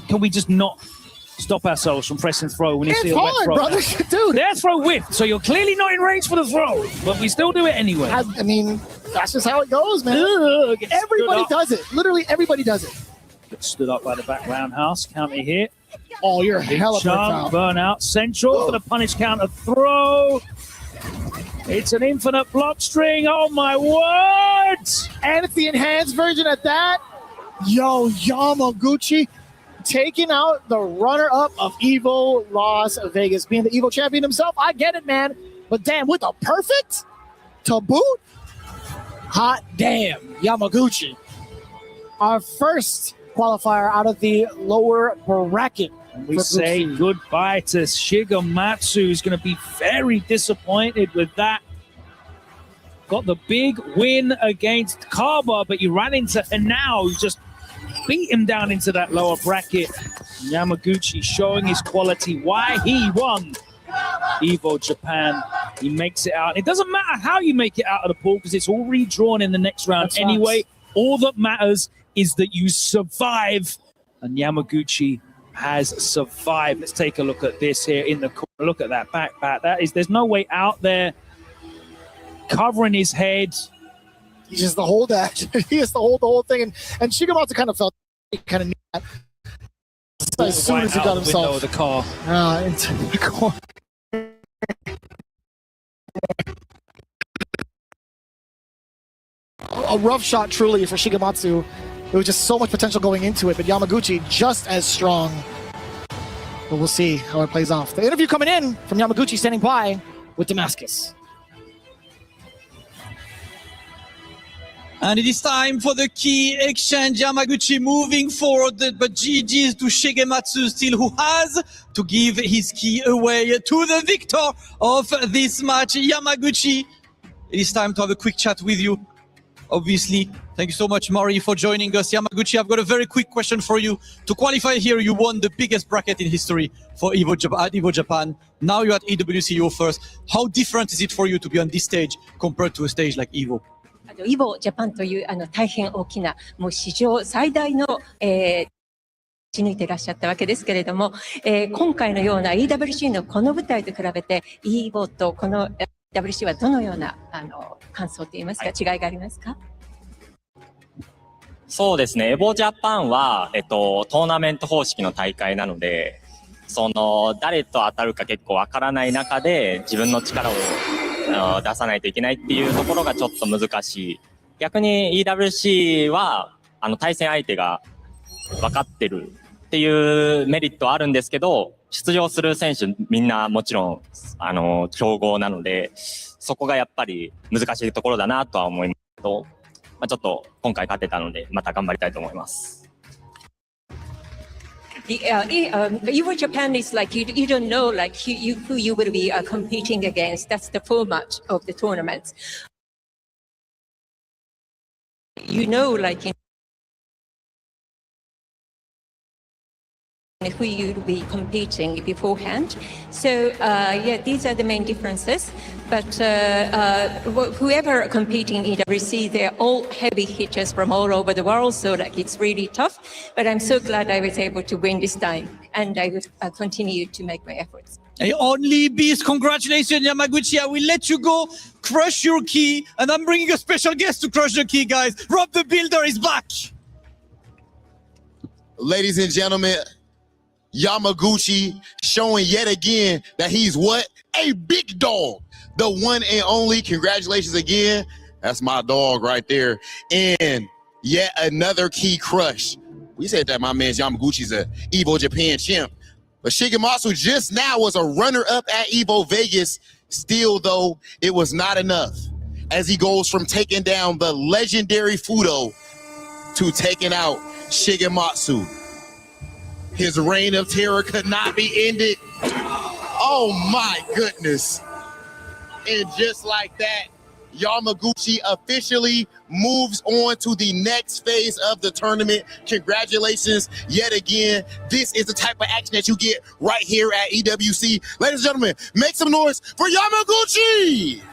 can we just not stop ourselves from pressing throw when you see a wet throw? Brother. Dude. Their throw whiffed, so you're clearly not in range for the throw, but we still do it anyway. I mean, that's just how it goes, man. Everybody does it. Literally everybody does it. Gets stood up by the back roundhouse. Counter hit. Oh, you're hella jump, burnout. Central for the punish counter throw. It's an infinite block string. Oh, my word. And it's the enhanced version of that. Yo, Yamaguchi taking out the runner-up of Evo Las Vegas. Being the Evo champion himself, I get it, man. But damn, with a perfect to boot, hot damn, Yamaguchi. Our first qualifier out of the lower bracket. We say goodbye to Shigematsu, who's going to be very disappointed with that. Got the big win against Kaba, but you ran into Hanao, who just beat him down into that lower bracket. Yamaguchi showing his quality, why he won Evo Japan He makes it out. It doesn't matter how you make it out of the pool because it's all redrawn in the next round anyway. All that matters is that you survive. And Yamaguchi has survived. Let's take a look at this here in the corner. Look at that backpack. There's no way out there. Covering his head. He's just the whole dash. He has to hold the whole thing. And Shigematsu kind of felt he kind of knew that as soon as he got himself the car. Into the corner. A rough shot truly for Shigematsu. There was just so much potential going into it, but Yamaguchi just as strong. But we'll see how it plays off. The interview coming in from Yamaguchi standing by with Damascus. And it is time for the key exchange. Yamaguchi moving forward, but GG's to Shigematsu still, who has to give his key away to the victor of this match. Yamaguchi, it is time to have a quick chat with you. Obviously, thank you so much, Mari, for joining us. Yamaguchi, I've got a very quick question for you. To qualify here, you won the biggest bracket in history for at EVO Japan. Now you're at EWC, you're first. How different is it for you to be on this stage compared to a stage like EVO? イボジャパンという大変大きなもう史上最大の打ち抜いていらっしゃったわけですけれども、今回のような EWC のこの舞台と比べて EVO とこの EWC はどのような感想といいますか、違いがありますか？そうですね、エボジャパンは、トーナメント方式の大会なので、誰と当たるか結構わからない中で自分の力を出さないといけないっていうところがちょっと難しい。逆に EWC は対戦相手が分かってるっていうメリットはあるんですけど、出場する選手みんなもちろん強豪なので、そこがやっぱり難しいところだなとは思いますけど、ちょっと今回勝てたのでまた頑張りたいと思います。EVO Japan is like you don't know like who you will be competing against. That's the format of the tournament. You know, like who you'll be competing beforehand. So yeah, these are the main differences. But whoever competing in EWC, they're all heavy hitters from all over the world. So like it's really tough. But I'm so glad I was able to win this time, and I will continue to make my efforts. Hey, only beast, congratulations, Yamaguchi. I will let you go, crush your key, and I'm bringing a special guest to crush the key, guys. Rob the Builder is back. Ladies and gentlemen, Yamaguchi showing yet again that he's what? A big dog. The one and only. Congratulations again. That's my dog right there. And yet another key crush. We said that my man Yamaguchi's a EVO Japan champ. But Shigematsu just now was a runner-up at EVO Vegas. Still, though, it was not enough. As he goes from taking down the legendary Fudo to taking out Shigematsu. His reign of terror could not be ended. Oh my goodness. And just like that, Yamaguchi officially moves on to the next phase of the tournament. Congratulations yet again. This is the type of action that you get right here at EWC. Ladies and gentlemen, make some noise for Yamaguchi.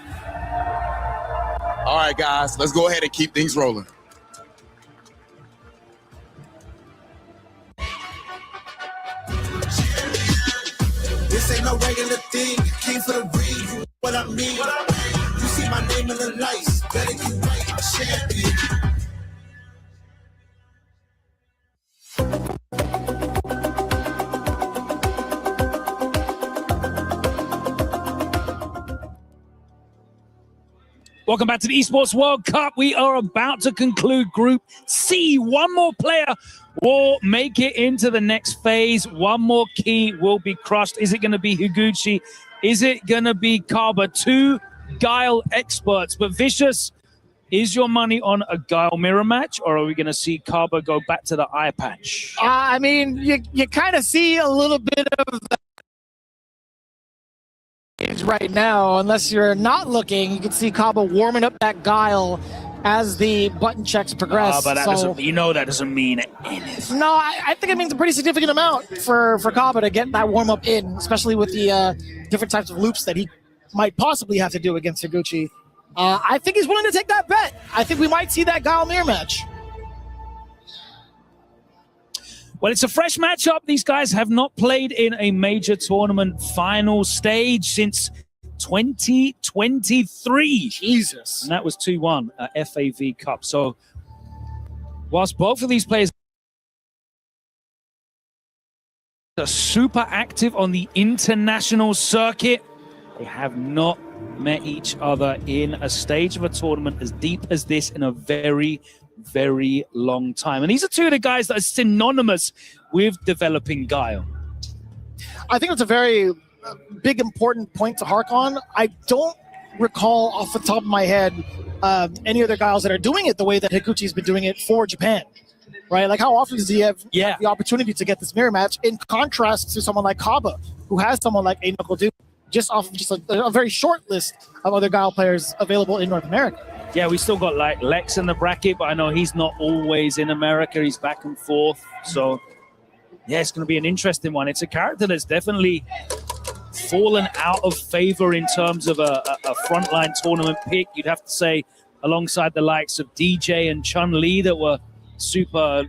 All right, guys, let's go ahead and keep things rolling. This ain't no regular thing. Came for the read, you know what I mean. You see my name in the lights, better get right, champion. Welcome back to the Esports World Cup. We are about to conclude Group C. One more player will make it into the next phase. One more key will be crushed. Is it going to be Higuchi? Is it going to be Kaba? Two Guile experts. But Vicious, is your money on a Guile mirror match, or are we going to see Kaba go back to the eye patch? I mean, you kind of see a little bit of that right now. Unless you're not looking, you can see Kaba warming up that Guile as the button checks progress. But that doesn't, that doesn't mean anything. No, I think it means a pretty significant amount for Kaba to get that warm-up in, especially with the different types of loops that he might possibly have to do against Higuchi. I think he's willing to take that bet. I think we might see that Guile Mir match. Well, it's a fresh matchup. These guys have not played in a major tournament final stage since 2023. Jesus. And that was 2-1 at FAV Cup. So whilst both of these players are super active on the international circuit, they have not met each other in a stage of a tournament as deep as this in a very, very long time. And these are two of the guys that are synonymous with developing Guile. I think it's a very big, important point to hark on. I don't recall off the top of my head any other Guiles that are doing it the way that Higuchi's been doing it for Japan. Right? Like, how often does he have the opportunity to get this mirror match in contrast to someone like Kaba, who has someone like A-Knuckle Duke, just off of just a very short list of other Guile players available in North America. Yeah, we still got like Lex in the bracket, but I know he's not always in America. He's back and forth. So, yeah, it's going to be an interesting one. It's a character that's definitely fallen out of favor in terms of a frontline tournament pick. You'd have to say alongside the likes of DJ and Chun-Li that were super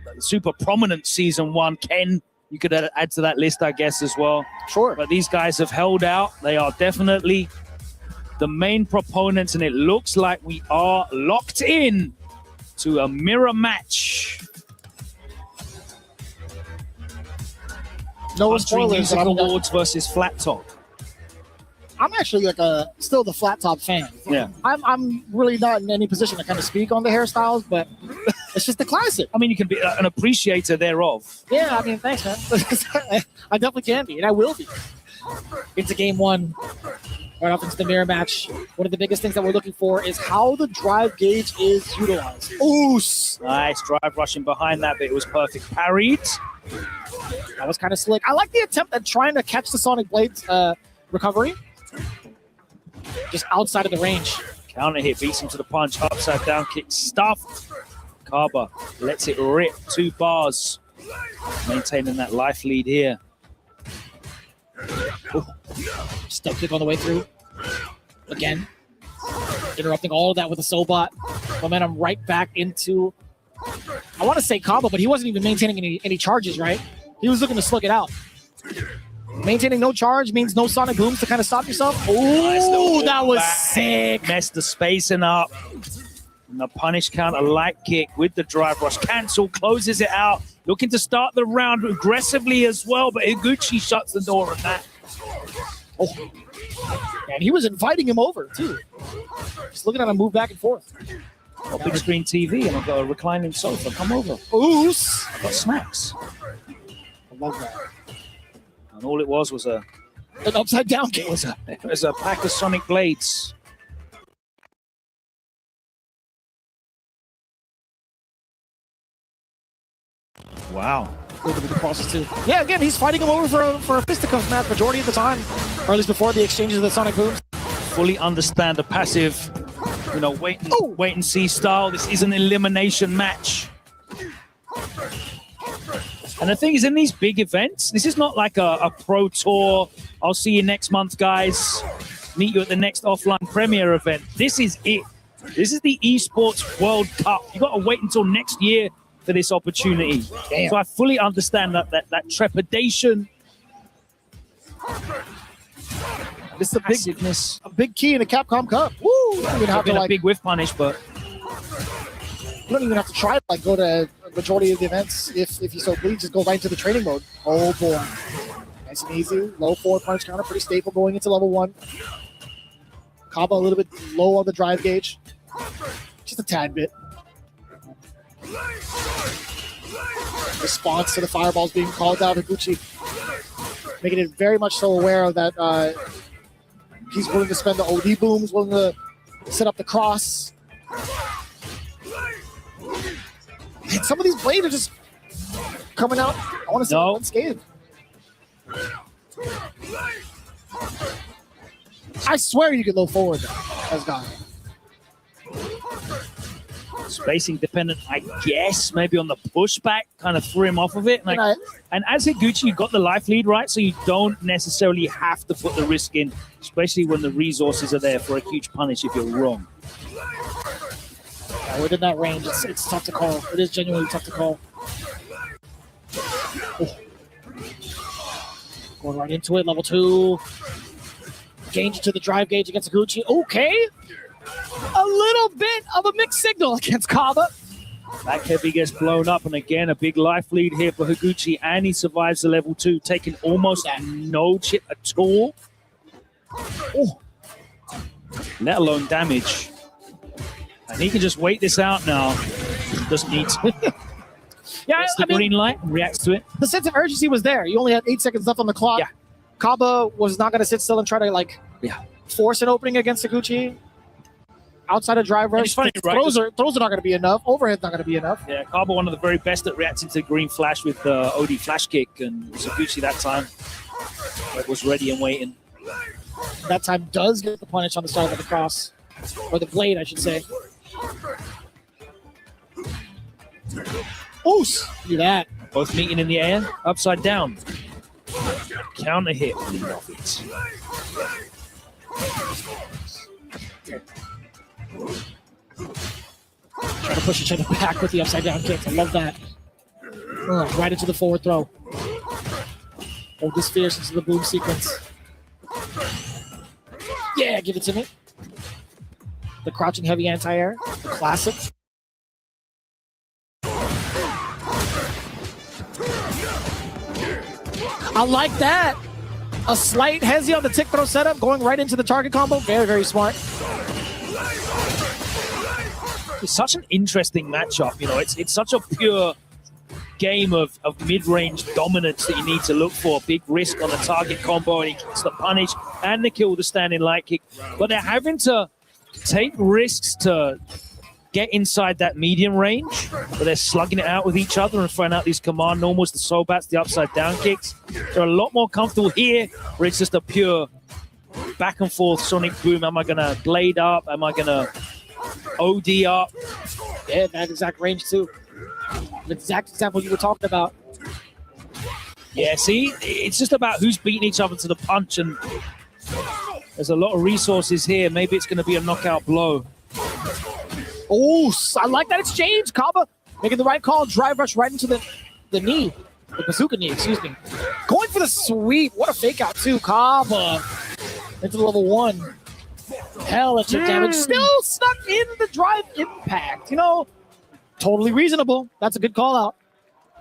prominent season one. Ken, you could add to that list, I guess, as well. Sure. But these guys have held out. They are definitely the main proponents, and it looks like we are locked in to a mirror match. No Country spoilers. Music Awards versus Flat Top. I'm actually like still the Flat Top fan. Yeah. I'm really not in any position to kind of speak on the hairstyles, but it's just a classic. I mean, you can be an appreciator thereof. Yeah, I mean, thanks, man. I definitely can be, and I will be. Into game one, right off into the mirror match. One of the biggest things that we're looking for is how the drive gauge is utilized. Oos! Nice drive rushing behind that, but it was perfect. Parried. That was kind of slick. I like the attempt at trying to catch the Sonic Blade recovery. Just outside of the range. Counter hit, beats him to the punch. Upside down kick, stuffed. Kaba lets it rip. 2 bars. Maintaining that life lead here. Step kick on the way through. Again. Interrupting all of that with a Sobot. Momentum right back into, I want to say Kaba, but he wasn't even maintaining any charges, right? He was looking to slug it out. Maintaining no charge means no sonic booms to kind of stop yourself. Oh, that was sick. Messed the spacing up. And the punish counter light kick with the drive rush. Cancel, closes it out. Looking to start the round aggressively as well, but Higuchi shuts the door on that. Oh, and he was inviting him over, too. Just looking at him move back and forth. Got big screen TV, and I've got a reclining sofa. Come over. Oos. I've got snacks. I love that. And all it was an upside down kick. It was a pack of Sonic Blades. Wow. Yeah, again, he's fighting him over for a fisticuffs match majority of the time, or at least before the exchanges of the Sonic Booms. Fully understand the passive, wait and see style. This is an elimination match. And the thing is, in these big events, this is not like a pro tour. I'll see you next month, guys. Meet you at the next offline premiere event. This is it. This is the Esports World Cup. You got to wait until next year for this opportunity. Damn. So I fully understand that trepidation. This is a big key in the Capcom Cup. Woo! You don't even have to a big whiff punish, but you don't even have to try to go to a majority of the events if you so please. Just go right into the training mode. Oh boy, nice and easy. Low forward punch counter, pretty stable going into level 1. Kaba a little bit low on the drive gauge, just a tad bit. Response to the fireballs being called out. Higuchi making it very much so aware of that. He's willing to spend the OD booms, willing to set up the cross. And some of these blades are just coming out, I want to say, unscathed. I swear you can low forward though, as God. Spacing dependent, I guess, maybe on the pushback, kind of threw him off of it. And as Higuchi, you got the life lead, right? So you don't necessarily have to put the risk in, especially when the resources are there for a huge punish if you're wrong. Yeah, within that range, it's tough to call. It is genuinely tough to call. Oh. Going right into it, level 2. Gauge to the drive gauge against Higuchi. Okay. A little bit of a mixed signal against Kaba. Back heavy gets blown up, and again, a big life lead here for Higuchi, and he survives the level 2, taking almost no chip at all. Oh. Let alone damage. And he can just wait this out now. Doesn't need to. Yeah, gets the green light and reacts to it. The sense of urgency was there. You only had 8 seconds left on the clock. Yeah. Kaba was not going to sit still and try to force an opening against Higuchi. Outside of drive rush, funny, right? throws are not going to be enough. Overhead's not going to be enough. Yeah, Kaba, one of the very best at reacting to the green flash with the OD flash kick, and Higuchi that time was ready and waiting. That time does get the punish on the side of the cross, or the blade, I should say. Oos! Do that. Both meeting in the air, upside down. Counter hit. Love it. Try to push each other back with the upside down kicks. I love that. Right into the forward throw. Oh, this fierce into the boom sequence. Yeah, give it to me. The crouching heavy anti-air. The classic. I like that. A slight hezi on the tick throw setup, going right into the target combo. Very, very smart. It's such an interesting matchup. You know, it's such a pure game of mid-range dominance that you need to look for. Big risk on the target combo, and he gets the punish and the kill, the standing light kick. But they're having to take risks to get inside that medium range, but they're slugging it out with each other and throwing out these command normals, the sobats, the upside down kicks. They're a lot more comfortable here, where it's just a pure back and forth sonic boom. Am I going to blade up? Am I going to OD up? Yeah, that exact range too. The exact example you were talking about. Yeah, see, it's just about who's beating each other to the punch, and there's a lot of resources here. Maybe it's going to be a knockout blow. Oh, I like that exchange. Kaba making the right call. Drive rush right into the knee. The bazooka knee, excuse me. Going for the sweep. What a fake out too. Kaba into the level 1. Hell, it's your damage. Still stuck in the drive impact. You know, totally reasonable. That's a good call out.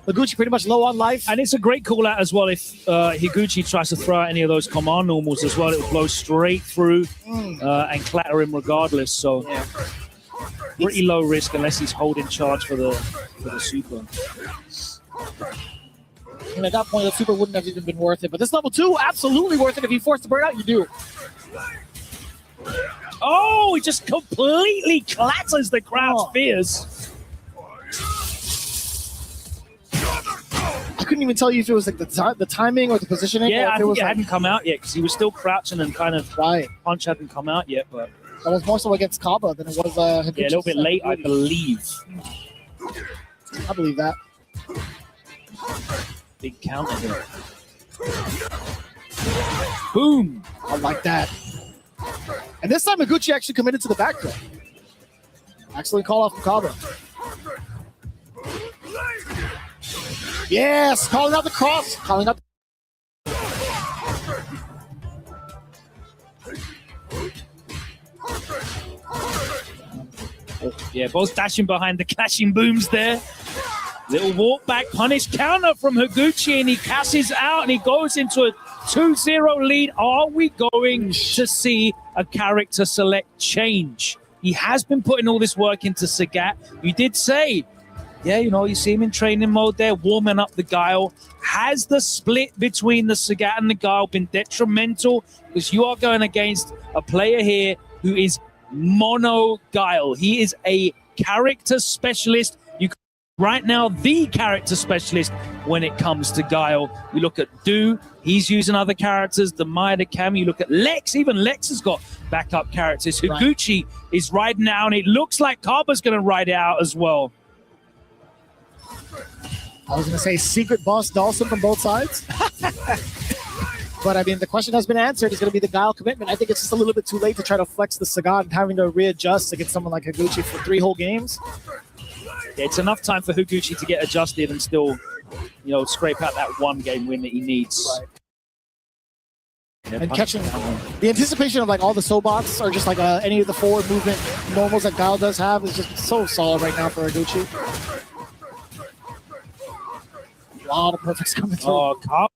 Higuchi pretty much low on life. And it's a great call out as well. If Higuchi tries to throw out any of those command normals as well, it will blow straight through and clatter him regardless. So yeah. Pretty low risk unless he's holding charge for the super. And at that point, the super wouldn't have even been worth it. But this level 2, absolutely worth it. If you force the burn out, you do. Oh, he just completely clatters the crowd's fears. I couldn't even tell you if it was like the timing or the positioning. Yeah, I think it like, hadn't come out yet because he was still crouching and kind of punch hadn't come out yet. But that was more so against Kaba than it was Higuchi. Yeah, a little bit late, I believe. I believe that. Big counter here. Boom! I like that. And this time Higuchi actually committed to the back throw. Excellent call off from Kaba. Yes, calling out the cross. Calling out. Yeah, both dashing behind the clashing booms there. Little walk back punish counter from Higuchi, and he cashes out and he goes into a 2-0 lead. Are we going to see a character select change? He has been putting all this work into Sagat. You did say, yeah, you know, you see him in training mode there, warming up the Guile. Has the split between the Sagat and the Guile been detrimental? Because you are going against a player here who is mono Guile. He is a character specialist. right now the character specialist when it comes to Guile. We look at Do, he's using other characters, the Maya, the Cam. You look at Lex, even Lex has got backup characters. Higuchi is riding out, and it looks like Kaba's going to ride it out as well. I was going to say secret boss Dawson from both sides. But I mean, the question has been answered. It's going to be the Guile commitment. I think it's just a little bit too late to try to flex the Sagat and having to readjust against someone like Higuchi for 3 whole games. Yeah, it's enough time for Higuchi to get adjusted and still, you know, scrape out that 1 game win that he needs. Right. And catching the anticipation of like all the Sobots or just like any of the forward movement normals that Guile does have is just so solid right now for Higuchi. A lot of perfects coming through. Oh,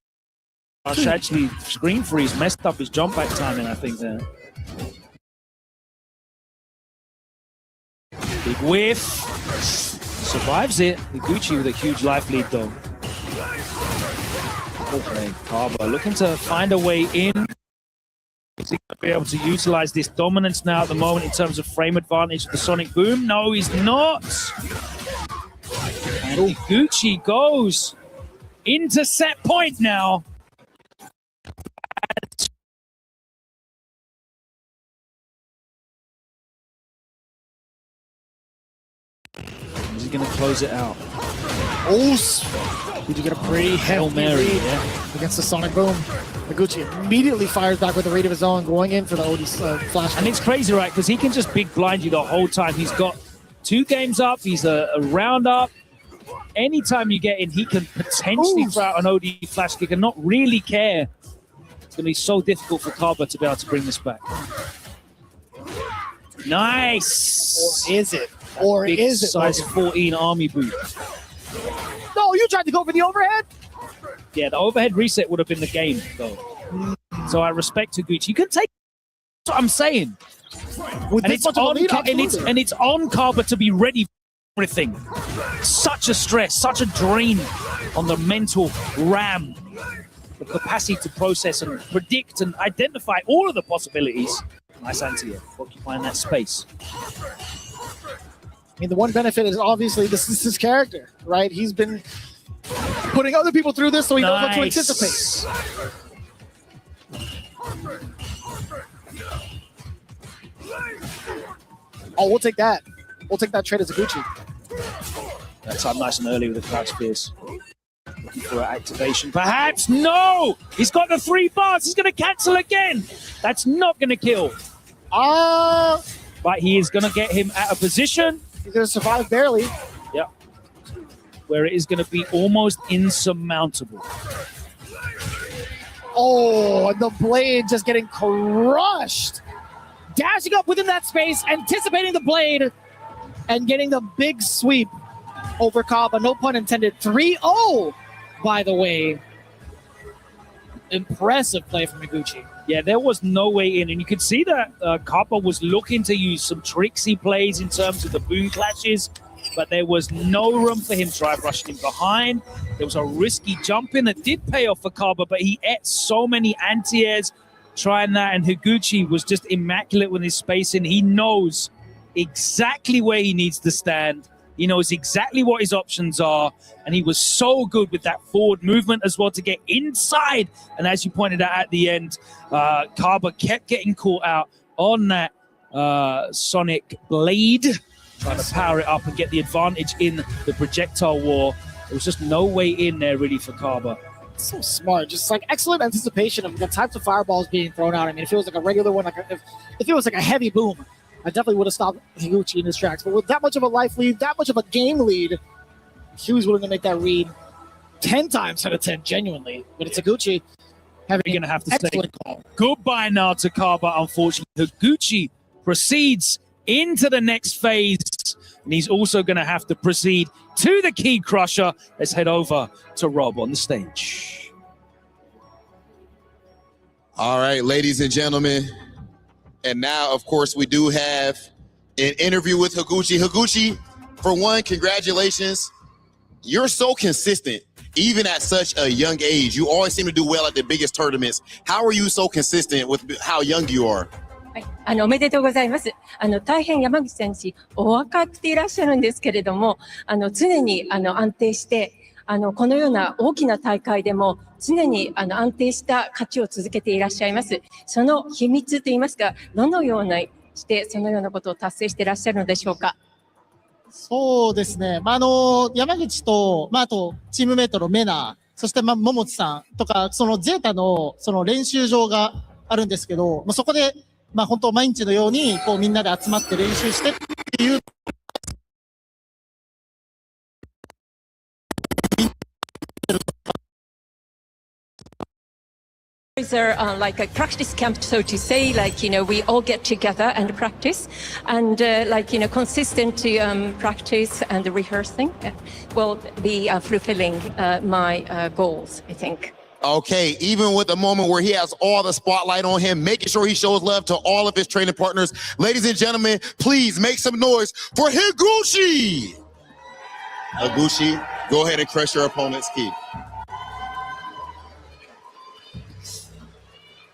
Gosh, actually, screen freeze messed up his jump back timing, I think, there. Big whiff. Survives it. Higuchi with a huge life lead, though. Okay, Kaba looking to find a way in. Is he going to be able to utilize this dominance now at the moment in terms of frame advantage of the Sonic Boom? No, he's not. And Higuchi goes into set point now. Is he going to close it out? Oh, did you get a pretty Hail hefty Mary, lead against the Sonic Boom? Higuchi immediately fires back with a raid of his own, going in for the OD flash. And it's crazy, right? Because he can just big blind you the whole time. He's got 2 games up. He's a round up. Anytime you get in, he can potentially throw out an OD flash kick and not really care. It's going to be so difficult for Kaba to be able to bring this back. Nice. Or is it? Or Big is it? size 14 army boot. No, you tried to go for the overhead? Yeah, the overhead reset would have been the game, though. So I respect Higuchi. You can take. That's what I'm saying. And it's on Kaba to be ready for everything. Such a stress, such a drain on the mental RAM. The capacity to process and predict and identify all of the possibilities. Nice anti-air, occupying that space. I mean, the one benefit is obviously this is his character, right? He's been putting other people through this, so he knows what to anticipate. Oh, we'll take that. We'll take that trade as Higuchi. That's up nice and early with the crouch spears. Looking for activation, perhaps. No! He's got the 3 bars. He's going to cancel again. That's not going to kill. But he is going to get him out of position. He's going to survive barely. Yep. Where it is going to be almost insurmountable. Oh, and the blade just getting crushed. Dashing up within that space, anticipating the blade, and getting the big sweep over Kaba. No pun intended. 3-0, by the way. Impressive play from Higuchi. Yeah, there was no way in. And you could see that Kaba was looking to use some tricksy plays in terms of the boom clashes, but there was no room for him drive rushing him behind. There was a risky jump in that did pay off for Kaba, but he ate so many anti-airs trying that, and Higuchi was just immaculate with his spacing. He knows exactly where he needs to stand. He knows exactly what his options are, and he was so good with that forward movement as well to get inside. And as you pointed out at the end, Kaba kept getting caught out on that Sonic Blade, trying to power it up and get the advantage in the projectile war. There was just no way in there really for Kaba. So smart, just like excellent anticipation of the types of fireballs being thrown out. I mean, if it was like a regular one, if it was like a heavy boom, I definitely would have stopped Higuchi in his tracks. But with that much of a life lead, that much of a game lead, he was willing to make that read 10 times out of 10, genuinely. But it's Higuchi having We're going to have to say goodbye now to Kaba, unfortunately. Higuchi proceeds into the next phase, and he's also going to have to proceed to the Key Crusher. Let's head over to Rob on the stage. All right, ladies and gentlemen. And now, of course, we do have an interview with Higuchi. Higuchi, for one, congratulations. You're so consistent, even at such a young age. You always seem to do well at the biggest tournaments. How are you so consistent with how young you are? おめでとうございます。大変山口選手、お若くていらっしゃるんですけれども、常に安定して、このような大きな大会でも常に安定した勝ちを続けていらっしゃいます。その秘密といいますか、どのようなしてそのようなことを達成していらっしゃるのでしょうか。そうですね。山口と、あと、チームメイトのメナ、そして、桃地さんとか、そのゼータの、その練習場があるんですけど、そこで、本当毎日のように、みんなで集まって練習してっていう、Is there like a practice camp, so to say, like, we all get together and practice and consistent practice and rehearsing will be fulfilling my goals, I think. Okay, even with the moment where he has all the spotlight on him, making sure he shows love to all of his training partners. Ladies and gentlemen, please make some noise for Higuchi! Higuchi, go ahead and crush your opponent's key.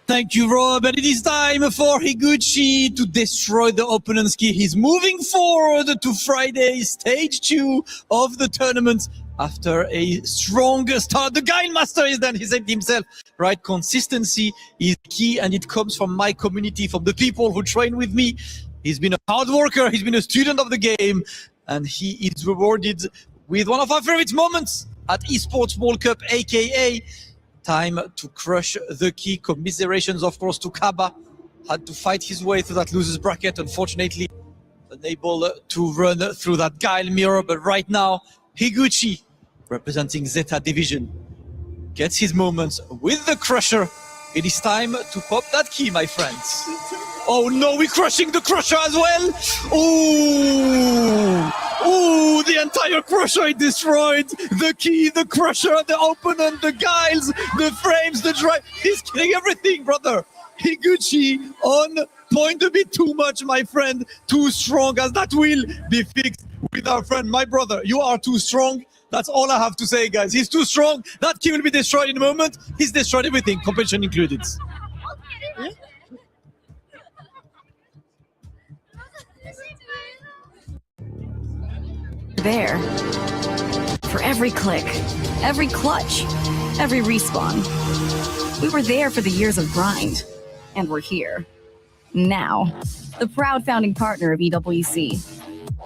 Thank you, Rob. And it is time for Higuchi to destroy the opponent's key. He's moving forward to Friday, stage 2 of the tournament. After a strong start, the Guile Master is done, he said himself, right? Consistency is key, and it comes from my community, from the people who train with me. He's been a hard worker, he's been a student of the game, and he is rewarded with one of our favorite moments at Esports World Cup, aka time to crush the key. Commiserations, of course, to Kaba. Had to fight his way through that loser's bracket, unfortunately. Unable to run through that Guile mirror, but right now, Higuchi, representing Zeta Division, gets his moments with the Crusher. It is time to pop that key, my friends. Oh no, we're crushing the Crusher as well. Ooh, the entire Crusher is destroyed. The key, the Crusher, the opponent, the Guiles, the frames, the drive. He's killing everything, brother. Higuchi on point a bit too much, my friend. Too strong, as that will be fixed with our friend. My brother, you are too strong. That's all I have to say, guys. He's too strong. That key will be destroyed in a moment. He's destroyed everything, competition included. There. For every click, every clutch, every respawn. We were there for the years of grind, and we're here. Now, the proud founding partner of EWC,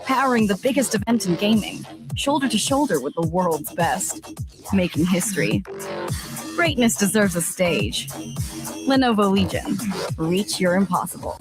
powering the biggest event in gaming, shoulder to shoulder with the world's best, making history. Greatness deserves a stage. Lenovo Legion, reach your impossible.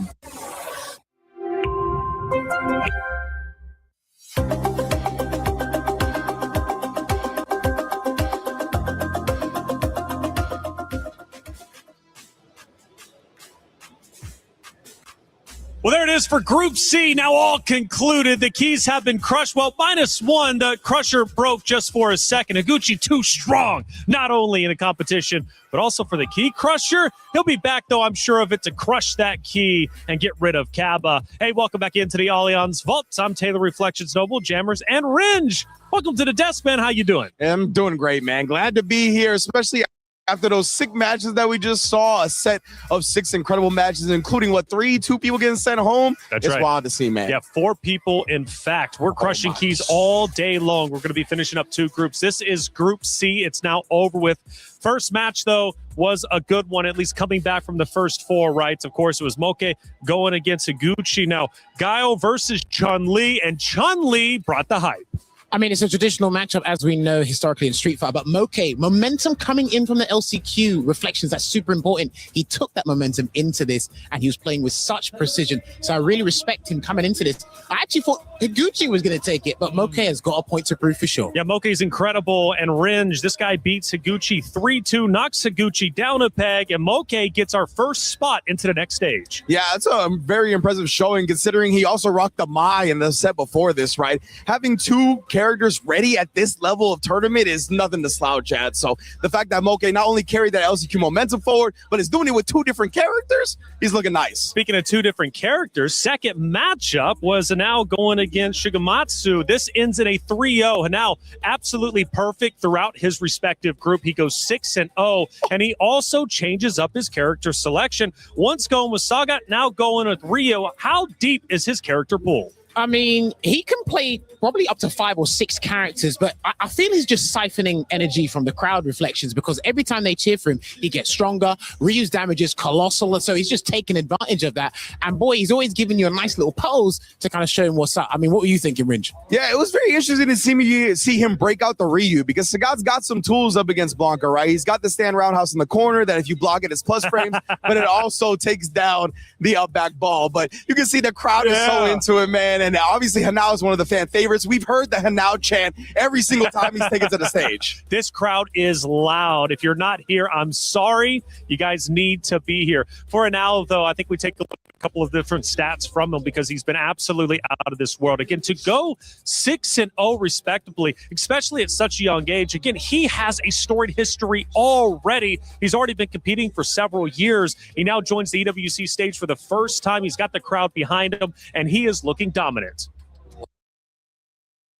Well, there it is for Group C, now all concluded. The keys have been crushed. Well, -1, the Crusher broke just for a second. Higuchi too strong, not only in the competition, but also for the key Crusher. He'll be back, though, I'm sure of it, to crush that key and get rid of Kaba. Hey, welcome back into the Allianz Vault. I'm Taylor Reflections Noble, Jammers, and Ringe. Welcome to the desk, man. How you doing? I'm doing great, man. Glad to be here, especially after those 6 matches that we just saw, a set of 6 incredible matches, including, 2 people getting sent home. That's it's right. Wild to see, man. Yeah, 4 people, in fact. We're crushing keys all day long. We're going to be finishing up 2 groups. This is Group C. It's now over with. First match, though, was a good one, at least coming back from the first 4, right? Of course, it was Moke going against Higuchi. Now, Guile versus Chun-Li, and Chun-Li brought the hype. I mean, it's a traditional matchup, as we know historically in Street Fighter, but Moke, momentum coming in from the LCQ, reflections, that's super important. He took that momentum into this, and he was playing with such precision. So I really respect him coming into this. I actually thought Higuchi was going to take it, but Moke has got a point to prove for sure. Yeah, Moke's incredible, and Ringe, this guy beats Higuchi 3-2, knocks Higuchi down a peg, and Moke gets our first spot into the next stage. Yeah, it's a very impressive showing, considering he also rocked the Mai in the set before this, right? Having 2 characters ready at this level of tournament is nothing to slouch at. So the fact that Moke not only carried that LCQ momentum forward, but is doing it with 2 different characters, he's looking nice. Speaking of 2 different characters, second matchup was now going against Shigematsu. This ends in a 3-0. Now, absolutely perfect throughout his respective group. He goes 6-0, and he also changes up his character selection. Once going with Saga, now going with Ryo. How deep is his character pool? I mean, he can play probably up to 5 or 6 characters, but I feel he's just siphoning energy from the crowd reflections because every time they cheer for him, he gets stronger. Ryu's damage is colossal, and so he's just taking advantage of that. And boy, he's always giving you a nice little pose to kind of show him what's up. I mean, what were you thinking, Ringe? Yeah, it was very interesting to see him break out the Ryu because Sagat's got some tools up against Blanca, right? He's got the stand roundhouse in the corner that if you block it, it's plus frames, but it also takes down the up back ball. But you can see the crowd is so into it, man. And obviously, Hanao is one of the fan favorites. We've heard the Hanao chant every single time he's taken to the stage. This crowd is loud. If you're not here, I'm sorry. You guys need to be here. For Hanao, though, I think we take a look at a couple of different stats from him because he's been absolutely out of this world. Again, to go 6-0 respectively, especially at such a young age, again, he has a storied history already. He's already been competing for several years. He now joins the EWC stage for the first time. He's got the crowd behind him, and he is looking dominant.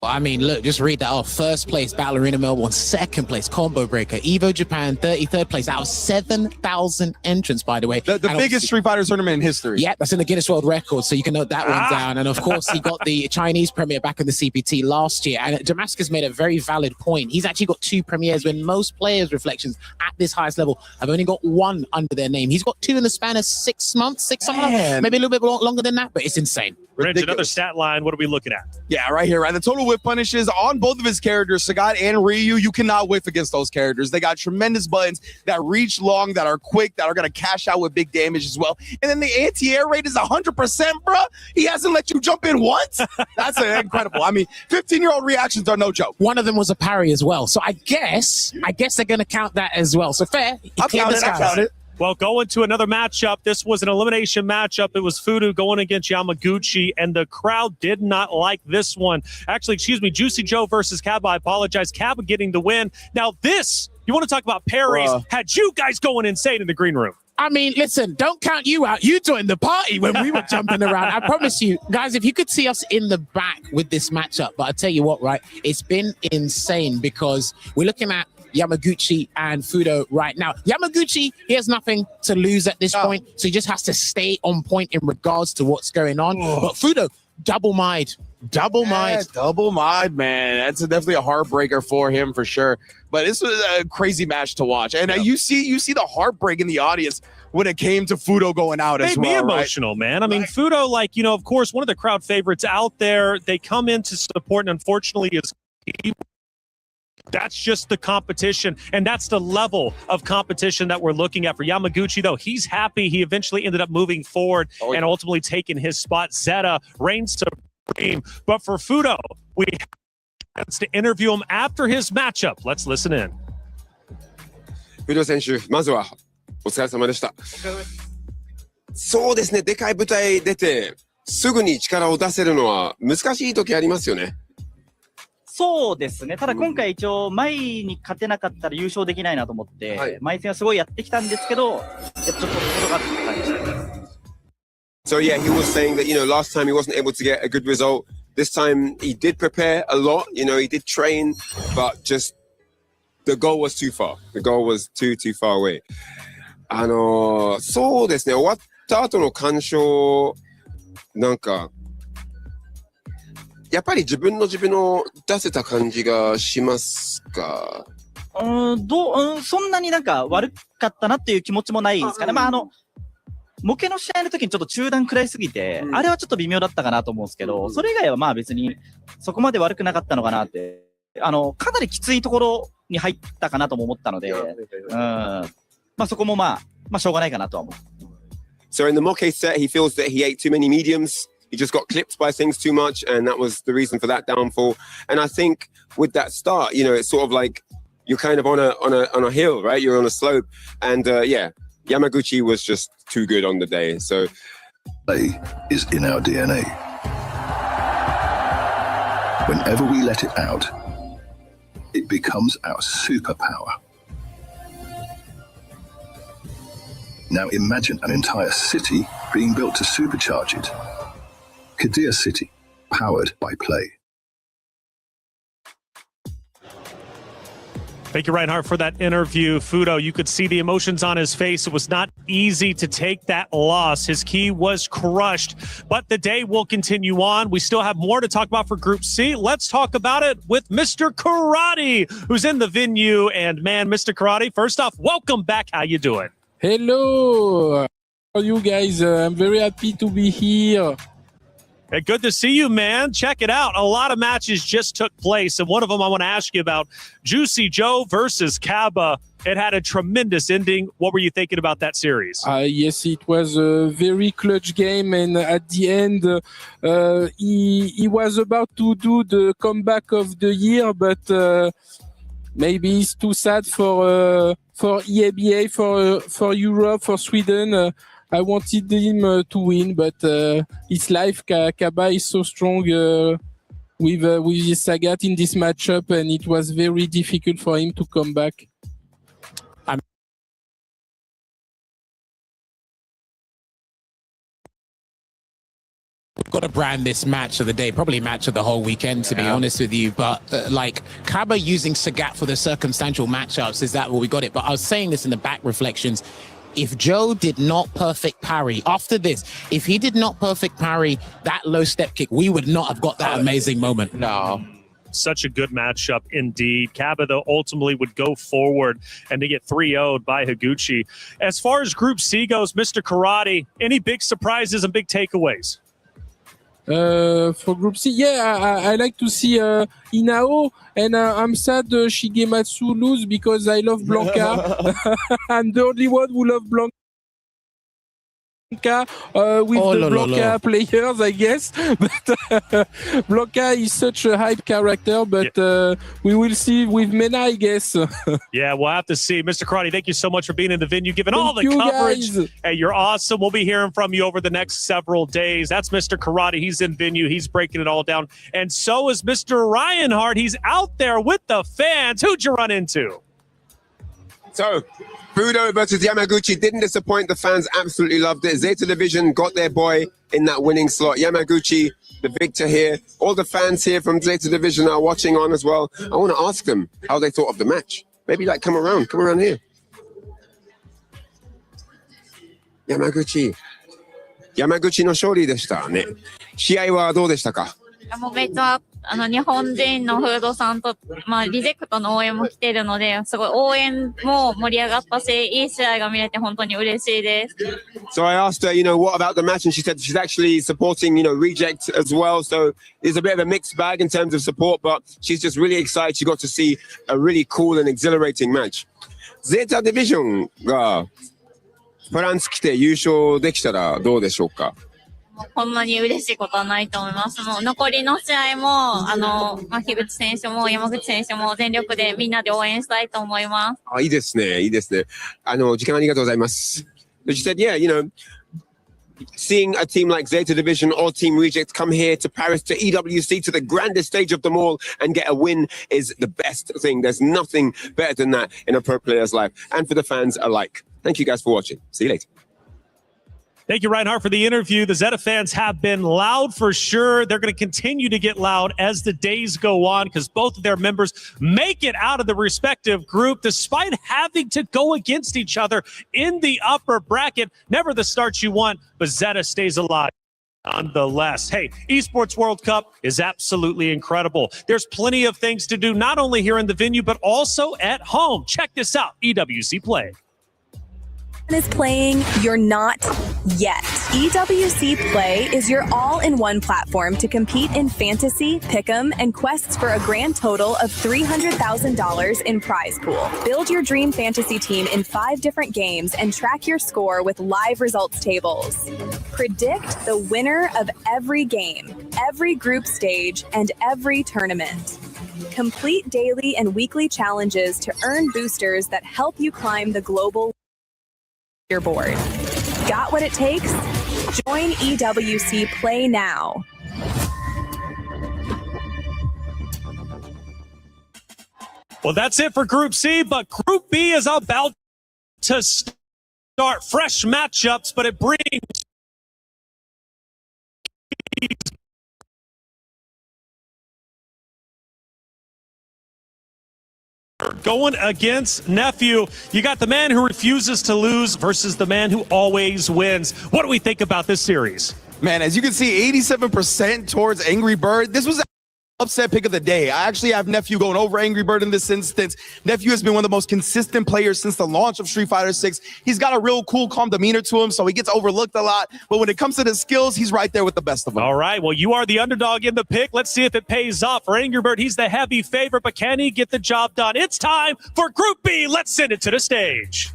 I mean, look, just read that off. First place, Battle Arena Melbourne. Second place, Combo Breaker. Evo Japan, 33rd place out of 7,000 entrants, by the way. The biggest Street Fighter tournament in history. Yeah, that's in the Guinness World Record, so you can note that one down. And of course, he got the Chinese premiere back in the CPT last year. And Damascus made a very valid point. He's actually got 2 premieres when most players' reflections at this highest level have only got 1 under their name. He's got 2 in the span of 6 months, maybe a little bit longer than that, but it's insane. Ringe, another stat line. What are we looking at? Yeah, right here, right? The total whip punishes on both of his characters, Sagat and Ryu. You cannot whiff against those characters. They got tremendous buttons that reach long, that are quick, that are going to cash out with big damage as well. And then the anti-air rate is 100%, bro. He hasn't let you jump in once. That's incredible. I mean, 15-year-old reactions are no joke. One of them was a parry as well. So I guess they're going to count that as well. So fair. I'll count it. Well, going to another matchup. This was an elimination matchup. It was Fudo going against Yamaguchi, and the crowd did not like this one. Actually, excuse me, Juicy Joe versus Cab. I apologize. Cab getting the win. Now this, you want to talk about parries, had you guys going insane in the green room. I mean, listen, don't count you out. You joined the party when we were jumping around. I promise you, guys, if you could see us in the back with this matchup, but I tell you what, right, it's been insane because we're looking at Yamaguchi and Fudo right now. Yamaguchi, he has nothing to lose at this point, so he just has to stay on point in regards to what's going on. But Fudo, double mind, man. That's definitely a heartbreaker for him for sure. But this was a crazy match to watch, and you see the heartbreak in the audience when it came to Fudo going out as well. Made me emotional, man. I mean, Fudo, like, you know, of course, one of the crowd favorites out there. They come in to support, and unfortunately, that's just the competition, and that's the level of competition that we're looking at. For Yamaguchi, though, he's happy. He eventually ended up moving forward and ultimately taking his spot. Zeta reigns supreme. But for Fudo, we have to interview him after his matchup. Let's listen in. Fudo 選手、まずはお疲れ様でした。そうですね、でかい舞台出て、すぐに力を出せるのは難しい時ありますよね。そうですね。ただ今回一応、前に勝てなかったら優勝できないなと思って、前戦はすごいやってきたんですけど、ちょっと届かった感じでした。So yeah, he was saying that, last time he wasn't able to get a good result. This time he did prepare a lot, he did train, but just the goal was too far. The goal was too far away. そうですね、終わった後の感想、なんか、やっぱり自分を出せた感じがしますか？そんなになんか悪かったなっていう気持ちもないですかね。模型の試合の時にちょっと中段食らいすぎて、あれはちょっと微妙だったかなと思うんですけど、それ以外は別にそこまで悪くなかったのかなって、かなりきついところに入ったかなとも思ったので、そこもしょうがないかなとは思う。So in the mock set, he feels that he ate too many mediums. He just got clipped by things too much, and that was the reason for that downfall. And I think with that start, it's sort of like you're kind of on a hill, right? You're on a slope, and Yamaguchi was just too good on the day. So play is in our DNA. Whenever we let it out, it becomes our superpower. Now imagine an entire city being built to supercharge it. Kadir City, powered by play. Thank you, Reinhardt, for that interview. Fudo, you could see the emotions on his face. It was not easy to take that loss. His key was crushed, but the day will continue on. We still have more to talk about for Group C. Let's talk about it with Mr. Karate, who's in the venue. And man, Mr. Karate, first off, welcome back. How you doing? Hello. How are you guys? I'm very happy to be here. Hey, good to see you, man. Check it out. A lot of matches just took place, and one of them I want to ask you about, Juicy Joe versus Kaba. It had a tremendous ending. What were you thinking about that series? Yes, it was a very clutch game, and at the end, he was about to do the comeback of the year, but maybe it's too sad for EABA, for Europe, for Sweden. I wanted him to win, but it's life. Kaba is so strong with Sagat in this matchup, and it was very difficult for him to come back. We've got to brand this match of the day, probably match of the whole weekend, to be honest with you. But like Kaba using Sagat for the circumstantial matchups, is that what we got it? But I was saying this in the back reflections. If Joe did not perfect parry after this, if he did not perfect parry that low step kick, we would not have got that amazing moment. No. Such a good matchup indeed. Kaba, though, ultimately would go forward and to get 3-0'd by Higuchi. As far as Group C goes, Mr. Karate, any big surprises and big takeaways? For Group C, I like to see Inao, and I'm sad Shigematsu lose because I love Blanca. I'm the only one who love Blanca. With the Blanca players, I guess. But Blanca is such a hype character, but we will see with Mena, I guess. Yeah, we'll have to see. Mr. Karate, thank you so much for being in the venue, giving all the coverage. Guys. Hey, you're awesome. We'll be hearing from you over the next several days. That's Mr. Karate. He's in venue. He's breaking it all down. And so is Mr. Reinhardt. He's out there with the fans. Who'd you run into? So, Fudo versus Yamaguchi didn't disappoint. The fans absolutely loved it. Zeta Division got their boy in that winning slot. Yamaguchi, the victor here. All the fans here from Zeta Division are watching on as well. I want to ask them how they thought of the match. Maybe like come around here. Yamaguchiの勝利でしたね。試合はどうでしたか？もうめっちゃ日本人のフードさんと、リジェクトの応援も来てるので、すごい応援も盛り上がったし、いい試合が見れて本当に嬉しいです。So I asked her, what about the match? And she said she's actually supporting, Reject as well. So there's a bit of a mixed bag in terms of support, but she's just really excited. She got to see a really cool and exhilarating match. Zeta Division がフランス来て優勝できたらどうでしょうか？こんなに嬉しいことはないと思います。もう残りの試合も、樋口選手も山口選手も全力でみんなで応援したいと思います。いいですね、いいですね。時間ありがとうございます。She said, seeing a team like Zeta Division or Team Reject come here to Paris, to EWC, to the grandest stage of them all and get a win is the best thing. There's nothing better than that in a pro player's life and for the fans alike. Thank you guys for watching. See you later. Thank you, Reinhardt, for the interview. The Zeta fans have been loud for sure. They're going to continue to get loud as the days go on because both of their members make it out of the respective group despite having to go against each other in the upper bracket. Never the start you want, but Zeta stays alive. Nonetheless, hey, Esports World Cup is absolutely incredible. There's plenty of things to do, not only here in the venue, but also at home. Check this out, EWC Play. Is playing, you're not yet. EWC Play is your all-in-one platform to compete in fantasy, pick'em, and quests for a grand total of $300,000 in prize pool. Build your dream fantasy team in 5 different games and track your score with live results tables. Predict the winner of every game, every group stage, and every tournament. Complete daily and weekly challenges to earn boosters that help you climb the global leaderboard. Got what it takes? Join EWC Play now. Well, that's it for Group C, but Group B is about to start fresh matchups, but it brings going against Nephew. You got the man who refuses to lose versus the man who always wins. What do we think about this series? Man, as you can see, 87% towards Angry Bird. This was upset pick of the day. I actually have Nephew going over Angry Bird in this instance. Nephew has been one of the most consistent players since the launch of Street Fighter 6. He's got a real cool, calm demeanor to him, so he gets overlooked a lot. But when it comes to the skills, he's right there with the best of them. All right, well, you are the underdog in the pick. Let's see if it pays off. For Angry Bird, he's the heavy favorite, but can he get the job done? It's time for Group B. Let's send it to the stage.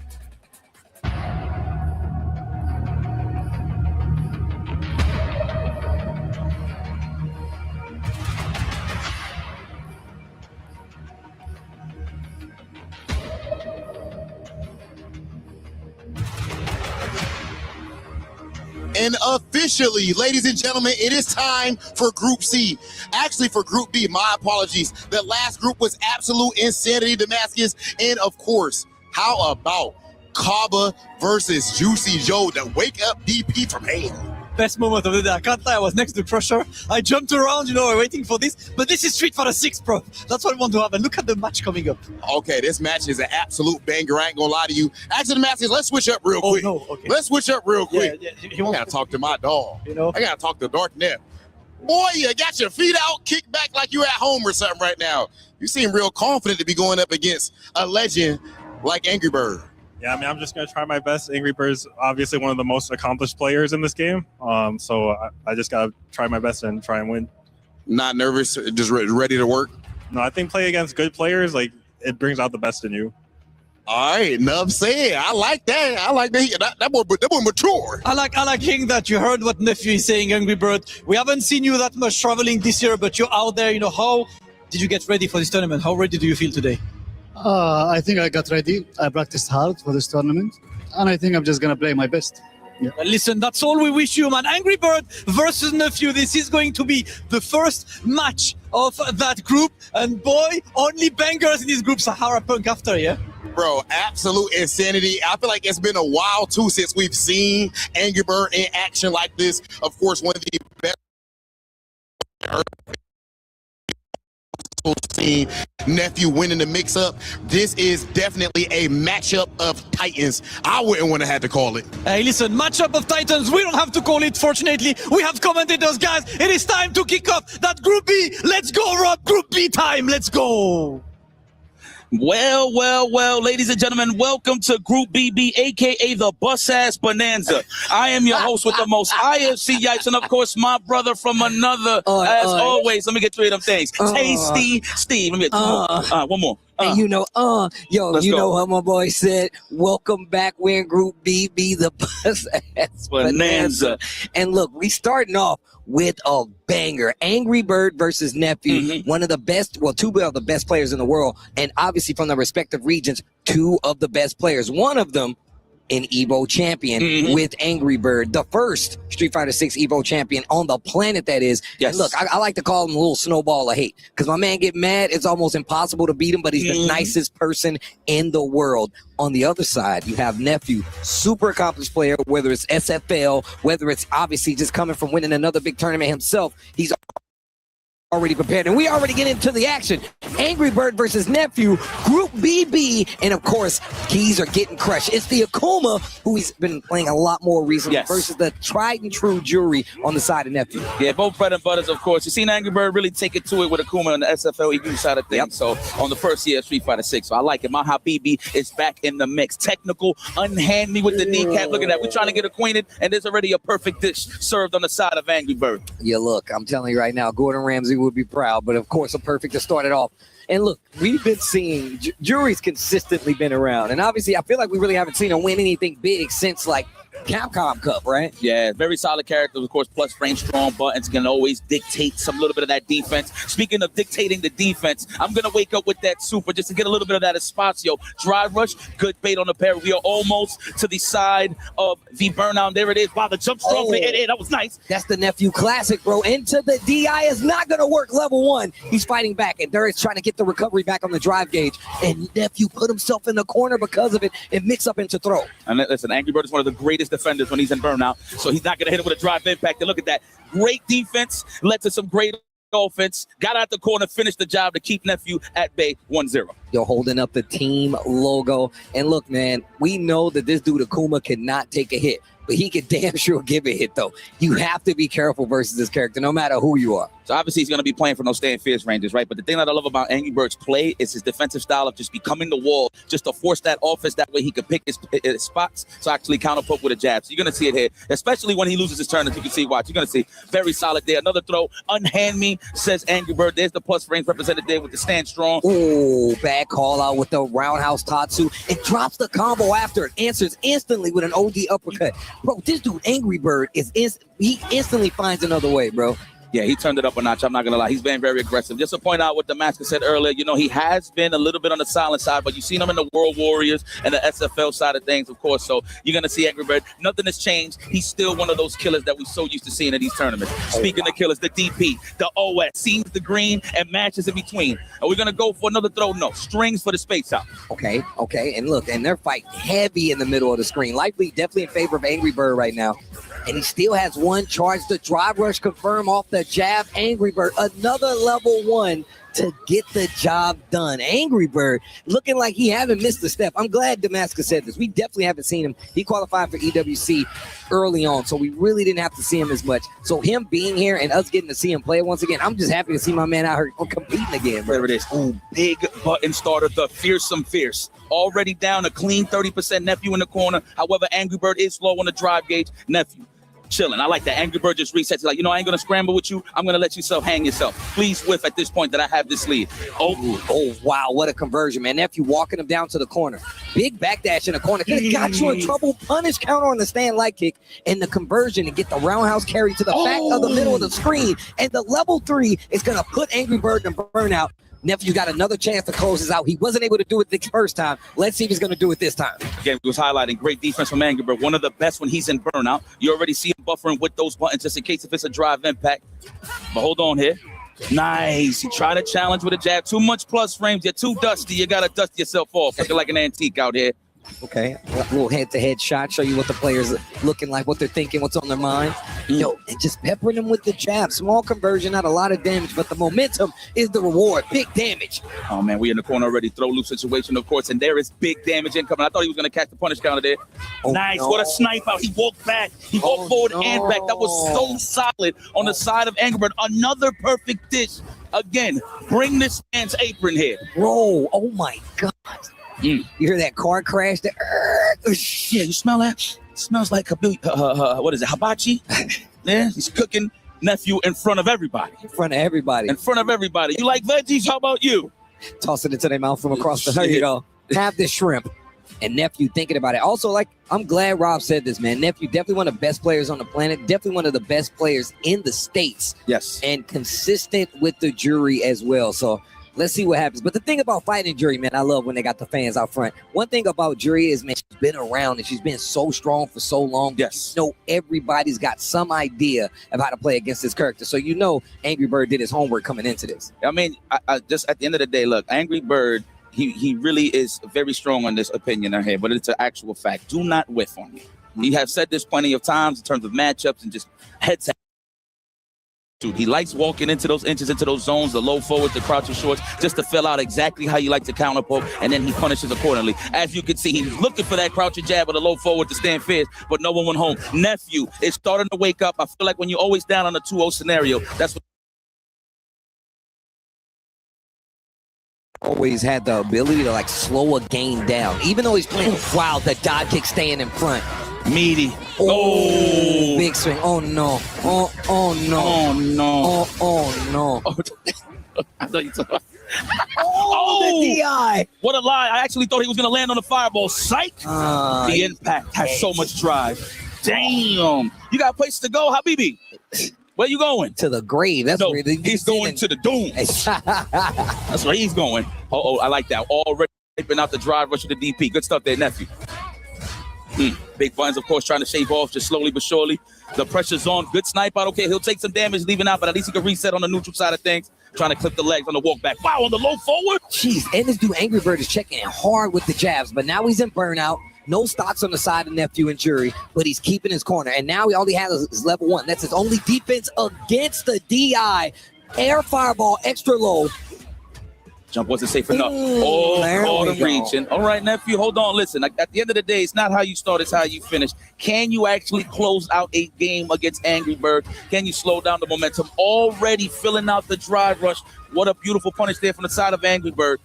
And officially, ladies and gentlemen, it is time for Group C. Actually, for Group B, my apologies. The last group was absolute insanity, Damascus. And of course, how about Kaba versus Juicy Joe, the wake up DP from hell? Best moment of the day. I can't lie, I was next to Crusher. I jumped around, waiting for this. But this is Street Fighter 6, bro. That's what I want to have. And look at the match coming up. Okay, this match is an absolute banger. I ain't gonna lie to you. Actually, Damascus, let's switch up real quick. No, okay. Let's switch up real quick. Yeah, I gotta talk to my dog. I gotta talk to Dark Nep. Boy, you got your feet out, kick back like you at home or something right now. You seem real confident to be going up against a legend like Angry Bird. Yeah, I mean, I'm just going to try my best. Angry Bird's obviously one of the most accomplished players in this game. So I just got to try my best and try and win. Not nervous, just ready to work? No, I think playing against good players, like, it brings out the best in you. All right, enough said. I like that. I like that. That boy mature. I like hearing that. You heard what Nephew is saying, Angry Bird. We haven't seen you that much traveling this year, but you're out there. How did you get ready for this tournament? How ready do you feel today? I think I got ready. I practiced hard for this tournament, and I think I'm just going to play my best. Yeah. Well, listen, that's all we wish you, man. Angry Bird versus Nephew. This is going to be the first match of that group. And boy, only bangers in this group. Sahara Punk after, yeah? Bro, absolute insanity. I feel like it's been a while, too, since we've seen Angry Bird in action like this. Of course, one of the best seen Nephew winning the mix-up. This is definitely a matchup of titans. I wouldn't want to have to call it. Hey, listen, matchup of titans. We don't have to call it, fortunately. We have commentators, guys. It is time to kick off that Group B. Let's go, Rob. Group B time. Let's go. Well, ladies and gentlemen, welcome to Group BB, aka the Bus Ass Bonanza. I am your host with the most IFC yipes, and of course, my brother from another, as always. Let me get three of them things. Tasty Steve. Let me get one more. And Let's go. How my boy said, welcome back. We're in Group BB, the Bus Ass Bonanza. And look, we starting off with a banger. Angry Bird versus Nephew, one of the best, two of the best players in the world, and obviously from the respective regions, two of the best players. One of them an Evo champion with Angry Bird, the first Street Fighter 6 Evo champion on the planet, that is. Yes. And look, I like to call him a little snowball of hate, because my man get mad, it's almost impossible to beat him, but he's the nicest person in the world. On the other side, you have Nephew, super accomplished player, whether it's SFL, whether it's obviously just coming from winning another big tournament himself. He's already prepared, and we already get into the action. Angry Bird versus Nephew, Group BB, and of course, keys are getting crushed. It's the Akuma, who he's been playing a lot more recently, versus the tried and true Jury on the side of Nephew. Yeah, both bread and butters, of course. You've seen Angry Bird really take it to it with Akuma on the SFL EU side of things. So on the first year of Street Fighter 6, so I like it. My Habibi is back in the mix. Technical, unhand me with the kneecap. Look at that. We're trying to get acquainted, and there's already a perfect dish served on the side of Angry Bird. Yeah, look, I'm telling you right now, Gordon Ramsay would be proud, but of course, a perfect to start it off. And look, we've been seeing Jury's consistently been around, and obviously, I feel like we really haven't seen him win anything big since like Capcom Cup, right? Yeah, very solid characters, of course, plus frame strong buttons can always dictate some little bit of that defense. Speaking of dictating the defense, I'm going to wake up with that super just to get a little bit of that espacio. Drive rush, good bait on the pair. We are almost to the side of the burnout. There it is. Wow, the jump strong. That was nice. That's the Nephew classic, bro. Into the DI is not going to work. Level 1. He's fighting back, and Darius trying to get the recovery back on the drive gauge. And Nephew put himself in the corner because of it and mix up into throw. And listen, Angry Bird is one of the greatest defenders when he's in burnout, so he's not going to hit it with a drive impact. And look at that. Great defense led to some great offense. Got out the corner, finished the job to keep Nephew at bay 1-0. You're holding up the team logo. And look, man, we know that this dude Akuma cannot take a hit, but he can damn sure give a hit, though. You have to be careful versus this character, no matter who you are. So obviously he's going to be playing for no staying fierce ranges, right? But the thing that I love about Angry Bird's play is his defensive style of just becoming the wall, just to force that offense. That way he can pick his spots to actually counter poke with a jab. So you're going to see it here, especially when he loses his turn. As you can see, watch, you're going to see very solid there. Another throw, unhand me, says Angry Bird. There's the plus range represented there with the stand strong. Oh, bad call out with the roundhouse Tatsu. It drops the combo after it, answers instantly with an OD uppercut. Bro, this dude Angry Bird he instantly finds another way, bro. Yeah, he turned it up a notch. I'm not going to lie. He's been very aggressive. Just to point out what the master said earlier, you know, he has been a little bit on the silent side, but you've seen him in the World Warriors and the SFL side of things, of course. So you're going to see Angry Bird. Nothing has changed. He's still one of those killers that we're so used to seeing in these tournaments. Speaking of killers, the DP, the OS, sees the green and matches in between. Are we going to go for another throw? No. Strings for the space out. Okay. And look, and they're fighting heavy in the middle of the screen. Likely definitely in favor of Angry Bird right now. And he still has one charge. The drive rush confirm off the jab. Angry Bird, another level 1 to get the job done. Angry Bird looking like he haven't missed a step. I'm glad Damascus said this. We definitely haven't seen him. He qualified for EWC early on, so we really didn't have to see him as much. So him being here and us getting to see him play once again, I'm just happy to see my man out here competing again, bro. There it is. Ooh, big button starter, the fearsome fierce. Already down a clean 30% Nephew in the corner. However, Angry Bird is slow on the drive gauge. Nephew chilling. I like that. Angry Bird just resets. He's like, you know, I ain't going to scramble with you. I'm going to let you hang yourself. Please whiff at this point that I have this lead. Oh, wow. What a conversion, man. Nephew walking him down to the corner. Big backdash in the corner. Could have got you in trouble. Punish counter on the stand light kick and the conversion and get the roundhouse carry to the back of the middle of the screen. And the level 3 is going to put Angry Bird in burnout. Nephew got another chance to close this out. He wasn't able to do it the first time. Let's see if he's going to do it this time. Again, he was highlighting great defense from Angry Bird. One of the best when he's in burnout. You already see him buffering with those buttons just in case if it's a drive impact. But hold on here. Nice. He tried to challenge with a jab. Too much plus frames. You're too dusty. You got to dust yourself off. Looking like an antique out here. Okay, a little head-to-head shot, show you what the players are looking like, what they're thinking, what's on their mind. Yo, and just peppering them with the jab. Small conversion, not a lot of damage, but the momentum is the reward. Big damage. Oh, man, we in the corner already. Throw loop situation, of course, and there is big damage incoming. I thought he was going to catch the punish counter there. Nice. no. What a snipe out. He walked back. He walked forward and back. That was so solid on the side of Angry Bird. Another perfect dish. Again, bring this man's apron here. Bro, oh, my God. You hear that car crash? Yeah, you smell that? It smells like what is it? Hibachi? Yeah, he's cooking Nephew in front of everybody. In front of everybody. In front of everybody. You like veggies? How about you? Toss it into their mouth from across the. There you go. Have this shrimp. And Nephew thinking about it. Also, like, I'm glad Rob said this, man. Nephew definitely one of the best players on the planet. Definitely one of the best players in the States. Yes. And consistent with the jury as well. So let's see what happens. But the thing about fighting jury, man, I love when they got the fans out front. One thing about jury is, man, she's been around and she's been so strong for so long. Yes. You know, everybody's got some idea of how to play against this character. So you know Angry Bird did his homework coming into this. I mean, I just at the end of the day, look, Angry Bird, he really is very strong on this opinion here, but it's an actual fact. Do not whiff on me. You have said this plenty of times in terms of matchups and just head-to-head. He likes walking into those inches, into those zones, the low forwards, the crouching shorts, just to fill out exactly how you like to counter poke, and then he punishes accordingly. As you can see, he's looking for that crouching jab or the low forward to stand fierce, but no one went home. Nephew is starting to wake up. I feel like when you're always down on a 2-0 scenario, that's what always had the ability to like slow a game down, even though he's playing. Wow, the dive kick staying in front. Meaty. Oh, big swing. Oh no. Oh no. Oh no. Oh no. I thought you talking. Oh, the DI. What a lie. I actually thought he was going to land on the fireball. Psych. The impact has so much drive. Damn. You got places to go, Habibi? Where you going? To the grave. That's where he's going to the doom. That's where he's going. Oh, I like that. Already ripping out the drive rush of the DP. Good stuff there, nephew. Big Buns, of course, trying to shave off just slowly but surely. The pressure's on. Good snipe out. Okay, he'll take some damage leaving out, but at least he can reset on the neutral side of things. Trying to clip the legs on the walk back. Wow, on the low forward. Jeez, and this dude Angry Bird is checking in hard with the jabs, but now he's in burnout. No stocks on the side of Nephew and Jury, but he's keeping his corner. And now all he has is level 1. That's his only defense against the DI. Air fireball, extra low. Jump wasn't safe enough. Caught him reaching. All right, Nephew, hold on. Listen, at the end of the day, it's not how you start, it's how you finish. Can you actually close out a game against Angry Bird? Can you slow down the momentum? Already filling out the drive rush. What a beautiful punish there from the side of Angry Bird.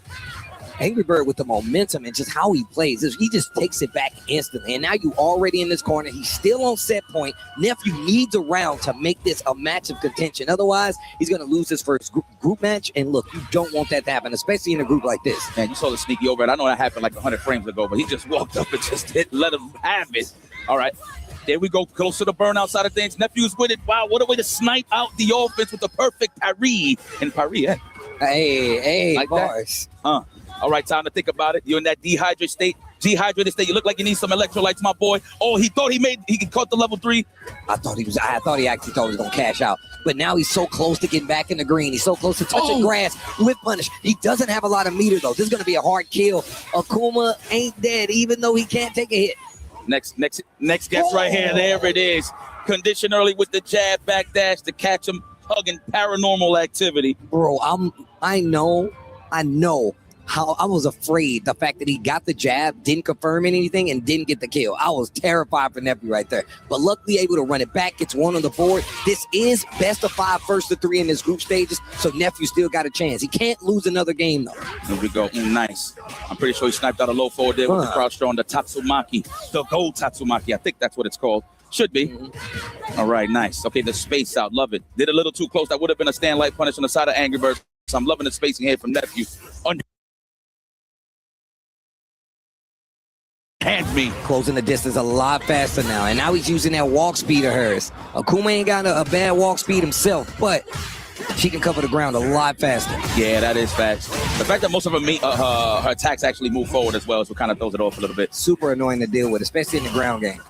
Angry Bird with the momentum and just how he plays. He just takes it back instantly. And now you already in this corner. He's still on set point. Nephew needs a round to make this a match of contention. Otherwise, he's going to lose his first group match. And look, you don't want that to happen, especially in a group like this. Man, you saw the sneaky overhead. I know that happened like 100 frames ago, but he just walked up and just didn't let him have it. All right. There we go, close to the burnout side of things. Nephew's with it. Wow, what a way to snipe out the offense with the perfect parry. And parry, Hey, like bars. That? All right, time to think about it. You're in that dehydrated state. You look like you need some electrolytes, my boy. Oh, he thought he could cut the level 3. I thought he actually thought he was going to cash out. But now he's so close to getting back in the green. He's so close to touching grass with punish. He doesn't have a lot of meter, though. This is going to be a hard kill. Akuma ain't dead, even though he can't take a hit. Next guess right here. There it is. Condition early with the jab backdash to catch him hugging paranormal activity. Bro, I know how I was afraid the fact that he got the jab, didn't confirm anything, and didn't get the kill. I was terrified for Nephew right there. But luckily able to run it back, gets 1 on the board. This is best of 5, first to 3 in this group stages, so Nephew still got a chance. He can't lose another game, though. Here we go. Nice. I'm pretty sure he sniped out a low forward there with the crouch throw on the Tatsumaki. The gold Tatsumaki. I think that's what it's called. Should be. All right, nice. Okay, the space out. Love it. Did a little too close. That would have been a stand light punish on the side of Angry Bird. So I'm loving the spacing here from Nephew. Hand me. Closing the distance a lot faster now. And now he's using that walk speed of hers. Akuma ain't got a bad walk speed himself, but she can cover the ground a lot faster. Yeah, that is fast. The fact that most of her attacks actually move forward as well is what kind of throws it off a little bit. Super annoying to deal with, especially in the ground game.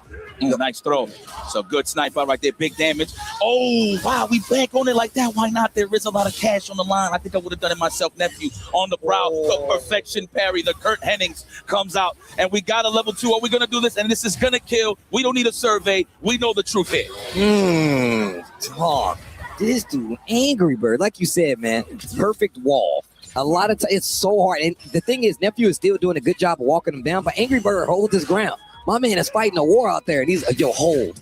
Nice throw. So good sniper right there. Big damage. Oh, wow. We back on it like that. Why not? There is a lot of cash on the line. I think I would have done it myself. Nephew on the prowl. The perfection parry. The Kurt Hennings comes out. And we got a level 2. Are we going to do this? And this is going to kill. We don't need a survey. We know the truth here. Talk. This dude, Angry Bird, like you said, man, perfect wall. A lot of it's so hard. And the thing is, Nephew is still doing a good job of walking him down, but Angry Bird holds his ground. My man is fighting a war out there, and he's hold.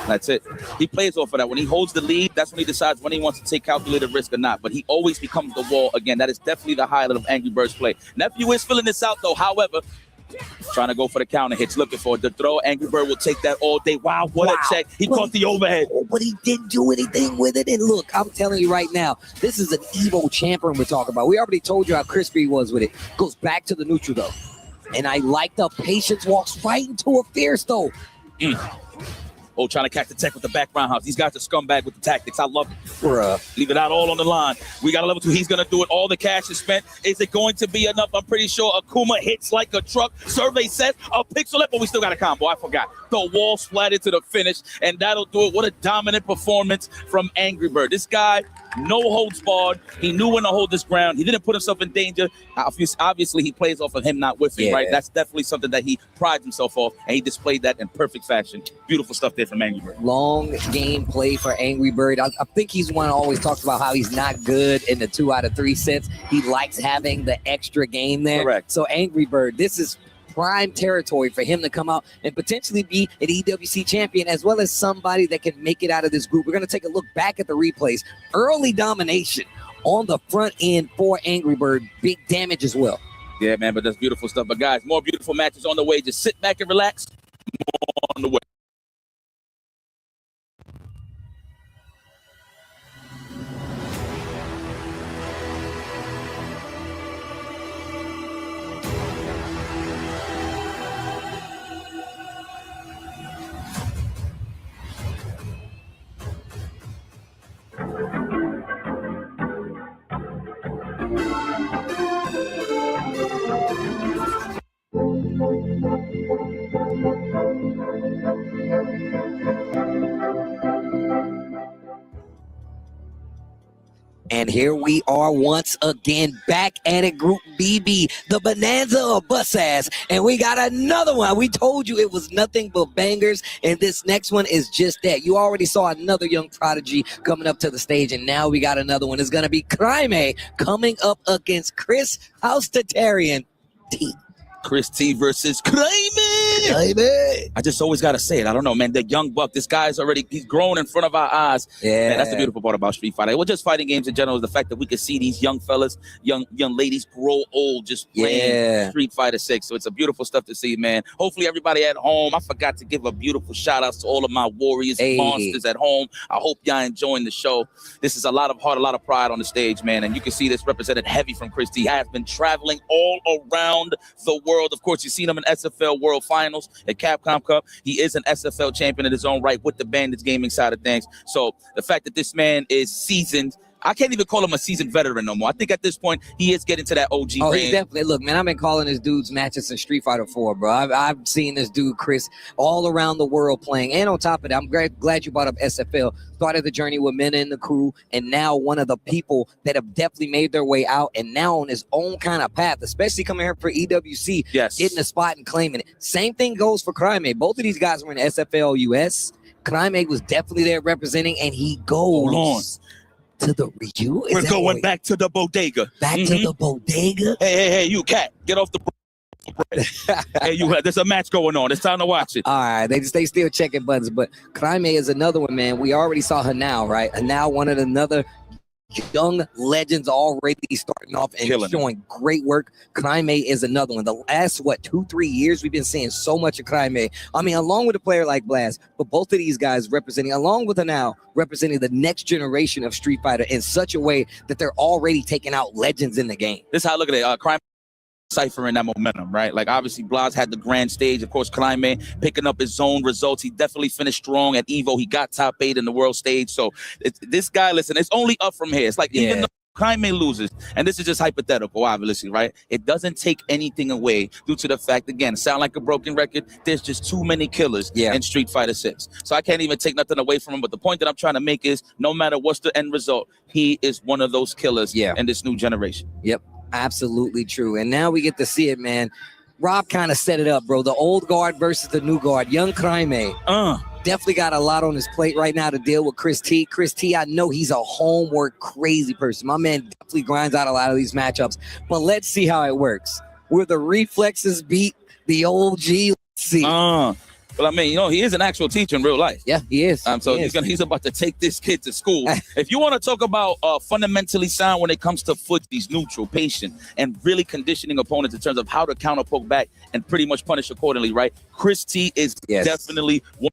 That's it. He plays off of that. When he holds the lead, that's when he decides when he wants to take calculated risk or not. But he always becomes the wall again. That is definitely the highlight of Angry Bird's play. Nephew is filling this out, though. However, trying to go for the counter hits, looking for the throw. Angry Bird will take that all day. Wow, what a check. He caught the overhead. But he didn't do anything with it. And look, I'm telling you right now, this is an Evo champion we're talking about. We already told you how crispy he was with it. Goes back to the neutral, though. And I like the patience, walks right into a fierce, though. Oh, trying to catch the tech with the background house. These guys are scumbag with the tactics. I love it. Bruh. Leave it out all on the line. We got a level 2. He's going to do it. All the cash is spent. Is it going to be enough? I'm pretty sure Akuma hits like a truck. Survey says a pixel up, but we still got a combo. I forgot. The wall splatted to the finish, and that'll do it. What a dominant performance from Angry Bird. This guy, no holds barred. He knew when to hold this ground. He didn't put himself in danger. Obviously, he plays off of him not whiffing, right? That's definitely something that he prides himself off, and he displayed that in perfect fashion. Beautiful stuff there from Angry Bird. Long game play for Angry Bird. I think he's one who always talks about how he's not good in the 2 out of 3 sets. He likes having the extra game there. Correct. So Angry Bird, this is prime territory for him to come out and potentially be an EWC champion, as well as somebody that can make it out of this group. We're going to take a look back at the replays. Early domination on the front end for Angry Bird. Big damage as well. Yeah, man, but that's beautiful stuff. But guys, more beautiful matches on the way. Just sit back and relax. More on the way. And here we are once again back at it, Group BB, the bonanza of bus ass. And we got another one. We told you it was nothing but bangers. And this next one is just that. You already saw another young prodigy coming up to the stage. And now we got another one. It's going to be Crime coming up against Chris Houstatarian T. Chris T versus Crime. I just always got to say it. I don't know, man. The young buck, this guy's he's grown in front of our eyes. Yeah. Man, that's the beautiful part about Street Fighter. Well, just fighting games in general is the fact that we can see these young fellas, young ladies grow old just playing Street Fighter 6. So it's a beautiful stuff to see, man. Hopefully everybody at home, I forgot to give a beautiful shout out to all of my warriors and monsters at home. I hope y'all enjoying the show. This is a lot of heart, a lot of pride on the stage, man. And you can see this represented heavy from Chris T. He has been traveling all around the world. Of course, you've seen him in SFL World Finals at Capcom Cup. He is an SFL champion in his own right with the Bandits Gaming side of things. So the fact that this man is seasoned, I can't even call him a seasoned veteran no more. I think at this point, he is getting to that OG range. He's definitely, look, man, I've been calling this dude's matches in Street Fighter 4, bro. I've seen this dude, Chris, all around the world playing. And on top of that, I'm glad you brought up SFL. Started the journey with Mena and the crew, and now one of the people that have definitely made their way out and now on his own kind of path, especially coming here for EWC, getting a spot and claiming it. Same thing goes for Crime. Both of these guys were in SFL US. Crime was definitely there representing, and he goes to the Ryu. We're going back to the bodega. Back to the bodega? Hey, you cat, get off the hey, there's a match going on. It's time to watch it. All right, they still checking buttons, but Crime is another one, man. We already saw her now, right? And now one of another young legends already starting off and showing great work. Crime is another one. The last, 2-3 years, we've been seeing so much of Crime. I mean, along with a player like Blast, but both of these guys representing, along with her now, representing the next generation of Street Fighter in such a way that they're already taking out legends in the game. This is how I look at it. Crime ciphering that momentum, right? Like, obviously, Blas had the grand stage. Of course, Crime picking up his own results. He definitely finished strong at EVO. He got top 8 in the world stage. So this guy, listen, it's only up from here. It's like, even though Crime loses, and this is just hypothetical, obviously, right? It doesn't take anything away due to the fact, again, sound like a broken record, there's just too many killers in Street Fighter 6. So I can't even take nothing away from him. But the point that I'm trying to make is, no matter what's the end result, he is one of those killers in this new generation. Yep. Absolutely true. And now we get to see it, man. Rob kind of set it up, bro. The old guard versus the new guard. Young Crime definitely got a lot on his plate right now to deal with Chris T. Chris T, I know he's a homework crazy person. My man definitely grinds out a lot of these matchups. But let's see how it works. Will the reflexes beat the OG? Let's see. Well, I mean, he is an actual teacher in real life. Yeah, he is. He's about to take this kid to school. If you want to talk about fundamentally sound when it comes to he's neutral, patient, and really conditioning opponents in terms of how to counter poke back and pretty much punish accordingly, right? Chris T is definitely one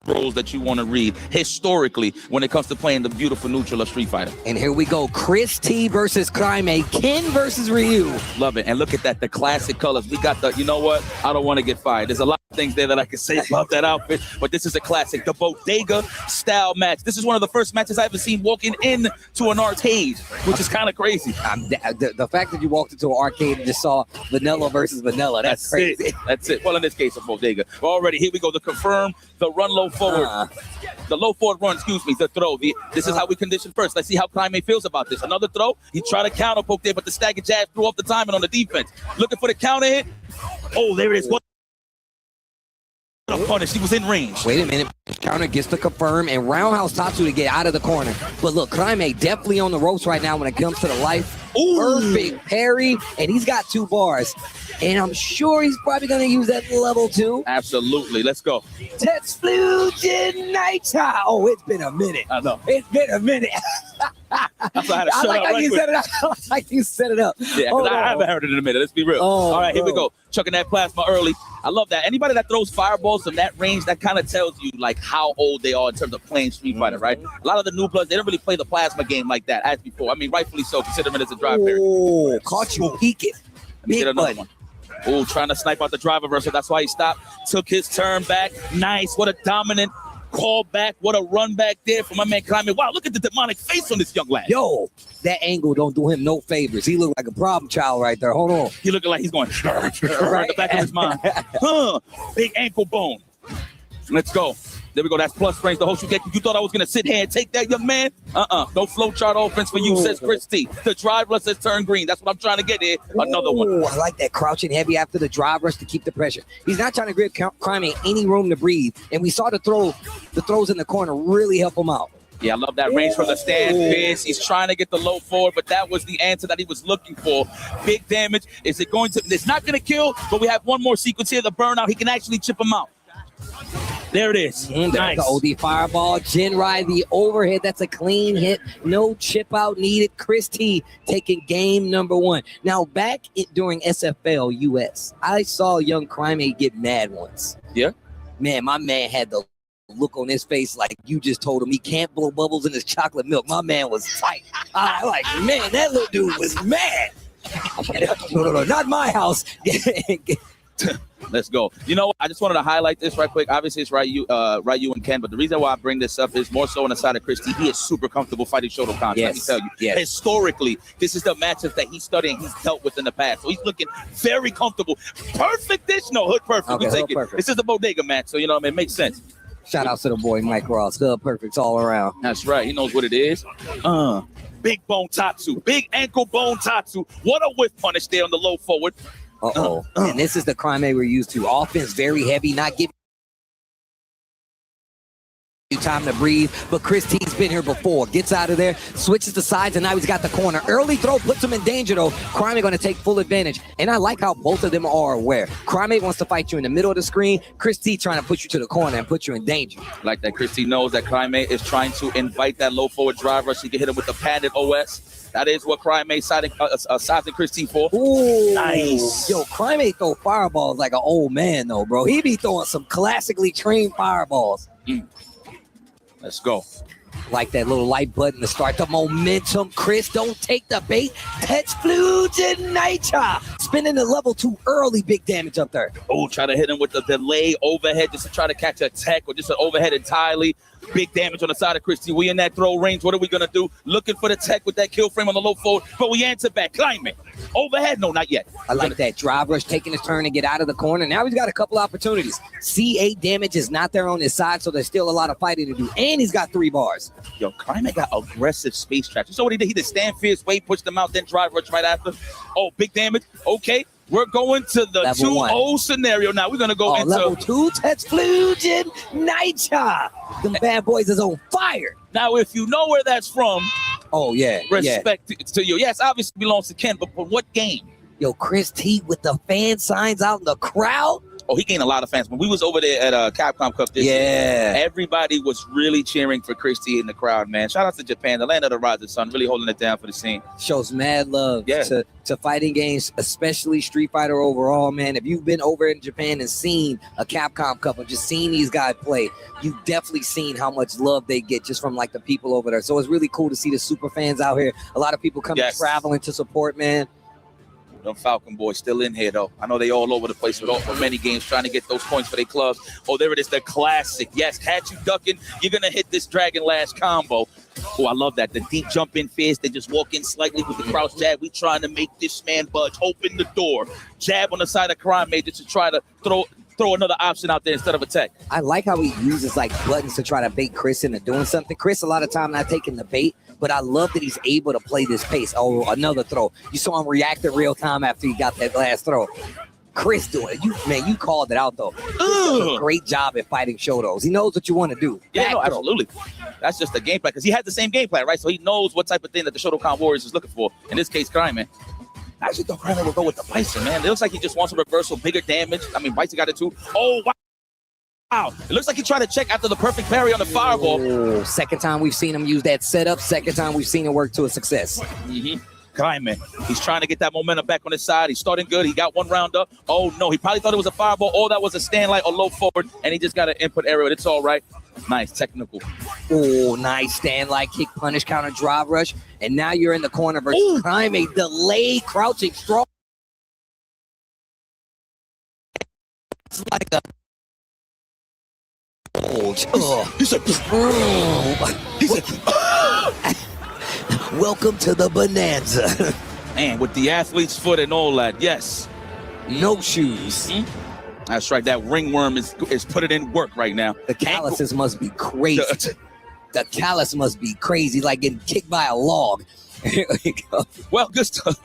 roles that you want to read historically when it comes to playing the beautiful neutral of Street Fighter. And here we go. Chris T versus Crime, Ken versus Ryu. Love it. And look at that, the classic colors. We got the, you know what? I don't want to get fired. There's a lot of things there that I can say about that outfit, but this is a classic. The bodega style match. This is one of the first matches I've ever seen walking in to an arcade, which is kind of crazy. The fact that you walked into an arcade and just saw vanilla versus vanilla, that's crazy. That's it. Well, in this case, a bodega. Well, already, here we go. To confirm the run low forward. The low forward run, the throw. This is how we condition first. Let's see how Crime feels about this. Another throw. He tried to counter poke there, but the stagger jab threw off the timing on the defense. Looking for the counter hit. Oh, there it is. What a punish. He was in range. Wait a minute. Counter gets to confirm and roundhouse Tatsu to get out of the corner. But look, Crime definitely on the ropes right now when it comes to the life. Perfect parry, and he's got 2 bars. And I'm sure he's probably going to use that level 2. Absolutely. Let's go. Tetsufusion Naita. Oh, it's been a minute. I know. It's been a minute. I like how you set it up. I like you set it up. Yeah, because I haven't heard it in a minute. Let's be real. All right, here we go. Chucking that plasma early. I love that. Anybody that throws fireballs from that range, that kind of tells you like how old they are in terms of playing Street Fighter, right? A lot of the new bloods, they don't really play the plasma game like that as before. I mean, rightfully so, considering it's a drive parry. Oh, caught you peeking. Let me get another one. Oh, trying to snipe out the drive reversal. That's why he stopped. Took his turn back. Nice. What a dominant call back. What a run back there for my man Climate. Wow, look at the demonic face on this young lad. Yo, that angle don't do him no favors. He look like a problem child right there. Hold on. He looking like he's going right in the back of his mind. Big ankle bone. Let's go. There we go. That's plus range. The host you get. You thought I was going to sit here and take that, young man? No flow chart offense for you, says Chris T. The drive rush has turned green. That's what I'm trying to get here. Another one. I like that crouching heavy after the drive rush to keep the pressure. He's not trying to give Crime any room to breathe. And we saw the throws in the corner really help him out. Yeah, I love that range from the stand fierce. He's trying to get the low forward, but that was the answer that he was looking for. Big damage. Is it going to? It's not going to kill, but we have one more sequence here. The burnout. He can actually chip him out. There it is. Nice. The OD fireball. Jinrai, the overhead. That's a clean hit. No chip out needed. Chris T taking game number 1. Now, during SFL US, I saw young Crimate get mad once. Yeah? Man, my man had the look on his face like you just told him he can't blow bubbles in his chocolate milk. My man was tight. I like, man, that little dude was mad. No, not my house. Let's go. You know, I just wanted to highlight this right quick. Obviously, it's Ryu and Ken, but the reason why I bring this up is more so on the side of Chris T. He is super comfortable fighting Shotokan. Yes. Let me tell you, historically, this is the matchup that he's studying, he's dealt with in the past. So he's looking very comfortable. Perfect dish. No, hood perfect. Okay, We take it. perfect. This is the bodega match, so you know what I mean? It makes sense. Shout out to the boy Mike Ross. Hood perfects all around. That's right. He knows what it is. Big bone Tatsu. Big ankle bone Tatsu. What a whiff punish there on the low forward. And this is the Crime we're used to. Offense very heavy, not giving you time to breathe. But Chris T's been here before. Gets out of there, switches the sides, and now he's got the corner. Early throw puts him in danger, though. Crime going to take full advantage. And I like how both of them are aware. Crime wants to fight you in the middle of the screen. Chris T trying to push you to the corner and put you in danger. Like that, Chris T knows that Climate is trying to invite that low forward drive rush. He can hit him with the padded OS. That is what Crime sizing Chris T for. Ooh, nice. Yo, Crime throw fireballs like an old man, though, bro. He be throwing some classically trained fireballs. Let's go. Like that little light button to start the momentum. Chris, don't take the bait. Touch flute Nitra. Spinning the level too early. Big damage up there. Oh, try to hit him with the delay overhead just to try to catch a tech or just an overhead entirely. Big damage on the side of Christy. We in that throw range. What are we going to do? Looking for the tech with that kill frame on the low forward, but we answer back. Climate. Overhead? No, not yet. I like that. Drive rush taking his turn to get out of the corner. Now he's got a couple opportunities. C8 damage is not there on his side, so there's still a lot of fighting to do. And he's got 3 bars. Yo, Climate got aggressive space traps. You saw what he did? He did stand fierce, weight, pushed them out, then drive rush right after. Oh, big damage. Okay. We're going to the 2-0 scenario now. We're going to go into level 2. Touch Flugen Nitra. Them bad boys is on fire. Now, if you know where that's from, yeah. Respect to you. Yes, obviously belongs to Ken, but for what game? Yo, Chris T with the fan signs out in the crowd. Oh, he gained a lot of fans. When we was over there at Capcom Cup this year, everybody was really cheering for Chris T in the crowd, man. Shout out to Japan, the land of the rising sun, really holding it down for the scene. Shows mad love to fighting games, especially Street Fighter overall, man. If you've been over in Japan and seen a Capcom Cup or just seen these guys play, you've definitely seen how much love they get just from like the people over there. So it's really cool to see the super fans out here. A lot of people coming traveling to support, man. Them Falcon boys still in here, though. I know they all over the place for many games trying to get those points for their clubs. Oh, there it is, the classic. Yes, had you ducking, you're going to hit this Dragon Lash combo. Oh, I love that. The deep jump in fierce. They just walk in slightly with the crouch jab. We trying to make this man budge. Open the door. Jab on the side of Crime Major to try to throw another option out there instead of attack. I like how he uses like buttons to try to bait Chris into doing something. Chris, a lot of time not taking the bait, but I love that he's able to play this pace. Oh, another throw. You saw him react in real time after he got that last throw. Chris doing it. You called it out, though. Does a great job at fighting Shotos. He knows what you want to do. Yeah, no, absolutely. That's just the game plan, because he has the same game plan, right? So he knows what type of thing that the Shotokan Warriors is looking for. In this case, Crime, man. I actually thought Crime will go with the Bison, man. It looks like he just wants a reversal, bigger damage. I mean, Bison got it too. Oh, wow. It looks like he tried to check after the perfect parry on the fireball. Oh, second time we've seen him use that setup. Second time we've seen it work to a success. Crime, man. He's trying to get that momentum back on his side. He's starting good. He got one round up. Oh, no. He probably thought it was a fireball. Oh, that was a stand light or low forward, and he just got an input error. It's all right. Nice. Technical. Oh, nice stand light kick, punish, counter, drive rush. And now you're in the corner versus Crime, a delay, crouching, strong. It's like a indulge. He said, Welcome to the Bonanza. Man, with the athlete's foot and all that, yes. No shoes. That's right. That ringworm is putting in work right now. The calluses must be crazy. The callus must be crazy, like getting kicked by a log. Here we go. Well, good stuff.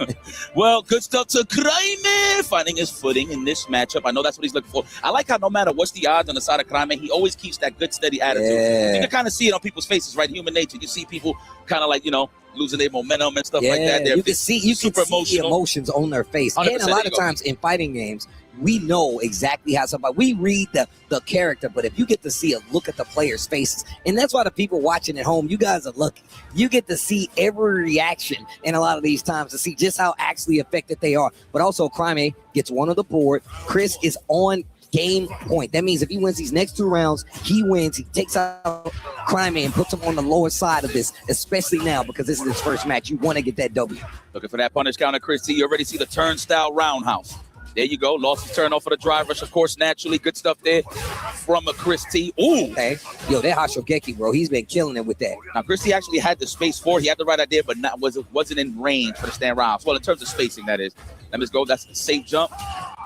Well, good stuff to Kraime finding his footing in this matchup. I know that's what he's looking for. I like how no matter what's the odds on the side of Kraime, he always keeps that good, steady attitude. Yeah. You can kind of see it on people's faces, right? Human nature. You see people kind of like, you know, losing their momentum and stuff like that. You can see the emotions on their face. And a lot of times in fighting games, we know exactly how somebody, we read the character, but if you get to see a look at the players' faces, and that's why the people watching at home, you guys are lucky. You get to see every reaction in a lot of these times to see just how actually affected they are. But also, Kraime gets one on the board. Chris is on game point. That means if he wins these next 2 rounds, he wins. He takes out Kraime and puts him on the lower side of this, especially now because this is his first match. You want to get that W. Looking for that punish counter, Chris T. You already see the turnstile roundhouse. There you go. Lost his turn off for the drive rush, of course, naturally. Good stuff there from a Chris T. Ooh. Okay. Yo, that Hashogeki, bro, he's been killing it with that. Now, Chris T actually had the space for it. He had the right idea, but wasn't in range for the stand rounds. Well, in terms of spacing, that is. Let me just go. That's a safe jump.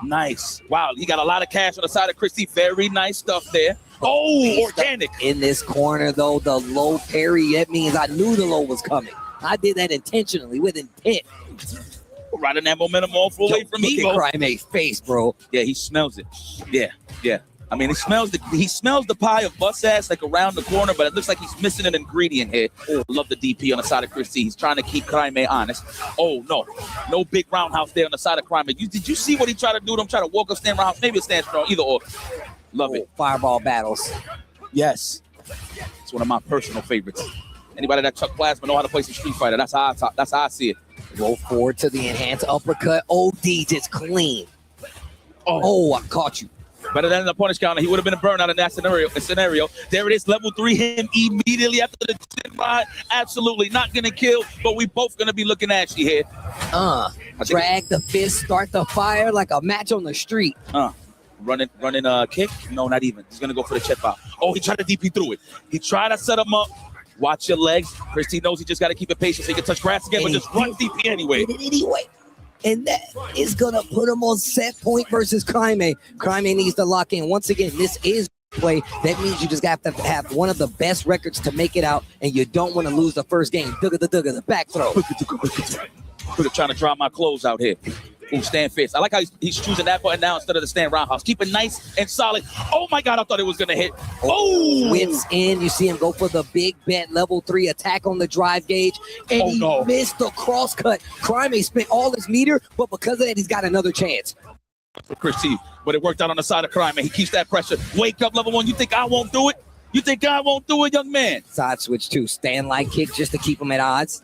Nice. Wow, he got a lot of cash on the side of Chris T. Very nice stuff there. Oh, organic. In this corner, though, the low parry, that means I knew the low was coming. I did that intentionally with intent. Riding that momentum all full away from Evo. Look at Kraime's face, bro. Yeah, he smells it. Yeah. I mean, he smells the pie of bus ass like around the corner, but it looks like he's missing an ingredient here. Love the DP on the side of Chris T. He's trying to keep Kraime honest. Oh, no big roundhouse there on the side of Kraime. Did you see what he tried to do to him? Try to walk up stand roundhouse, maybe a stand strong, either or. Love it. Fireball battles. Yes. It's one of my personal favorites. Anybody that Chuck Plasma know how to play some Street Fighter. That's how I see it. Roll forward to the enhanced uppercut. OD just clean. Oh, I caught you. Better than the punish counter. He would have been a burnout in that scenario. There it is, level 3, him immediately after the chin ride. Absolutely not going to kill, but we both going to be looking at you here. Drag the fist, start the fire like a match on the street. Running kick? No, not even. He's going to go for the chip out. Oh, he tried to DP through it. He tried to set him up. Watch your legs. Christy knows he just got to keep it patient so he can touch grass again, but just run DP anyway. And that is going to put him on set point versus Kraime. Kraime needs to lock in. Once again, this is play. That means you just have to have one of the best records to make it out, and you don't want to lose the first game. The back throw. Trying to dry my clothes out here. Ooh, stand fist. I like how he's choosing that button now instead of the stand roundhouse. Keep it nice and solid. Oh my God, I thought it was gonna hit. Oh, whips in. You see him go for the big bet level 3 attack on the drive gauge, and he missed the cross cut. Kraime spent all his meter, but because of that, he's got another chance. Chris T, but it worked out on the side of Kraime. He keeps that pressure. Wake up, level 1. You think I won't do it? You think I won't do it, young man? Side switch too. Stand light kick just to keep him at odds.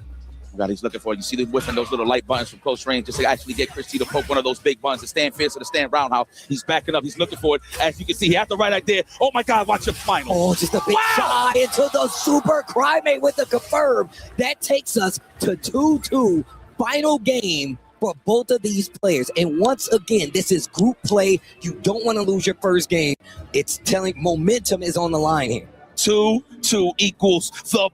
God, he's looking for it. You see the whiffing those little light buttons from close range just to actually get Chris T to poke one of those big buttons, the stand fist or the stand roundhouse. He's backing up. He's looking for it. As you can see, he has the right idea. Oh my God, watch your final. Oh, just a big shot into the super Kraime with the confirm. That takes us to 2-2 final game for both of these players. And once again, this is group play. You don't want to lose your first game. It's telling momentum is on the line here. 2-2 equals the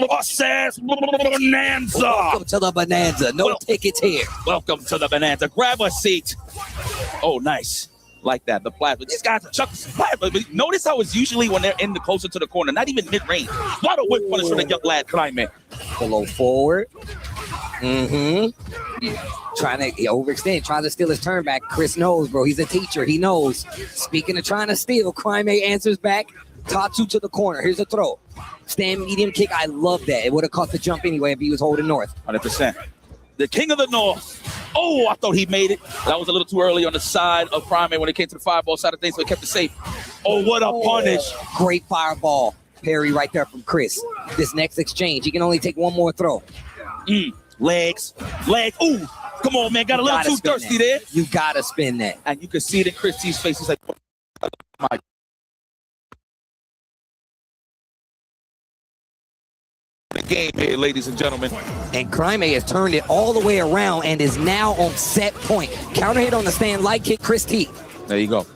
process bonanza. Welcome to the bonanza. No tickets here. Welcome to the bonanza. Grab a seat. Oh, nice. Like that. The plasma. These guys are chucking some plasma. But notice how it's usually when they're in the closer to the corner, not even mid-range. A lot of whip punish for the young lad Kraime. Below forward. Trying to overextend, trying to steal his turn back. Chris knows, bro. He's a teacher. He knows. Speaking of trying to steal, Kraime answers back. Tatsu to the corner. Here's a throw. Stand medium kick. I love that. It would have caught the jump anyway if he was holding north. 100%. The king of the north. Oh, I thought he made it. That was a little too early on the side of Kraime when it came to the fireball side of things, so he kept it safe. Oh, what a punish. Great fireball. Parry right there from Chris. This next exchange, he can only take one more throw. Legs. Ooh, come on, man. Got a little too thirsty there. You got to spin that. And you can see it in Chris T's face. He's like, oh my. The game here, ladies and gentlemen. And Kraime has turned it all the way around and is now on set point. Counter hit on the stand, light kick, Chris T. There you go.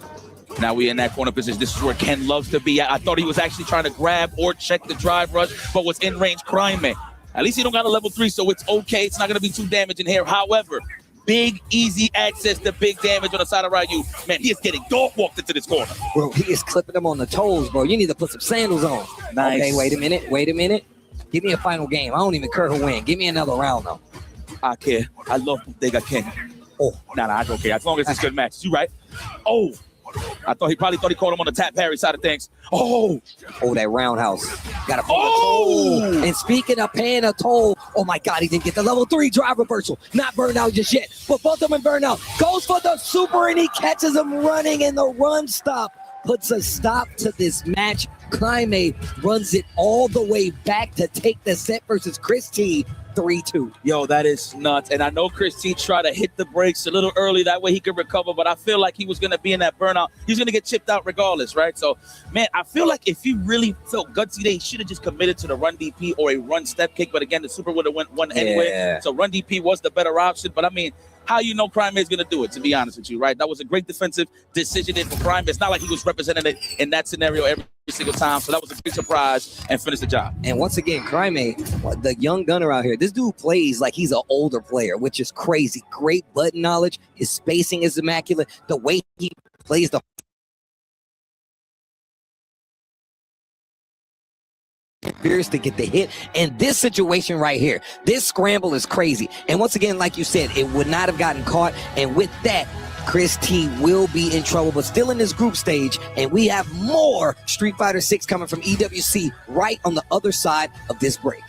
Now we in that corner position. This is where Ken loves to be. I thought he was actually trying to grab or check the drive rush, but was in range Crime Man. At least he don't got a level 3, so it's okay. It's not going to be too damaging here. However, big, easy access to big damage on the side of Ryu. Man, he is getting dog walked into this corner. Bro, he is clipping them on the toes, bro. You need to put some sandals on. Nice. Okay, wait a minute. Give me a final game. I don't even care who win. Give me another round, though. I care. I love Bodega Ken. Oh, nah, I don't care. As long as it's good matches. You right? Oh, I thought he probably thought he caught him on the tap parry side of things. Oh, that roundhouse. Got to pay a toll. And speaking of paying a toll, oh my God, he didn't get the level 3 drive reversal. Not burned out just yet, but both of them burned out. Goes for the super and he catches him running, and the run stop puts a stop to this match. Climate runs it all the way back to take the set versus Chris T. 3-2. Yo, that is nuts. And I know Chris T tried to hit the brakes a little early. That way he could recover. But I feel like he was going to be in that burnout. He's going to get chipped out regardless, right? So, man, I feel like if he really felt gutsy, he should have just committed to the run DP or a run step kick. But again, the super would have won anyway. So run DP was the better option. But I mean, how you know Crime is going to do it, to be honest with you, right? That was a great defensive decision in for Crime. It's not like he was representing it in that scenario every single time. So that was a big surprise and finished the job. And once again, Crime, the young gunner out here, this dude plays like he's an older player, which is crazy. Great button knowledge. His spacing is immaculate. The way he plays the fierce to get the hit. And this situation right here, this scramble is crazy. And once again, like you said, it would not have gotten caught. And with that, Chris T will be in trouble, but still in this group stage. And we have more Street Fighter 6 coming from EWC right on the other side of this break.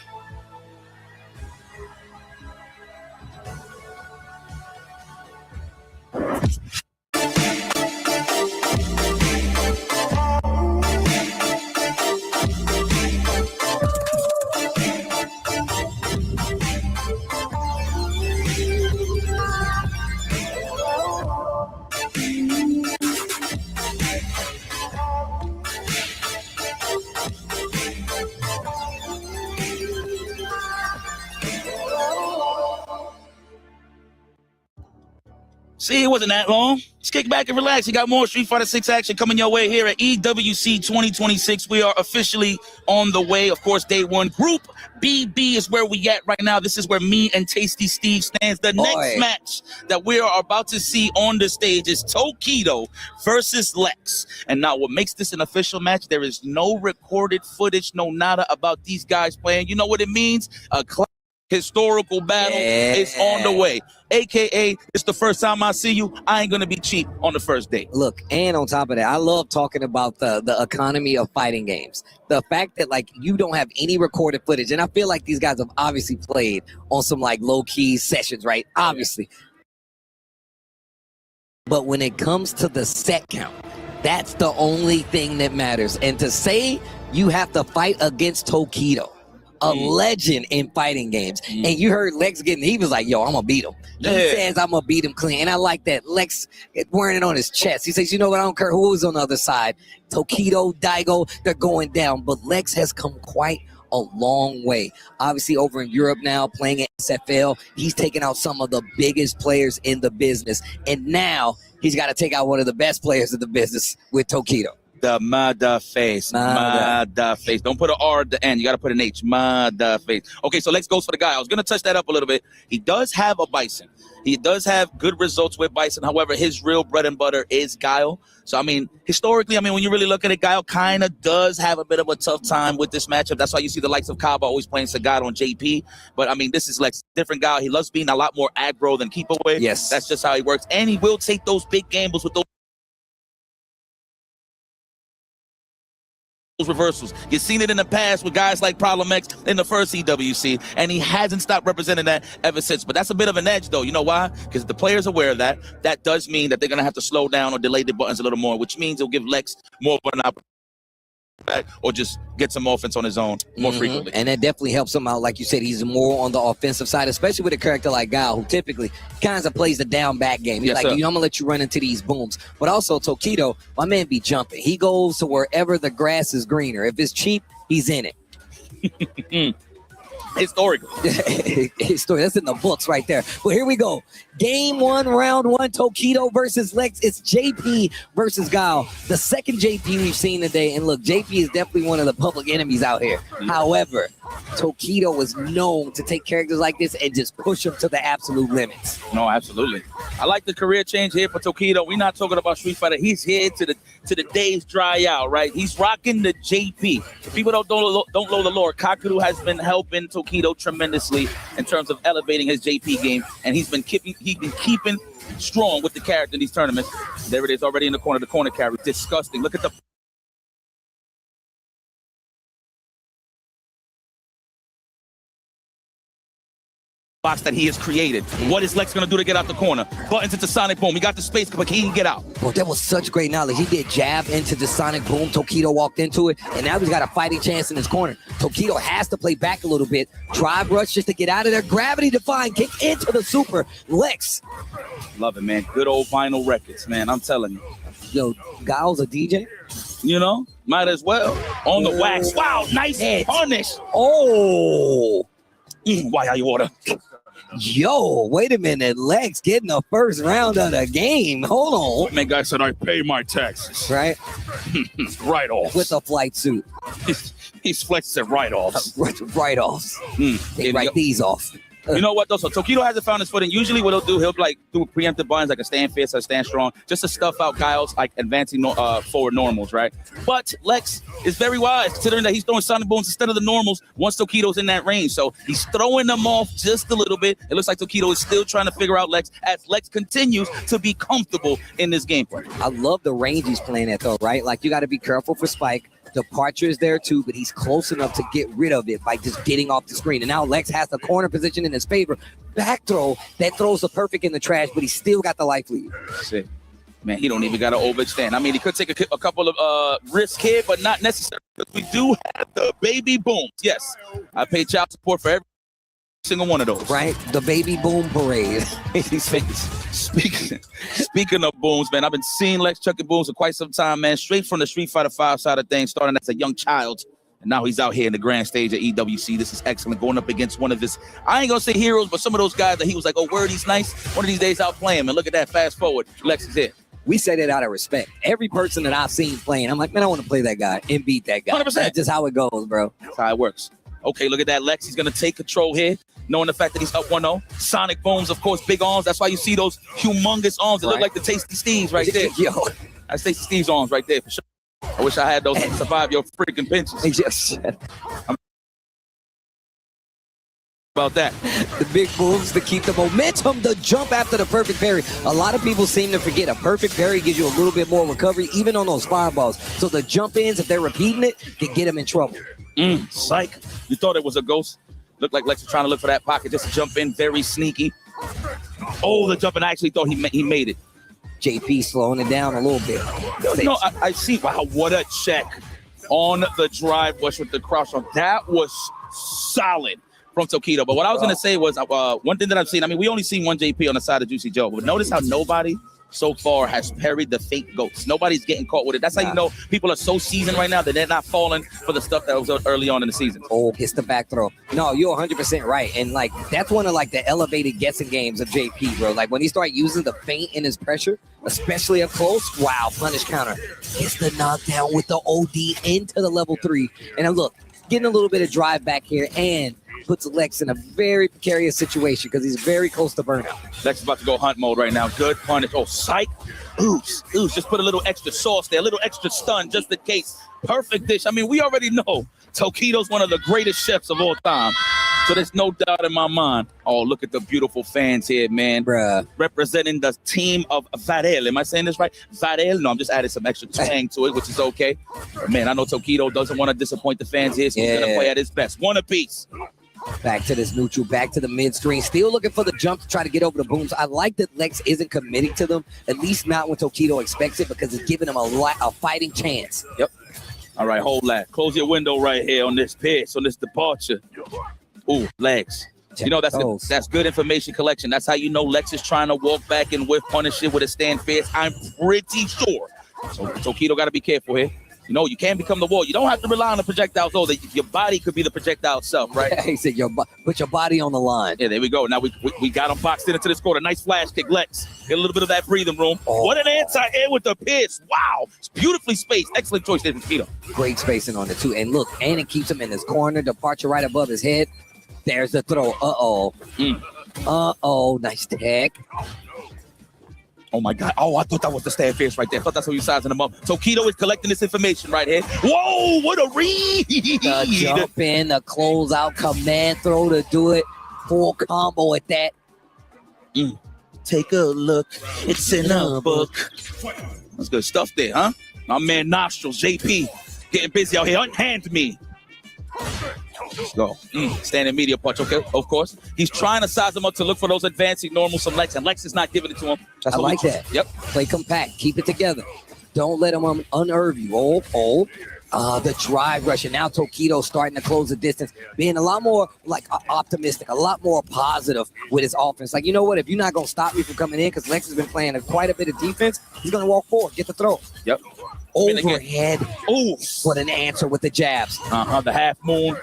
See, it wasn't that long. Just kick back and relax. You got more Street Fighter 6 action coming your way here at EWC 2026. We are officially on the way. Of course, day one. Group BB is where we at right now. This is where me and Tasty Steve stands. The next match that we are about to see on the stage is Tokido versus Lex. And now what makes this an official match, there is no recorded footage, no nada about these guys playing. You know what it means? A historical battle is on the way. AKA, it's the first time I see you. I ain't going to be cheap on the first date. Look, and on top of that, I love talking about the economy of fighting games. The fact that, like, you don't have any recorded footage. And I feel like these guys have obviously played on some, like, low-key sessions, right? Obviously. But when it comes to the set count, that's the only thing that matters. And to say you have to fight against Tokido, a legend in fighting games. And you heard Lex he was like, yo, I'm going to beat him. He says, I'm going to beat him clean. And I like that. Lex wearing it on his chest. He says, you know what? I don't care who is on the other side. Tokido, Daigo, they're going down. But Lex has come quite a long way. Obviously, over in Europe now, playing at SFL, he's taken out some of the biggest players in the business. And now he's got to take out one of the best players in the business with Tokido. The mother face. Mother face. Don't put an R at the end. You got to put an H. Mother face. Okay, so let's go for the guy. I was going to touch that up a little bit. He does have a Bison. He does have good results with Bison. However, his real bread and butter is Guile. So, I mean, historically, when you really look at it, Guile kind of does have a bit of a tough time with this matchup. That's why you see the likes of Kaba always playing Sagat on JP. But, I mean, this is like different Guile. He loves being a lot more aggro than keep away. Yes. That's just how he works. And he will take those big gambles with those reversals. You've seen it in the past with guys like Problem X in the first EWC, and he hasn't stopped representing that ever since. But that's a bit of an edge, though. You know why? Because the player's aware of that. That does mean that they're going to have to slow down or delay the buttons a little more, which means it'll give Lex more of an opportunity or just get some offense on his own more frequently. And that definitely helps him out. Like you said, he's more on the offensive side, especially with a character like Guile, who typically kind of plays the down back game. He's I'm going to let you run into these booms. But also Tokido, my man be jumping. He goes to wherever the grass is greener. If it's cheap, he's in it. Historical. History. That's in the books right there. But here we go. Game 1, round 1, Tokido versus Lex. It's JP versus Guile. The second JP we've seen today. And look, JP is definitely one of the public enemies out here. However, Tokido is known to take characters like this and just push them to the absolute limits. No, absolutely. I like the career change here for Tokido. We're not talking about Street Fighter. He's here to the days dry out, right? He's rocking the JP. If people don't know the lore, Kakuru has been helping Tokido tremendously in terms of elevating his JP game, and he's been keeping strong with the character in these tournaments. There it is already in the corner carry. Disgusting. Look at the box that he has created. What is Lex going to do to get out the corner? Buttons into Sonic Boom. He got the space, but he can get out. Well, that was such great knowledge. He did jab into the Sonic Boom. Tokido walked into it, and now he's got a fighting chance in his corner. Tokido has to play back a little bit. Drive rush just to get out of there. Gravity defying kick into the super. Lex. Love it, man. Good old vinyl records, man. I'm telling you. Yo, Guile's a DJ? You know, might as well. On the wax. Wow, nice punish. Oh. Why are you order? Yo, wait a minute. Lex getting the first round of the game. Hold on. Man, guy said I pay my taxes. Right? Right off. With a flight suit. He's flexing write-offs. Write-offs. They write these off. You know what though? So Tokido hasn't found his footing. Usually what he'll like do preemptive buttons like a stand fierce or stand strong, just to stuff out Guile's like advancing forward normals, right? But Lex is very wise, considering that he's throwing Sonic Booms instead of the normals once Tokido's in that range. So he's throwing them off just a little bit. It looks like Tokido is still trying to figure out Lex as Lex continues to be comfortable in this gameplay. I love the range he's playing at though, right? Like you got to be careful for Spike. Departure is there too, but he's close enough to get rid of it by just getting off the screen. And now Lex has the corner position in his favor. Back throw that throws the perfect in the trash, but he's still got the life lead. Shit. Man, he don't even got to overextend. I mean, he could take a couple of risks here, but not necessary. We do have the baby booms. Yes, I pay child support for every single one of those. Right? The baby boom parade. Speaking of booms, man, I've been seeing Lex chucking booms for quite some time, man. Straight from the Street Fighter 5 side of things, starting as a young child. And now he's out here in the grand stage at EWC. This is excellent. Going up against one of his, I ain't going to say heroes, but some of those guys that he was like, oh, word, he's nice. One of these days I'll play him. And look at that, fast forward. Lex is here. We say that out of respect. Every person that I've seen playing, I'm like, man, I want to play that guy and beat that guy. 100%. That's just how it goes, bro. That's how it works. Okay, look at that. Lex, he's going to take control here, knowing the fact that he's up 1-0. Sonic Booms, of course, big arms. That's why you see those humongous arms that look like the Tasty Steves right there. Yo. That's Tasty Steve's arms right there, for sure. I wish I had those to survive your freaking pinches. Yes. About that. The big moves to keep the momentum, the jump after the perfect parry. A lot of people seem to forget a perfect parry gives you a little bit more recovery, even on those fireballs. So the jump ins, if they're repeating it, can get them in trouble. Psych. You thought it was a ghost? Looked like Lex was trying to look for that pocket just to jump in, very sneaky. Oh, the jump, and I actually thought he made it. JP slowing it down a little bit. No, I see. Wow, what a check on the drive rush with the crouch on. That was solid from Tokido. But what I was going to say was one thing that I've seen, I mean, we only seen one JP on the side of Juicy Joe, but notice how nobody so far has parried the fake ghosts. Nobody's getting caught with it. That's how you know people are so seasoned right now that they're not falling for the stuff that was early on in the season. Oh, it's the back throw. No, you're 100% right. And like, that's one of like the elevated guessing games of JP, bro. Like when he started using the feint in his pressure, especially up close, wow, punish counter. Gets the knockdown with the OD into the level 3. And then look, getting a little bit of drive back here and puts Lex in a very precarious situation because he's very close to burnout. Lex is about to go hunt mode right now. Good punish. Oh, psych. Oops. Just put a little extra sauce there, a little extra stun just in case. Perfect dish. I mean, we already know Tokido's one of the greatest chefs of all time. So there's no doubt in my mind. Oh, look at the beautiful fans here, man. Bruh. Representing the team of Varel. Am I saying this right? Varel? No, I'm just adding some extra twang to it, which is okay. But man, I know Tokido doesn't want to disappoint the fans here, so he's going to play at his best. One apiece. Back to this neutral, back to the mid screen. Still looking for the jump to try to get over the booms. I like that Lex isn't committing to them, at least not when Tokido expects it, because it's giving him a fighting chance. Yep. All right, hold that. Close your window right here on this pitch, on this departure. Ooh, Lex. You know, that's good information collection. That's how you know Lex is trying to walk back and whiff punish it with a stand fierce. I'm pretty sure. So Tokido got to be careful here. You know, you can become the wall. You don't have to rely on the projectiles, though. Your body could be the projectile itself, right? He said, put your body on the line. Yeah, there we go. Now we got him boxed into this corner. Nice flash kick, Lex. Get a little bit of that breathing room. Oh. What an anti-air with the pierce. Wow. It's beautifully spaced. Excellent choice there from Keto. Great spacing on it, too. And look, and it keeps him in his corner. Departure right above his head. There's the throw. Uh-oh. Uh-oh. Nice tag. Oh, my God. Oh, I thought that was the stand fierce right there. I thought that's what you sizing him up. So Keto is collecting this information right here. Whoa, what a read. The jump in, the close out, command throw to do it. Full combo at that. Take a look. It's in a book. That's good stuff there, huh? My man Nostrils, JP, getting busy out here. Unhand me. Let's go. Standing media punch, okay, of course. He's trying to size him up to look for those advancing normals from Lex, and Lex is not giving it to him. I like that. Yep. Play compact. Keep it together. Don't let him unnerve you. The drive rush. And now Tokido starting to close the distance, being a lot more like optimistic, a lot more positive with his offense. Like, you know what? If you're not going to stop me from coming in, because Lex has been playing quite a bit of defense, he's going to walk forward, get the throw. Yep. Overhead. Oh, what an answer with the jabs. The half moon.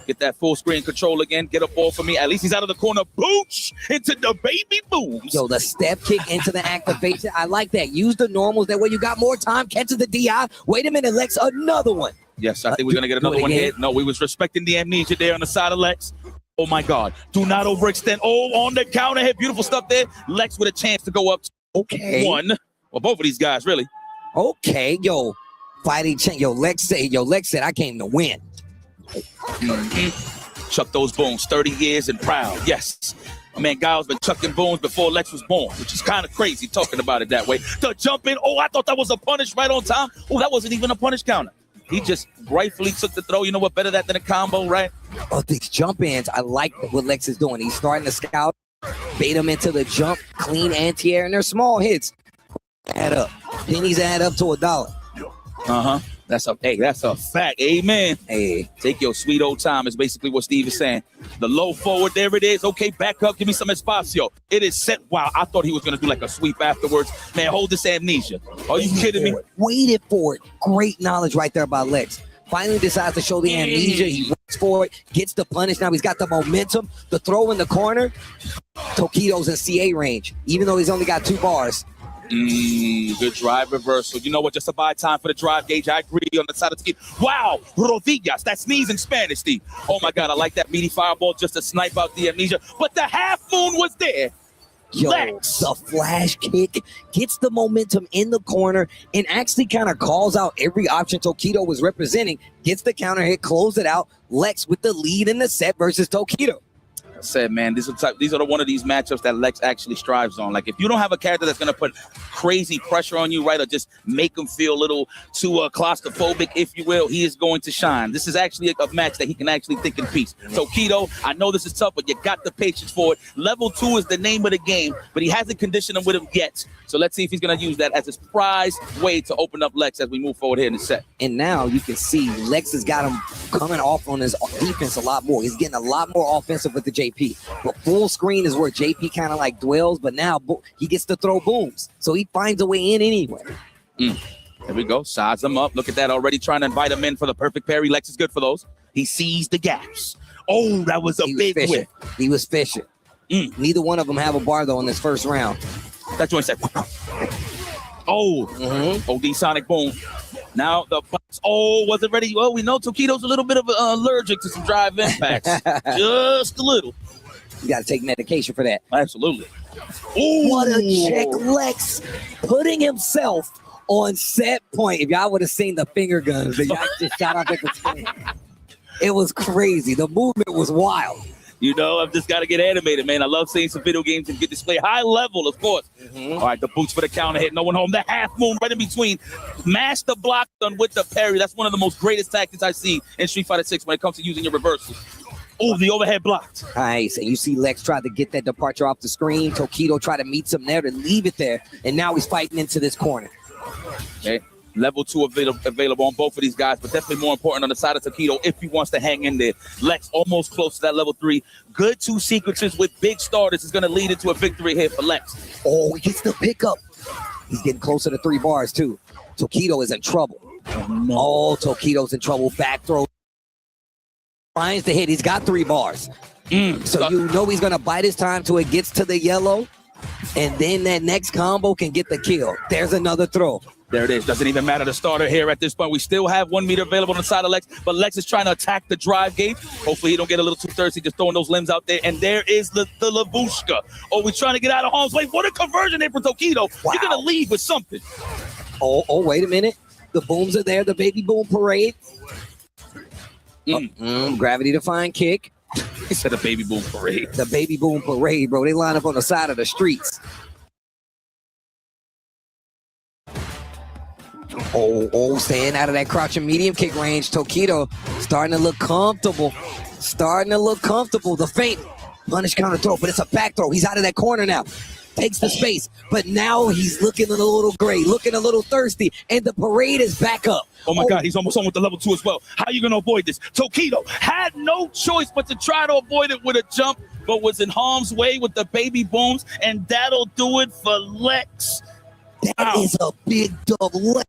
Get that full screen control again. Get a ball for me. At least he's out of the corner. Booch into the baby booms. Yo, the step kick into the activation. I like that. Use the normals. That way you got more time. Catches the DI. Wait a minute, Lex. Another one. Yes, I think we're going to get another one here. No, we was respecting the amnesia there on the side of Lex. Oh, my God. Do not overextend. Oh, on the counter hit. Beautiful stuff there. Lex with a chance to go up. Okay. One. Well, both of these guys, really. Okay, yo. Fighting chain. Yo, Lex said, I came to win. Chuck those booms, 30 years and proud. Yes. My man Giles been chucking booms before Lex was born, which is kind of crazy talking about it that way. The jump in. Oh, I thought that was a punish right on time. Oh, that wasn't even a punish counter. He just rightfully took the throw. You know what? Better that than a combo, right? Oh, these jump ins. I like what Lex is doing. He's starting to scout, bait him into the jump, clean anti-air, and they're small hits. Add up. Pennies add up to $1. That's a fact. Amen. Hey, take your sweet old time is basically what Steve is saying. The low forward, there it is. Okay, back up. Give me some espacio. It is set. Wow, I thought he was going to do like a sweep afterwards. Man, hold this amnesia. Are you kidding me? Waited for it. Great knowledge right there by Lex. Finally decides to show the amnesia. He waits for it, gets the punish. Now he's got the momentum. The throw in the corner. Tokido's in CA range, even though he's only got 2 bars. Good drive reversal. You know what? Just a buy time for the drive gauge. I agree on the side of the ski. Wow. Rodillas. That sneeze in Spanish, Steve. Oh, my God. I like that meaty fireball just to snipe out the amnesia. But the half moon was there. Yo, Lex. the flash kick gets the momentum in the corner and actually kind of calls out every option Tokido was representing. Gets the counter hit, close it out. Lex with the lead in the set versus Tokido. Said, man, these are one of these matchups that Lex actually strives on. Like, if you don't have a character that's going to put crazy pressure on you, right, or just make him feel a little too claustrophobic, if you will, he is going to shine. This is actually a match that he can actually think in peace. So, Keto, I know this is tough, but you got the patience for it. Level 2 is the name of the game, but he hasn't conditioned him with him yet. So let's see if he's going to use that as his prize way to open up Lex as we move forward here in the set. And now you can see Lex has got him coming off on his defense a lot more. He's getting a lot more offensive with the JP. But full screen is where JP kind of like dwells, but now he gets to throw booms. So he finds a way in anyway. There we go. Size him up. Look at that, already trying to invite him in for the perfect parry. Lex is good for those. He sees the gaps. Oh, that was a big whip. He was fishing. Neither one of them have a bar, though, in this first round. That joint said, OD Sonic Boom. Now the box, was it ready? Well, we know Tokido's a little bit of allergic to some drive impacts. Just a little. You got to take medication for that. Absolutely. Ooh. What a check, Lex, putting himself on set point. If y'all would have seen the finger guns that y'all just shot up at the time, it was crazy. The movement was wild. You know, I've just got to get animated, man. I love seeing some video games and get display high level, of course. All right, the boots for the counter hit. No one home. The half moon right in between. Master block done with the parry. That's one of the most greatest tactics I see in Street Fighter 6 when it comes to using your reversals. Oh, the overhead blocked. Nice. And you see Lex try to get that departure off the screen. Tokido try to meet some there to leave it there. And now he's fighting into this corner. Okay. Level 2 available on both of these guys, but definitely more important on the side of Tokido if he wants to hang in there. Lex almost close to that level 3. Good 2 sequences with big starters is going to lead into a victory here for Lex. Oh, he gets the pickup. He's getting closer to 3 bars too. Tokido is in trouble. Oh, Tokido's in trouble. Back throw. Finds the hit. He's got 3 bars. So you know he's going to bite his time till it gets to the yellow. And then that next combo can get the kill. There's another throw. There it is. Doesn't even matter the starter here at this point. We still have 1 meter available on the side of Lex, but Lex is trying to attack the drive gate. Hopefully he don't get a little too thirsty just throwing those limbs out there. And there is the Lavushka. Oh, we're trying to get out of harm's way. What a conversion there for Tokido. Wow. You're going to leave with something. Oh, wait a minute. The booms are there. The baby boom parade. Gravity defying kick. He said a baby boom parade. The baby boom parade, bro. They line up on the side of the streets. Staying out of that crouching medium kick range. Tokido starting to look comfortable. The feint. Punish counter throw, but it's a back throw. He's out of that corner now. Takes the space, but now he's looking a little gray, looking a little thirsty, and the parade is back up. Oh my God, he's almost on with the level 2 as well. How are you going to avoid this? Tokido had no choice but to try to avoid it with a jump, but was in harm's way with the baby booms, and that'll do it for Lex. That is a big dub. Lex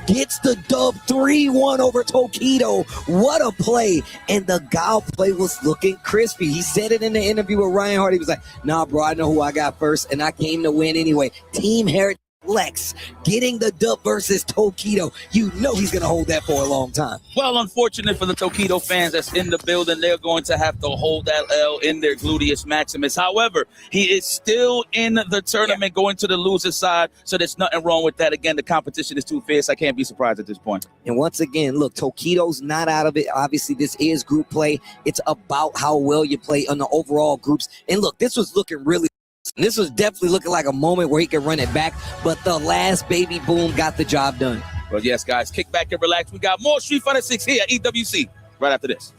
gets the dub 3-1 over Tokido. What a play. And the Gao play was looking crispy. He said it in the interview with Ryan Hart. He was like, nah, bro, I know who I got first, and I came to win anyway. Team Heritage Lex getting the dub versus Tokido. You know he's going to hold that for a long time. Well, unfortunate for the Tokido fans that's in the building. They're going to have to hold that L in their gluteus maximus. However, he is still in the tournament going to the loser side, so there's nothing wrong with that. Again, the competition is too fierce. I can't be surprised at this point. And once again, look, Tokido's not out of it. Obviously, this is group play. It's about how well you play on the overall groups. And look, this was looking really This was definitely looking like a moment where he could run it back, but the last baby boom got the job done. Well, yes, guys, kick back and relax. We got more Street Fighter 6 here at EWC right after this.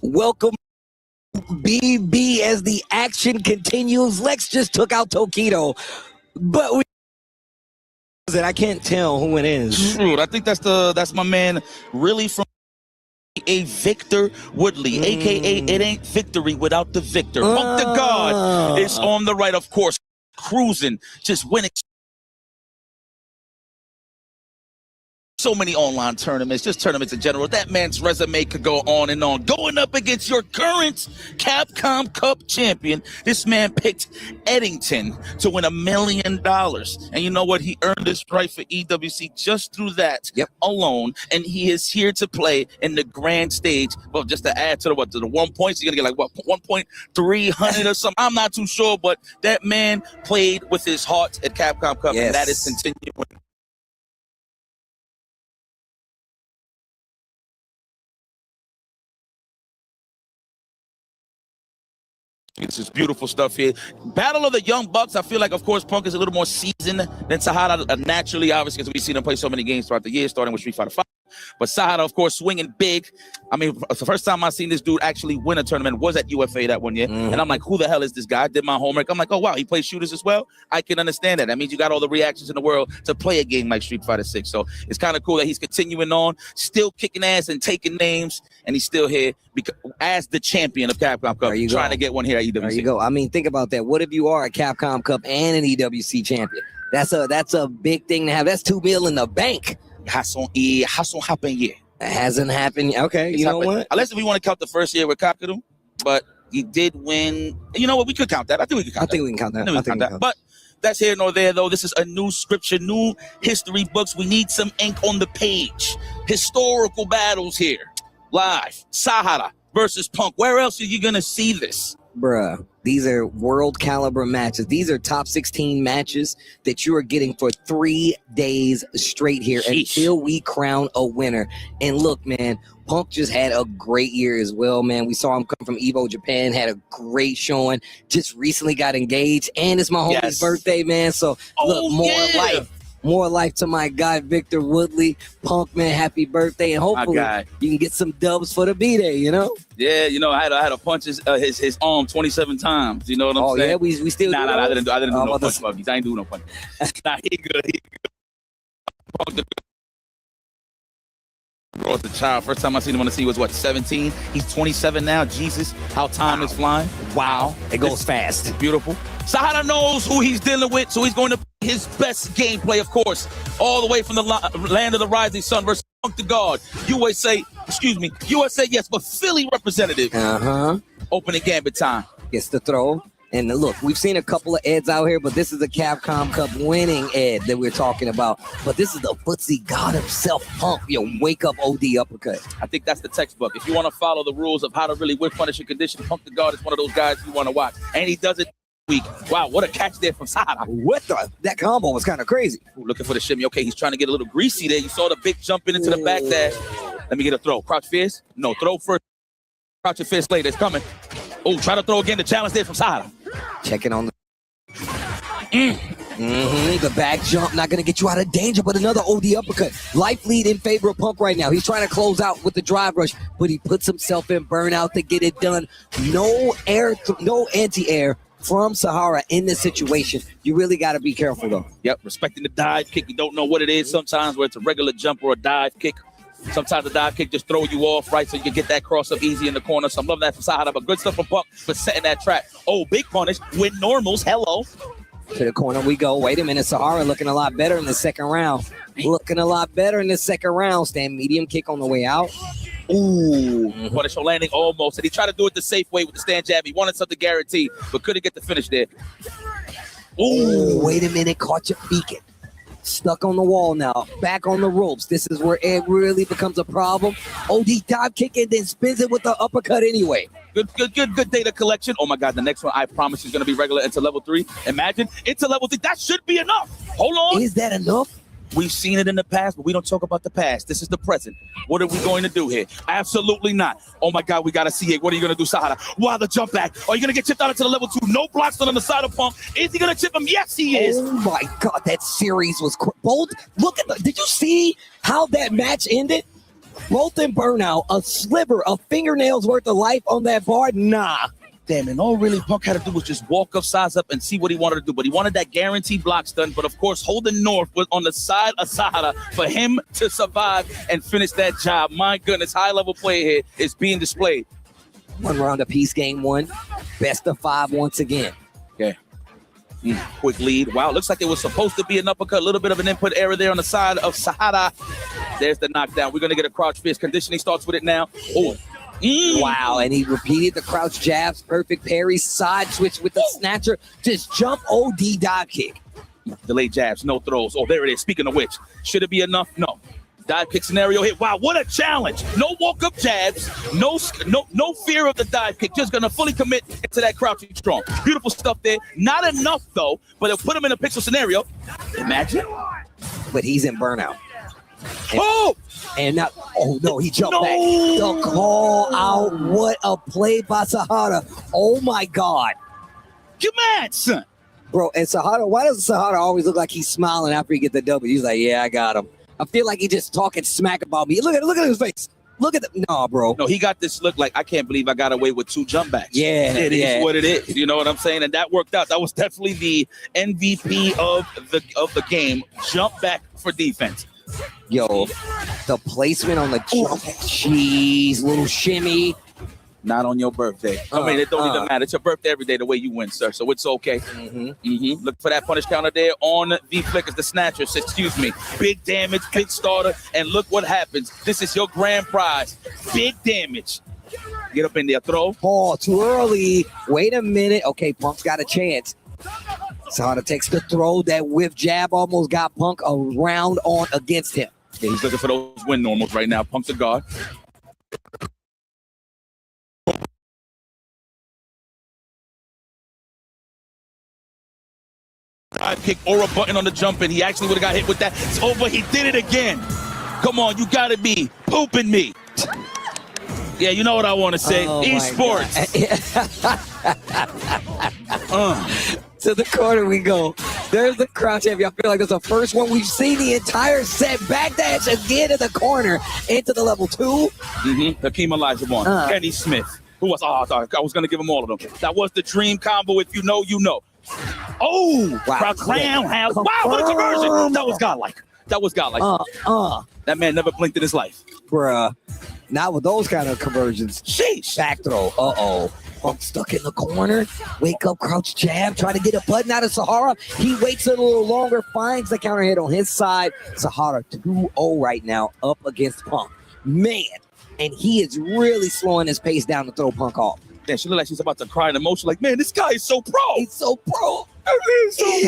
Welcome, BB, as the action continues. Lex just took out Tokido, but I can't tell who it is. True. I think that's my man, really from a Victor Woodley, aka it ain't victory without the victor. Punk the God is on the right, of course, cruising, just winning. So many online tournaments, just tournaments in general. That man's resume could go on and on. Going up against your current Capcom Cup champion, this man picked Eddington to win $1 million. And you know what? He earned his right for EWC just through that alone. And he is here to play in the grand stage. Well, just to add to the 1 point, you're going to get like, what, 1.300 or something? I'm not too sure, but that man played with his heart at Capcom Cup, and that is continuing. This is beautiful stuff here. Battle of the Young Bucks. I feel like, of course, Punk is a little more seasoned than Sahara, naturally, obviously, because we've seen him play so many games throughout the year, starting with Street Fighter 5. But Sahara, of course, swinging big. I mean, the first time I seen this dude actually win a tournament was at UFA that one year. And I'm like, who the hell is this guy? I did my homework. I'm like, oh, wow, he plays shooters as well? I can understand that. That means you got all the reactions in the world to play a game like Street Fighter 6. So it's kind of cool that he's continuing on, still kicking ass and taking names, and he's still here because, as the champion of Capcom Cup, trying to get one here at EWC. There you go. I mean, think about that. What if you are a Capcom Cup and an EWC champion? That's a big thing to have. That's $2 million in the bank. Hasnn't happened yet. It hasn't happened. Okay, you know what? Unless if we want to count the first year with Kakaru, but he did win. You know what? We could count that. I think we can count that. But that's here nor there, though. This is a new scripture, new history books. We need some ink on the page. Historical battles here. Live. Sahara versus Punk. Where else are you going to see this? Bruh. These are world caliber matches. These are top 16 matches that you are getting for 3 days straight here until we crown a winner. And look, man, Punk just had a great year as well, man. We saw him come from Evo Japan, had a great showing, just recently got engaged, and it's my homie's birthday, man. So look, more life to my guy, Victor Woodley. Punk, man, happy birthday. And hopefully you can get some dubs for the B-Day, you know? Yeah, you know, I had to punch his arm 27 times. You know what I'm saying? Oh, yeah, we still Nah, I didn't do no punch buggies. I ain't doing no punch. Nah, he good. Punk bro, as a child, first time I seen him on the scene was, 17? He's 27 now. Jesus, how time is flying. Wow. It goes fast. It's beautiful. Sahara knows who he's dealing with, so he's going to play his best gameplay, of course, all the way from the land of the rising sun versus Punk the God. USA, yes, but Philly representative. Opening gambit time. Gets the throw. And look, we've seen a couple of Eds out here, but this is the Capcom Cup winning Ed that we're talking about. But this is the footsie god himself, Punk. Wake up OD uppercut. I think that's the textbook. If you want to follow the rules of how to really whip punish and condition, Punk the God is one of those guys you want to watch. And he does it week. Wow, what a catch there from Sahara. That combo was kind of crazy. Looking for the shimmy. Okay, he's trying to get a little greasy there. You saw the big jump into the back dash. Let me get a throw. Crouch fist? No, throw first. Crouch your fist later. It's coming. Oh, try to throw again. The challenge there from Sahara. Checking on the the back jump, not going to get you out of danger, but another OD uppercut. Life lead in favor of Punk right now. He's trying to close out with the drive rush, but he puts himself in burnout to get it done. No anti-air from Sahara in this situation. You really got to be careful, though. Yep, respecting the dive kick. You don't know what it is sometimes, where it's a regular jump or a dive kick. Sometimes the dive kick just throw you off, right? So you can get that cross up easy in the corner. So I'm loving that from Sahara, but good stuff from Punk for setting that trap. Oh, big punish with normals. Hello. To the corner we go. Wait a minute. Sahara looking a lot better in the second round. Stand medium kick on the way out. Ooh. Punish landing almost. And he tried to do it the safe way with the stand jab. He wanted something guaranteed, but couldn't get the finish there. Ooh. Wait a minute. Caught your beacon. Stuck on the wall now. Back on the ropes. This is where it really becomes a problem. OD dive kick and then spins it with the uppercut anyway. Good data collection. Oh my God, the next one I promise is going to be regular into level 3. Imagine into level 3. That should be enough. Hold on. Is that enough? We've seen it in the past, but we don't talk about the past. This is the present. What are we going to do here? Absolutely not. Oh my God, we got to see it. What are you going to do, Sahara? Why the jump back? Are you going to get chipped out into the level 2? No blocks on the side of Punk. Is he going to chip him? Yes, he is. Oh my God, that series was bold. Look at did you see how that match ended? Both in burnout, a sliver of fingernails worth of life on that bar. Nah. Damn, and all really Punk had to do was just walk up, size up, and see what he wanted to do. But he wanted that guaranteed block stun. But of course, holding North was on the side of Sahara for him to survive and finish that job. My goodness, high-level play here is being displayed. 1 round apiece, game 1. Best of 5 once again. Okay. Quick lead. Wow, looks like it was supposed to be an uppercut. A little bit of an input error there on the side of Sahara. There's the knockdown. We're going to get a crouch fist. Conditioning starts with it now. Oh. Wow, and he repeated the crouch jabs, perfect parry, side switch with the snatcher, just jump OD dive kick. Delayed jabs, no throws. Oh, there it is. Speaking of which, should it be enough? No. Dive kick scenario hit. Wow, what a challenge. No walk-up jabs, no fear of the dive kick. Just going to fully commit to that crouching strong. Beautiful stuff there. Not enough, though, but it'll put him in a pixel scenario. Imagine. But he's in burnout. And now, oh no, he jumped back. The call out. What a play by Sahara. Oh my God. Get mad, son. Bro, and Sahara, why does Sahara always look like he's smiling after he gets the W? He's like, yeah, I got him. I feel like he just talking smack about me. Look at his face. Look at the bro. No, he got this look like, I can't believe I got away with 2 jump backs. Yeah, it is what it is. You know what I'm saying? And that worked out. That was definitely the MVP of the game. Jump back for defense. Yo, the placement on the jump. Jeez, little shimmy. Not on your birthday. I mean, it don't even matter. It's your birthday every day the way you win, sir. So it's okay. Look for that punish counter there on the flickers, the snatchers. Excuse me. Big damage, big starter, and look what happens. This is your grand prize. Big damage. Get up in there, throw. Oh, too early. Wait a minute. Okay, Punk's got a chance. Sahara takes the throw. That whiff jab almost got Punk a round on against him. Yeah, he's looking for those win normals right now. Punk's a guard. dive kick or a button on the jump in. He actually would have got hit with that. It's over. He did it again. Come on, you gotta be pooping me. Yeah, you know what I want to say. Esports. To the corner we go. There's the crown champion. I feel like that's the first one we've seen the entire set. Backdash again in the corner into the level 2. Hakeem Olajuwon, Kenny Smith. Who was? I was going to give them all of them. That was the dream combo. If you know, you know. Oh, wow! What a conversion! That was godlike. That was godlike. That man never blinked in his life. Bruh. Not with those kind of conversions. Sheesh. Back throw. Punk stuck in the corner. Wake up, crouch jab. Try to get a button out of Sahara. He waits a little longer. Finds the counter hit on his side. Sahara 2-0 right now up against Punk. Man. And he is really slowing his pace down to throw Punk off. Yeah, she looked like she's about to cry in emotion. Like, man, this guy is so pro. He's so pro. He's so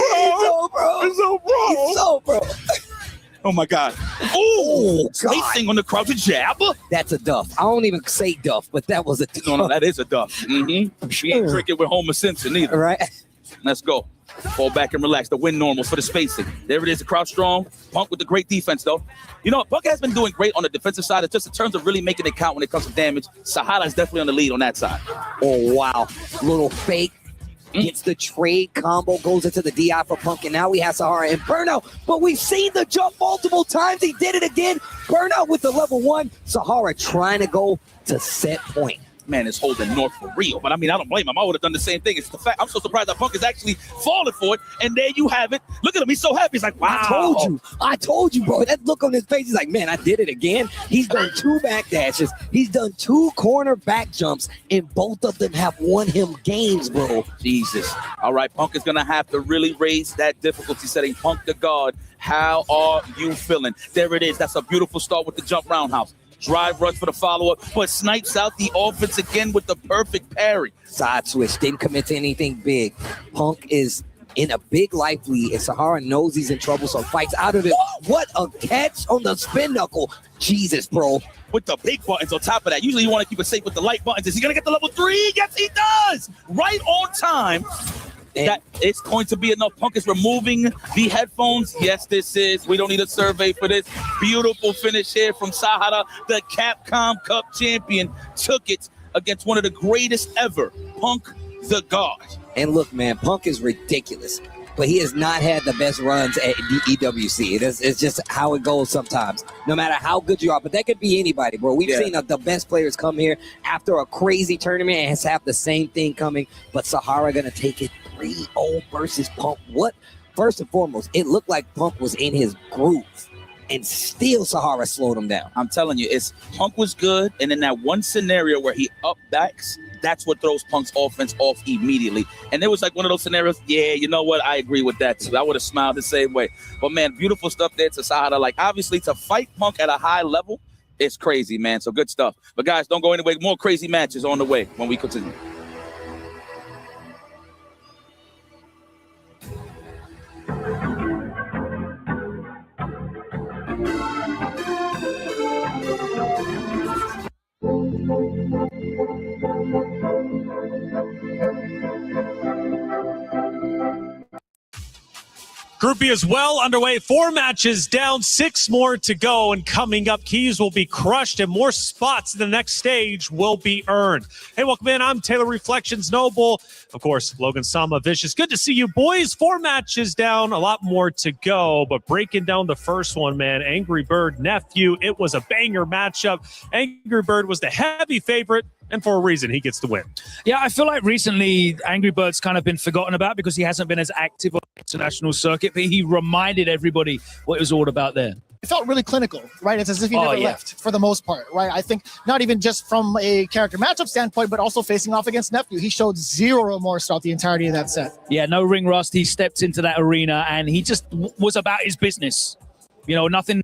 pro. Oh my God. Oh, spacing on the crouch jab. That's a duff. I don't even say duff, but that was a duff. No, that is a duff. She ain't tricking with Homer Simpson either. Right. Let's go. Fall back and relax. The win normals for the spacing. There it is, the crouch strong. Punk with the great defense, though. You know, Punk has been doing great on the defensive side. It's just in terms of really making it count when it comes to damage. Sahara is definitely on the lead on that side. Oh, wow. Little fake. Gets the trade combo, goes into the DI for Punk, and now we have Sahara and Burnout. But we've seen the jump multiple times. He did it again. Burnout with the level 1. Sahara trying to go to set point. Man is holding North for real. But I mean, I don't blame him. I would have done the same thing. It's the fact I'm so surprised that Punk is actually falling for it. And there you have it. Look at him. He's so happy. He's like, wow. I told you, bro. That look on his face, he's like, man, I did it again. He's done 2 back dashes. He's done 2 corner back jumps, and both of them have won him games, bro. Jesus. All right, Punk is going to have to really raise that difficulty setting. Punk the guard. How are you feeling? There it is. That's a beautiful start with the jump roundhouse. Drive rush for the follow-up, but snipes out the offense again with the perfect parry. Side switch, didn't commit to anything big. Punk is in a big life lead, and Sahara knows he's in trouble, so fights out of it. What a catch on the spin knuckle. Jesus, bro. With the big buttons on top of that. Usually you want to keep it safe with the light buttons. Is he going to get the level 3? Yes, he does. Right on time. That it's going to be enough. Punk is removing the headphones. Yes, this is. We don't need a survey for this. Beautiful finish here from Sahara. The Capcom Cup champion took it against one of the greatest ever, Punk the God. And look, man, Punk is ridiculous, but he has not had the best runs at the EWC. It's just how it goes sometimes, no matter how good you are. But that could be anybody, bro. We've seen the best players come here after a crazy tournament and has have the same thing coming. But Sahara going to take it 3-0 versus Punk. What? First and foremost, it looked like Punk was in his groove, and still Sahara slowed him down. I'm telling you, Punk was good, and in that one scenario where he up backs, that's what throws Punk's offense off immediately. And it was like one of those scenarios, yeah, you know what? I agree with that too. I would have smiled the same way. But man, beautiful stuff there to Sahara. Like, obviously, to fight Punk at a high level, it's crazy, man. So good stuff. But guys, don't go anywhere. More crazy matches on the way when we continue. Group B is well underway. 4 matches down, 6 more to go. And coming up, keys will be crushed and more spots in the next stage will be earned. Hey, welcome in. I'm Taylor Reflections Noble. Of course, Logan Sama Vicious. Good to see you, boys. 4 matches down, a lot more to go. But breaking down the first one, man, Angry Bird Nephew. It was a banger matchup. Angry Bird was the heavy favorite. And for a reason, he gets the win. Yeah, I feel like recently Angry Bird's kind of been forgotten about because he hasn't been as active on the international circuit, but he reminded everybody what it was all about there. It felt really clinical, right? It's as if he never left for the most part, right? I think not even just from a character matchup standpoint, but also facing off against Nephew. He showed zero remorse throughout the entirety of that set. Yeah, no ring rust. He stepped into that arena and he just was about his business. You know, nothing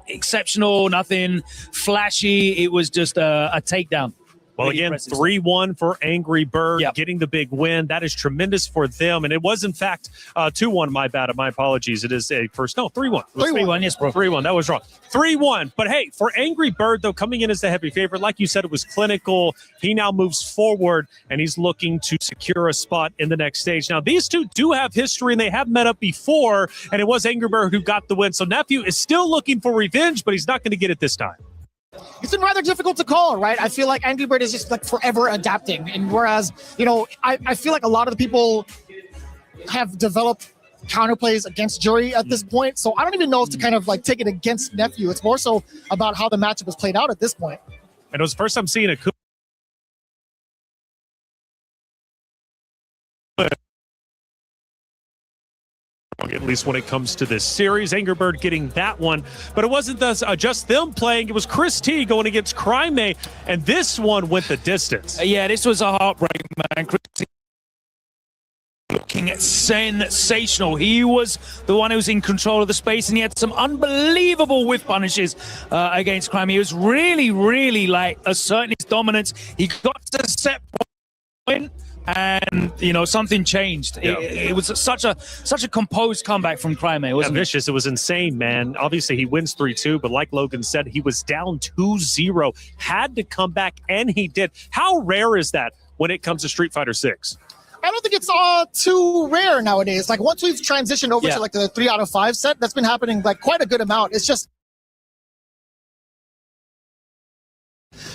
exceptional, nothing flashy. It was just a takedown. Well, Really again, impressive. 3-1 for Angry Bird, getting the big win. That is tremendous for them. And it was, in fact, 2-1. My bad. My apologies. It is a first. No, 3-1. 3-1, yes, bro. 3-1. That was wrong. 3-1. But hey, for Angry Bird, though, coming in as the heavy favorite, like you said, it was clinical. He now moves forward, and he's looking to secure a spot in the next stage. Now, these two do have history, and they have met up before, and it was Angry Bird who got the win. So Nephew is still looking for revenge, but he's not going to get it this time. It's been rather difficult to call, right? I feel like Angry Bird is just like forever adapting. And whereas, I feel like a lot of the people have developed counterplays against Jury at this point. So I don't even know if to kind of like take it against Nephew. It's more so about how the matchup has played out at this point. And it was the first time seeing a at least when it comes to this series. Angry Bird getting that one. But it wasn't just them playing. It was Chris T going against Crime, and this one went the distance. Yeah, this was a heartbreak, man. Chris T looking sensational. He was the one who was in control of the space, and he had some unbelievable whiff punishes against Crime. He was really, really like asserting his dominance. He got to set point, and something changed. Yeah. It was such a composed comeback from Crime, wasn't it? Vicious. It was insane, man. Obviously, he wins 3-2, but like Logan said, he was down 2-0, had to come back, and he did. How rare is that when it comes to Street Fighter 6? I don't think it's too rare nowadays. Like once we've transitioned over to like the 3 out of 5 set, that's been happening like quite a good amount. It's just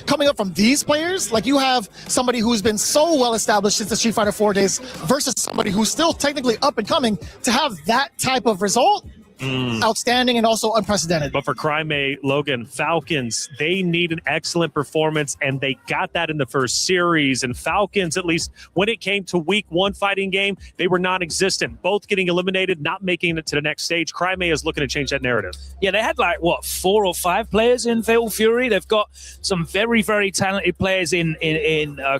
coming up from these players, like you have somebody who's been so well established since the Street Fighter 4 days versus somebody who's still technically up and coming. To have that type of result, outstanding and also unprecedented. But for Crime, Logan, Falcons, they need an excellent performance, and they got that in the first series. And Falcons, at least when it came to week 1 fighting game, they were non-existent. Both getting eliminated, not making it to the next stage. Crime is looking to change that narrative. Yeah, they had 4 or 5 players in Fatal Fury. They've got some very, very talented players in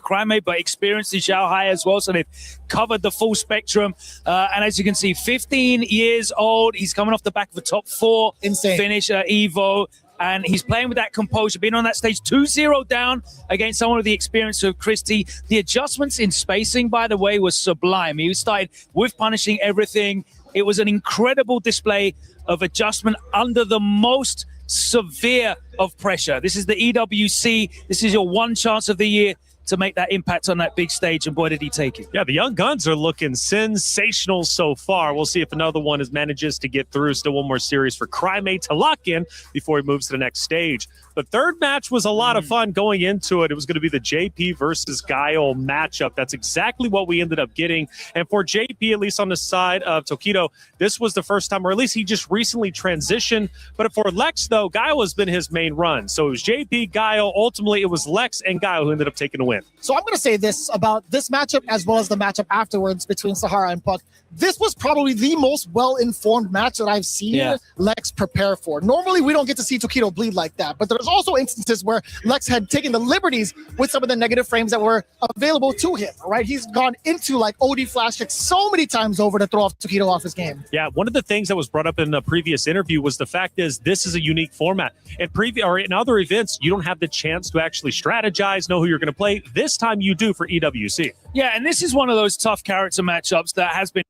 Crime, but experienced in Shanghai as well. So they've covered the full spectrum. And as you can see, 15 years old. He's coming off the back of a top 4 finish at EVO. And he's playing with that composure, being on that stage 2-0 down against someone with the experience of Christie. The adjustments in spacing, by the way, was sublime. He started with punishing everything. It was an incredible display of adjustment under the most severe of pressure. This is the EWC. This is your one chance of the year to make that impact on that big stage, and boy, did he take it. Yeah, the Young Guns are looking sensational so far. We'll see if another one manages to get through. Still one more series for Crime to lock in before he moves to the next stage. The third match was a lot of fun going into it. It was going to be the JP versus Guile matchup. That's exactly what we ended up getting. And for JP, at least on the side of Tokido, this was the first time, or at least he just recently transitioned. But for Lex, though, Guile has been his main run. So it was JP, Guile. Ultimately, it was Lex and Guile who ended up taking the win. So I'm going to say this about this matchup as well as the matchup afterwards between Sahara and Puck. This was probably the most well-informed match that I've seen Lex prepare for. Normally, we don't get to see Tokido bleed like that, but there's also instances where Lex had taken the liberties with some of the negative frames that were available to him, right? He's gone into like OD flash kicks so many times over to throw off Tokido off his game. Yeah, one of the things that was brought up in the previous interview was the fact is this is a unique format. In other events, you don't have the chance to actually strategize, know who you're going to play. This time you do for EWC. Yeah, and this is one of those tough character matchups that has been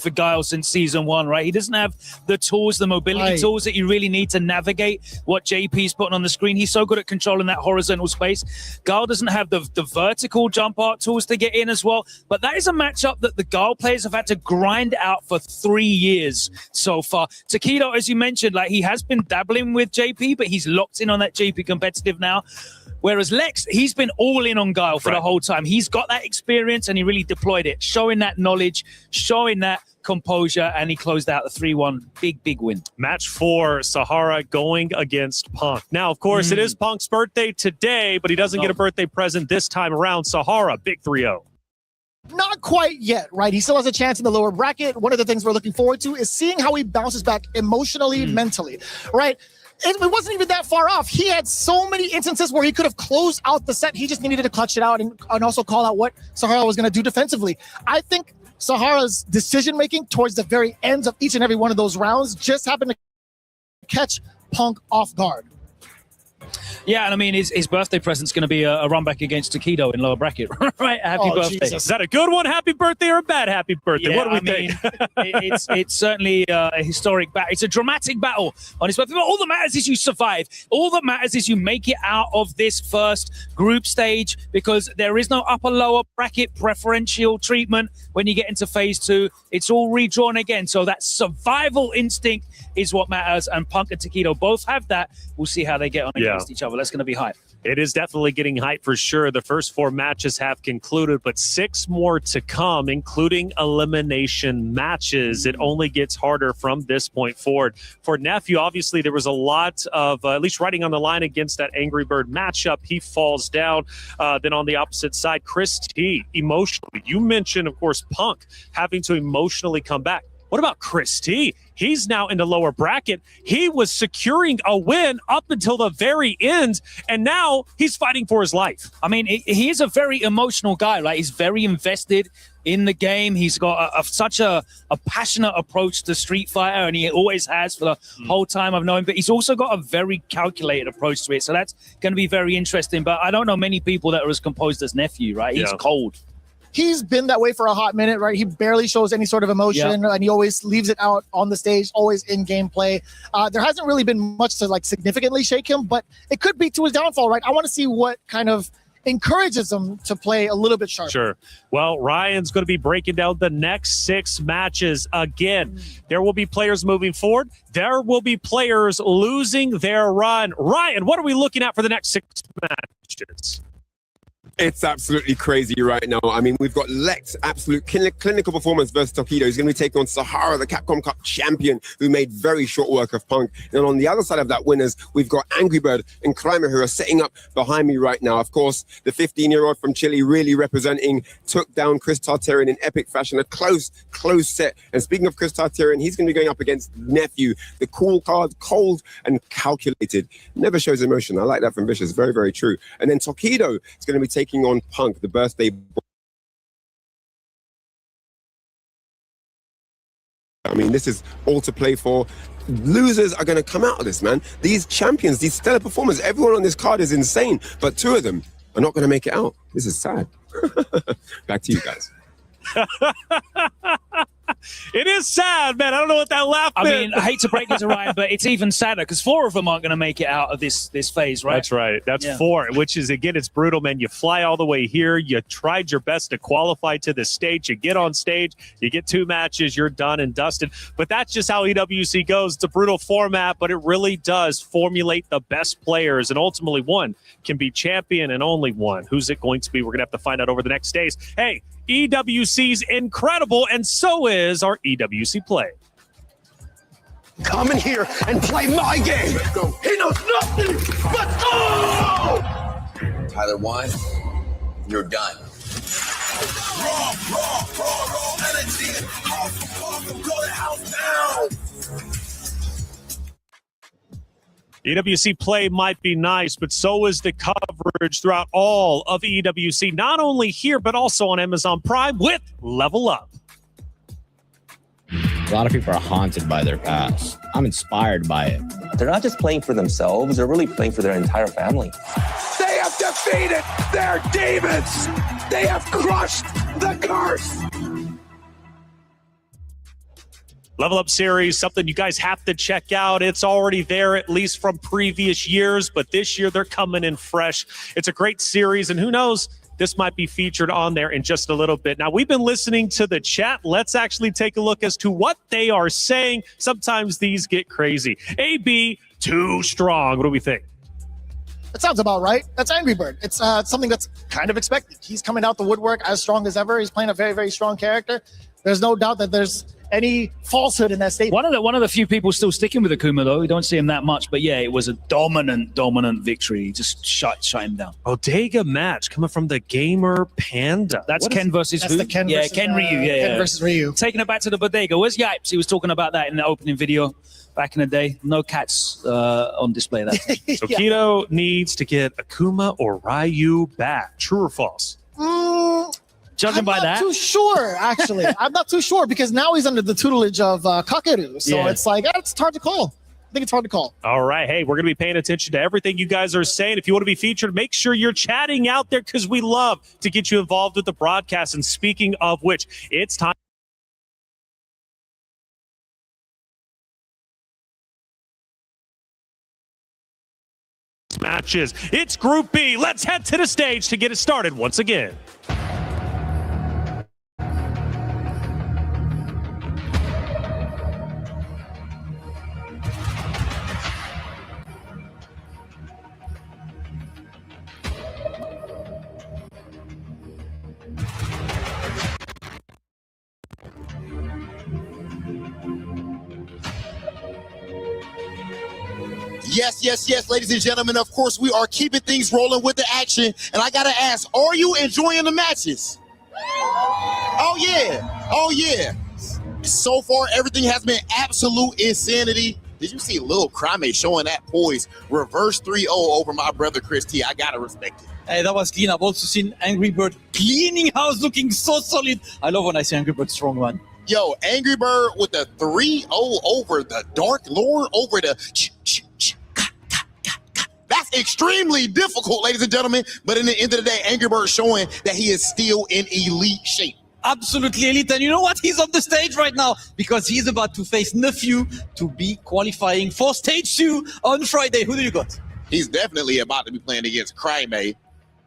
for Guile since season 1, right? He doesn't have the tools, the mobility tools that you really need to navigate what JP's putting on the screen. He's so good at controlling that horizontal space. Guile doesn't have the vertical jump art tools to get in as well. But that is a matchup that the Guile players have had to grind out for 3 years so far. Tokido, as you mentioned, like he has been dabbling with JP, but he's locked in on that JP competitive now. Whereas Lex, he's been all in on Guile for the whole time. He's got that experience and he really deployed it, showing that knowledge, showing that composure, and he closed out the 3-1 big win. Match 4, Sahara going against Punk. Now, of course, it is Punk's birthday today, but he doesn't get a birthday present this time around. Sahara, big 3-0. Not quite yet, right? He still has a chance in the lower bracket. One of the things we're looking forward to is seeing how he bounces back emotionally, mentally, right? It wasn't even that far off. He had so many instances where he could have closed out the set. He just needed to clutch it out and also call out what Sahara was going to do defensively. I think Sahara's decision-making towards the very ends of each and every one of those rounds just happened to catch Punk off guard. Yeah, and I mean, his birthday present's going to be a run back against Takedo in lower bracket, right? Happy birthday. Jesus. Is that a good one? Happy birthday or a bad happy birthday? Yeah, What do we think? It's certainly a historic battle. It's a dramatic battle on his birthday. But all that matters is you survive. All that matters is you make it out of this first group stage, because there is no upper-lower bracket preferential treatment when you get into phase 2. It's all redrawn again. So that survival instinct is what matters, and Punk and Takedo both have that. We'll see how they get on against each other. That's going to be hype. It is definitely getting hype for sure. The first 4 matches have concluded, but 6 more to come, including elimination matches. It only gets harder from this point forward. For Nephew, obviously, there was a lot of, at least writing on the line against that Angry Bird matchup. He falls down. Then on the opposite side, Chris T, emotionally. You mentioned, of course, Punk having to emotionally come back. What about Chris T? He's now in the lower bracket. He was securing a win up until the very end, and now he's fighting for his life. I mean, he is a very emotional guy, right? He's very invested in the game. He's got such a passionate approach to Street Fighter, and he always has for the whole time I've known him. But he's also got a very calculated approach to it, so that's going to be very interesting. But I don't know many people that are as composed as Nephew, right? He's cold. He's been that way for a hot minute, right? He barely shows any sort of emotion, and he always leaves it out on the stage, always in gameplay. There hasn't really been much to like significantly shake him, but it could be to his downfall, right? I want to see what kind of encourages him to play a little bit sharper. Sure. Well, Ryan's going to be breaking down the next 6 matches again. There will be players moving forward. There will be players losing their run. Ryan, what are we looking at for the next 6 matches? It's absolutely crazy right now. I mean, we've got Lex, absolute clinical performance versus Takedo. He's going to be taking on Sahara, the Capcom Cup champion, who made very short work of Punk. And on the other side of that winners, we've got Angry Bird and Climber, who are setting up behind me right now. Of course, the 15-year-old from Chile really representing, took down Chris Tartarian in epic fashion. A close set. And speaking of Chris Tartarian, he's going to be going up against Nephew, the cool card, cold and calculated. Never shows emotion. I like that from Vicious. Very, very true. And then Takedo is going to be taking on Punk, the birthday. I mean, this is all to play for. Losers are going to come out of this, man. These champions, these stellar performers, everyone on this card is insane, but 2 of them are not going to make it out. This is sad. Back to you guys. It is sad, man. I don't know what that laugh meant. I mean, I hate to break it to Ryan, but it's even sadder because 4 of them aren't going to make it out of this phase, right? That's right. That's 4, which is, again, it's brutal, man. You fly all the way here. You tried your best to qualify to this stage. You get on stage. You get 2 matches. You're done and dusted. But that's just how EWC goes. It's a brutal format, but it really does formulate the best players. And ultimately, one can be champion and only one. Who's it going to be? We're going to have to find out over the next days. Hey, EWC's incredible, and so is our EWC play. Come in here and play my game. He knows nothing. Let's go! Tyler 1, you're done. Raw energy. Awesome, blow the house down. EWC play might be nice, but so is the coverage throughout all of EWC, not only here, but also on Amazon Prime with Level Up. A lot of people are haunted by their past. I'm inspired by it. They're not just playing for themselves, they're really playing for their entire family. They have defeated their demons. They have crushed the curse. Level Up series, something you guys have to check out. It's already there, at least from previous years, but this year they're coming in fresh. It's a great series, and who knows, this might be featured on there in just a little bit. Now, we've been listening to the chat. Let's actually take a look as to what they are saying. Sometimes these get crazy. AB, too strong. What do we think? That sounds about right. That's Angry Bird. It's something that's kind of expected. He's coming out the woodwork as strong as ever. He's playing a very, very strong character. There's no doubt that there's any falsehood in that statement. One of the few people still sticking with Akuma, though. We don't see him that much, but yeah, it was a dominant victory. He just shut him down. Bodega match coming from the Gamer Panda. That's Ken versus That's who? the Ken yeah, versus, Ken Ryu. Ken versus Ryu. Taking it back to the Bodega. Where's Yipes? He was talking about that in the opening video back in the day. No cats on display there. So Keto needs to get Akuma or Ryu back. True or false? Judging by that, I'm not too sure, actually. I'm not too sure because now he's under the tutelage of Kakeru. So it's like, it's hard to call. think it's hard to call. All right. Hey, we're going to be paying attention to everything you guys are saying. If you want to be featured, make sure you're chatting out there because we love to get you involved with the broadcast. And speaking of which, it's time. Matches. It's Group B. Let's head to the stage to get it started once again. Yes, ladies and gentlemen. Of course, we are keeping things rolling with the action. And I got to ask, are you enjoying the matches? Oh, yeah. So far, everything has been absolute insanity. Did you see Lil Crime showing that poise? Reverse 3-0 over my brother Chris T. I got to respect it. Hey, that was clean. I've also seen Angry Bird cleaning house looking so solid. I love when I see Angry Bird strong, man. Yo, Angry Bird with the 3-0 over the Dark Lord, over the That's extremely difficult, ladies and gentlemen. But in the end of the day, Angry Bird showing that he is still in elite shape. Absolutely elite. And you know what? He's on the stage right now because he's about to face Nephew to be qualifying for stage 2 on Friday. Who do you got? He's definitely about to be playing against Crime.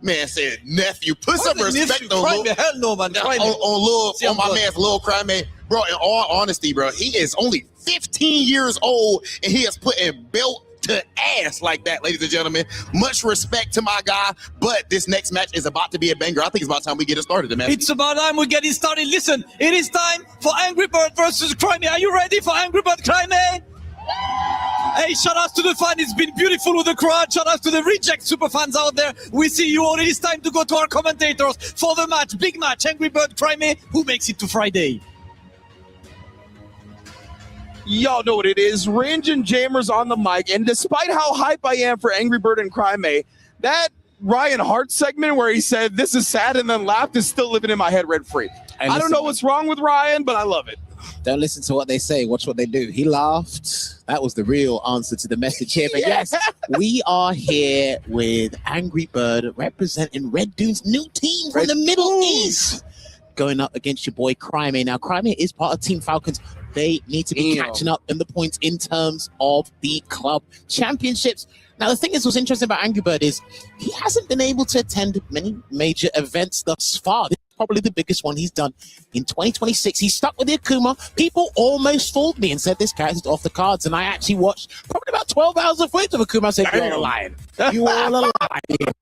Man said Nephew. Put some respect on Crime. Hell no, man. On my man's Lil Crime. Bro, in all honesty, bro, he is only 15 years old and he is putting belt to ass like that, ladies and gentlemen. Much respect to my guy, but this next match is about to be a banger. I think it's about time we get it started, man. It's about time we get it started. Listen, it is time for Angry Bird versus Crime. Are you ready for Angry Bird Crime? Hey, shout out to the fan. It's been beautiful with the crowd. Shout out to the Reject super fans out there. We see you all. It is time to go to our commentators for the match. Big match. Angry Bird Crime. Who makes it to Friday? Y'all know what it is. Ringe and Jammers on the mic. And despite how hype I am for Angry Bird and Crime, that Ryan Hart segment where he said, "This is sad," and then laughed is still living in my head rent-free. I don't know what's wrong with Ryan, but I love it. Don't listen to what they say. Watch what they do. He laughed. That was the real answer to the message here. But yes, we are here with Angry Bird representing Red Dune's new team from the Middle East. Going up against your boy Crime. Now, Crime is part of Team Falcons. They need to be catching up in the points in terms of the club championships. Now, the thing is, what's interesting about Angry Bird is he hasn't been able to attend many major events thus far. This is probably the biggest one he's done in 2026. He's stuck with the Akuma. People almost fooled me and said this character's off the cards. And I actually watched probably about 12 hours of footage of Akuma. I said, "You're lying. You all are lying."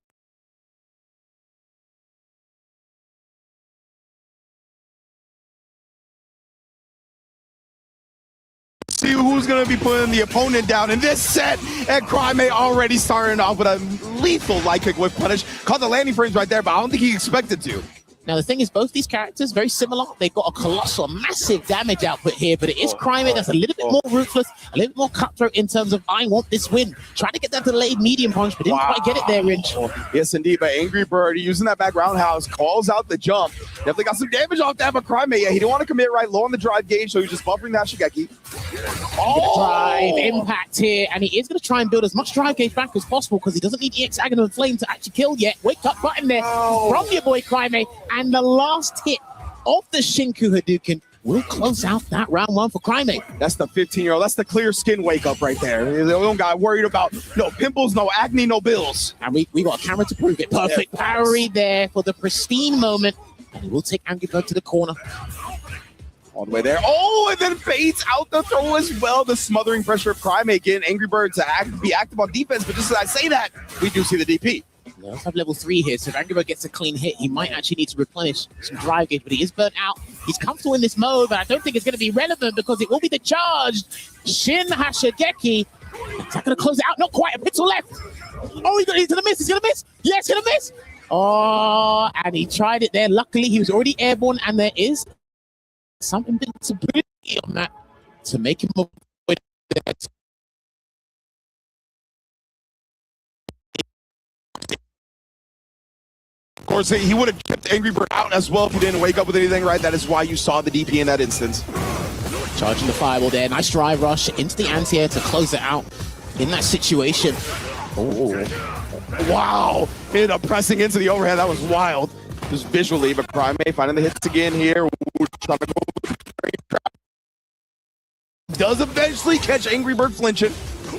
See who's going to be putting the opponent down in this set. And Crime already starting off with a lethal light kick with punish. Caught the landing frames right there, but I don't think he expected to. Now, the thing is, both these characters, very similar. They've got a colossal, massive damage output here, but it is Crime that's a little bit more ruthless, a little bit more cutthroat in terms of, I want this win. Trying to get that delayed medium punch, but didn't quite get it there, Ringe. Yes, indeed, but Angry Bird using that back roundhouse, calls out the jump. Definitely got some damage off that, but Crime, he didn't want to commit right low on the drive gauge, so he's just buffering that Shigeki. Drive impact here, and he is going to try and build as much drive gauge back as possible because he doesn't need EX Aghanim and Flame to actually kill yet. Wake up button there from your boy Crime, and the last hit of the Shinku Hadouken will close out that round 1 for Crime. That's the 15-year-old. That's the clear skin wake up right there. We don't got worried about no pimples, no acne, no bills. And we got a camera to prove it. Perfect parry there for the pristine moment. And he will take Angry Bird to the corner. All the way there. Oh, and then fades out the throw as well. The smothering pressure of Crime getting Angry Bird to be active on defense. But just as I say that, we do see the DP. Let's have level 3 here. So if Angry Bird gets a clean hit, he might actually need to replenish some drive gauge, but he is burnt out. He's comfortable in this mode, but I don't think it's going to be relevant because it will be the charged Shin Hashigeki. Is that going to close it out? Not quite. A pixel left. Oh, he's going to miss. He's going to miss. Yes, going to miss. Oh, and he tried it there. Luckily, he was already airborne, and there is some invincibility on that to make him avoid that. Of course, he would have kept Angry Bird out as well if he didn't wake up with anything, right? That is why you saw the DP in that instance. Charging the fireball there. Nice drive rush into the anti-air to close it out in that situation. Oh, wow. Ended up pressing into the overhead. That was wild. Just visually, but Primate finding the hits again here. Ooh, trying to go. Does eventually catch Angry Bird flinching.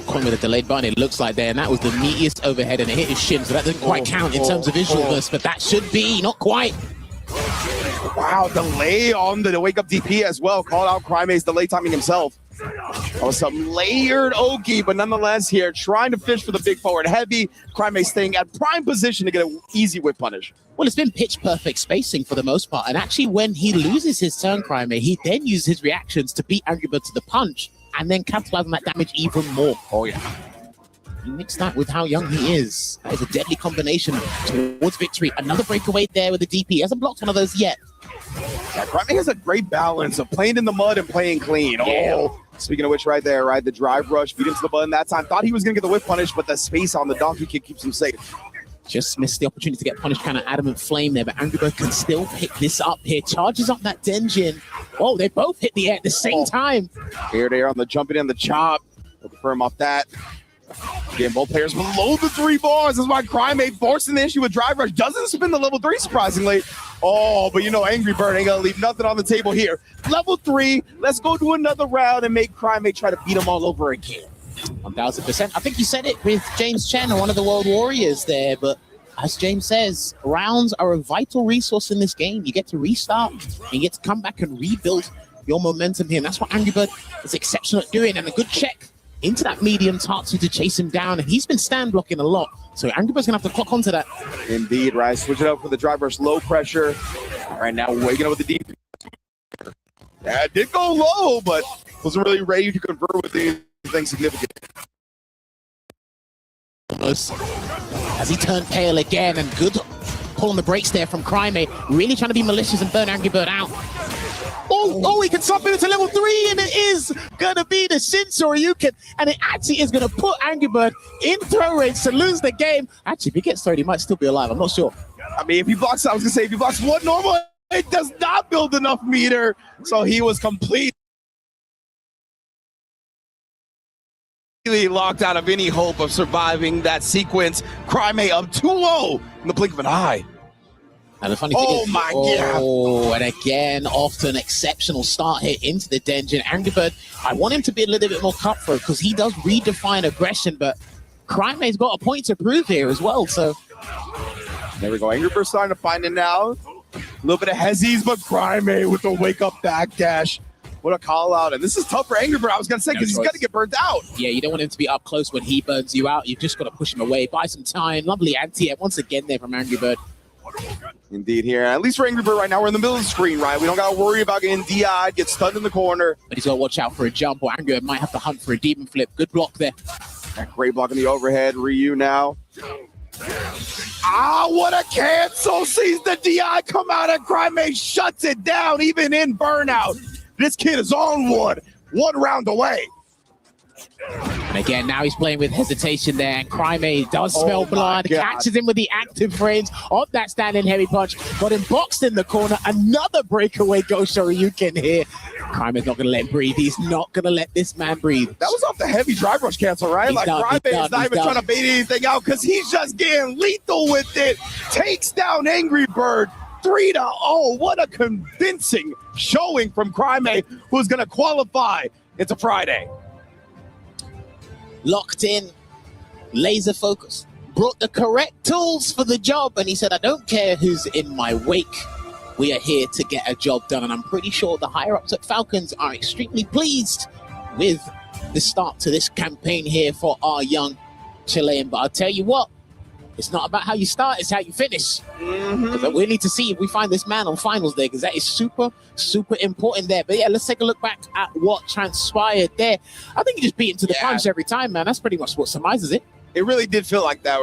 Coin with a delayed button, it looks like there, and that was the meatiest overhead, and it hit his shin, so that doesn't quite count in terms of visualness, but that should be, not quite. Wow, delay on the wake up DP as well. Called out Crimate's delay timing himself. That was some layered Oki, but nonetheless here, trying to fish for the big forward heavy. Crimate staying at prime position to get an easy whip punish. Well, it's been pitch perfect spacing for the most part, and actually when he loses his turn, Crimate, he then uses his reactions to beat Angry Bird to the punch, and then capitalize on that damage even more. Oh yeah. You mix that with how young he is. That is a deadly combination towards victory. Another breakaway there with the DP. He hasn't blocked one of those yet. Yeah, Crimate has a great balance of playing in the mud and playing clean. Yeah. Oh, speaking of which, right there, right, the drive rush, beat into the button that time. Thought he was going to get the whip punish, but the space on the donkey kick keeps him safe. Just missed the opportunity to get punished, kind of Adamant Flame there, but Angry Bird can still pick this up here. Charges up that Denjin. Oh, they both hit the air at the same time. Here they are on the jumping and the chop. We'll confirm off that. Again, both players below the 3 bars. That's why Crimate forcing the issue with drive rush. Doesn't spin the level 3, surprisingly. Oh, but you know, Angry Bird ain't gonna leave nothing on the table here. Level 3, let's go to another round and make Crimate try to beat him all over again. 1000%. I think you said it with James Chen, one of the World Warriors there, but as James says, rounds are a vital resource in this game. You get to restart, and you get to come back and rebuild your momentum here. And that's what Angry Bird is exceptional at doing, and a good check into that medium Tatsu to chase him down, and he's been stand blocking a lot, so Angry Bird's gonna have to clock onto that. Indeed, right. Switch it up for the drive rush, low pressure. All right, now waking up with the deep. Yeah, it did go low, but wasn't really ready to convert with anything significant. Almost as he turned pale again, and good pull on the brakes there from Crimate, really trying to be malicious and burn Angry Bird out. Oh, he can swap it into level 3, and it is gonna be the Shinsoryu, and it actually is gonna put Angry Bird in throw range to lose the game. Actually, if he gets thrown, he might still be alive. I'm not sure. I mean, if he blocks, I was gonna say, if he blocks one normal, it does not build enough meter, so he was completely locked out of any hope of surviving that sequence. Crimate up 2-0 in the blink of an eye. And the funny thing is, my God. Oh, and again, off to an exceptional start here into the Denjin. Angry Bird, I want him to be a little bit more cutthroat because he does redefine aggression, but Crimate's got a point to prove here as well, so. There we go. Angry Bird starting to find it now. A little bit of hezzies, but Crimate with the wake-up backdash. What a call-out. And this is tough for Angry Bird, I was going to say, because he's got to get burnt out. Yeah, you don't want him to be up close when he burns you out. You've just got to push him away. Buy some time. Lovely anti-air once again there from Angry Bird. Indeed here. At least for Angry Bird right now, we're in the middle of the screen, right? We don't got to worry about getting DI'd, get stunned in the corner. But he's got to watch out for a jump, or Angry Bird might have to hunt for a demon flip. Good block there. That great block in the overhead. Ryu now. Ah, what a cancel. Sees the DI come out, and Crimate shuts it down, even in burnout. This kid is on one round away. And again, now he's playing with hesitation there, and Crimate does smell blood, catches him with the active frames of that standing heavy punch, got him boxed in the corner. Another breakaway Ghost Shoryuken here. Crimate's not going to let him breathe. He's not going to let this man breathe. That was off the heavy drive rush cancel, right? Like Crimate is not even trying to bait anything out because he's just getting lethal with it. Takes down Angry Bird 3-0. What a convincing showing from Crimate, who's going to qualify into Friday. Locked in, laser focus, brought the correct tools for the job, and he said, I don't care who's in my wake. We are here to get a job done, and I'm pretty sure the higher-ups at Falcons are extremely pleased with the start to this campaign here for our young Chilean. But I'll tell you what, it's not about how you start, it's how you finish. But we need to see if we find this man on finals day, because that is super, super important there. But yeah, let's take a look back at what transpired there. I think he just beat him to the punch every time, man. That's pretty much what surmises it. It really did feel like that.